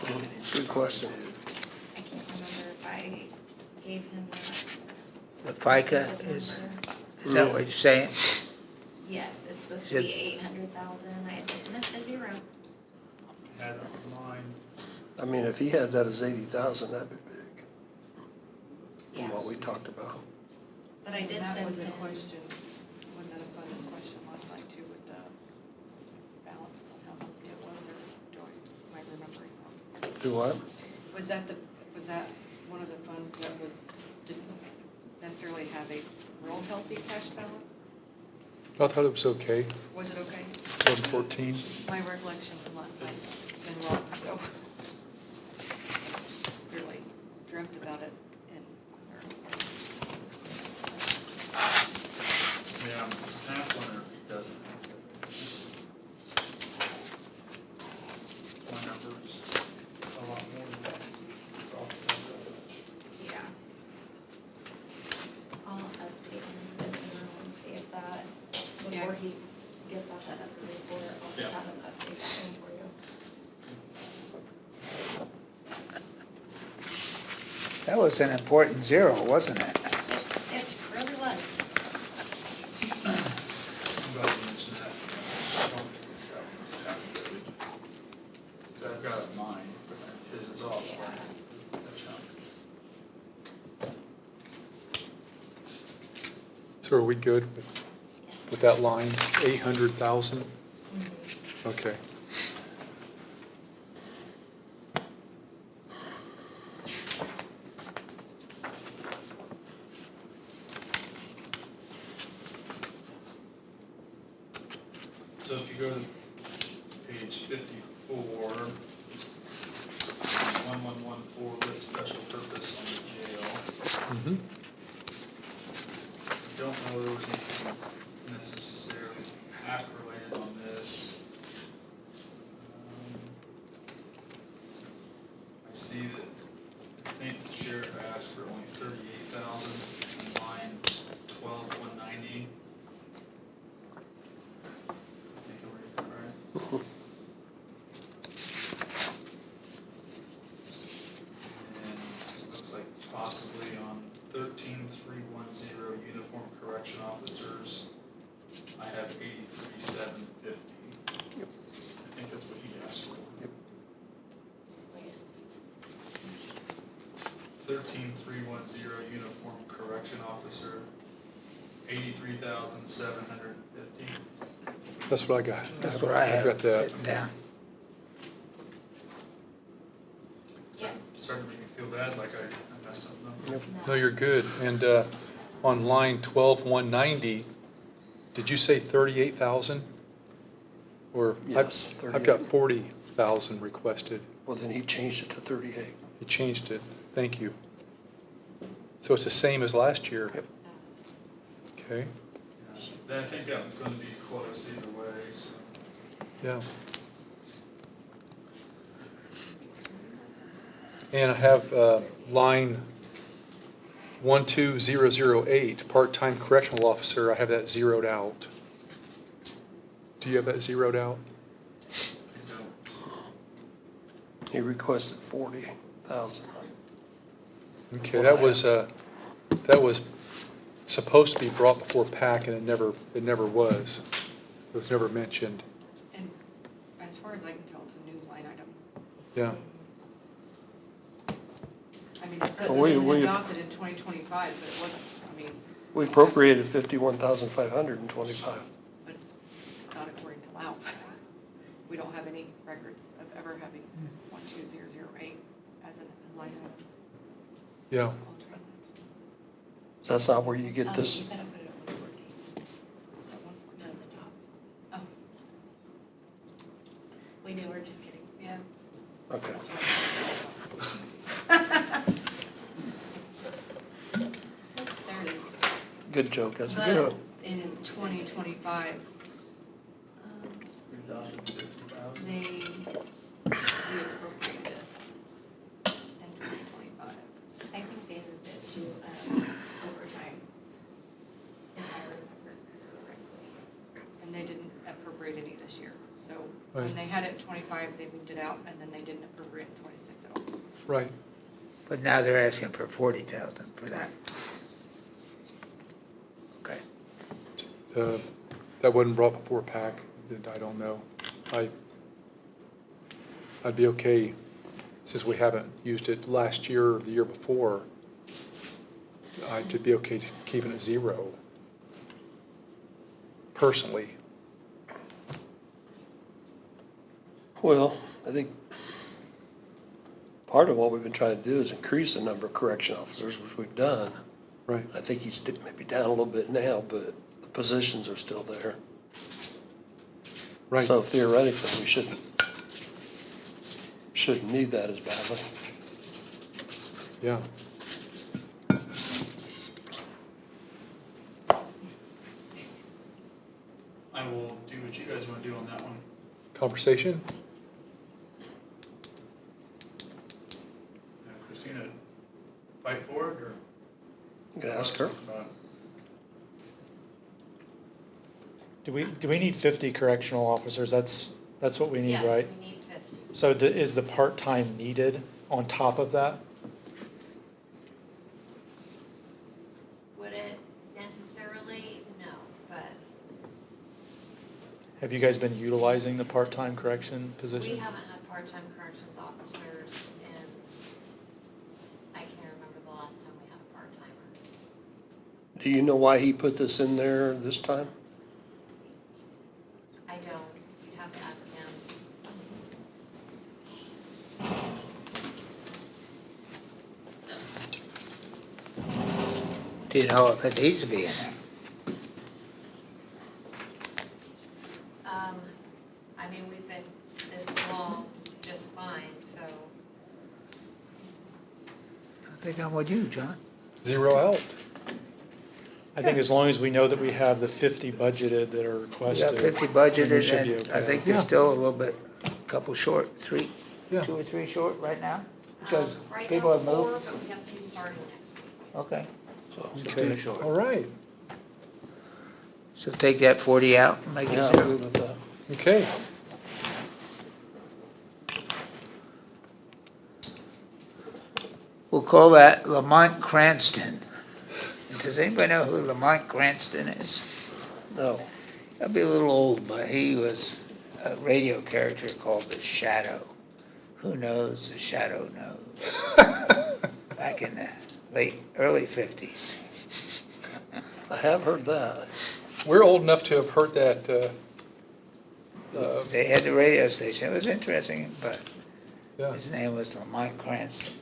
I don't know. Good question. I can't remember if I gave him that. The FICA is that what you're saying? Yes, it's supposed to be 800,000, I had just missed a zero. Had it on mine. I mean, if he had that as 80,000, that'd be big, Yeah, from what we talked about. but I did And that send was a him. question, wasn't that a funded question last night too with the balance on how healthy it was, or do I, am I remembering wrong? Do what? Was that one of the funds that didn't necessarily have a real healthy cash balance? I thought it was okay, Was it okay? 2014. My recollection from last night's been wrong, so. Really dreamt about it and. Yeah, I'm half wondering if he doesn't have it. My number's a lot more than that. It's off by that much. Yeah. I'll update him and see if that, before he gives out that other report, I'll just Yeah. have him update that one for you. That was an important zero, wasn't it? It really was. I'm glad you mentioned that. I don't think that one was calculated. So I've got mine, but his is off by a chunk. So are we good with that line, 800,000? Okay. So if you go to page 54, 1114 with special purpose on the jail. Mm-hmm. I don't know there was anything necessarily act related on this. I see that, I think the sheriff asked for only 38,000 in line 12,190. I think And looks like possibly on 13310 uniform correction officers, I have 83,750. I think that's what he asked for. 13310 uniform correction officer, 83,750. That's what I got. That's what I have got that. written down. Yes. Starting to make me feel bad, like I messed something up. No, you're good. And on line 12190, did you say 38,000? Or Yes, I've got 40,000 requested. Well, then he changed it to 38. You changed it. Thank you. So it's the same as last year? Yep. Okay, I think that one's going to be close either way, so. yeah. And I have line 12008, part-time correctional officer, I have that zeroed out. Do you have that zeroed out? I don't. He requested 40,000. Okay, that was supposed to be brought before PAC, and it never was. It was never mentioned. And as far as I can tell, it's a new line item. Yeah, I mean, it says Well, it was we- adopted in 2025, but it wasn't, I mean, We appropriated 51,525. but not according to LAO. We don't have any records of ever having 12008 as a line item. yeah. So that's not where you get this. You gotta put it on 14. At 114 at the top. Oh, We knew, we're just kidding. yeah. Okay. There it is. Good joke. That's a But good one. in 2025, they reappropriated it in 2025. I think they moved it to overtime, if I remember correctly. And they didn't appropriate any this year. So Right. when they had it in 25, they moved it out, and then they didn't appropriate in 26 at all. Right. But now they're asking for 40,000 for that. Okay. That wasn't brought before PAC. I don't know. I'd be okay, since we haven't used it last year or the year before, I'd be okay keeping it zero, personally. Well, I think part of what we've been trying to do is increase the number of correction officers, which we've done. Right. I think he's maybe down a little bit now, but the positions are still there. Right. So theoretically, we shouldn't need that as badly. Yeah. I will do what you guys want to do on that one. Conversation? Christina, fight for it, or? You can ask her. Do we need 50 correctional officers? That's what we need, Yes, right? we need 50. So is the part-time needed on top of that? Would it necessarily? No, but Have you guys been utilizing the part-time correction we position? haven't had part-time corrections officers in, I can't remember the last time we had a part-timer. Do you know why he put this in there this time? I don't, you'd have to ask him. Do you know if it needs to be in there? I mean, we've been this long just fine, so. I think I'm with you, John. Zero out. I think as long as we know that we have the 50 budgeted that are We requested. got 50 then we budgeted, should be and I okay. think they're Yeah. still a little bit, couple short, Yeah. 2 or 3 short right now? Because Right people now have moved? 4, but we have 2 starting next week. Okay, so Okay. 2 short. All right. So take that 40 out and make Yeah, it I'm 0. good with that. Okay. We'll call that Lamont Cranston. Does anybody know who Lamont Cranston is? No. He'll be a little old, but he was a radio character called The Shadow. Who knows? The Shadow knows. Back in the early 50s. I have heard that. We're old enough to have heard that, They had the radio station. It was interesting, but yeah. his name was Lamont Cranston.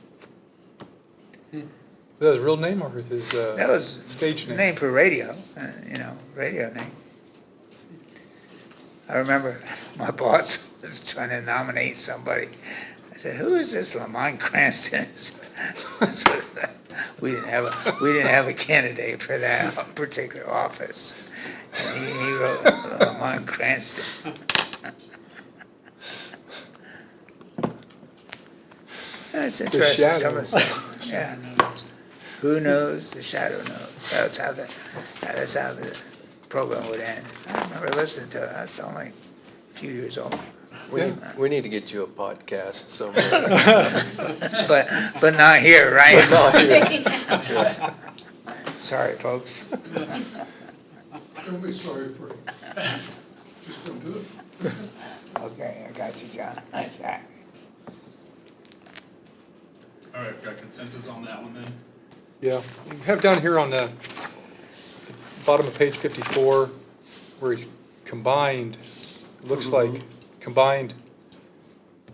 Was that his real name or his That was stage name? name for radio, radio name. I remember my boss was trying to nominate somebody. I said, "Who is this Lamont Cranston?" So we didn't have a candidate for that particular office. And he wrote Lamont Cranston. That's interesting. Some of the stuff. Yeah. Who knows? The Shadow knows. That's how the program would end. I remember listening to it. That's only a few years old. We need to get you a podcast somewhere. But not here, right? But not here. Sorry, folks. Don't be sorry for it. Just don't do it. Okay, I got you, John. That's right. All right, got consensus on that one then? Yeah, we have down here on the bottom of page 54, where he's combined, looks like combined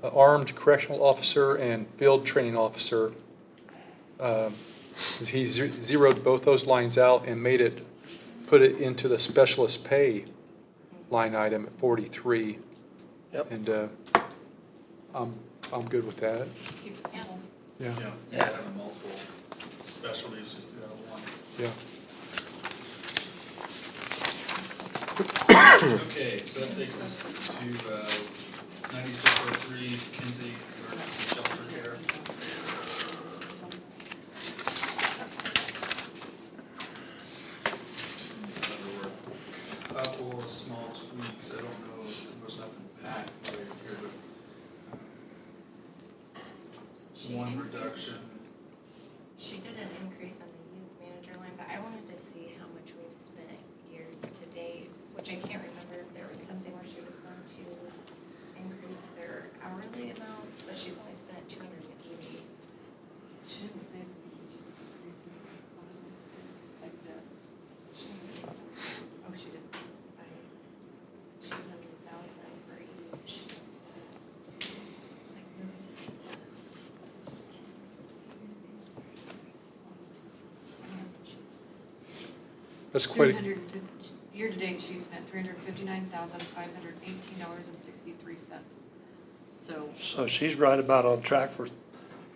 armed correctional officer and field training officer. He zeroed both those lines out and put it into the specialist pay line item at 43. Yep. And I'm good with that. Yeah. Yeah. Yeah. Having multiple specialties, just do that one. Yeah. Okay, so that takes us to 9603 Kinsey Emergency Shelter Care. There were a couple of small tweaks. I don't know if there was nothing packed right here, but one reduction. She did an increase on the youth manager line, but I wanted to see how much we've spent year to date, which I can't remember if there was something where she was going to increase their hourly amounts, but she's only spent 280. She didn't say like that. She increased them Oh, she did. by 200,000 for each. That's quite, 350 year-to-date, she spent $359,518.63. So, She's right about on track for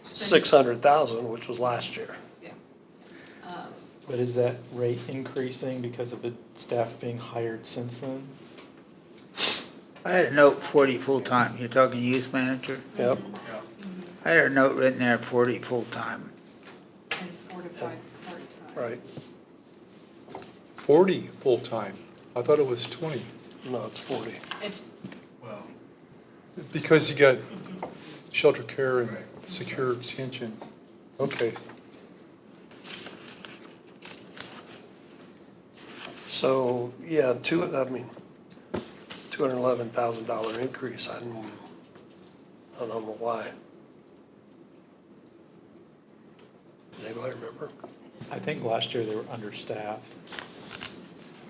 600,000, which was last year. yeah. But is that rate increasing because of the staff being hired since then? I had a note 40 full-time. You're talking youth manager? Yep. Yeah. I had a note written there, 40 full-time. And 4 to 5 part-time. Right. 40 full-time. I thought it was 20. No, it's 40. It's, Well, Because you got shelter care and secure detention. Okay. So, yeah, $211,000 increase. I don't know why. Does anybody remember? I think last year they were understaffed.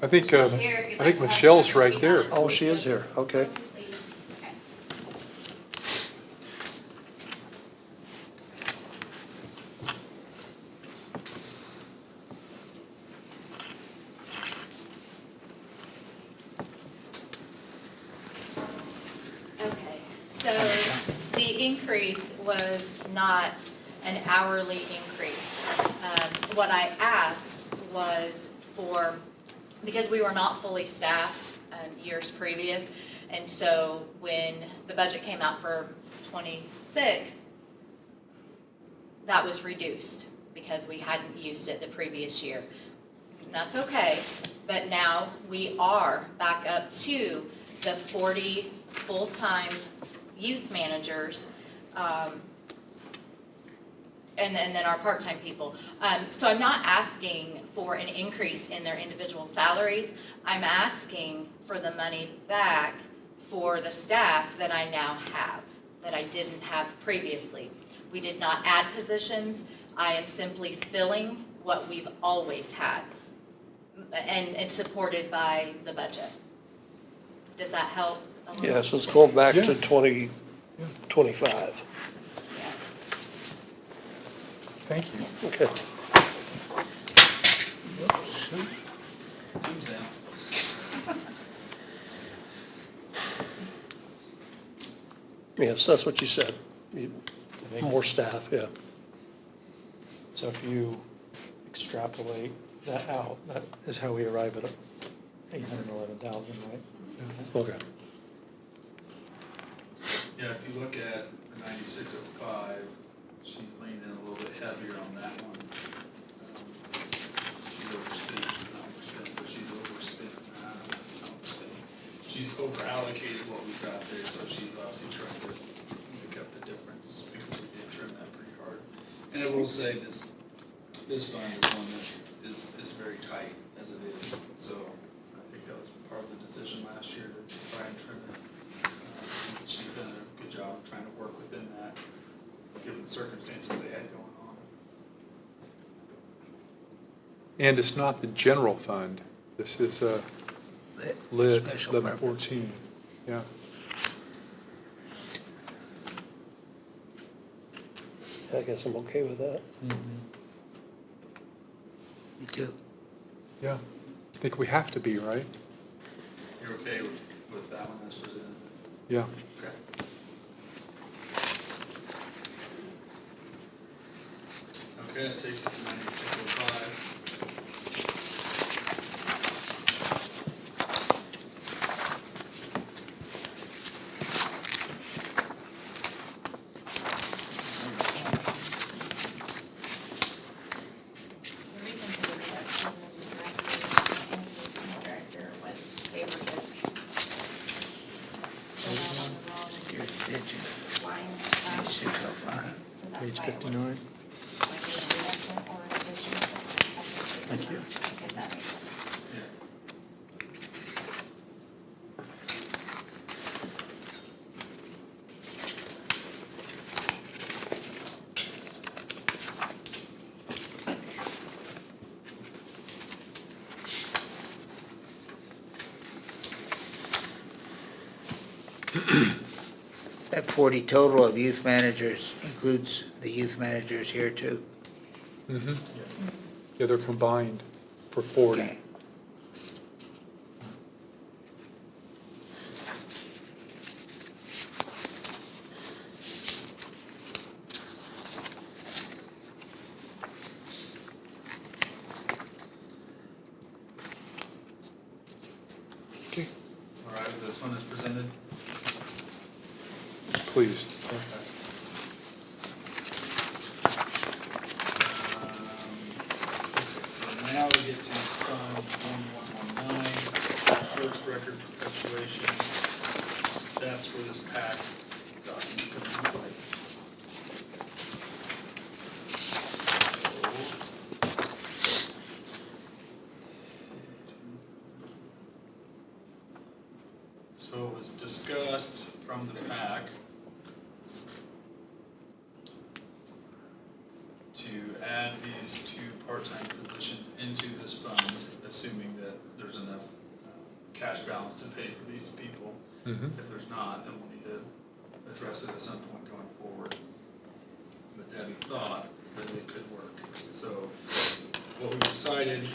I think Michelle's here if you'd like to have Michelle's her right speak there. on it. Oh, she is here. Okay. Please. Okay. Okay, so the increase was not an hourly increase. What I asked was because we were not fully staffed years previous, and so when the budget came out for '26, that was reduced because we hadn't used it the previous year. And that's okay, but now we are back up to the 40 full-time youth managers. and then our part-time people. So I'm not asking for an increase in their individual salaries. I'm asking for the money back for the staff that I now have, that I didn't have previously. We did not add positions. I am simply filling what we've always had, and it's supported by the budget. Does that help a little? Yes, it's going back to Yeah. 2025. Yes. Thank you. Okay. Thumbs down. Yes, that's what you said. More staff, yeah. So if you extrapolate that out, that is how we arrive at 811,000, right? Okay. Yeah, if you look at 9605, she's leaning in a little bit heavier on that one. She's overspent, not overspent, but she's overspent, not overspent. She's over allocated what we've got there, so she's obviously trying to make up the difference because we did trim that pretty hard. And I will say this fund is one that is very tight as it is, so I think that was part of the decision last year to try and trim it. She's done a good job trying to work within that, given the circumstances they had going on. And it's not the general fund. This is lit Special 1114. Yeah. I guess I'm okay with that. Me too. Yeah. I think we have to be, right? You're okay with that one as presented? Yeah. Okay. Okay, that takes it to 9605. The reason for the reduction in the director was they were just filled out on the wrong Jurisdiction, line. 9605. So that's Page why it 59. was like a reduction or an addition, but technically Thank it's you. not, if that makes sense. Yeah. That 40 total of youth managers includes the youth managers here too? Mm-hmm. Yeah, they're combined for 40. Okay. Okay. All right, this one is presented. Please. Okay, so now we get to Fund 1119, clerk's record perpetuation. That's where this pack document comes into play. So it was discussed from the pack to add these two part-time positions into this fund, assuming that there's enough cash balance to pay for these people. Mm-hmm. If there's not, then we'll need to address it at some point going forward. But Debbie thought that it could work. So what we decided,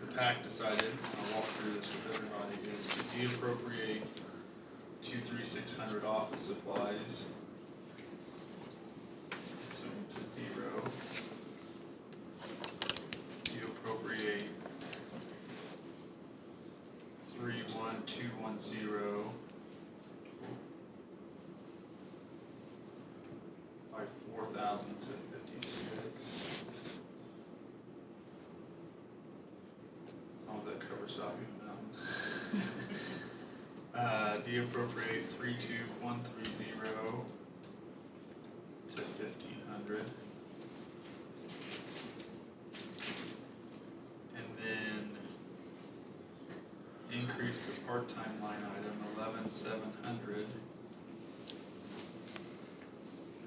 the PAC decided, and I'll walk through this with everybody, is to de-appropriate 23600 office supplies, assume to zero. De-appropriate 31210 by 4,000 to 56. As long as that covers Document Mountain. De-appropriate 32130 to 1,500. increase the part-time line item 11,700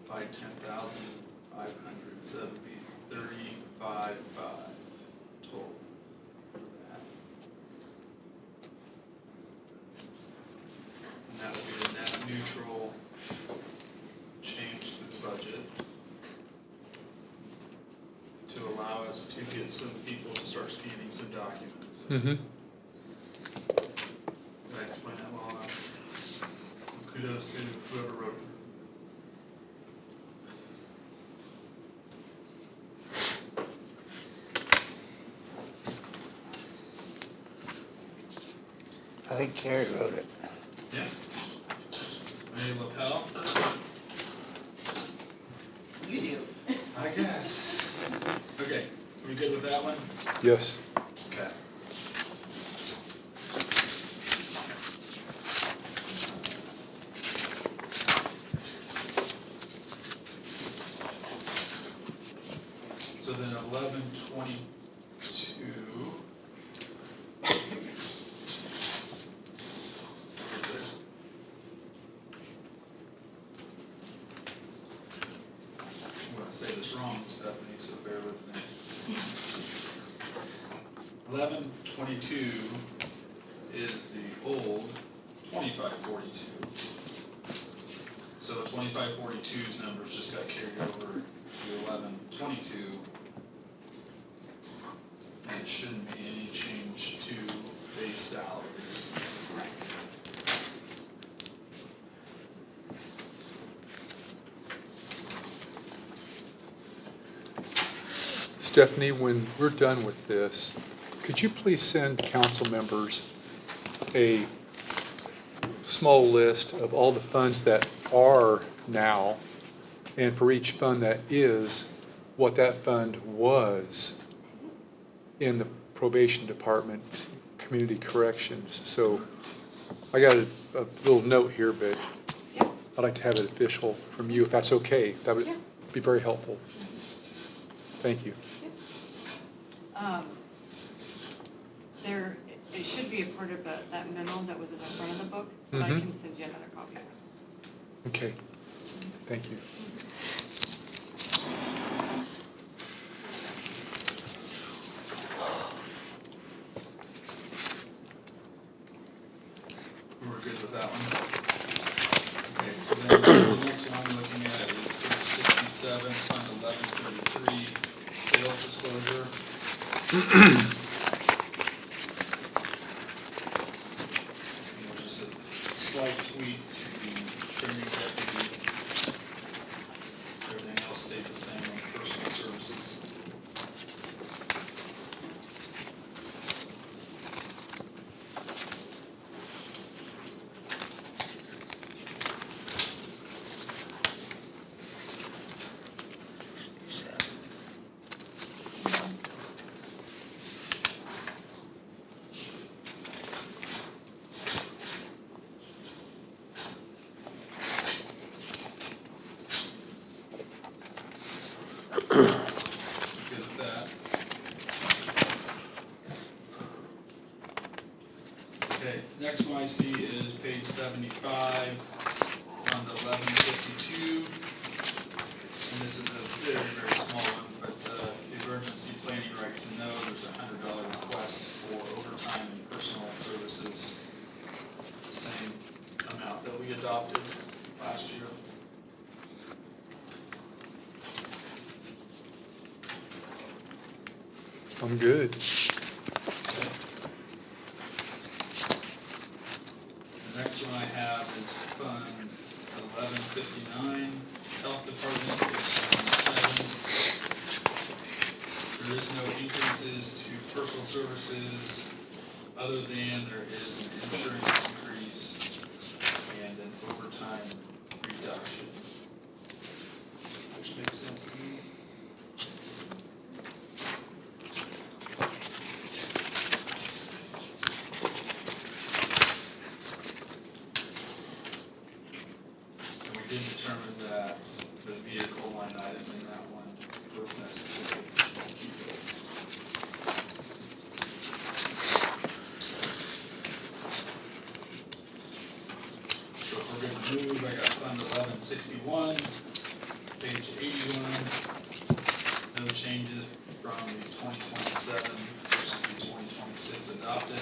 by 10,500, so that would be 35,500 total for that. And that would be a net neutral change to the budget to allow us to get some people to start scanning some documents. Mm-hmm. Did I explain that well enough? Kudos to whoever wrote it. I think Carrie wrote it. Yeah. Any lapel? You do. I guess. Okay, we good with that one? Yes. Okay. So then 1122. I'm gonna say this wrong, Stephanie, so bear with me. 1122 is the old 2542. So 2542's numbers just got carried over to 1122. And it shouldn't be any change to base salaries. Stephanie, when we're done with this, could you please send council members a small list of all the funds that are now, and for each fund that is, what that fund was in the probation department, community corrections? So I got a little note here, but I'd like to have it official from you, if that's okay. That would be very helpful. Thank you. There, it should be a part of that memo that was in the front of the book, but I Mhm. can send you another copy. Okay, thank you. We're good with that one? Okay, so then the next one I'm looking at is page 67, fund 1133, sales disclosure. Just a slight tweak to the training deputy. Everything else stayed the same on personal services. Good with that. Okay, next one I see is page 75 on the 1152. And this is a very, very small one, but the emergency planning right to know, there's a $100 request for overtime and personal services. The same amount that we adopted last year. I'm good. The next one I have is Fund 1159, Health Department, page 77. There is no increases to personal services, other than there is an insurance increase and an overtime reduction, which makes sense to me. And we did determine that the vehicle line item in that one was necessary. remove, I got Fund 1161, page 81. No changes from the 2027 versus the 2026 adopted.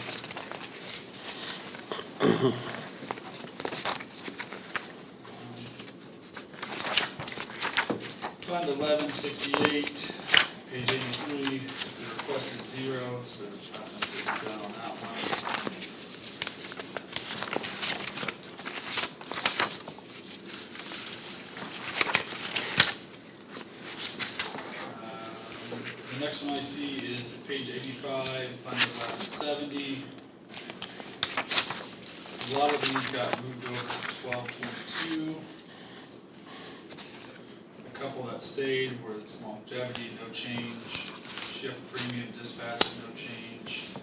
Fund 1168, page 83, the requested zero, so there's nothing to be done on that one. The next one I see is page 85, Fund 1170. A lot of these got moved over to 1222. A couple that stayed were the longevity, no change. Shift premium dispatch, no change.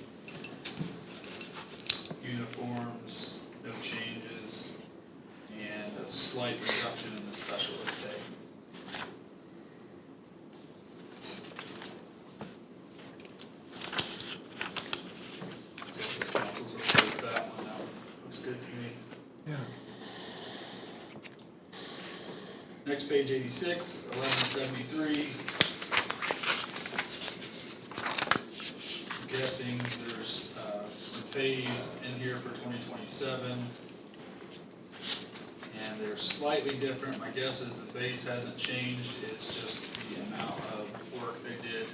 Uniforms, no changes. And a slight reduction in the specialist pay. Council's okay with that one, that one looks good to me. Yeah. Next page 86, 1173. I'm guessing there's some pays in here for 2027. And they're slightly different. My guess is the base hasn't changed. It's just the amount of work they did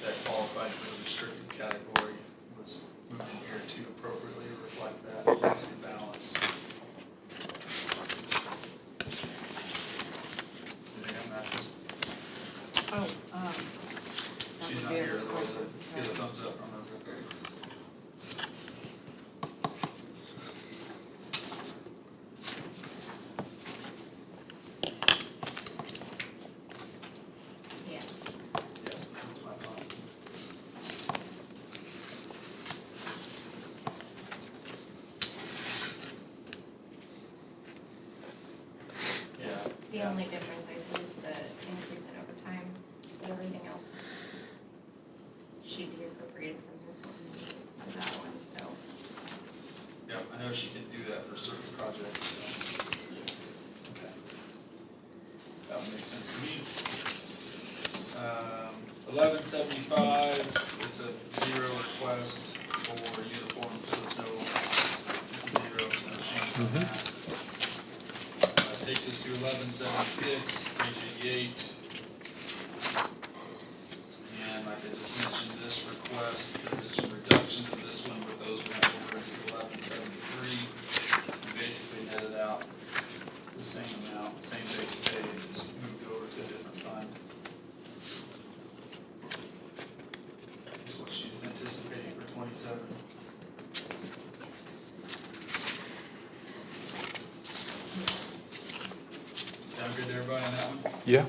that qualified for the restricted category was moved in here to appropriately reflect that emergency balance. You think that matches? Oh, that She's would not be a here, good otherwise question. I'd get a thumbs up from her. Yeah. Yeah, that's my thought. Yeah. The only difference I see is the increase in overtime, but everything else should be appropriated from this one to that one, so. Yep, I know she can do that for certain projects, so. Okay. That would make sense to me. 1175, it's a zero request for uniforms, so it's no, it's a zero, no change on that. Takes us to 1176, page 88. And like I just mentioned, this request, there's some reductions in this one, but those went over into 1173. We basically netted out the same amount, same base pay, just moved over to a different fund. That's what she's anticipating for 27. Sound good to everybody on that one? Yeah.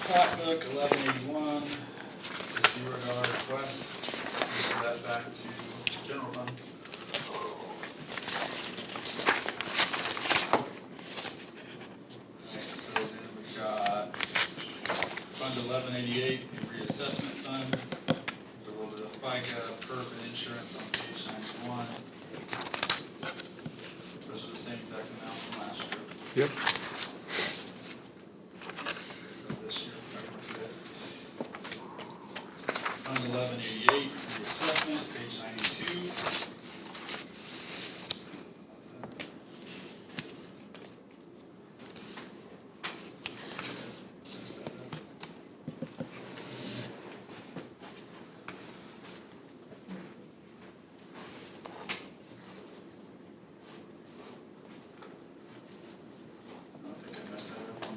Plat book 1181, $0 request. Move that back to general fund. Alright, so then we've got Fund 1188, the reassessment fund. There's a little bit of FICA, perp, and insurance on page 91. Those are the same exact amounts from last year. Yep. This year, February 5th. Fund 1188, reassessment, page 92. I don't think I messed that up on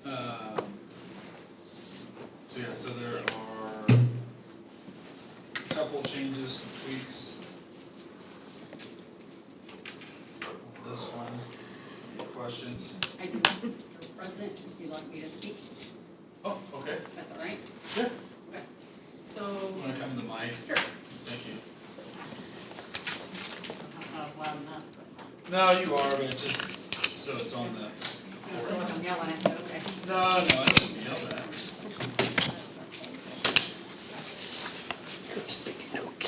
the. So yeah, so there are a couple changes, some tweaks. This one, any questions? I do, Mr. President, if you'd like me to speak, Oh, okay. that's all right? Yeah. Okay. So, Want to come to the mic? Sure. Thank you. well, not, No, you are, but it's just, so it's on the. I don't feel like I'm yelling at you, okay? No, I don't yell at. Sticky note.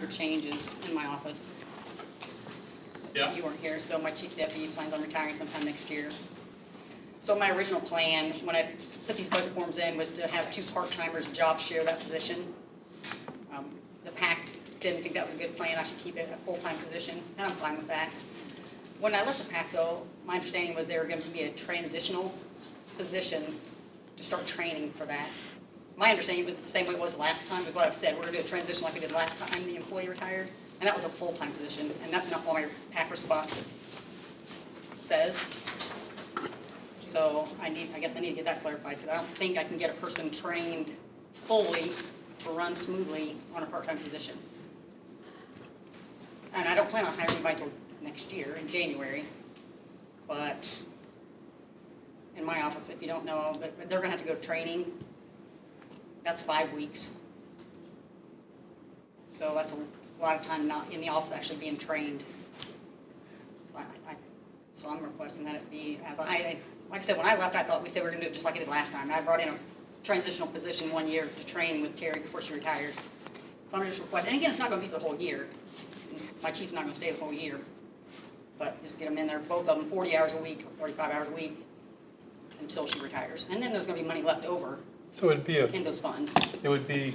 for changes in my office. Yeah. You weren't here, so my chief deputy plans on retiring sometime next year. So my original plan, when I put these budget forms in, was to have 2 part-timers job share that position. The PAC didn't think that was a good plan, I should keep it a full-time position, and I'm fine with that. When I left the PAC though, my understanding was they were gonna be a transitional position to start training for that. My understanding was the same way it was last time, with what I've said, we're gonna do a transition like we did last time the employee retired, and that was a full-time position, and that's not what my PAC response says. So I guess I need to get that clarified, because I don't think I can get a person trained fully to run smoothly on a part-time position. And I don't plan on hiring anybody until next year, in January, but in my office, if you don't know, but they're gonna have to go to training. That's 5 weeks. So that's a lot of time not in the office actually being trained. So I'm requesting that it be, like I said, when I left, I thought we said we were gonna do it just like I did last time. I brought in a transitional position 1 year to train with Terry before she retired. So I'm just requesting, and again, it's not gonna be for the whole year. My chief's not gonna stay the whole year. But just get them in there, both of them 40 hours a week, or 45 hours a week, until she retires. And then there's gonna be money left over So it'd be in those funds. it would be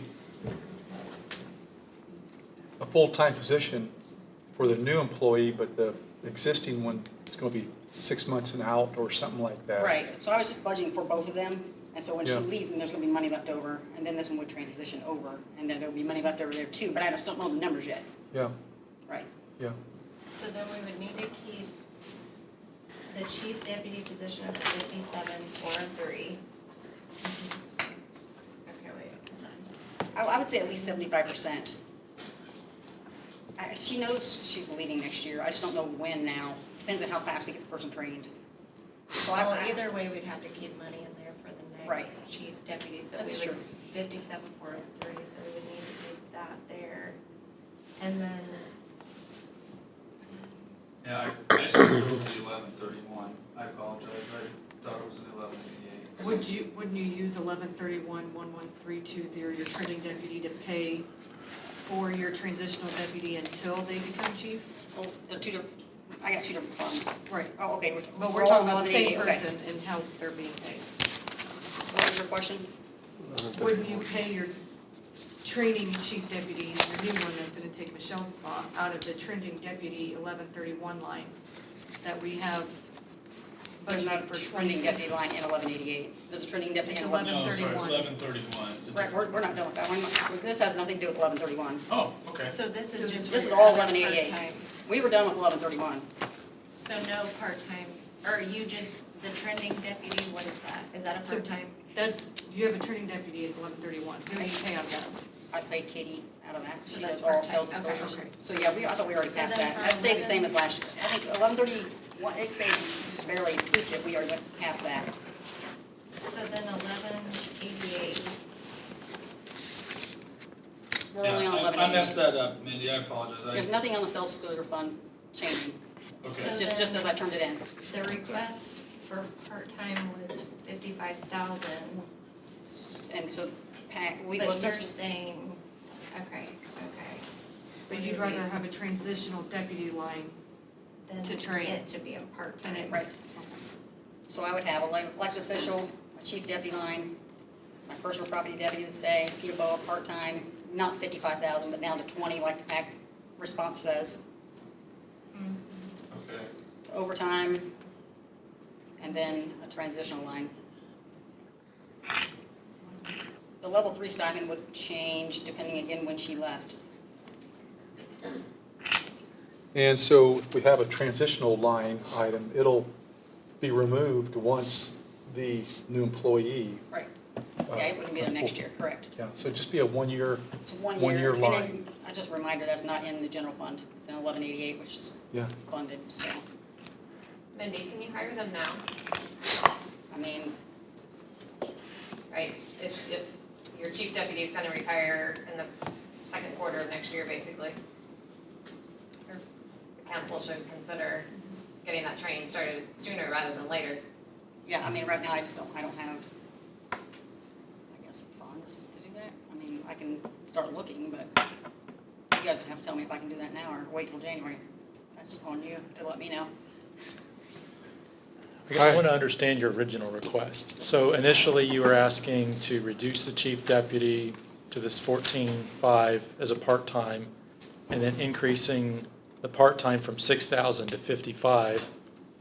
a full-time position for the new employee, but the existing one is going to be 6 months and out or something like that. Right, so I was just budgeting for both of them, and so when she Yeah. leaves, then there's gonna be money left over, and then this one would transition over, and then there'll be money left over there too, but I just don't know the numbers yet. Yeah, Right. yeah. So then we would need to keep the chief deputy position at the 57, 4, and 3. Okay, wait, hold on. I would say at least 75%. She knows she's leaving next year, I just don't know when now, depends on how fast we get the person trained. So Well, I, either way, we'd have to keep money in there for the Right. next chief deputy, so That's we would, true. 57, 4, and 3, so we would need to keep that there. And then, Yeah, I screwed over the 1131. I apologize. I thought it was an 1188. Wouldn't you use 1131-11320, your training deputy, to pay for your transitional deputy until they become chief? oh, the two different, I got 2 different funds. Right. Oh, okay, But we're we're all talking about the same 1188, okay. person and how they're being paid. What was your question? Wouldn't you pay your training chief deputy, your new one that's gonna take Michelle's spot, out of the trending deputy 1131 line that we have There's not budgeted a for trending 26? deputy line in 1188. There's a trending deputy in It's 11. No, sorry, 1131. 1131. It's a Right, we're not done with that one. This has nothing to do with 1131. Oh, okay. so this is just This for is your all other 1188. part-time. We were done with 1131. So no part-time, or you just, the trending deputy, what is that? Is that a So- part-time? That's, you have a training deputy at 1131. Who do you pay out of that? I paid Katie out of that. So She that's does all part-time. sales Okay, disclosures. okay. So yeah, I thought we already So passed then that. for That stayed the same 11 as last year. I think 1131, it stayed, just barely tweaked it. We already went past that. So then 1188, We're only on Yeah, I 1188. messed that up, Mindy. I apologize. There's nothing on the sales disclosure fund changing. Okay. It's just as I turned it in. the request for part-time was 55,000. And so, Pat, we, But well, you're since saying, okay. But you'd rather have a transitional deputy line Then to train. it to be a part-time. and it, Right. So I would have a elected official, a chief deputy line, my personal property deputy to stay, Peter Boa part-time, not 55,000, but down to 20 like the PAC response says. Mhm. Okay. Overtime, and then a transitional line. The level 3 stipend would change depending again when she left. And so if we have a transitional line item, it'll be removed once the new employee. Right. Yeah, it wouldn't be the next year, correct. Yeah, so just be a 1 year, It's 1 year. 1 year and line. then I just reminder that's not in the general fund. It's in 1188, which is Yeah. funded, so, Mindy, can you hire them now? I mean, Right, if your chief deputy is gonna retire in the second quarter of next year, basically. The council should consider getting that training started sooner rather than later. yeah, I mean, right now I don't have, I guess, funds to do that. I mean, I can start looking, but You guys have to tell me if I can do that now or wait till January. That's on you to let me know. I want to understand your original request. So initially, you were asking to reduce the chief deputy to this 14.5 as a part-time, and then increasing the part-time from 6,000 to 55.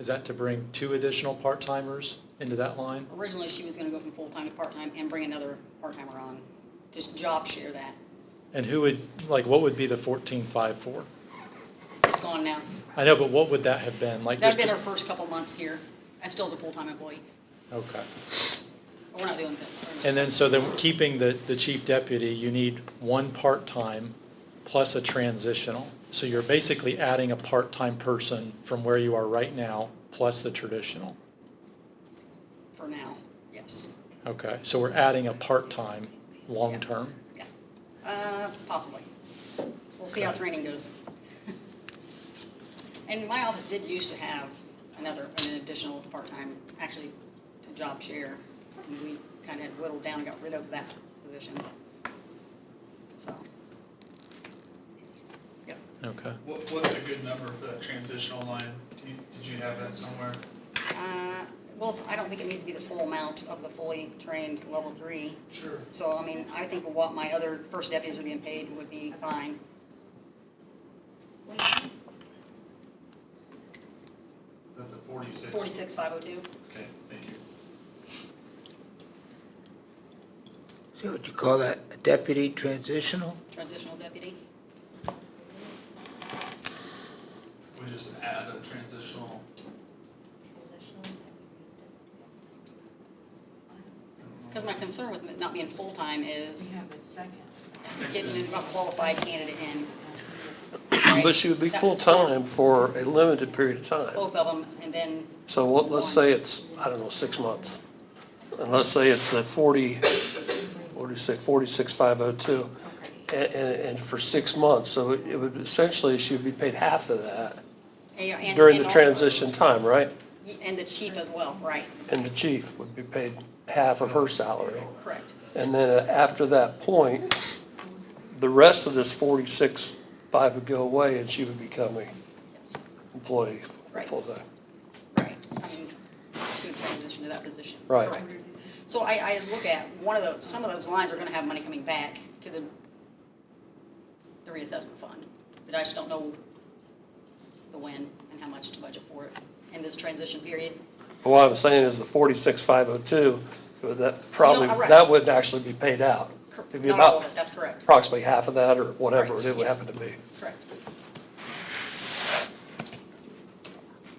Is that to bring 2 additional part-timers into that line? Originally, she was gonna go from full-time to part-time and bring another part-timer on. Just job share that. And who would, like, what would be the 14.5 for? It's gone now. I know, but what would that have been? Like, That'd just been to- her first couple months here. And still is a full-time employee. Okay. But we're not doing that. And then, so then keeping the chief deputy, you need 1 part-time plus a transitional. So you're basically adding a part-time person from where you are right now, plus the traditional. For now, yes. Okay, so we're adding a part-time, long-term. Possibly. We'll see how training goes. And my office did used to have an additional part-time, actually, to job share. And we kind of had whittled down and got rid of that position. So, yep. Okay. What's a good number for that transitional line? Did you have that somewhere? Well, I don't think it needs to be the full amount of the fully trained level 3. Sure. So, I mean, I think what my other first deputies are being paid would be fine. That's the 46. 46,502. Okay, thank you. So would you call that a deputy transitional? Transitional deputy. We just add a transitional. Because my concern with it not being full-time is We have a second. getting a qualified candidate in. But she would be full-time for a limited period of time. Both of them, and then, So let's say it's, I don't know, 6 months. And let's say it's the 46,502. And for 6 months, so it would essentially, she would be paid half of that and during the also- transition time, right? And the chief as well, right, And the chief would be paid half of her salary. correct. And then after that point, the rest of this 46,500 would go away and she would become a employee Right. full-time. Right, I mean, to transition to that position. Right. Correct. So I look at some of those lines are gonna have money coming back to the reassessment fund, but I just don't know the when and how much to budget for it in this transition period. But what I'm saying is the 46,502, that probably, right. that would actually be paid out. It'd be Not all of about it, that's correct, approximately half of that or whatever Right, it would yes. happen to be. correct.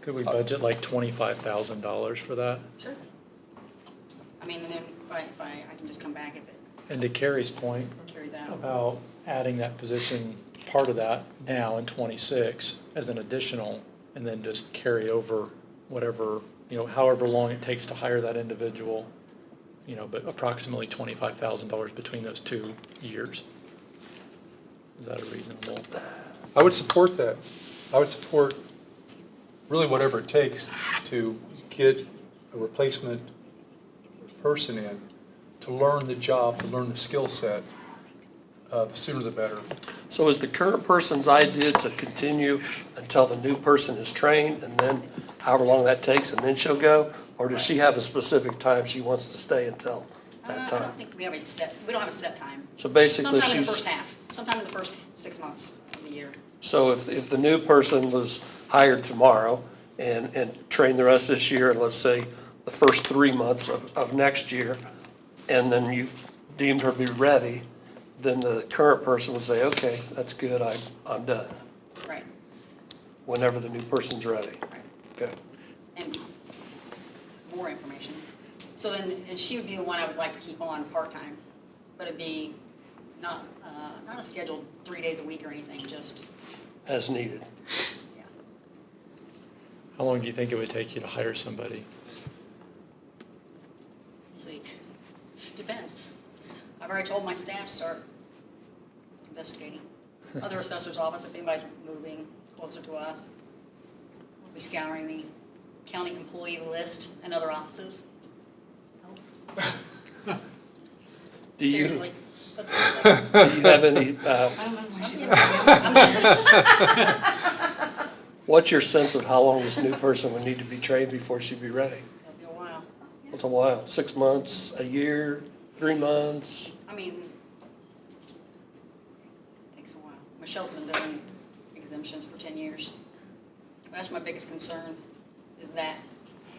Could we budget like $25,000 for that? Sure. I mean, and then I can just come back if it And to Carrie's point carries out. about adding that position, part of that now in 26 as an additional, and then just carry over whatever, however long it takes to hire that individual, but approximately $25,000 between those 2 years. Is that a reasonable? I would support that. I would support really whatever it takes to get a replacement person in, to learn the job, to learn the skill set. The sooner the better. So is the current person's idea to continue until the new person is trained and then however long that takes and then she'll go? Or does she have a specific time she wants to stay until that I time? don't think we don't have a set time. So basically Sometime in the she's, first half, sometime in the first 6 months of the year. so if the new person was hired tomorrow and trained the rest of this year, and let's say the first 3 months of next year, and then you've deemed her to be ready, then the current person would say, okay, that's good, I'm done, Right, whenever the new person's ready. Okay. and more information. So then, and she would be the one I would like to keep on part-time, but it'd be not a scheduled 3 days a week or anything, just, As needed. How long do you think it would take you to hire somebody? see, depends. I've already told my staff to start investigating. Other assessor's office, if anybody's moving closer to us. We'll be scouring the county employee list and other offices. Do you- Seriously. Do you have any, I don't know why she What's your sense of how long this new person would need to be trained before she'd be ready? It'll be a while. What's a while? 6 months, a year, 3 months? I mean, takes a while. Michelle's been doing exemptions for 10 years. That's my biggest concern, is that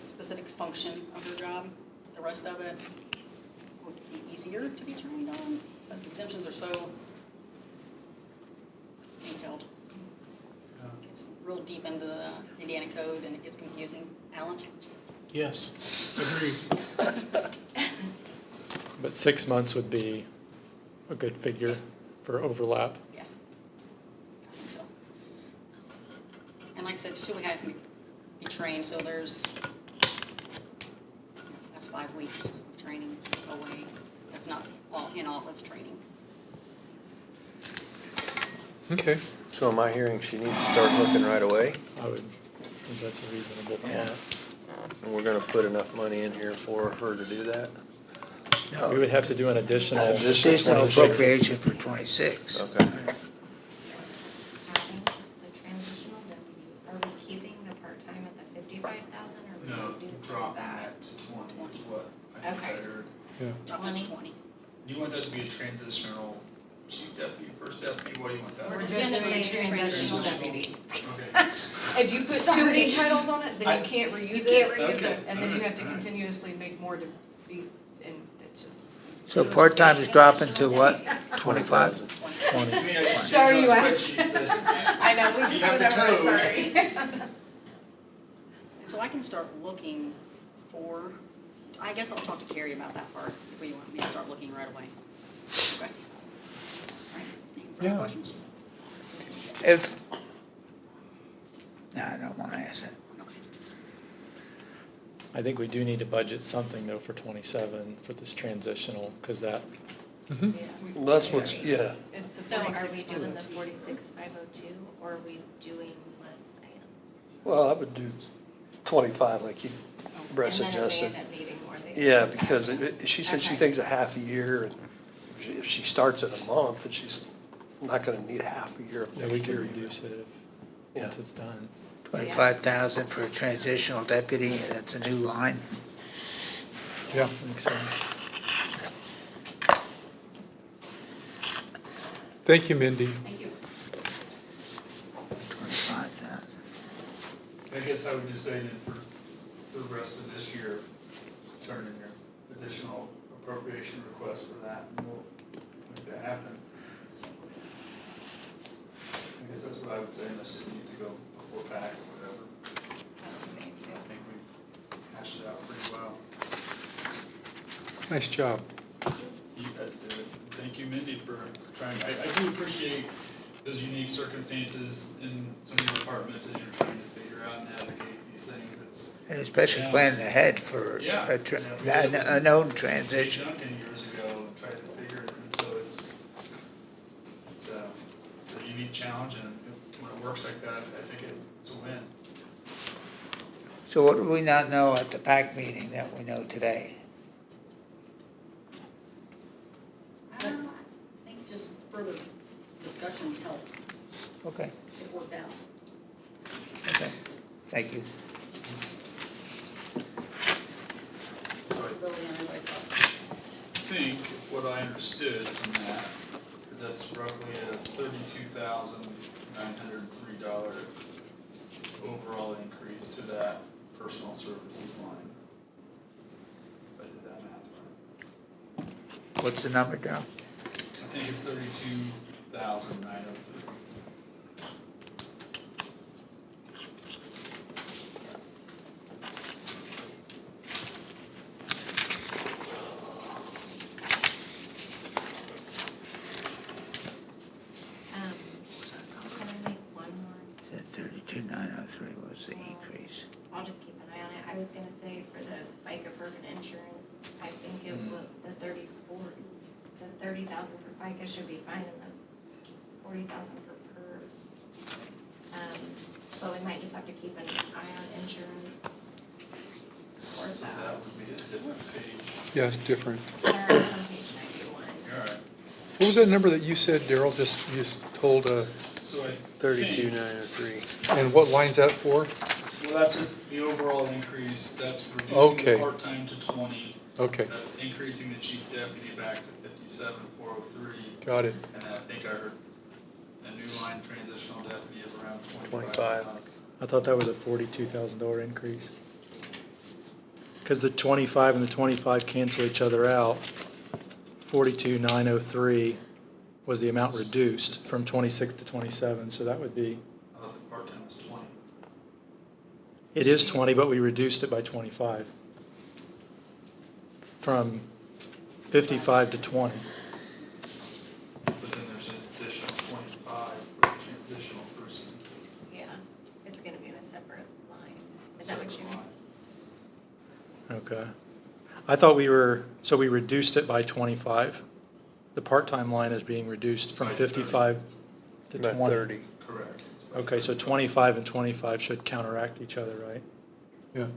specific function of her job. The rest of it would be easier to be trained on, but exemptions are so detailed. It's real deep into the Indiana code and it gets confusing. Alan? Yes, agreed. But 6 months would be a good figure for overlap. Yeah. I think so. And like I said, she'll have to be trained, so that's 5 weeks of training away. That's not all in-office training. Okay. So am I hearing she needs to start looking right away? I would think that's a reasonable plan. And we're gonna put enough money in here for her to do that? We would have to do an additional. Additional 26. appropriation for 26. Okay. Having the transitional deputy, are we keeping the part-time at the 55,000 or No, we reducing drop that? that to 20 is what I think Okay. I heard. Drop that to 20. Do you want that to be a transitional chief deputy, first deputy? What do you want that? We're to just be? gonna say transitional transitional deputy. Okay. If you put too many titles on it, then you can't reuse You can't it, reuse Okay. it. and then you have to Alright. continuously make more to be, and it's just. So part-time is dropping to what? 25? 20. I mean, I just Sorry, changed you on asked. spreadsheet, but I know, we You just have went the over it, code. sorry. So I can start looking for, I guess I'll talk to Carrie about that part, if you want me to start looking right away. Okay. All right. Any further Yeah. questions? If, no, I don't want to ask that. I think we do need to budget something though for 27 for this transitional, because that, Well, that's what's, yeah. It's the So are we 46. doing the 46,502 or are we doing less than? Well, I would do 25 like you, Brett suggested. And then if they end up needing more, they. Yeah, because she said she Okay. thinks a half a year, and if she starts in a month, and she's not gonna need half a year of that we next could year. reduce it Yeah. once it's done. 25,000 for a transitional deputy, that's a new line. Yeah. I think so. Thank you, Mindy. Thank you. 25,000. I guess I would just say that for the rest of this year, turn in your additional appropriation request for that, and we'll make that happen. I guess that's what I would say, unless it needs to go before back or whatever. I think we've hashed it out pretty well. Nice job. You guys did it. Thank you, Mindy, for trying. I do appreciate those unique circumstances in some of your departments as you're trying to figure out and navigate these things. It's And especially planning ahead for Yeah. a an unknown transition. Duncan years ago and tried to figure it, and so it's a unique challenge, and when it works like that, I think it's a win. So what do we not know at the PAC meeting that we know today? I think just further discussion helped. Okay, It worked out. okay, thank you. Flexibility on everybody's part. I think what I understood from that is that's roughly a $32,903 overall increase to that personal services line. If I did that math right. What's the number, Darrell? I think it's 32,903. Can I make one more? That 32,903 was the increase. I'll just keep an eye on it. I was gonna say for the FICA Urban Insurance, I think it would, the 30,000 for FICA should be fine and the 40,000 for PERF. But we might just have to keep an eye on insurance for So that that. would be a different page. Yeah, it's different. Or it's on page 91. All right. You was that number that you said, Daryl, you just told, So I 32,903. and what line's that for? Well, that's just the overall increase, that's reducing Okay. the part-time to 20. Okay, That's increasing the chief deputy back to 57,403. got it. And I think I heard a new line transitional deputy of around 25. 25. I thought that was a $42,000 increase. Because the 25 and the 25 cancel each other out. 42,903 was the amount reduced from 26 to 27, so that would be, I thought the part-time was 20. it is 20, but we reduced it by 25. From 55 to 20. But then there's an additional 25 for the transitional person. Yeah, it's gonna be in a separate line. Is that what you mean? Okay. I thought we reduced it by 25. The part-time line is being reduced from By 55 to About 20. 30. Correct. Okay, so 25 and 25 should counteract each other, right? Yeah.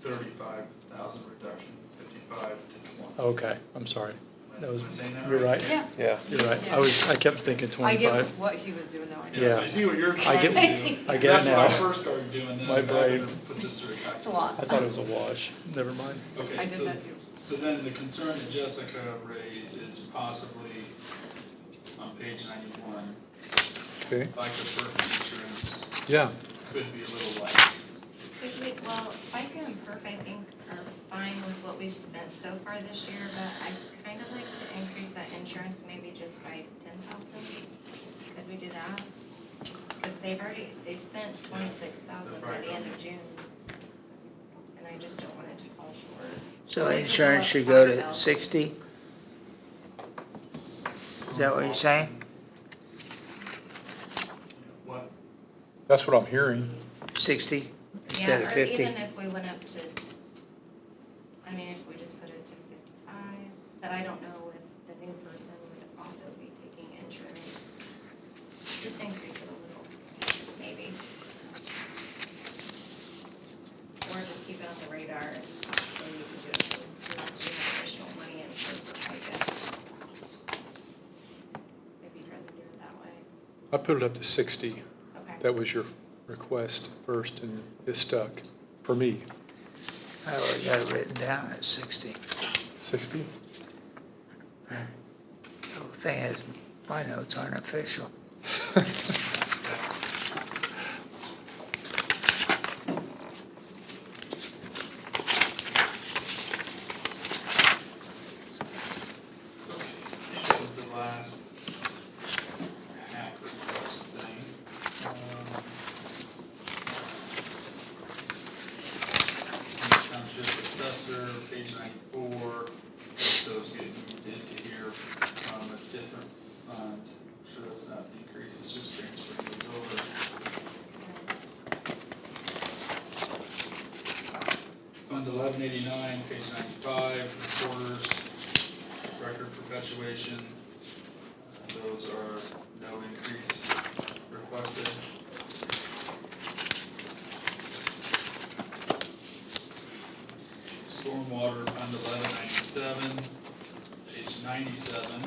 35,000 reduction, 55 to 20. Okay, I'm sorry. That was, Am I saying that you're right? right. Yeah. Yeah. You're right. Yeah. I kept thinking I get 25. what he was doing though. Yeah. I see what you're I trying get- to do. I get it That's what I now. first started doing, then My I had to brain. put this through a It's a calculator. lot. I thought it was a wash. Never mind. Okay, I did so, that too. so then the concern that Jessica raised is possibly on page 91, Okay, like the perfect insurance yeah. could be a little less. Well, FICA and PERF, I think, are fine with what we've spent so far this year, but I'd kind of like to increase that insurance maybe just by 10,000. Could we do that? Because they spent 26,000 by the end of June. And I just don't want it to fall short. So insurance should go to 60? Is that what you're saying? What? That's what I'm hearing. 60 instead Yeah, of or 50? even if we went up to, I mean, if we just put it to 55, but I don't know if the new person would also be taking insurance. Just increase it a little, maybe. Or just keep it on the radar and possibly we could do it so we have additional money in for FICA. If you'd rather do it that way. I put it up to 60. Okay. That was your request first, and it stuck for me. I already got it written down at 60. 60? The thing is, my notes aren't official. That was the last half request thing. Senior Township Assessor, page 94, those get moved into here from a different fund. I'm sure that's not the increase, it's just transferring those over. Fund 1189, page 95, reporters, record perpetuation. Those are no increase requested. Stormwater fund 1197, page 97.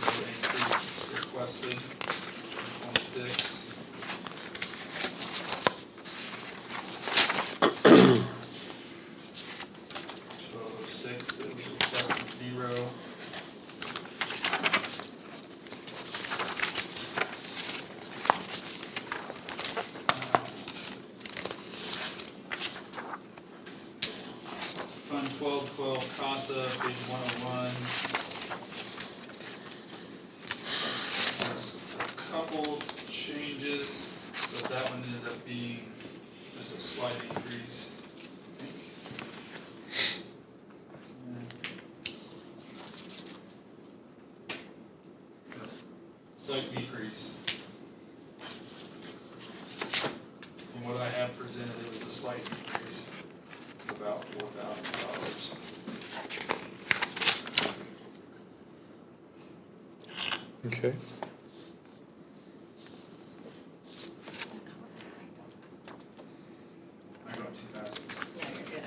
No increase requested, 26. Six, it was requested 0. Fund 1212 CASA, page 101. There's a couple changes, but that one ended up being just a slight increase, I think. Slight decrease. From what I have presented, it was a slight decrease of about $4,000. Okay. I got 2,000. Yeah, you're good.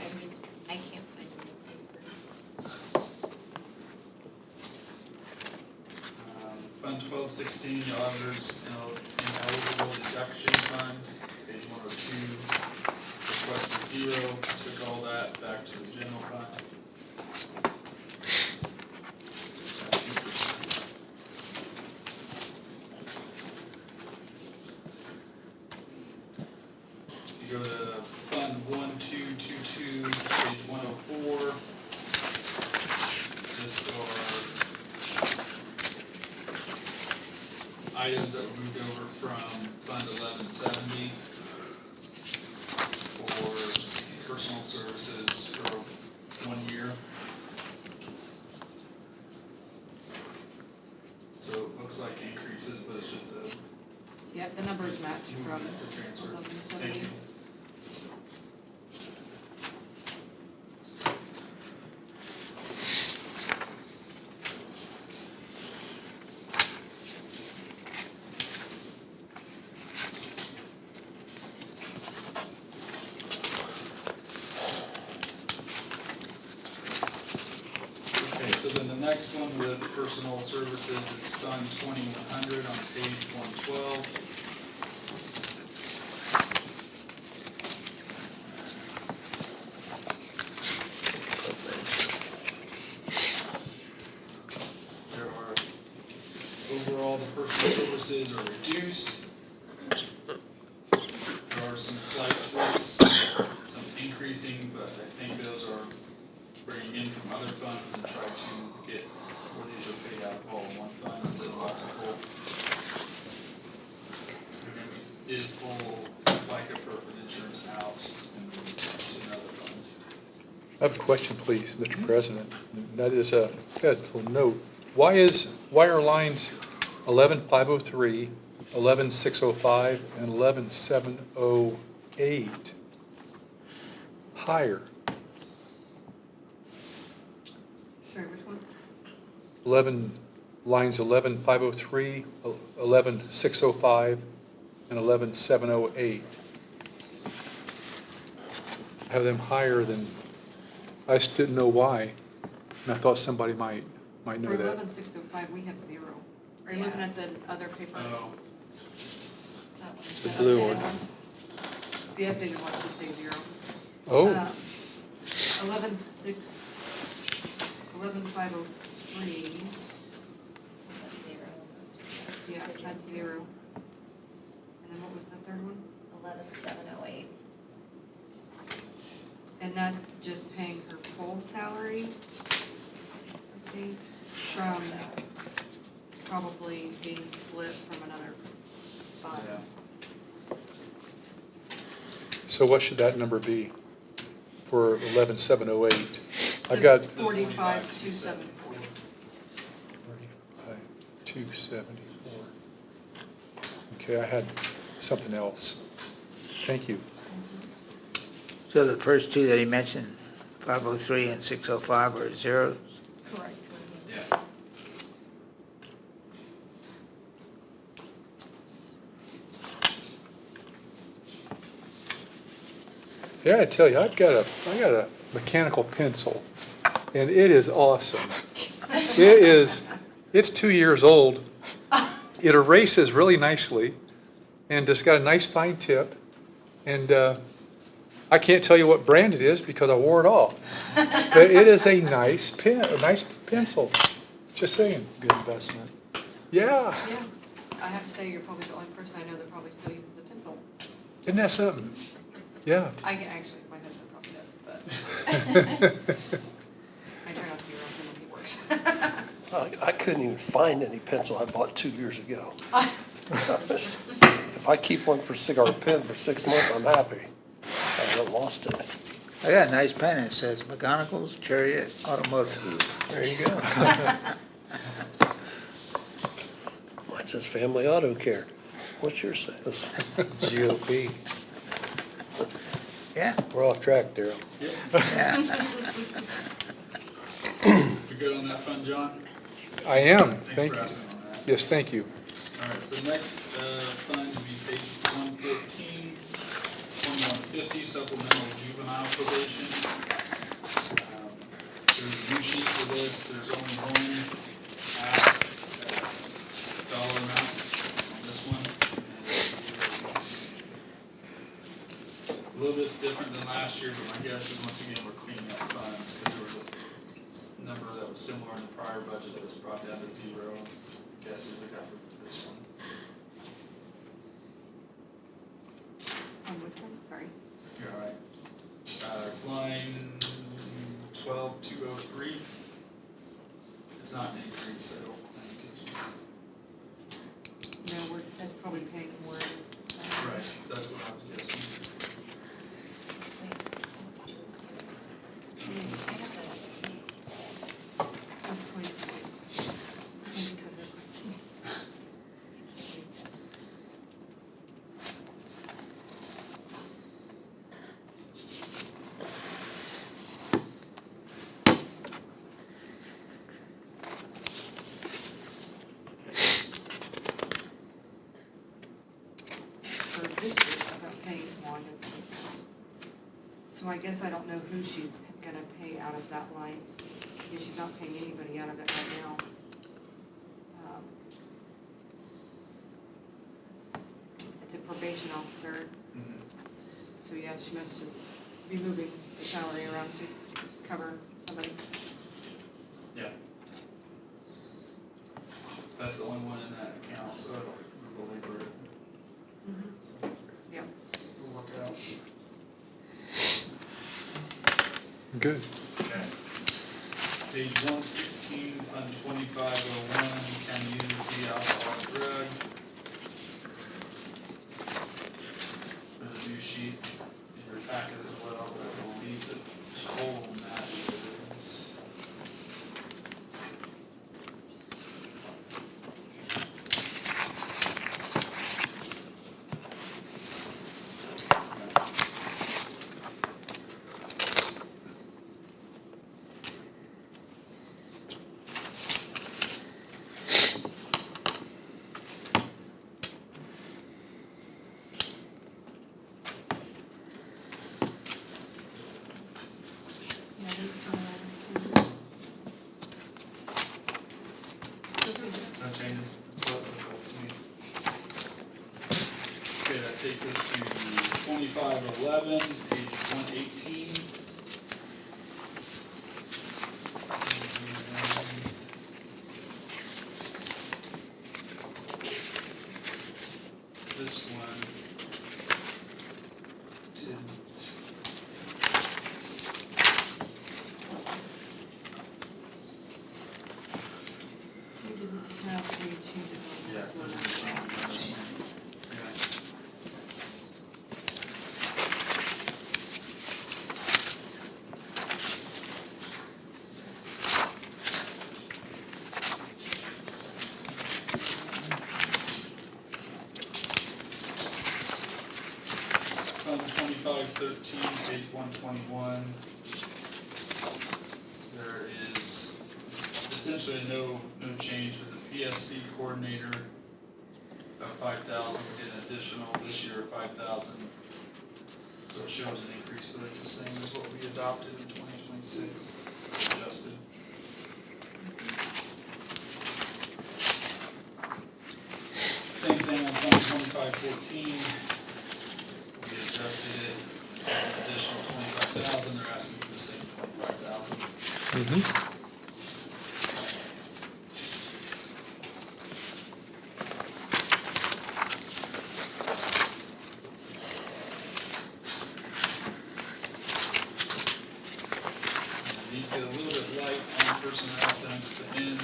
I can't find the paper. Fund 1216, the auditors ineligible deduction fund, page 102, requested zero, took all that back to the general fund. At 2%. You go to Fund 1222, page 104. This are items that were moved over from Fund 1170 for personal services for 1 year. So it looks like increases, but it's just a, Yeah, the numbers match from it's a transfer. 1170. Thank you. Okay, so then the next one with personal services is Fund 2100 on page 112. There are, overall, the personal services are reduced. There are some slight tweaks, some increasing, but I think those are bringing in from other funds and try to get where these are paid out of all in one fund instead of multiple. And then we did pull FICA perfect insurance out and move it to another fund. I have a question, please, Mr. President. That is a little note. Why are lines 11503, 11605, and 11708 higher? Sorry, which one? 11, lines 11503, 11605, and 11708. Have them higher than, I just didn't know why, and I thought somebody might know For that. 11605, we have zero. Are you Yeah. looking at the other paper? Oh, That one's The the blue updated one. The updated one should say zero. Oh, 11503, That's zero. yeah, that's zero. And then what was the third one? 11708. And that's just paying her full salary, I think, from probably being split from another fund. yeah. so what should that number be for 11708? I got 45,274. 274. Okay, I had something else. Thank you. So the first two that he mentioned, 503 and 605 are zeros? Correct. Yeah. Yeah, I tell you, I got a mechanical pencil, and it is awesome. It's 2 years old. It erases really nicely, and it's got a nice fine tip. And I can't tell you what brand it is because I wore it off. But it is a nice pen, a nice pencil. Just saying. Good investment. Yeah, Yeah, I have to say, you're probably the only person I know that probably still uses the pencil. isn't that something? Yeah. I can actually, my husband probably does, but I try not to be around him when he works. I couldn't even find any pencil I bought 2 years ago. If I keep one for cigar pen for 6 months, I'm happy. I haven't lost it. I got a nice pen, it says McGonagall's Chariot Automotive. There you go. Mine says Family Auto Care. What's yours says? GOP. Yeah, We're off track, Daryl. yeah. You good on that fund, John? I am, Thanks thank for you. asking on that. Yes, thank you. All right, so next fund would be page 114, 2150 supplemental juvenile probation. There's a new sheet for this, there's only one act dollar amount on this one. A little bit different than last year, but my guess is once again, we're cleaning up funds, because there was a number that was similar in the prior budget that was brought down to zero. Guesses we got for this one. On which one? Sorry. You're all right. It's line 12203. It's not an increase, I don't think. No, that's probably paying more. Right, that's what I was guessing. That's 20. For this year, I've got paying one. So I guess I don't know who she's gonna pay out of that line. Because she's not paying anybody out of it right now. It's a probation officer. So yeah, she must just be moving the salary around to cover somebody. Yeah. That's the only one in that account, so I don't belabor it. Yep. We'll work it out. Good. Okay. Page 116, Fund 2501, County Unity Alcohol and Drug. There's a new sheet in your packet as well, but I believe the total on that is. No changes. That's what it looks like to me. Okay, that takes us to 2511, page 118. This one didn't. You didn't have to change it on Yeah, this one. there's a change on this one. Okay. Fund 2513, page 121. There is essentially no change with the PSC coordinator of 5,000, we get an additional this year of 5,000. So it shows an increase, but it's the same as what we adopted in 2026, adjusted. Same thing on 2514. We adjusted it, an additional 25,000, they're asking for the same 25,000. Mm-hmm. These get a little bit light on personnel down at the end.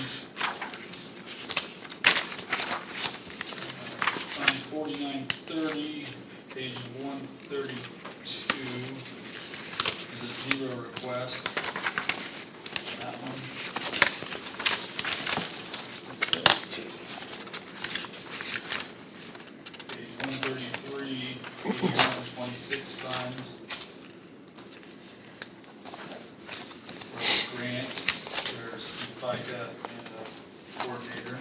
Line 4930, page 132 is a zero request. That one. Page 133, page 126 fund. Grant, there's FICA and a coordinator.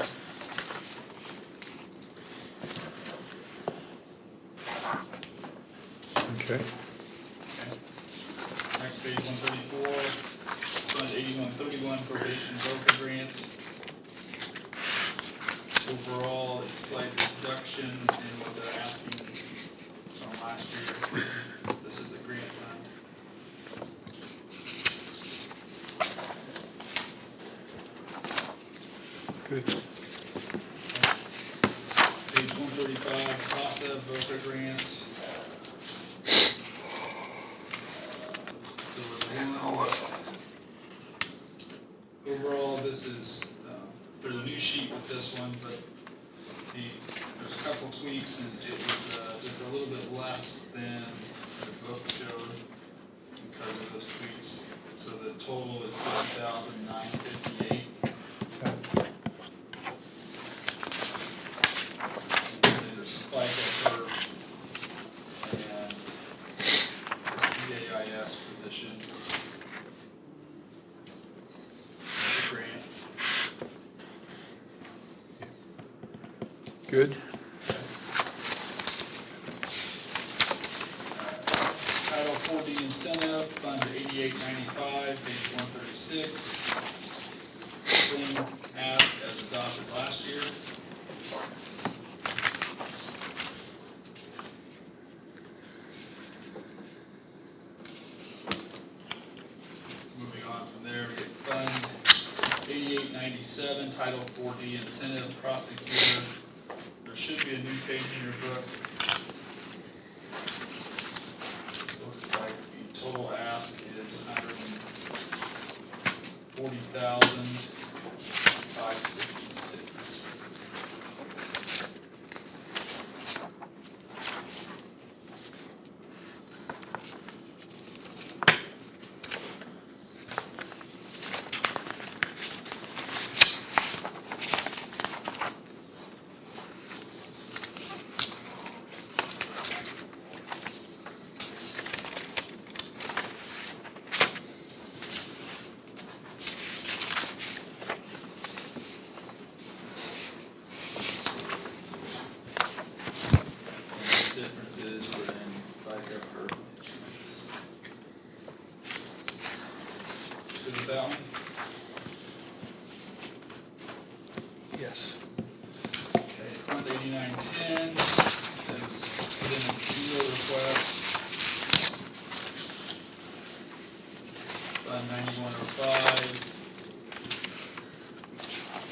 Okay. Next page, 134, Fund 8131, probation broker grant. overall, a slight reduction in what they're asking from last year. This is the grant fund. Good. Page 135, CASA, VOCA grant. There was one. Overall, this is, there's a new sheet with this one, but there's a couple tweaks, and it was just a little bit less than the book showed because of those tweaks. So the total is $50,958. There's some FICA curve and the CAIS position. The grant. Good. Title 4D incentive, Fund 8895, page 136. Same as adopted last year. Moving on from there, we get Fund 8897, Title 4D incentive, prosecutor. There should be a new page in your book. Looks like the total ask is $140,566. Differences within FICA for insurance. Good with that one? Yes. Okay, Fund 8910, that was put in as a zero request. Fund 9105,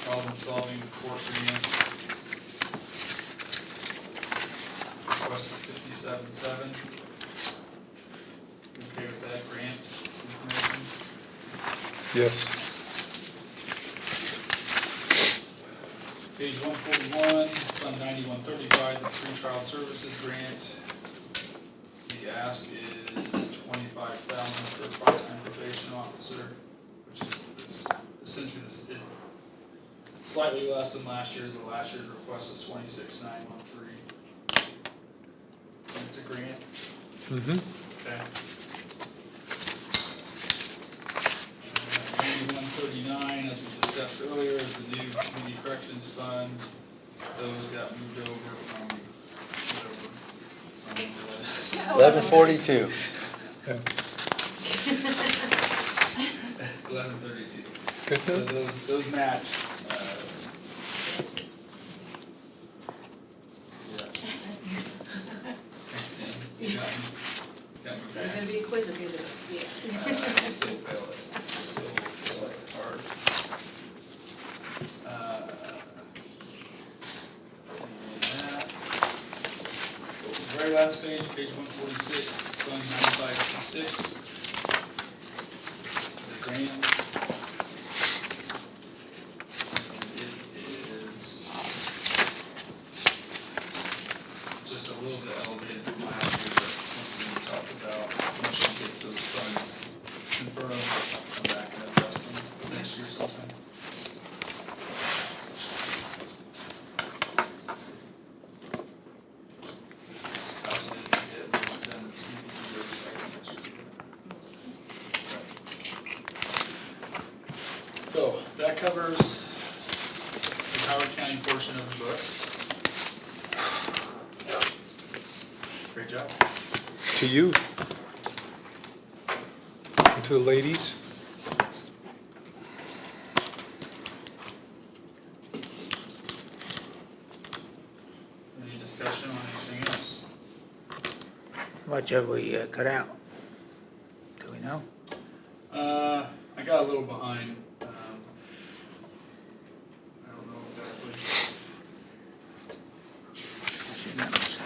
problem solving court grant. Request is 57.7. Okay with that grant information? Yes. Page 141, Fund 9135, the pretrial services grant. The ask is $25,000 for a part-time probation officer, which is essentially slightly less than last year. The last year's request was $26,913. And it's a grant. Mm-hmm. Okay. 9139, as we discussed earlier, is the new community corrections fund. Those got moved over from whatever. 1142. 1132. Good. So those match. Yeah. Thanks, Tim. You got me There's back. gonna be a quiz at the end of it. I still fail it. Still feel like it's hard. And that. Go to the very last page, page 146, Fund 9526. The grant. And it is just a little bit elevated from last year, but once we talked about, once she gets those funds confirmed, I'll come back and adjust them for next year sometime. I also didn't get what done with CBD oversight yesterday. So that covers the Howard County portion of the book. Great job. To you. And to the ladies. much have we cut out? Do we know? I got a little behind. I don't know exactly. I should never say.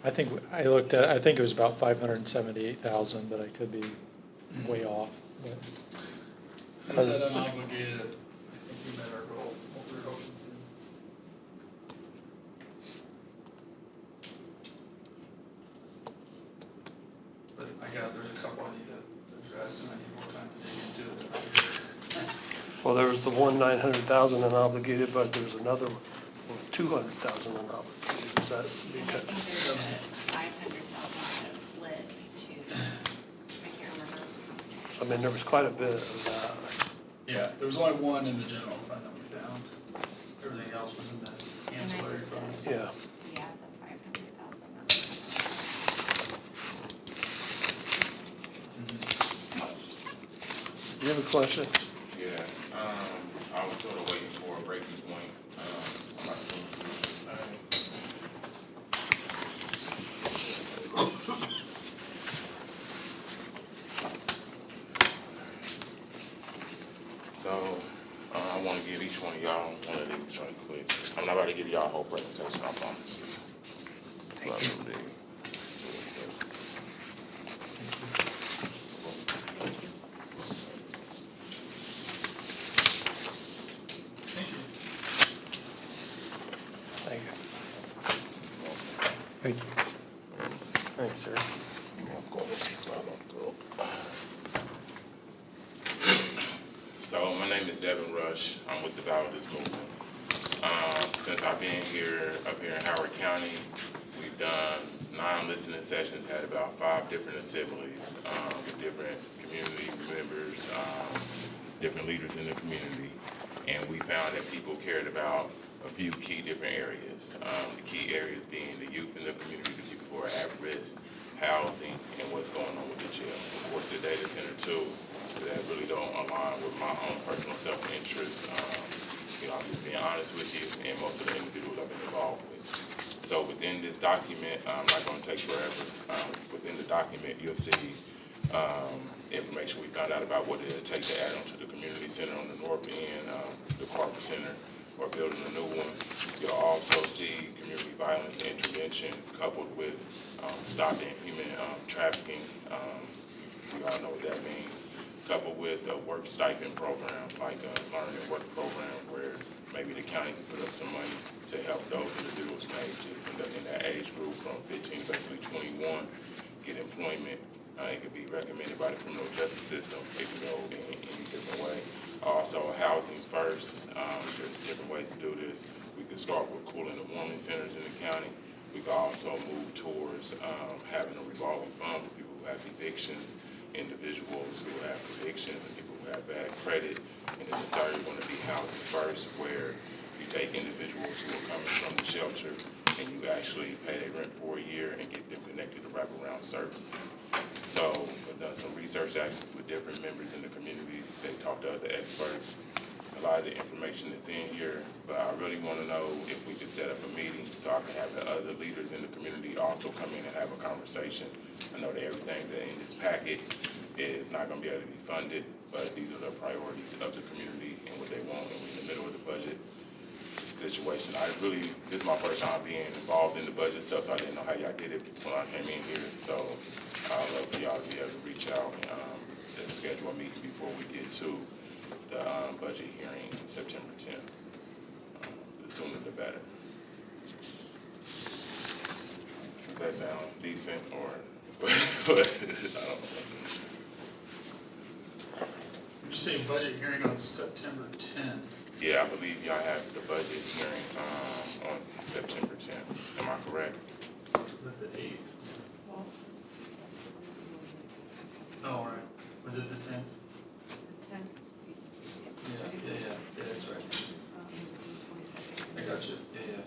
I think it was about 578,000, but I could be way off. But Is that unobligated? I think we met our goal, what we were hoping to. But I got, there's a couple I need to address and I need more time to dig into it. Well, there was the 900,000 unobligated, but there's another 200,000 unobligated. Is that? I think there's a 500,000 split to, I can't remember. I mean, there was quite a bit of that. Yeah, there was only one in the general fund that we found. Everything else was in the ancillary funds. Yeah. Yeah, the 500,000. Do you have a question? Yeah, I was sort of waiting for a breaking point. I'm not going through this thing. So, I want to give each one of y'all one of these right quick. I'm not about to give y'all a whole presentation, I promise you. Thank you. Thank you. Thank you. Thanks, sir. So my name is Devin Rush. I'm with the Validus Movement. Since I've been here, up here in Howard County, we've done 9 listening sessions, had about 5 different assemblies with different community members, different leaders in the community. And we found that people cared about a few key different areas. The key areas being the youth in the community, the people who are at risk, housing, and what's going on with the jail. Of course, the data center too, that really don't align with my own personal self-interest. I'm just being honest with you, and most of the individuals I've been involved with. So within this document, I'm not going to take forever. Within the document, you'll see information we found out about what it would take to add on to the community center on the north end, the Carver Center, or building a new one. You'll also see community violence intervention coupled with stopping human trafficking. We all know what that means. Coupled with a work stipend program, like a learn and work program, where maybe the county can put up some money to help those individuals in that age group from 15 to basically 21 get employment. It could be recommended by the criminal justice system. It can go in any different way. Also, housing first. There's different ways to do this. We could start with cooling and warming centers in the county. We could also move towards having a revolving fund for people who have evictions, individuals who have convictions, and people who have bad credit. And then the third one to be housing first, where you take individuals who are coming from the shelter and you actually pay their rent for a year and get them connected to wraparound services. So I've done some research actually with different members in the community. They talked to other experts. A lot of the information is in here, but I really want to know if we could set up a meeting so I can have the other leaders in the community also come in and have a conversation. I know that everything that in this packet is not going to be able to be funded, but these are the priorities of the community and what they want, and we're in the middle of the budget situation. This is my first time being involved in the budget stuff, so I didn't know how y'all did it when I came in here. So I'd love for y'all to be able to reach out and schedule a meeting before we get to the budget hearing September 10th. The sooner the better. Does that sound decent or I don't know. You say budget hearing on September 10th. Yeah, I believe y'all have the budget hearing on September 10th. Am I correct? With the 8th. Oh, all right. Was it the 10th? Yeah, that's right. I got you. Yeah.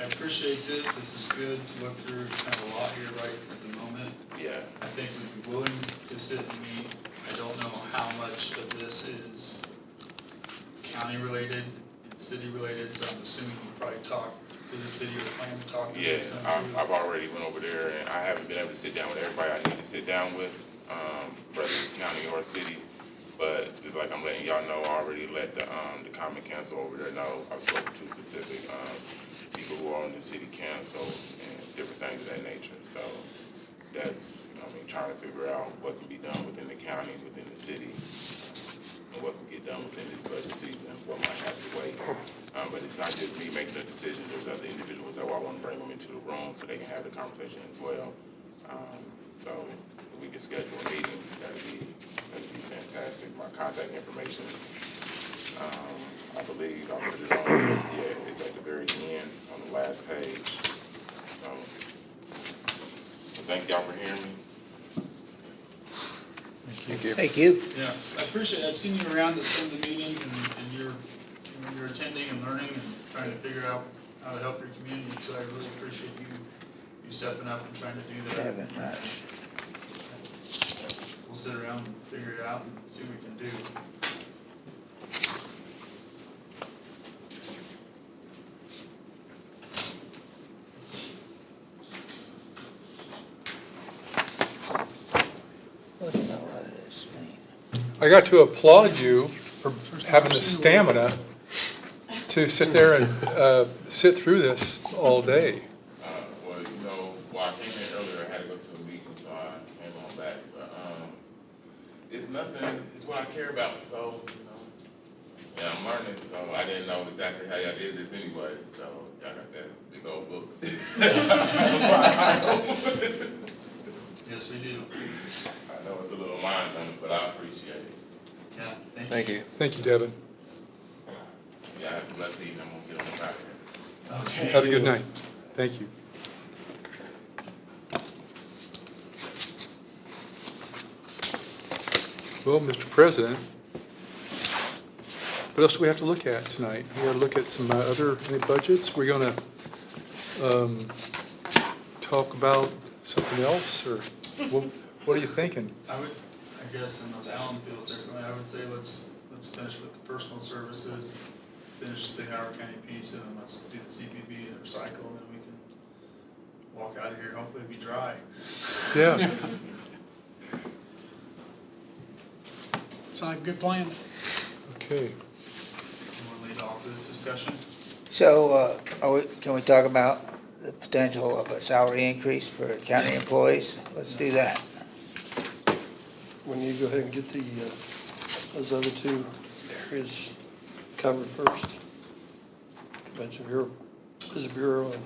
I appreciate this. This is good to look through. It's kind of a lot here right at the moment. Yeah. I think we'd be willing to sit and meet. I don't know how much of this is county-related and city-related, so I'm assuming you probably talk to the city or plan to talk to Yeah, them. I've already went over there, and I haven't been able to sit down with everybody I need to sit down with, whether it's county or city. But just like I'm letting y'all know, I already let the common council over there know. I've spoken to specific people who are on the city council and different things of that nature. So that's, trying to figure out what can be done within the county, within the city, and what can get done within this budget season, what might have to wait. But it's not just me making the decision, there's other individuals that I want to bring them into the room so they can have the conversation as well. So if we can schedule a meeting, that'd be fantastic. My contact information is, I believe, I'll put it on, yeah, it's at the very end on the last page. So thank y'all for hearing me. Thank you. Thank you. Yeah, I appreciate it. I've seen you around at some of the meetings and you're attending and learning and trying to figure out how to help your community. So I really appreciate you stepping up and trying to do that. Haven't much. We'll sit around and figure it out and see what we can do. What the hell does this mean? I got to applaud you for having the stamina to sit there and sit through this all day. Well, I came in earlier, I had to go to a meeting, so I came on back. But it's nothing, it's what I care about, so, yeah, I'm learning, so I didn't know exactly how y'all did this anyway, so y'all got that big old book. Yes, we do. I know it's a little mind-numbing, but I appreciate it. Yeah, Thank you. Thank you, Devin. Yeah, have a blessed evening, I'm gonna get on the back end. Okay. Have a good night. Thank you. Well, Mr. President, what else do we have to look at tonight? We got to look at some any budgets. We're going to talk about something else, or what are you thinking? I guess unless Alan feels differently, I would say let's finish with the personal services, finish the Howard County piece, and then let's do the CPB and recycle, and then we can walk out of here, hopefully be dry. Yeah. Sounds like a good plan. Okay. You want to lead off this discussion? So, can we talk about the potential of a salary increase for county employees? Let's do that. When you go ahead and get those other two areas covered first. Convention Bureau, Visit Bureau, and.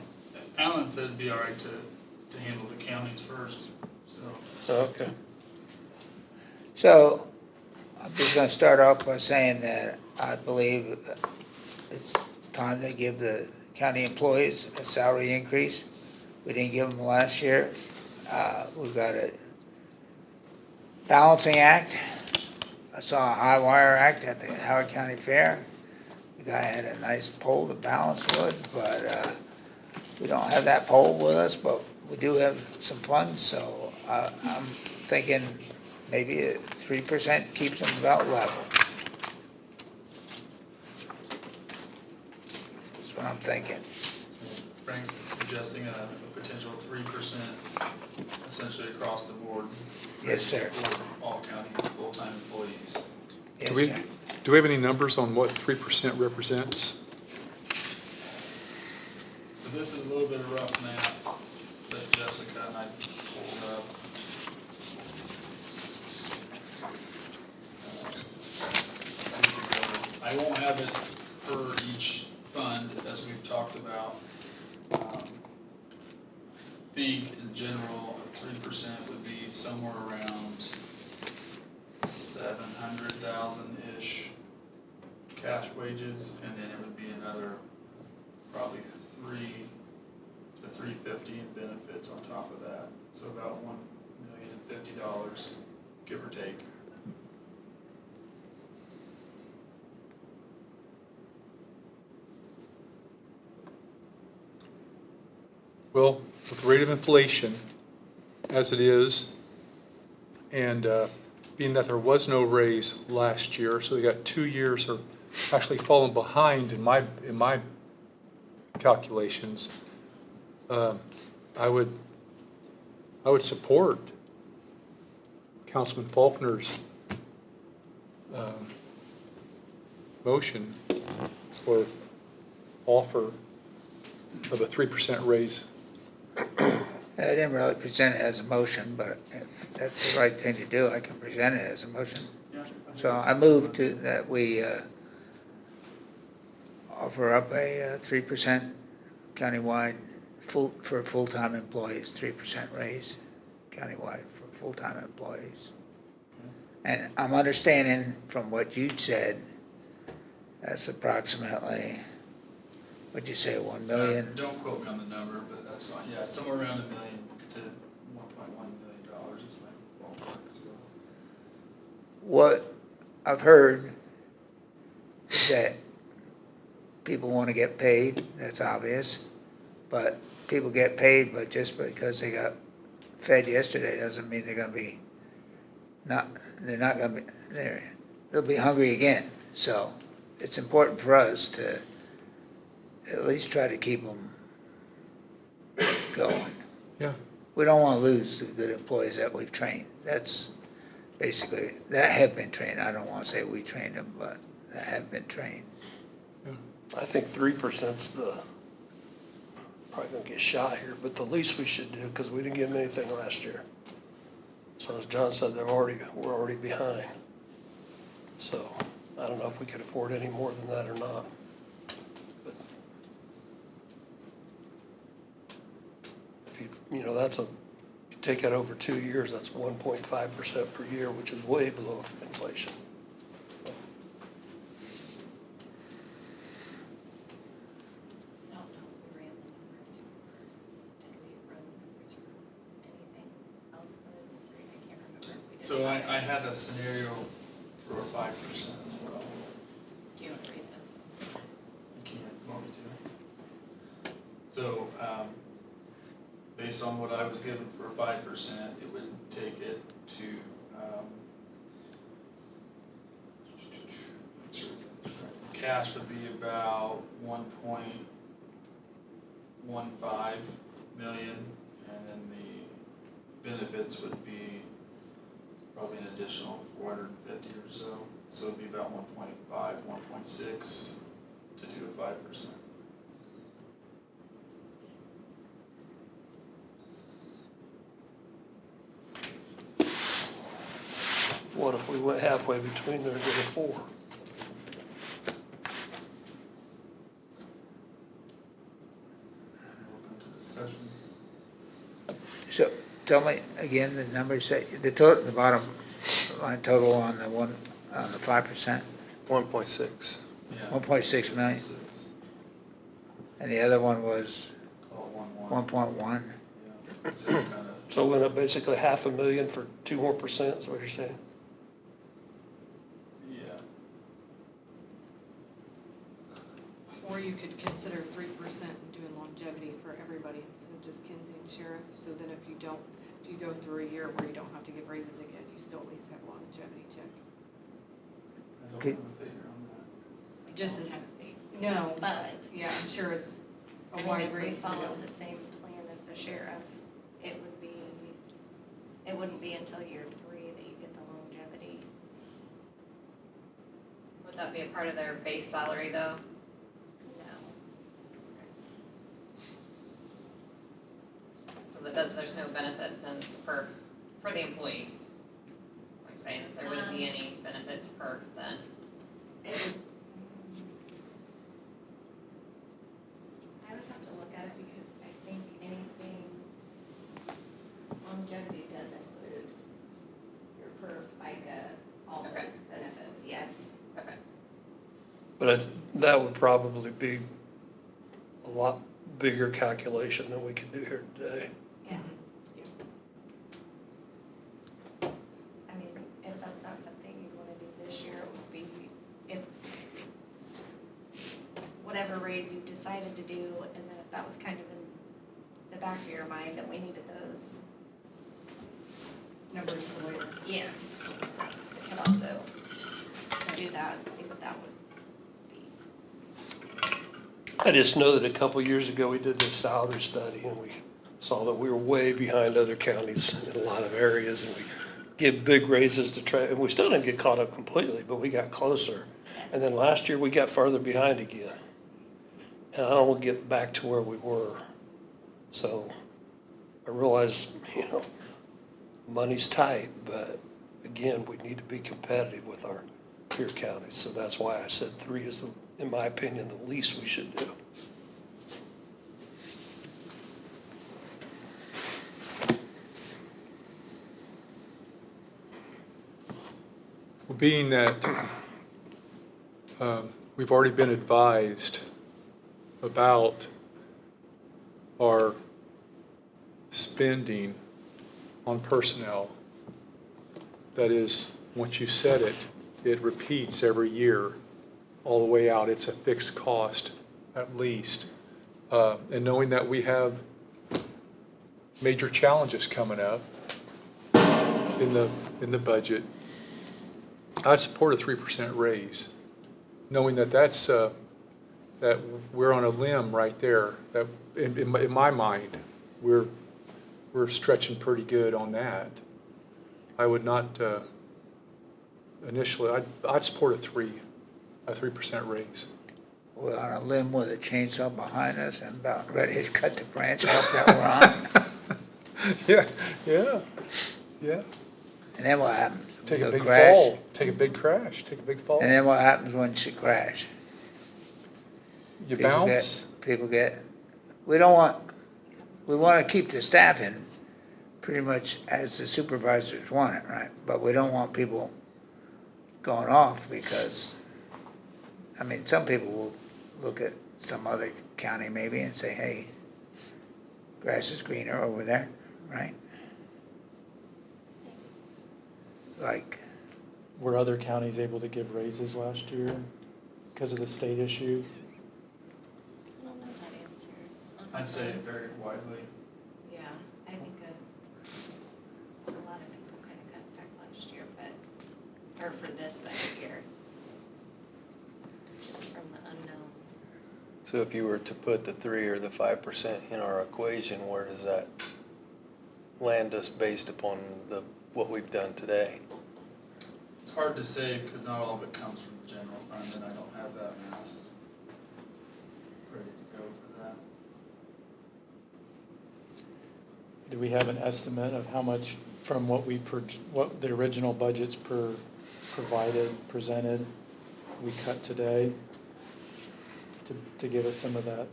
Alan said it'd be all right to handle the counties first, so. Okay. So, I'm just gonna start off by saying that I believe it's time to give the county employees a salary increase. We didn't give them last year. We've got a balancing act. I saw a high wire act at the Howard County Fair. The guy had a nice pole to balance wood, but we don't have that pole with us, but we do have some funds, so I'm thinking maybe a 3% keeps them about level. That's what I'm thinking. Frank's suggesting a potential 3% essentially across the board. Yes, sir. For all county full-time employees. Yes, Do we sir. have any numbers on what 3% represents? So this is a little bit of rough math that Jessica and I pulled up. I won't have it per each fund, as we've talked about. I think in general, 3% would be somewhere around 700,000-ish cash wages, and then it would be another probably 3 to 350 in benefits on top of that. So about $1,050, give or take. Well, with the rate of inflation as it is, and being that there was no raise last year, so we got 2 years of actually falling behind in my calculations, I would support Councilman Faulkner's motion or offer of a 3% raise. I didn't really present it as a motion, but if that's the right thing to do, I can present it as a motion. So I move to, that we offer up a 3% countywide, for full-time employees, 3% raise countywide for full-time employees. And I'm understanding from what you said, that's approximately, what'd you say, 1 million? Don't quote me on the number, but that's fine. Yeah, somewhere around $1 million to $1.1 million is my ballpark. So. What I've heard is that people want to get paid, that's obvious, but people get paid, but just because they got fed yesterday doesn't mean they're gonna be they're not gonna be, they'll be hungry again. So it's important for us to at least try to keep them going. Yeah. We don't want to lose the good employees that we've trained. That's basically, that have been trained. I don't want to say we trained them, but that have been trained. I think 3%'s probably gonna get shot here, but the least we should do, because we didn't give them anything last year. So as John said, we're already behind. So I don't know if we could afford any more than that or not. But if you know, that's you take that over 2 years, that's 1.5% per year, which is way below inflation. I don't know if we ran the numbers or did we run the numbers for anything else other than 3? I can't remember if we did. So I had a scenario for a 5% as well. Do you want to read that? You can't, want me to? So, based on what I was given for 5%, it would take it to, cash would be about 1.15 million, and then the benefits would be probably an additional 450 or so. So it'd be about 1.5, 1.6 to do a 5%. What if we went halfway between there and did a 4? Open to discussion. So tell me again the numbers, the total, the bottom line total on the 5%, 1.6. Yeah. 1.6 million. And the other one was Call it 1.1. 1.1. Yeah. So kinda- So we went up basically $500,000 for 2 more percent, is what you're saying? Yeah. Or you could consider 3% and doing longevity for everybody instead of just Kinsey and Sheriff. So then if you go through a year where you don't have to give raises again, you still at least have a longevity check. I don't Okay. have a figure on that. Just, I don't have a fee. No, but, yeah, I'm sure it's I a mean, wide if we range. follow the same plan as the sheriff, it wouldn't be until year 3 that you get the longevity. Would that be a part of their base salary though? No. So there's no benefits and for the employee? Like saying that there wouldn't be any benefits perk then? I would have to look at it because I think anything, longevity does include your perf, FICA, all those Okay. benefits, yes. Okay. But that would probably be a lot bigger calculation than we can do here today. Yeah. I mean, if that's not something you want to do this year, it would be if whatever raise you decided to do, and then if that was kind of in the back of your mind that we needed those. Numbers for later. Yes. We could also do that and see what that would be. I just know that a couple years ago, we did this salary study, and we saw that we were way behind other counties in a lot of areas, and we give big raises to try, and we still didn't get caught up completely, but we got closer. And then last year, we got farther behind again. And I don't want to get back to where we were. So I realize, money's tight, but again, we need to be competitive with our peer counties. So that's why I said 3 is, in my opinion, the least we should do. Well, being that we've already been advised about our spending on personnel, that is, once you set it, it repeats every year all the way out. It's a fixed cost at least. And knowing that we have major challenges coming up in the budget, I'd support a 3% raise, knowing that that's that we're on a limb right there. That in my mind, we're stretching pretty good on that. I would not initially. I'd support a 3% raise. We're on a limb with a chainsaw behind us and about ready to cut the branch off that we're on. Yeah. And then what happens? Take a We'll big crash. fall. Take a big crash. Take a big fall. And then what happens when you crash? You People bounce. we want to keep the staff in pretty much as the supervisors want it, right? But we don't want people going off because, some people will look at some other county maybe and say, hey, grass is greener over there, right? Like, Were other counties able to give raises last year because of the state issue? I don't know that answer. I'd say it varied widely. Yeah, I think a lot of people kind of cut back last year, or for this budget year. Just from the unknown. So if you were to put the 3 or the 5% in our equation, where does that land us based upon what we've done today? It's hard to say because not all of it comes from the general fund, and I don't have that math ready to go for that. Do we have an estimate of how much from what what the original budgets presented, we cut today to give us some of that?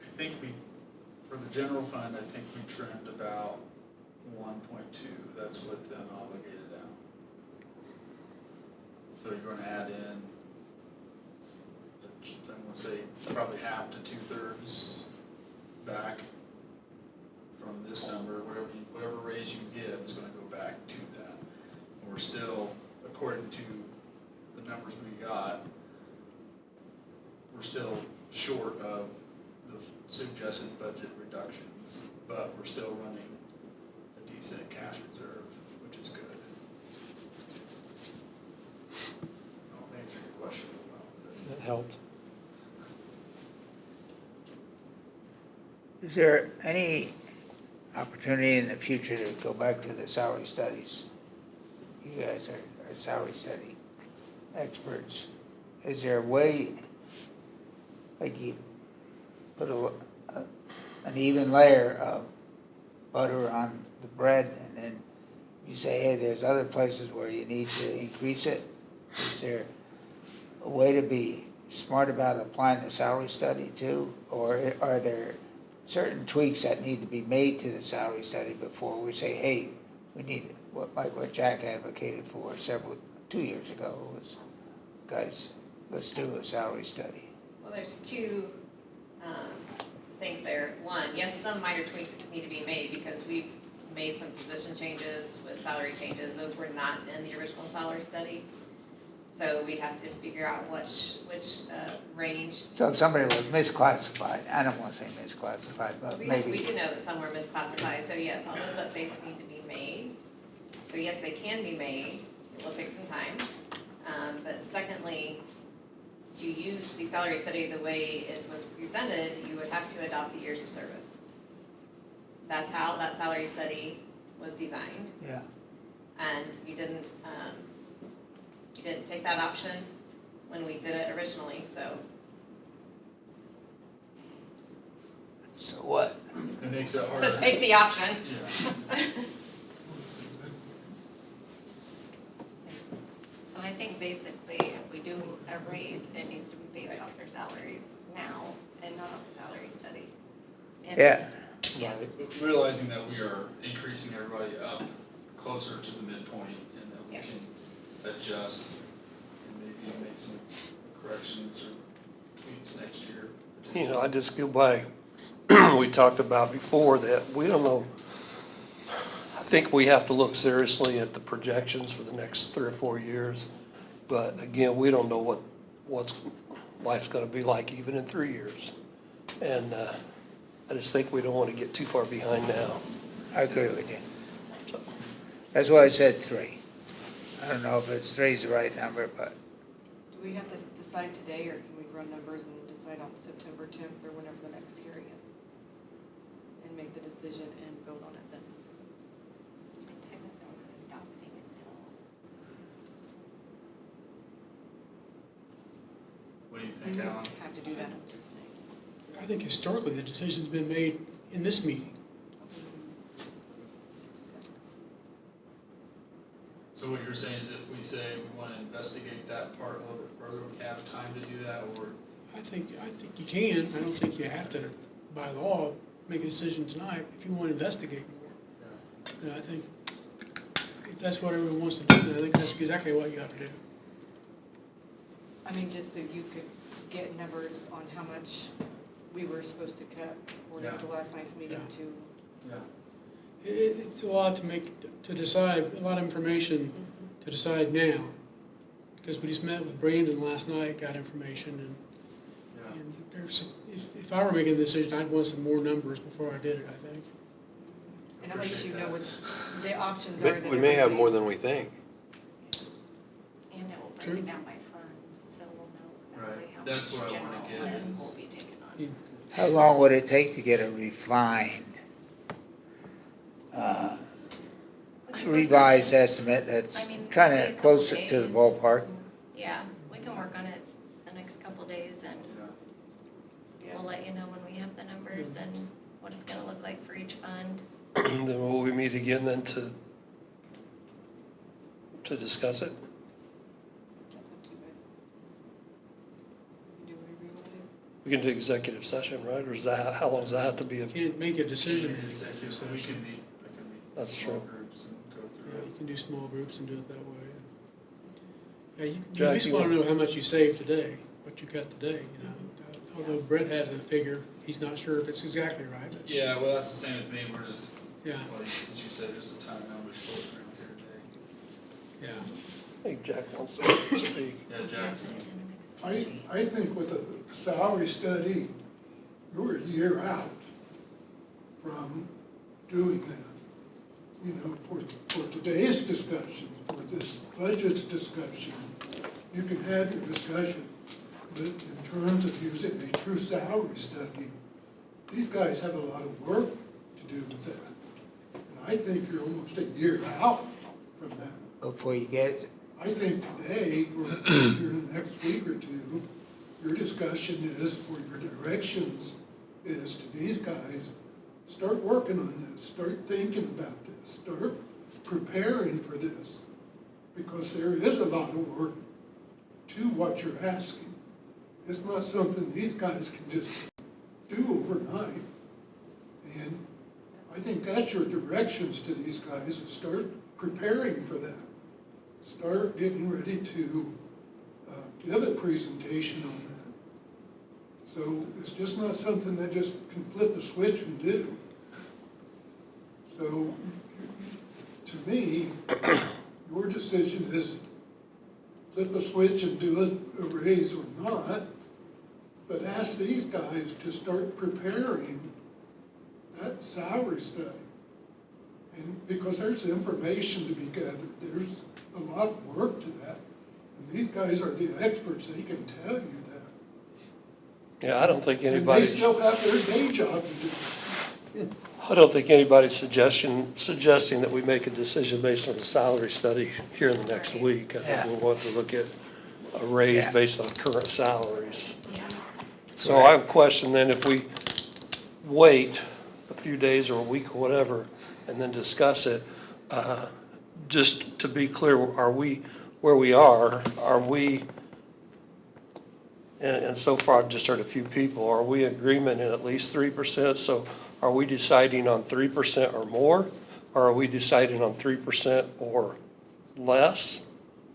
I think for the general fund, I think we trimmed about 1.2. That's with an obligated out. So you're going to add in, I'm going to say probably half to 2/3 back from this number. Whatever raise you give is going to go back to that. And we're still, according to the numbers we got, we're still short of the suggested budget reductions, but we're still running a decent cash reserve, which is good. I'll answer your question well. That helped. is there any opportunity in the future to go back to the salary studies? You guys are salary study experts. Is there a way, like you put an even layer of butter on the bread and then you say, hey, there's other places where you need to increase it? Is there a way to be smart about applying the salary study too? Or are there certain tweaks that need to be made to the salary study before we say, hey, we need, like what Jack advocated for 2 years ago was, guys, let's do a salary study. Well, there's two things there. One, yes, some minor tweaks need to be made because we've made some position changes with salary changes. Those were not in the original salary study. So we'd have to figure out which range. So if somebody was misclassified, I don't want to say misclassified, but We maybe. can know that some were misclassified, so yes, all those updates need to be made. So yes, they can be made, it will take some time. But secondly, to use the salary study the way it was presented, you would have to adopt the years of service. That's how that salary study was designed, Yeah. and you didn't take that option when we did it originally, so. So what? It makes it harder. So take the option. Yeah. So I think basically if we do a raise, it needs to be based off their salaries now and not off the salary study. And- Yeah. Yeah. Realizing that we are increasing everybody up closer to the midpoint and that we Yeah. can adjust and maybe make some corrections or tweaks next year. You know, I just go by, we talked about before that we don't know. I think we have to look seriously at the projections for the next 3 or 4 years. But again, we don't know what's life's gonna be like even in 3 years. And, I just think we don't wanna get too far behind now. I agree with you. That's why I said 3. I don't know if it's 3 is the right number, but Do we have to decide today, or can we run numbers and decide on September 10th or whenever the next hearing is? And make the decision and vote on it then? Technically, we're not adopting it till What do you think, Alan? Have to do that on Thursday. I think historically, the decision's been made in this meeting. So what you're saying is if we say we want to investigate that part a little bit further, we have time to do that, or? I think you can. I don't think you have to, by law, make a decision tonight if you want to investigate more. And I think if that's what everyone wants to do, then I think that's exactly what you have to do. I mean, just so you could get numbers on how much we were supposed to cut according to last night's meeting Yeah. to. Yeah. It's a lot to decide, a lot of information to decide now. Because we just met with Brandon last night, got information, and there's, if I were making a decision, I'd want some more numbers before I did it, I think. And at least you know what the options are. We may have more than we think. And it will break it down by fund, so we'll know exactly Right. how That's much what I general wanna get fund is- will be taken on. how long would it take to get a revised estimate that's I mean, kind maybe a of couple closer to the days. ballpark? Yeah, we can work on it the next couple days and we'll let you know when we have the numbers and what it's gonna look like for each fund. Then will we meet again then to discuss it? We can do executive session, right? Or is that, how long does that have to be? Can't make a decision in So executive we session. can meet, I can meet. That's small true. Groups and go Yeah, through you it. can do small groups and do it that way. Yeah, you Jack, at least you want to want- know how much you saved today, what you cut today, you know. Although Brett has a figure, he's not sure if it's exactly right, but, Yeah, well, that's the same with me, we're just, yeah, like you said, there's a ton of numbers floating around here today. yeah. I think Jack wants to speak. Yeah, Jackson. I think with a salary study, you're a year out from doing that. You know, for today's discussion, for this budget's discussion, you can have your discussion. But in terms of using a true salary study, these guys have a lot of work to do with that. And I think you're almost a year out from that. Before you get, I think today, or in the next week or two, your discussion is, for your directions, is to these guys, start working on this, start thinking about this, start preparing for this. Because there is a lot of work to what you're asking. It's not something these guys can just do overnight. And I think that's your directions to these guys, is start preparing for that. Start getting ready to give a presentation on that. So it's just not something that just can flip a switch and do. So to me, your decision is flip a switch and do a raise or not, but ask these guys to start preparing that salary study. And because there's information to be gathered, there's a lot of work to that. And these guys are the experts, they can tell you that. Yeah, I don't think And they anybody's, still have their day job to do. I don't think anybody's suggesting that we make a decision based on the salary study here in the next week. I think we'll want to look at a raise based on current salaries. So I have a question then, if we wait a few days or a week or whatever, and then discuss it, just to be clear, are we, where we are we, and so far I've just heard a few people, are we in agreement in at least 3%? So are we deciding on 3% or more? Or are we deciding on 3% or less?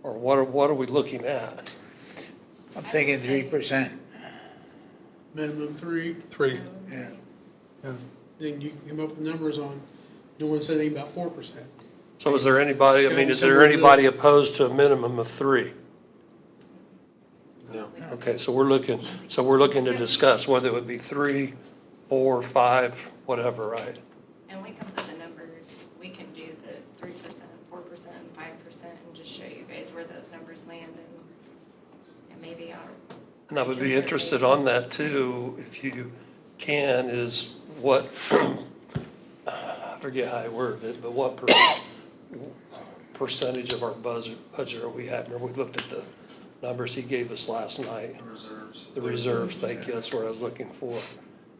Or what are we looking at? I'm thinking 3%. Minimum 3, Three. Yeah. then you can come up with numbers on, no one said anything about 4%. So is there anybody, I mean, is there anybody opposed to a minimum of 3? No. Okay, so we're looking to discuss whether it would be 3, 4, 5, whatever, right? And we can put the numbers, we can do the 3%, 4%, 5%, and just show you guys where those numbers land and maybe our. And I would be interested on that too, if you can, is what, I forget how I worded it, but what percentage of our budget are we at? Remember, we looked at the numbers he gave us last night. Reserves. The reserves, thank you, that's what I was looking for.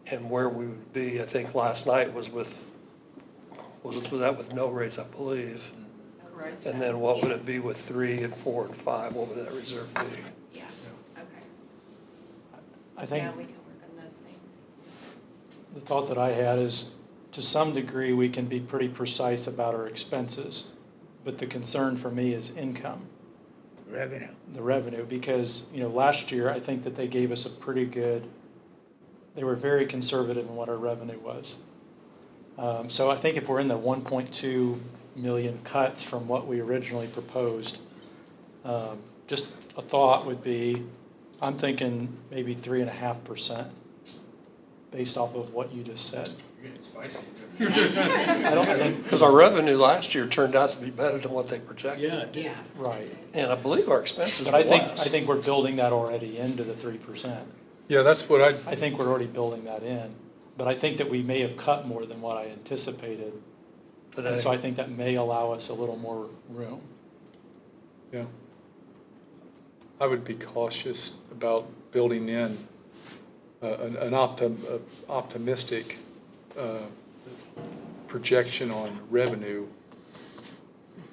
And where we would be, I think last night was that with no raise, I believe? Correct. And then what would it be with 3 and 4 and 5? What would that reserve be? Yeah, okay. I think Yeah, we can work on those things. the thought that I had is, to some degree, we can be pretty precise about our expenses, but the concern for me is income. Revenue. The revenue, because, last year, I think that they gave us a pretty good, they were very conservative in what our revenue was. So I think if we're in the 1.2 million cuts from what we originally proposed, just a thought would be, I'm thinking maybe 3.5% based off of what you just said. You're getting spicy. I think. Because our revenue last year turned out to be better than what they projected. Yeah, it did. Right. And I believe our expenses But were I less. think we're building that already into the 3%. Yeah, that's what I think we're already building that in. But I think that we may have cut more than what I anticipated. And so I think that may allow us a little more room. yeah. I would be cautious about building in an optimistic projection on revenue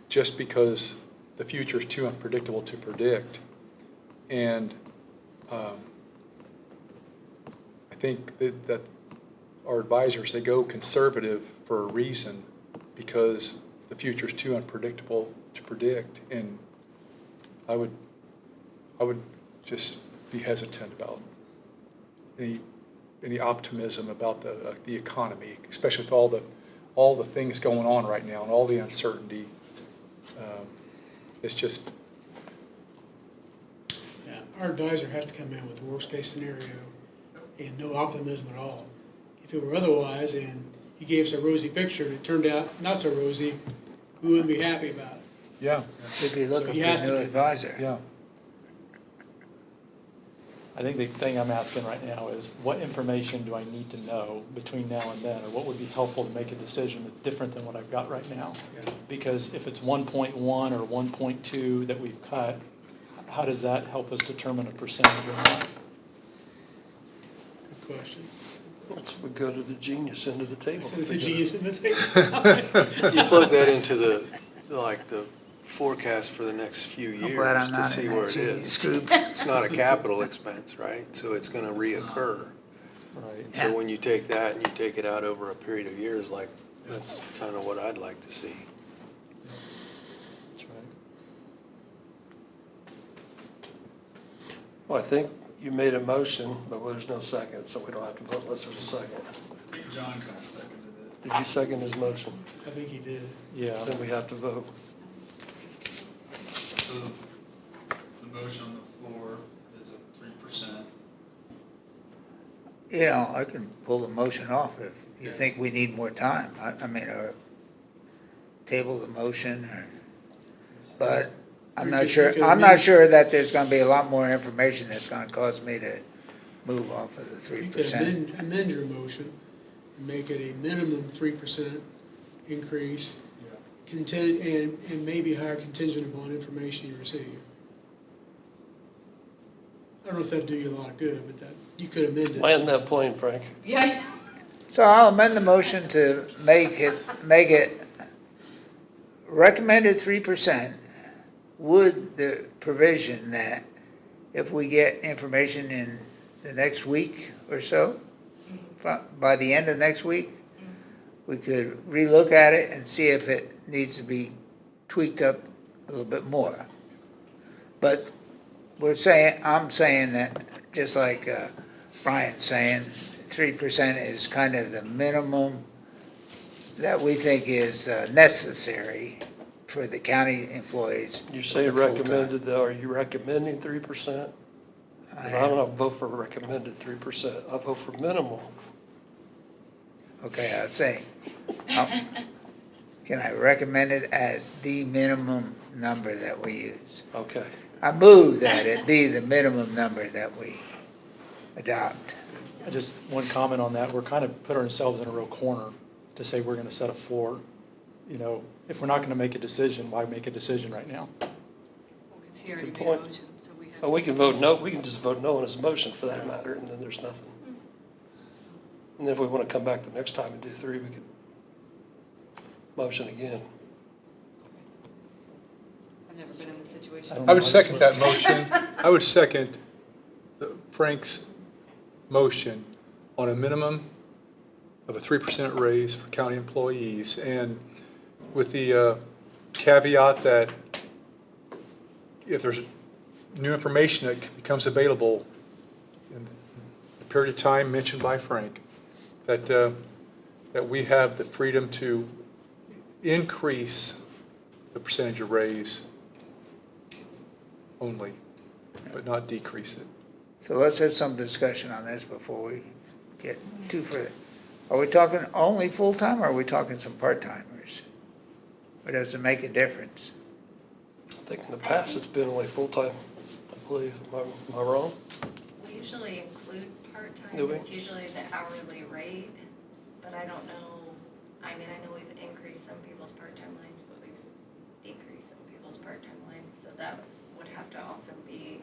just because the future is too unpredictable to predict. And I think that our advisors, they go conservative for a reason because the future is too unpredictable to predict. And I would just be hesitant about any optimism about the economy, especially with all the things going on right now and all the uncertainty. It's just. Yeah, our advisor has to come in with the worst-case scenario and no optimism at all. If it were otherwise, and he gave us a rosy picture, and it turned out not so rosy, we wouldn't be happy about it. Yeah. We'd be looking he for has a to new be. advisor. Yeah. I think the thing I'm asking right now is, what information do I need to know between now and then? Or what would be helpful to make a decision that's different than what I've got right now? Because if it's 1.1 or 1.2 that we've cut, how does that help us determine a percentage or not? Good question. We go to the genius end of the table. So the genius in the table. You plug that into the forecast for the next few I'm years glad I'm to not see in where that it genius is. group. It's not a capital expense, right? So it's gonna reoccur. Right. So when you take that and you take it out over a period of years, like, that's kind of what I'd like to see. That's right. Well, I think you made a motion, but there's no second, so we don't have to vote unless there's a second. I think John kind of seconded it. Did you second his motion? I think he did. Yeah. Then we have to vote. So the The motion on the floor is a 3%. You know, I can pull the motion off if you think we need more time. I mean, or table the motion, or, but I'm not sure, I'm not sure that there's gonna be a lot more information that's gonna cause me to move off of the You could 3%. amend your motion, and make it a minimum 3% increase, and maybe higher contingent upon information you receive. I don't know if that'd do you a lot of good, but that, you could amend it. Land that plane, Frank. Yeah. So I'll amend the motion to make it recommended 3% with the provision that if we get information in the next week or so, by the end of next week, we could relook at it and see if it needs to be tweaked up a little bit more. But I'm saying that, just like Brian's saying, 3% is kind of the minimum that we think is necessary for the county employees. You say full-time. recommended, though, are you recommending 3%? Because I don't know, vote for recommended 3%. I vote for minimal. Okay, I'd say, can I recommend it as the minimum number that we use? Okay. I move that it be the minimum number that we adopt. I just, one comment on that, we're kind of put ourselves in a real corner to say we're gonna set a floor. You know, if we're not gonna make a decision, why make a decision right now? He already Good made a point. motion, so we have. Oh, we can vote no, we can just vote no on his motion for that matter, and then there's nothing. And then if we want to come back the next time and do 3, we could motion again. I've never been in this situation. I would second that motion. I would second Frank's motion on a minimum of a 3% raise for county employees, and with the caveat that if there's new information that becomes available in the period of time mentioned by Frank, that we have the freedom to increase the percentage of raise only, but not decrease it. So let's have some discussion on this before we get too further. Are we talking only full-time, or are we talking some part-timers? Or does it make a difference? I think in the past, it's been only full-time, I believe. Am I wrong? We usually include part-time, Do we? it's usually the hourly rate, but I don't know, I mean, I know we've increased some people's part-time lines, but we've decreased some people's part-time lines, so that would have to also be,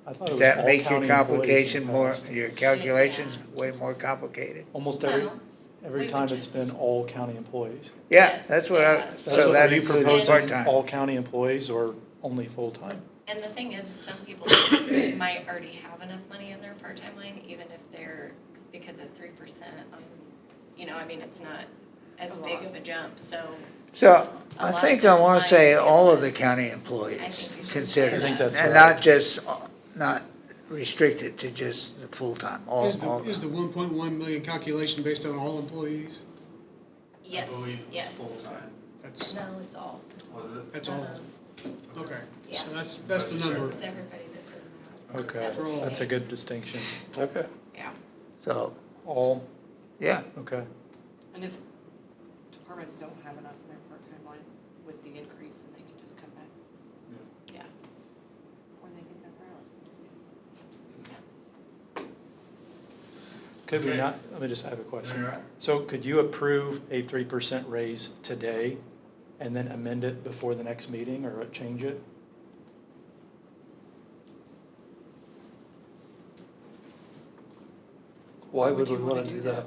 I thought it Does was that all make your county employees in complication the more, past. your calculations way more complicated? Almost Well, every we time would it's just- been all county employees. Yeah, Yes, that's what yes. That's so what- that are you includes proposing part-time. all county employees or only full-time? and the thing is some people might already have enough money in their part-time line, even if they're, because of 3%, you know, I mean, it's not as big of a jump, so. So A I lot think of I want to lines say get all of less. the county I employees think you should. considered, I think that's and right. not just, not restricted to just the full-time, all. Is the 1.1 million calculation based on all employees? Yes, I believe it's yes. full-time. That's, No, it's all. Was it? that's all. Okay, Yeah. so that's the number. It's everybody that's in Okay, For all. that's a good distinction. Okay. that. Yeah. So, All, yeah, okay. And if departments don't have enough in their part-time line with the increase, then they can just come back. Yeah. Or they can cut their hours. Could we Okay. not, let me just have a question. Alright. So could you approve a 3% raise today and then amend it before the next meeting or change it? Why would we want to do that?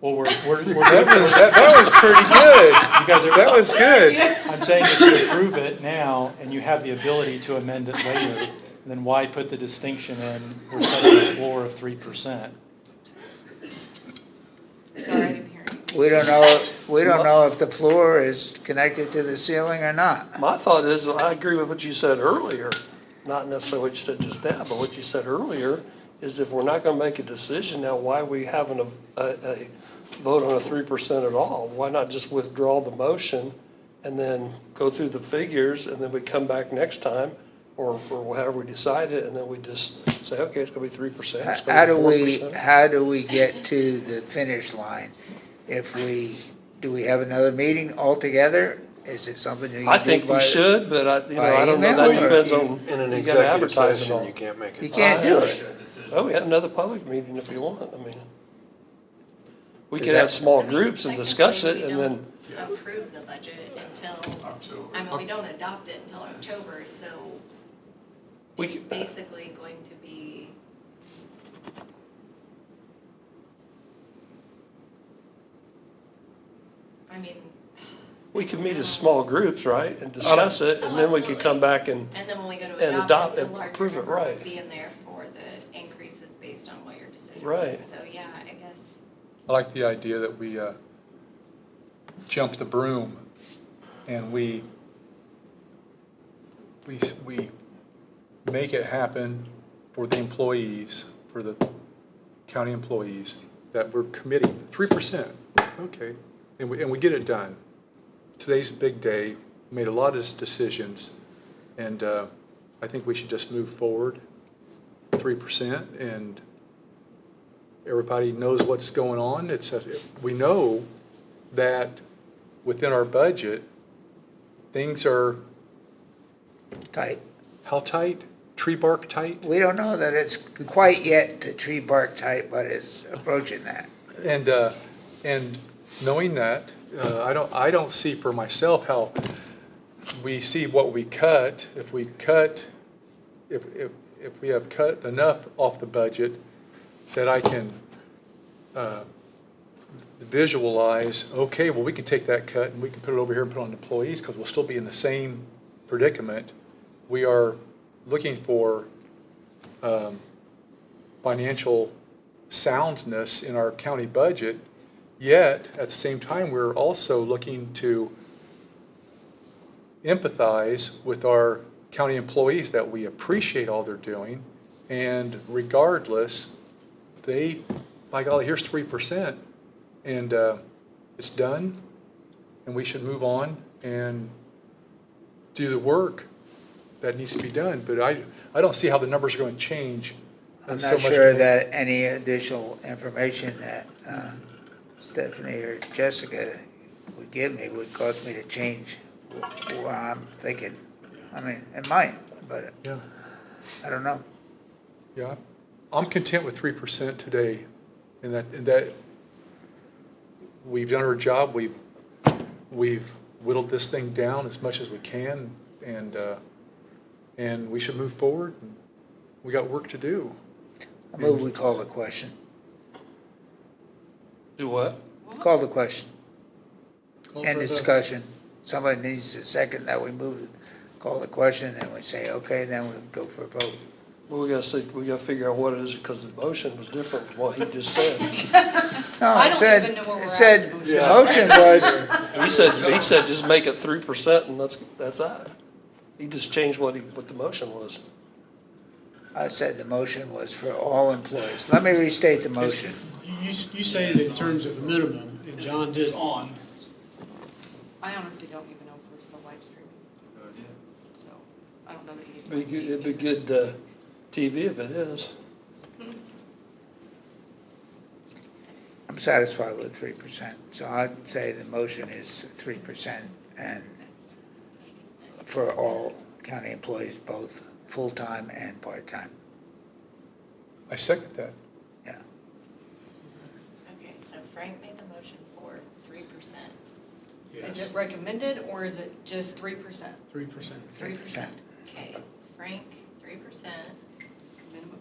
Well, we're That was pretty good. You guys are. That was good. I'm saying if you approve it now and you have the ability to amend it later, then why put the distinction in, we're setting a floor of 3%? Sorry, I didn't hear you. we don't know if the floor is connected to the ceiling or not. My thought is, I agree with what you said earlier, not necessarily what you said just now, but what you said earlier, is if we're not going to make a decision now, why are we having a vote on a 3% at all? Why not just withdraw the motion and then go through the figures, and then we come back next time or however we decide it, and then we just say, okay, it's gonna be 3%. it's How gonna do be we, 4%. how do we get to the finish line? Do we have another meeting altogether? Is it something that you do I think we by- should, but I by don't know, email that or- depends on, In an you gotta executive advertise and session, all. you can't make it. You can't do it. Oh, we have another public meeting if you want, I mean. We could have small groups and discuss it, and then, We don't approve the budget until, I mean, we don't adopt it until October, so we it's could, basically going to be, I mean, we could meet as small groups, right, and discuss it, and then we could come back and, and then when we go And to adopt adopt it, it, the larger approve it, number will right. be in there for the increases based on what your decision Right. was. So, yeah, I guess. I like the idea that we jump the broom and we make it happen for the employees, for the county employees, that we're committing 3%. Okay, and we get it done. Today's a big day, made a lot of decisions, and I think we should just move forward 3%, and everybody knows what's going on. We know that within our budget, things are, Tight. how tight? Tree bark tight? We don't know that it's quite yet to tree bark type, but it's approaching that. And knowing that, I don't see for myself how we see what we cut. If we have cut enough off the budget that I can visualize, okay, well, we can take that cut and we can put it over here and put it on employees, because we'll still be in the same predicament. We are looking for financial soundness in our county budget, yet at the same time, we're also looking to empathize with our county employees, that we appreciate all they're doing, and regardless, by golly, here's 3%, and it's done, and we should move on and do the work that needs to be done. But I don't see how the numbers are going to change. I'm so not much sure more. that any additional information that Stephanie or Jessica would give me would cause me to change what I'm thinking. I mean, it might, but Yeah. I don't know. Yeah, I'm content with 3% today, and that we've done our job. We've whittled this thing down as much as we can, and we should move forward. We got work to do. I move we call the question. do what? Call the question. Call End for the- discussion. Somebody needs to second that we move, call the question, and we say, okay, then we go for a vote. Well, we gotta figure out what it is, because the motion was different from what he just said. No, I it don't said, even know where we're it at said, with the the motion was, He said just make it 3%, and that's that. He just changed what the motion was. I said the motion was for all employees. Let me restate the motion. You say it in terms of a minimum, and John did. On. I honestly don't even know if we're still live streaming, so I don't know that you need. It'd be good TV if it is. I'm satisfied with 3%. So I'd say the motion is 3% and for all county employees, both full-time and part-time. I second that. Yeah. Okay, so Frank made the motion for 3%. Is it recommended, or is it just 3%? 3%. 3%. Okay, Frank, 3%. Minimum.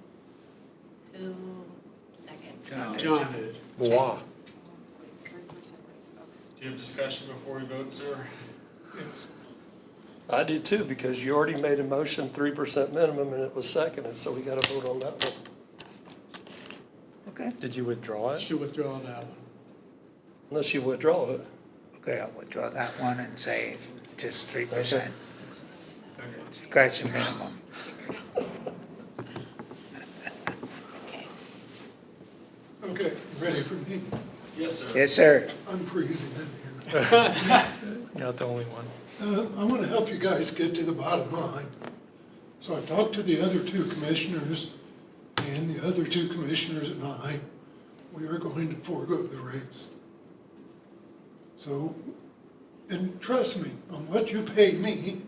Who second? John did. Wow. 3% raise, okay. Do you have discussion before we vote, sir? I do too, because you already made a motion 3% minimum, and it was seconded, so we gotta vote on that one. Okay. Did you withdraw it? Should withdraw that one. Unless you withdraw it. Okay, I'll withdraw that one and say just 3%. Scratch the minimum. Okay, ready for me? Yes, sir. Yes, sir. I'm freezing in here. Not the only one. I want to help you guys get to the bottom line. So I talked to the other two commissioners, and the other two commissioners and I, we are going to forego the raise. So, and trust me, on what you pay me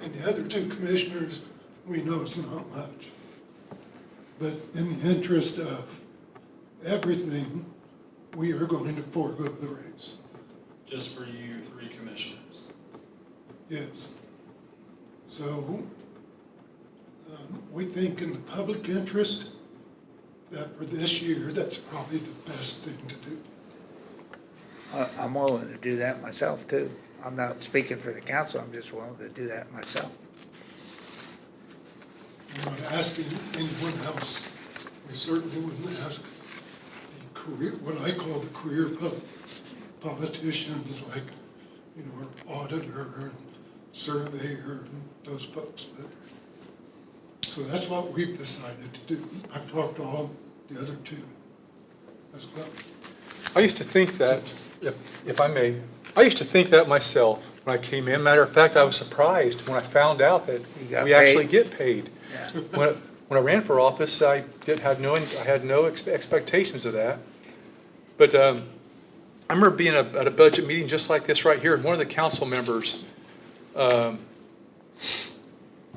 and the other two commissioners, we know it's not much. But in the interest of everything, we are going to forego the raise. Just for you three commissioners. Yes. So, we think in the public interest that for this year, that's probably the best thing to do. I'm willing to do that myself too. I'm not speaking for the council, I'm just willing to do that myself. I'm not asking anyone else. We certainly wouldn't ask the career, what I call the career politicians, like, you know, our auditor and surveyor and those folks. But so that's what we've decided to do. I've talked to all the other two as well. I used to think that, if I may, I used to think that myself when I came in. Matter of fact, I was surprised when I found out that we actually get paid. Yeah. When I ran for office, I had no expectations of that. But I remember being at a budget meeting just like this right here, and one of the council members,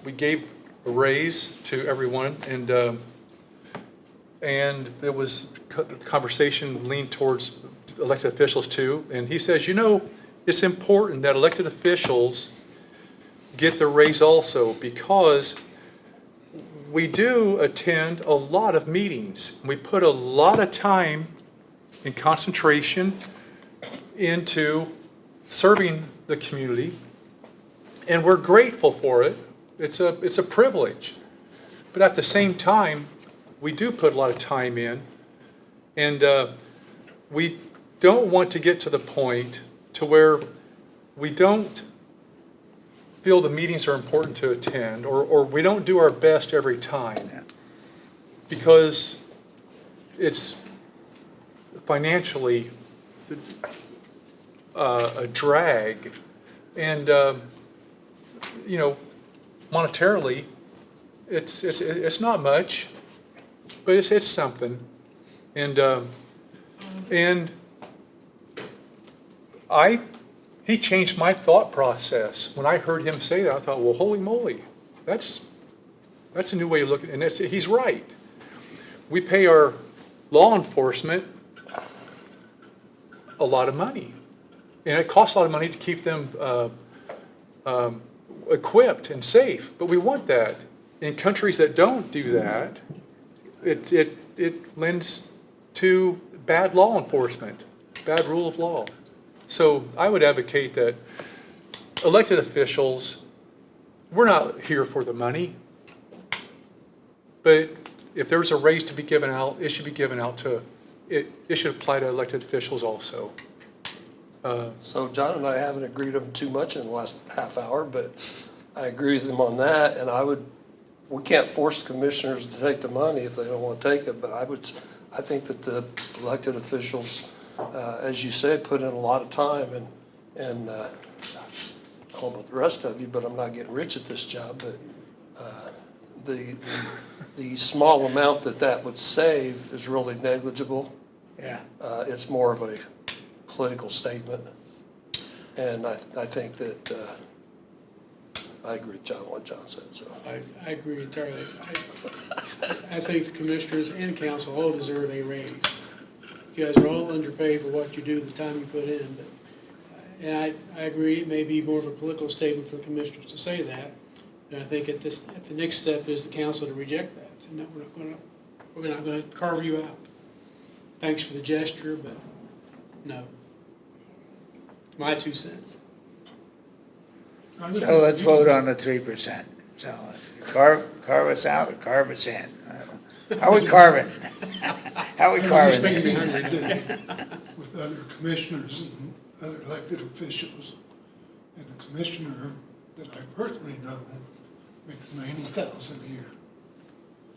we gave a raise to everyone, and there was conversation leaned towards elected officials too. And he says, you know, it's important that elected officials get the raise also, because we do attend a lot of meetings. We put a lot of time and concentration into serving the community, and we're grateful for it. It's a privilege. But at the same time, we do put a lot of time in, and we don't want to get to the point to where we don't feel the meetings are important to attend, or we don't do our best every time, because it's financially a drag, and you know, monetarily, it's not much, but it's something, and he changed my thought process. When I heard him say that, I thought, well, holy moly, that's a new way of looking, and he's right. We pay our law enforcement a lot of money, and it costs a lot of money to keep them equipped and safe, but we want that. In countries that don't do that, it lends to bad law enforcement, bad rule of law. So I would advocate that elected officials, we're not here for the money, but if there's a raise to be given out, it should be given out to, it should apply to elected officials also. So John and I haven't agreed on too much in the last half hour, but I agree with him on that, and we can't force commissioners to take the money if they don't want to take it, but I think that the elected officials, as you said, put in a lot of time, and I don't know about the rest of you, but I'm not getting rich at this job, but the small amount that would save is really negligible. Yeah. It's more of a political statement, and I think that I agree with John, what John said, so. I agree entirely. I think the commissioners and council all deserve a raise. You guys are all underpaid for what you do, the time you put in, but, and I agree, it may be more of a political statement for the commissioners to say that. And I think at the next step is the council to reject that. So no, we're not gonna carve you out. Thanks for the gesture, but no. My 2 cents. So let's vote on the 3%. So carve us out or carve us in. How we carving? How we carving this? With other commissioners and other elected officials, and a commissioner that I personally know makes $90,000 a year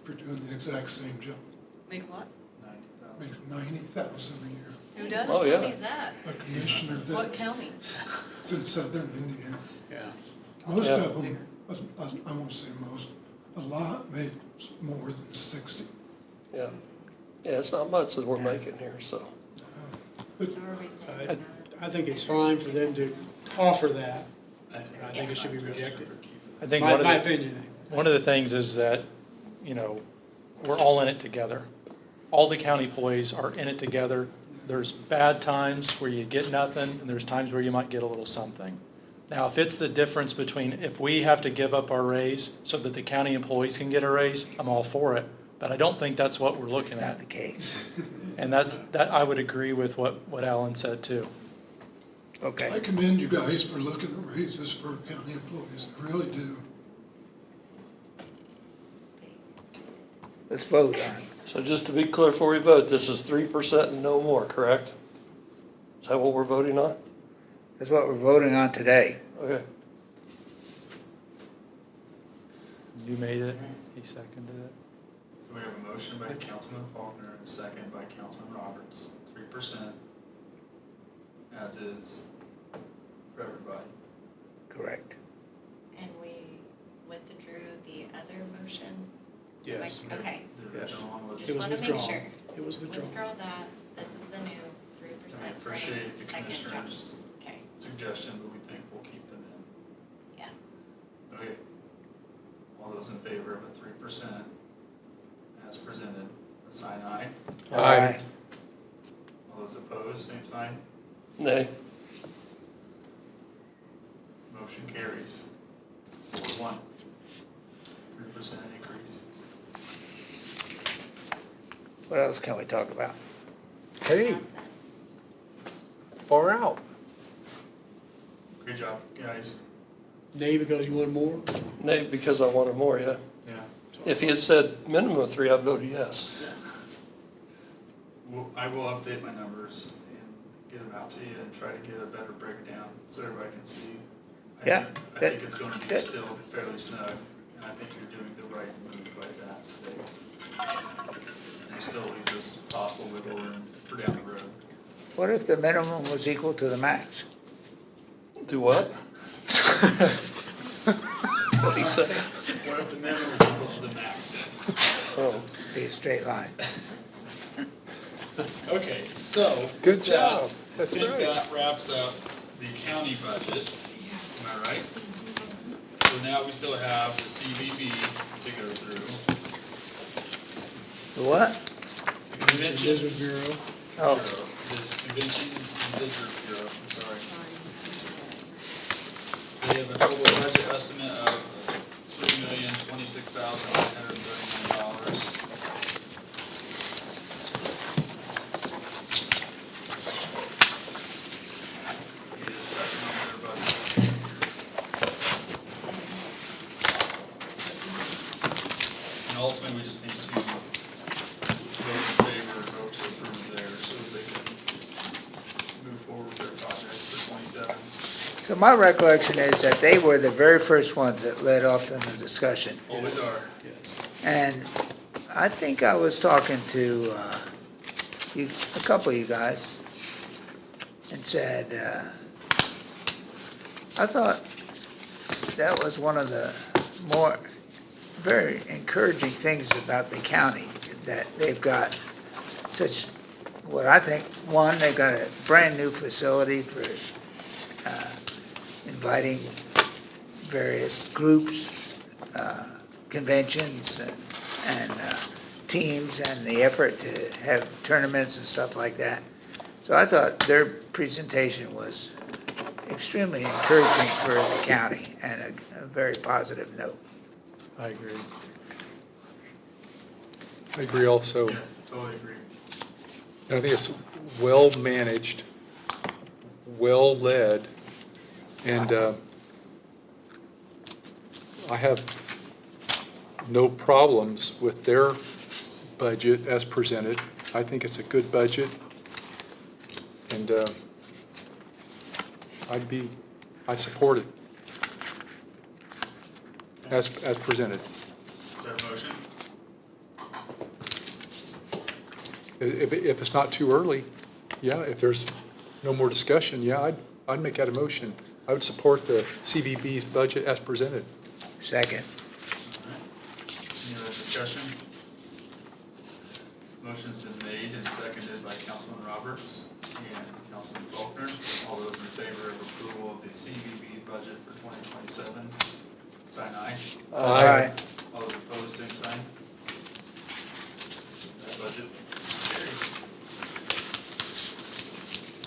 for doing the exact same job. Make what? Makes $90,000 a year. Who does? Oh, yeah. What is that? A commissioner What that, county? it's in southern Indiana. Yeah. Most Yeah. of them, I won't say most, a lot makes more than 60. Yeah. Yeah, it's not much that we're making here, so. I think it's fine for them to offer that. I think it should be rejected. I think My opinion. one of the things is that, we're all in it together. All the county employees are in it together. There's bad times where you get nothing, and there's times where you might get a little something. Now, if it's the difference between if we have to give up our raise so that the county employees can get a raise, I'm all for it. But I don't think that's what we're looking at. Not the case. And that I would agree with what Alan said too. Okay. I commend you guys for looking at raises for county employees, I really do. Let's vote on it. So just to be clear before we vote, this is 3% and no more, correct? Is that what we're voting on? That's what we're voting on today. Okay. You made it, he seconded it. So we have a motion by Councilman Faulkner and a second by Councilman Roberts, 3%, as is for everybody. Correct. And we withdrew the other motion? Yes. Okay. The original one was. Just want to make sure. It was withdrawn. Withdraw that. This is the new 3% And we for appreciate the second job. commissioner's Okay, suggestion, but we think we'll keep them in. yeah. Okay. All those in favor of a 3% as presented, sign aye. Aye. All those opposed, same sign. Nay. Motion carries. 4-1. 3% increase. What else can we talk about? Hey, far out. Great job, guys. Nay, because you want more? Nay, because I wanted more, yeah. Yeah. If he had said minimum of 3, I'd vote yes. I will update my numbers and get them out to you and try to get a better breakdown so everybody can see. Yeah, I think it's going to be that- still fairly snug, and I think you're doing the right move by that today. And still leaves us possible wiggle room for down the road. What if the minimum was equal to the max? Do what? What'd he say? What if the minimum is equal to the max? Oh. Be a straight line. Okay, so. Good with that, job. That's I think right. that wraps up the county budget. Am I right? So now we still have the CVB to go through. The what? The Conventions. Bureau. Oh. The Conventions and Visitors Bureau, I'm sorry. They have a total budget estimate of $3,026,939. Need a second on their budget. And ultimately, we just need to vote in favor, vote to approve theirs so that they can move forward with their project for 27. So my recollection is that they were the very first ones that led off in the discussion. Always are, yes. And I think I was talking to a couple of you guys and said, I thought that was one of the more very encouraging things about the county, that they've got such, what I think, one, they've got a brand-new facility for inviting various groups, conventions, and teams, and the effort to have tournaments and stuff like that. So I thought their presentation was extremely encouraging for the county and a very positive note. I agree. I agree also. Yes, totally agree. I think it's well-managed, well-led, and I have no problems with their budget as presented. I think it's a good budget, and I support it as presented. Is that a motion? If it's not too early, yeah, if there's no more discussion, yeah, I'd make that a motion. I would support the CVB's budget as presented. Second. Any other discussion? Motion's been made and seconded by Councilman Roberts and Councilman Faulkner. All those in favor of approval of the CBB budget for 2027, sign aye. Aye. All those opposed, same sign. That budget carries.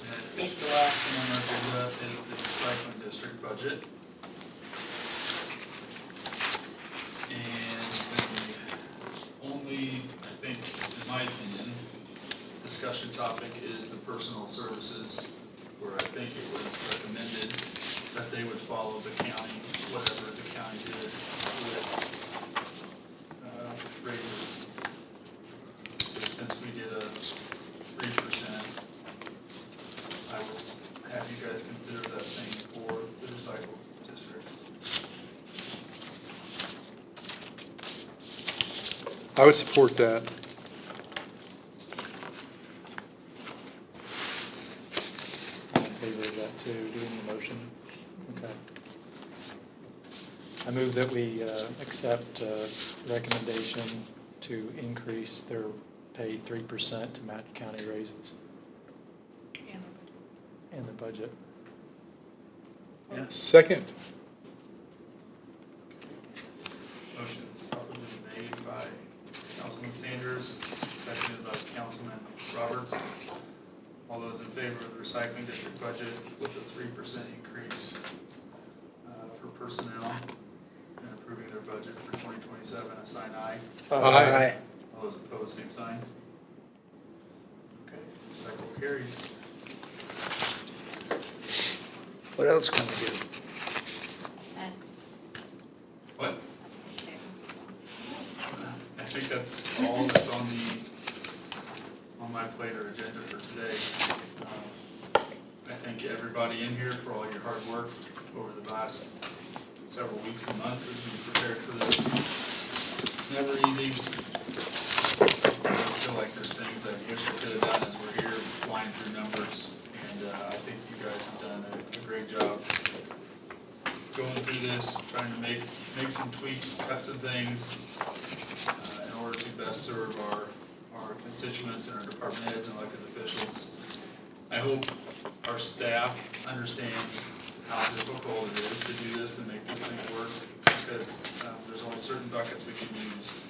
And I think the last one on our agenda is the recycling district budget. And the only, I think, in my opinion, discussion topic is the personal services, where I think it was recommended that they would follow the county, whatever the county did with raises. So since we did a 3%, I will have you guys consider that same for the recycle district. I would support that. I'm in favor of that too. Do we need a motion? Okay. I move that we accept recommendation to increase their pay 3% to match county raises and the budget. Second. Motion is properly made by Councilman Sanders, seconded by Councilman Roberts. All those in favor of the recycling district budget with a 3% increase for personnel and approving their budget for 2027, assign aye. Aye. All those opposed, same sign. Okay, recycle carries. What else can we do? What? I think that's all that's on my plate or agenda for today. I thank everybody in here for all your hard work over the last several weeks and months as we prepared for this. It's never easy. I feel like there's things I wish I could have done as we're here flying through numbers, and I think you guys have done a great job going through this, trying to make some tweaks, cut some things in order to best serve our constituents and our department heads and elected officials. I hope our staff understand how difficult it is to do this and make this thing work, because there's only certain buckets we can use,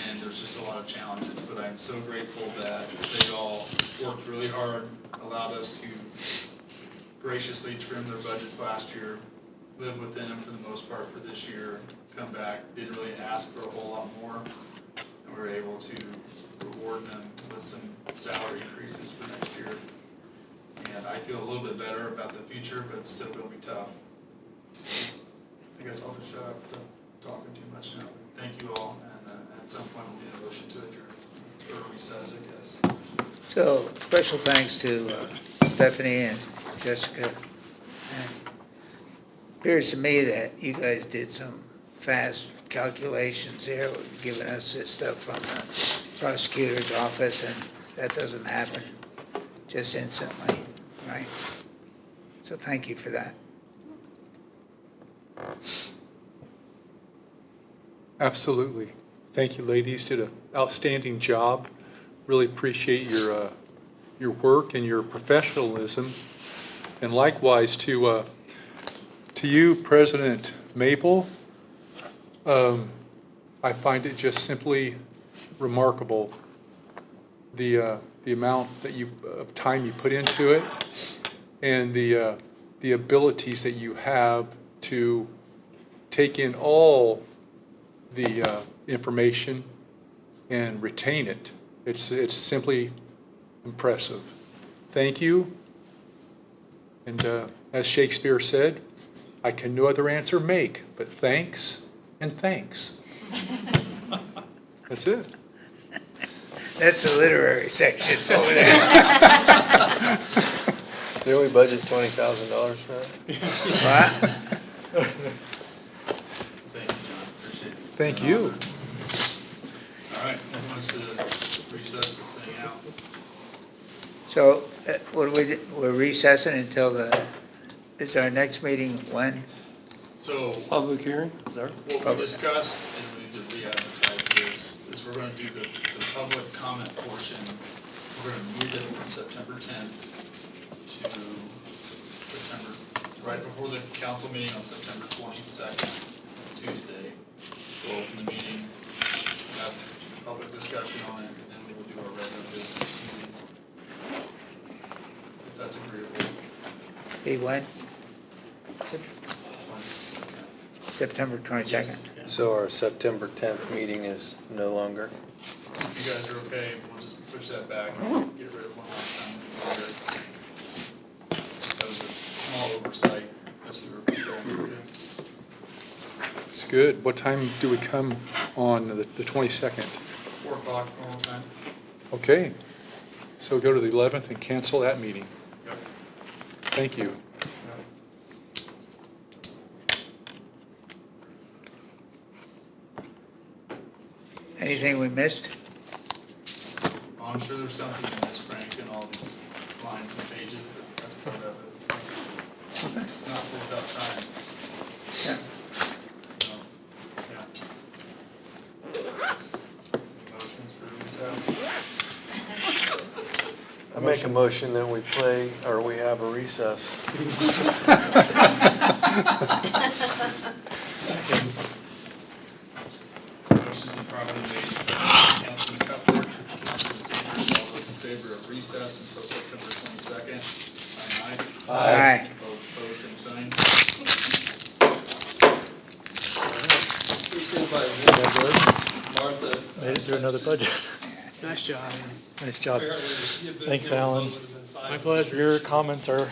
and there's just a lot of challenges. But I'm so grateful that they all worked really hard, allowed us to graciously trim their budgets last year, live within them for the most part for this year, come back, didn't really ask for a whole lot more, and we were able to reward them with some salary increases for next year. And I feel a little bit better about the future, but it's still gonna be tough. I guess I'll just shut up, talking too much now. Thank you all, and at some point we'll need a motion to adjourn, or recess, I guess. So, special thanks to Stephanie and Jessica. And appears to me that you guys did some fast calculations here, giving us this stuff from the prosecutor's office, and that doesn't happen just instantly, right? So thank you for that. Absolutely. Thank you, ladies. Did an outstanding job. Really appreciate your work and your professionalism. And likewise to you, President Mabel. I find it just simply remarkable the amount of time you put into it, and the abilities that you have to take in all the information and retain it. It's simply impressive. Thank you. And as Shakespeare said, I can no other answer make, but thanks and thanks. That's it. That's the literary section over there. Did we budget $20,000 for that? What? Thank you, John, appreciate it. Thank you. All right, who wants to recess this thing out? So, what do we do? We're recessing until is our next meeting when? So, Public hearing, is there? what we discussed, and we need to re-advertise we're gonna do the public comment portion. We're gonna move it from September 10th to September, right before the council meeting on September 22nd, Tuesday. We'll open the meeting, have public discussion on it, and then we will do our regular business meeting. If that's agreeable. Be when? 22nd. September 22nd? So our September 10th meeting is no longer? If you guys are okay, we'll just push that back and get rid of one last time. That was a small oversight as we were preparing for things. It's good. What time do we come on the 22nd? 4 o'clock normal time. Okay, so go to the 11th and cancel that meeting. Yep. Thank you. Anything we missed? Well, I'm sure there's something in this, Frank, in all these lines and pages, but that's part of it. It's not full up time. Yeah. So, yeah. Motions for recess? I make a motion that we play, or we have a recess. Motion been properly made by Councilman Cuthbert, Councilman Sanders, all those in favor of recess until September 22nd, sign aye. Aye. Both opposed, same sign. Martha. Made it through another budget. Nice job. Nice job. Thanks, Alan. My pleasure. Your comments are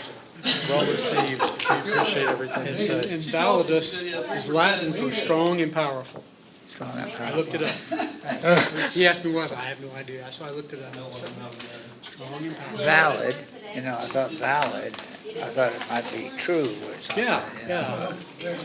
well received. We appreciate everything you said. And validus is Latin for strong and powerful. Strong and I powerful. looked it up. He asked me what it was, I have no idea, so I looked it up. So, strong and powerful. Valid, you know, I thought valid, I thought it might be true or something. Yeah, you know. yeah.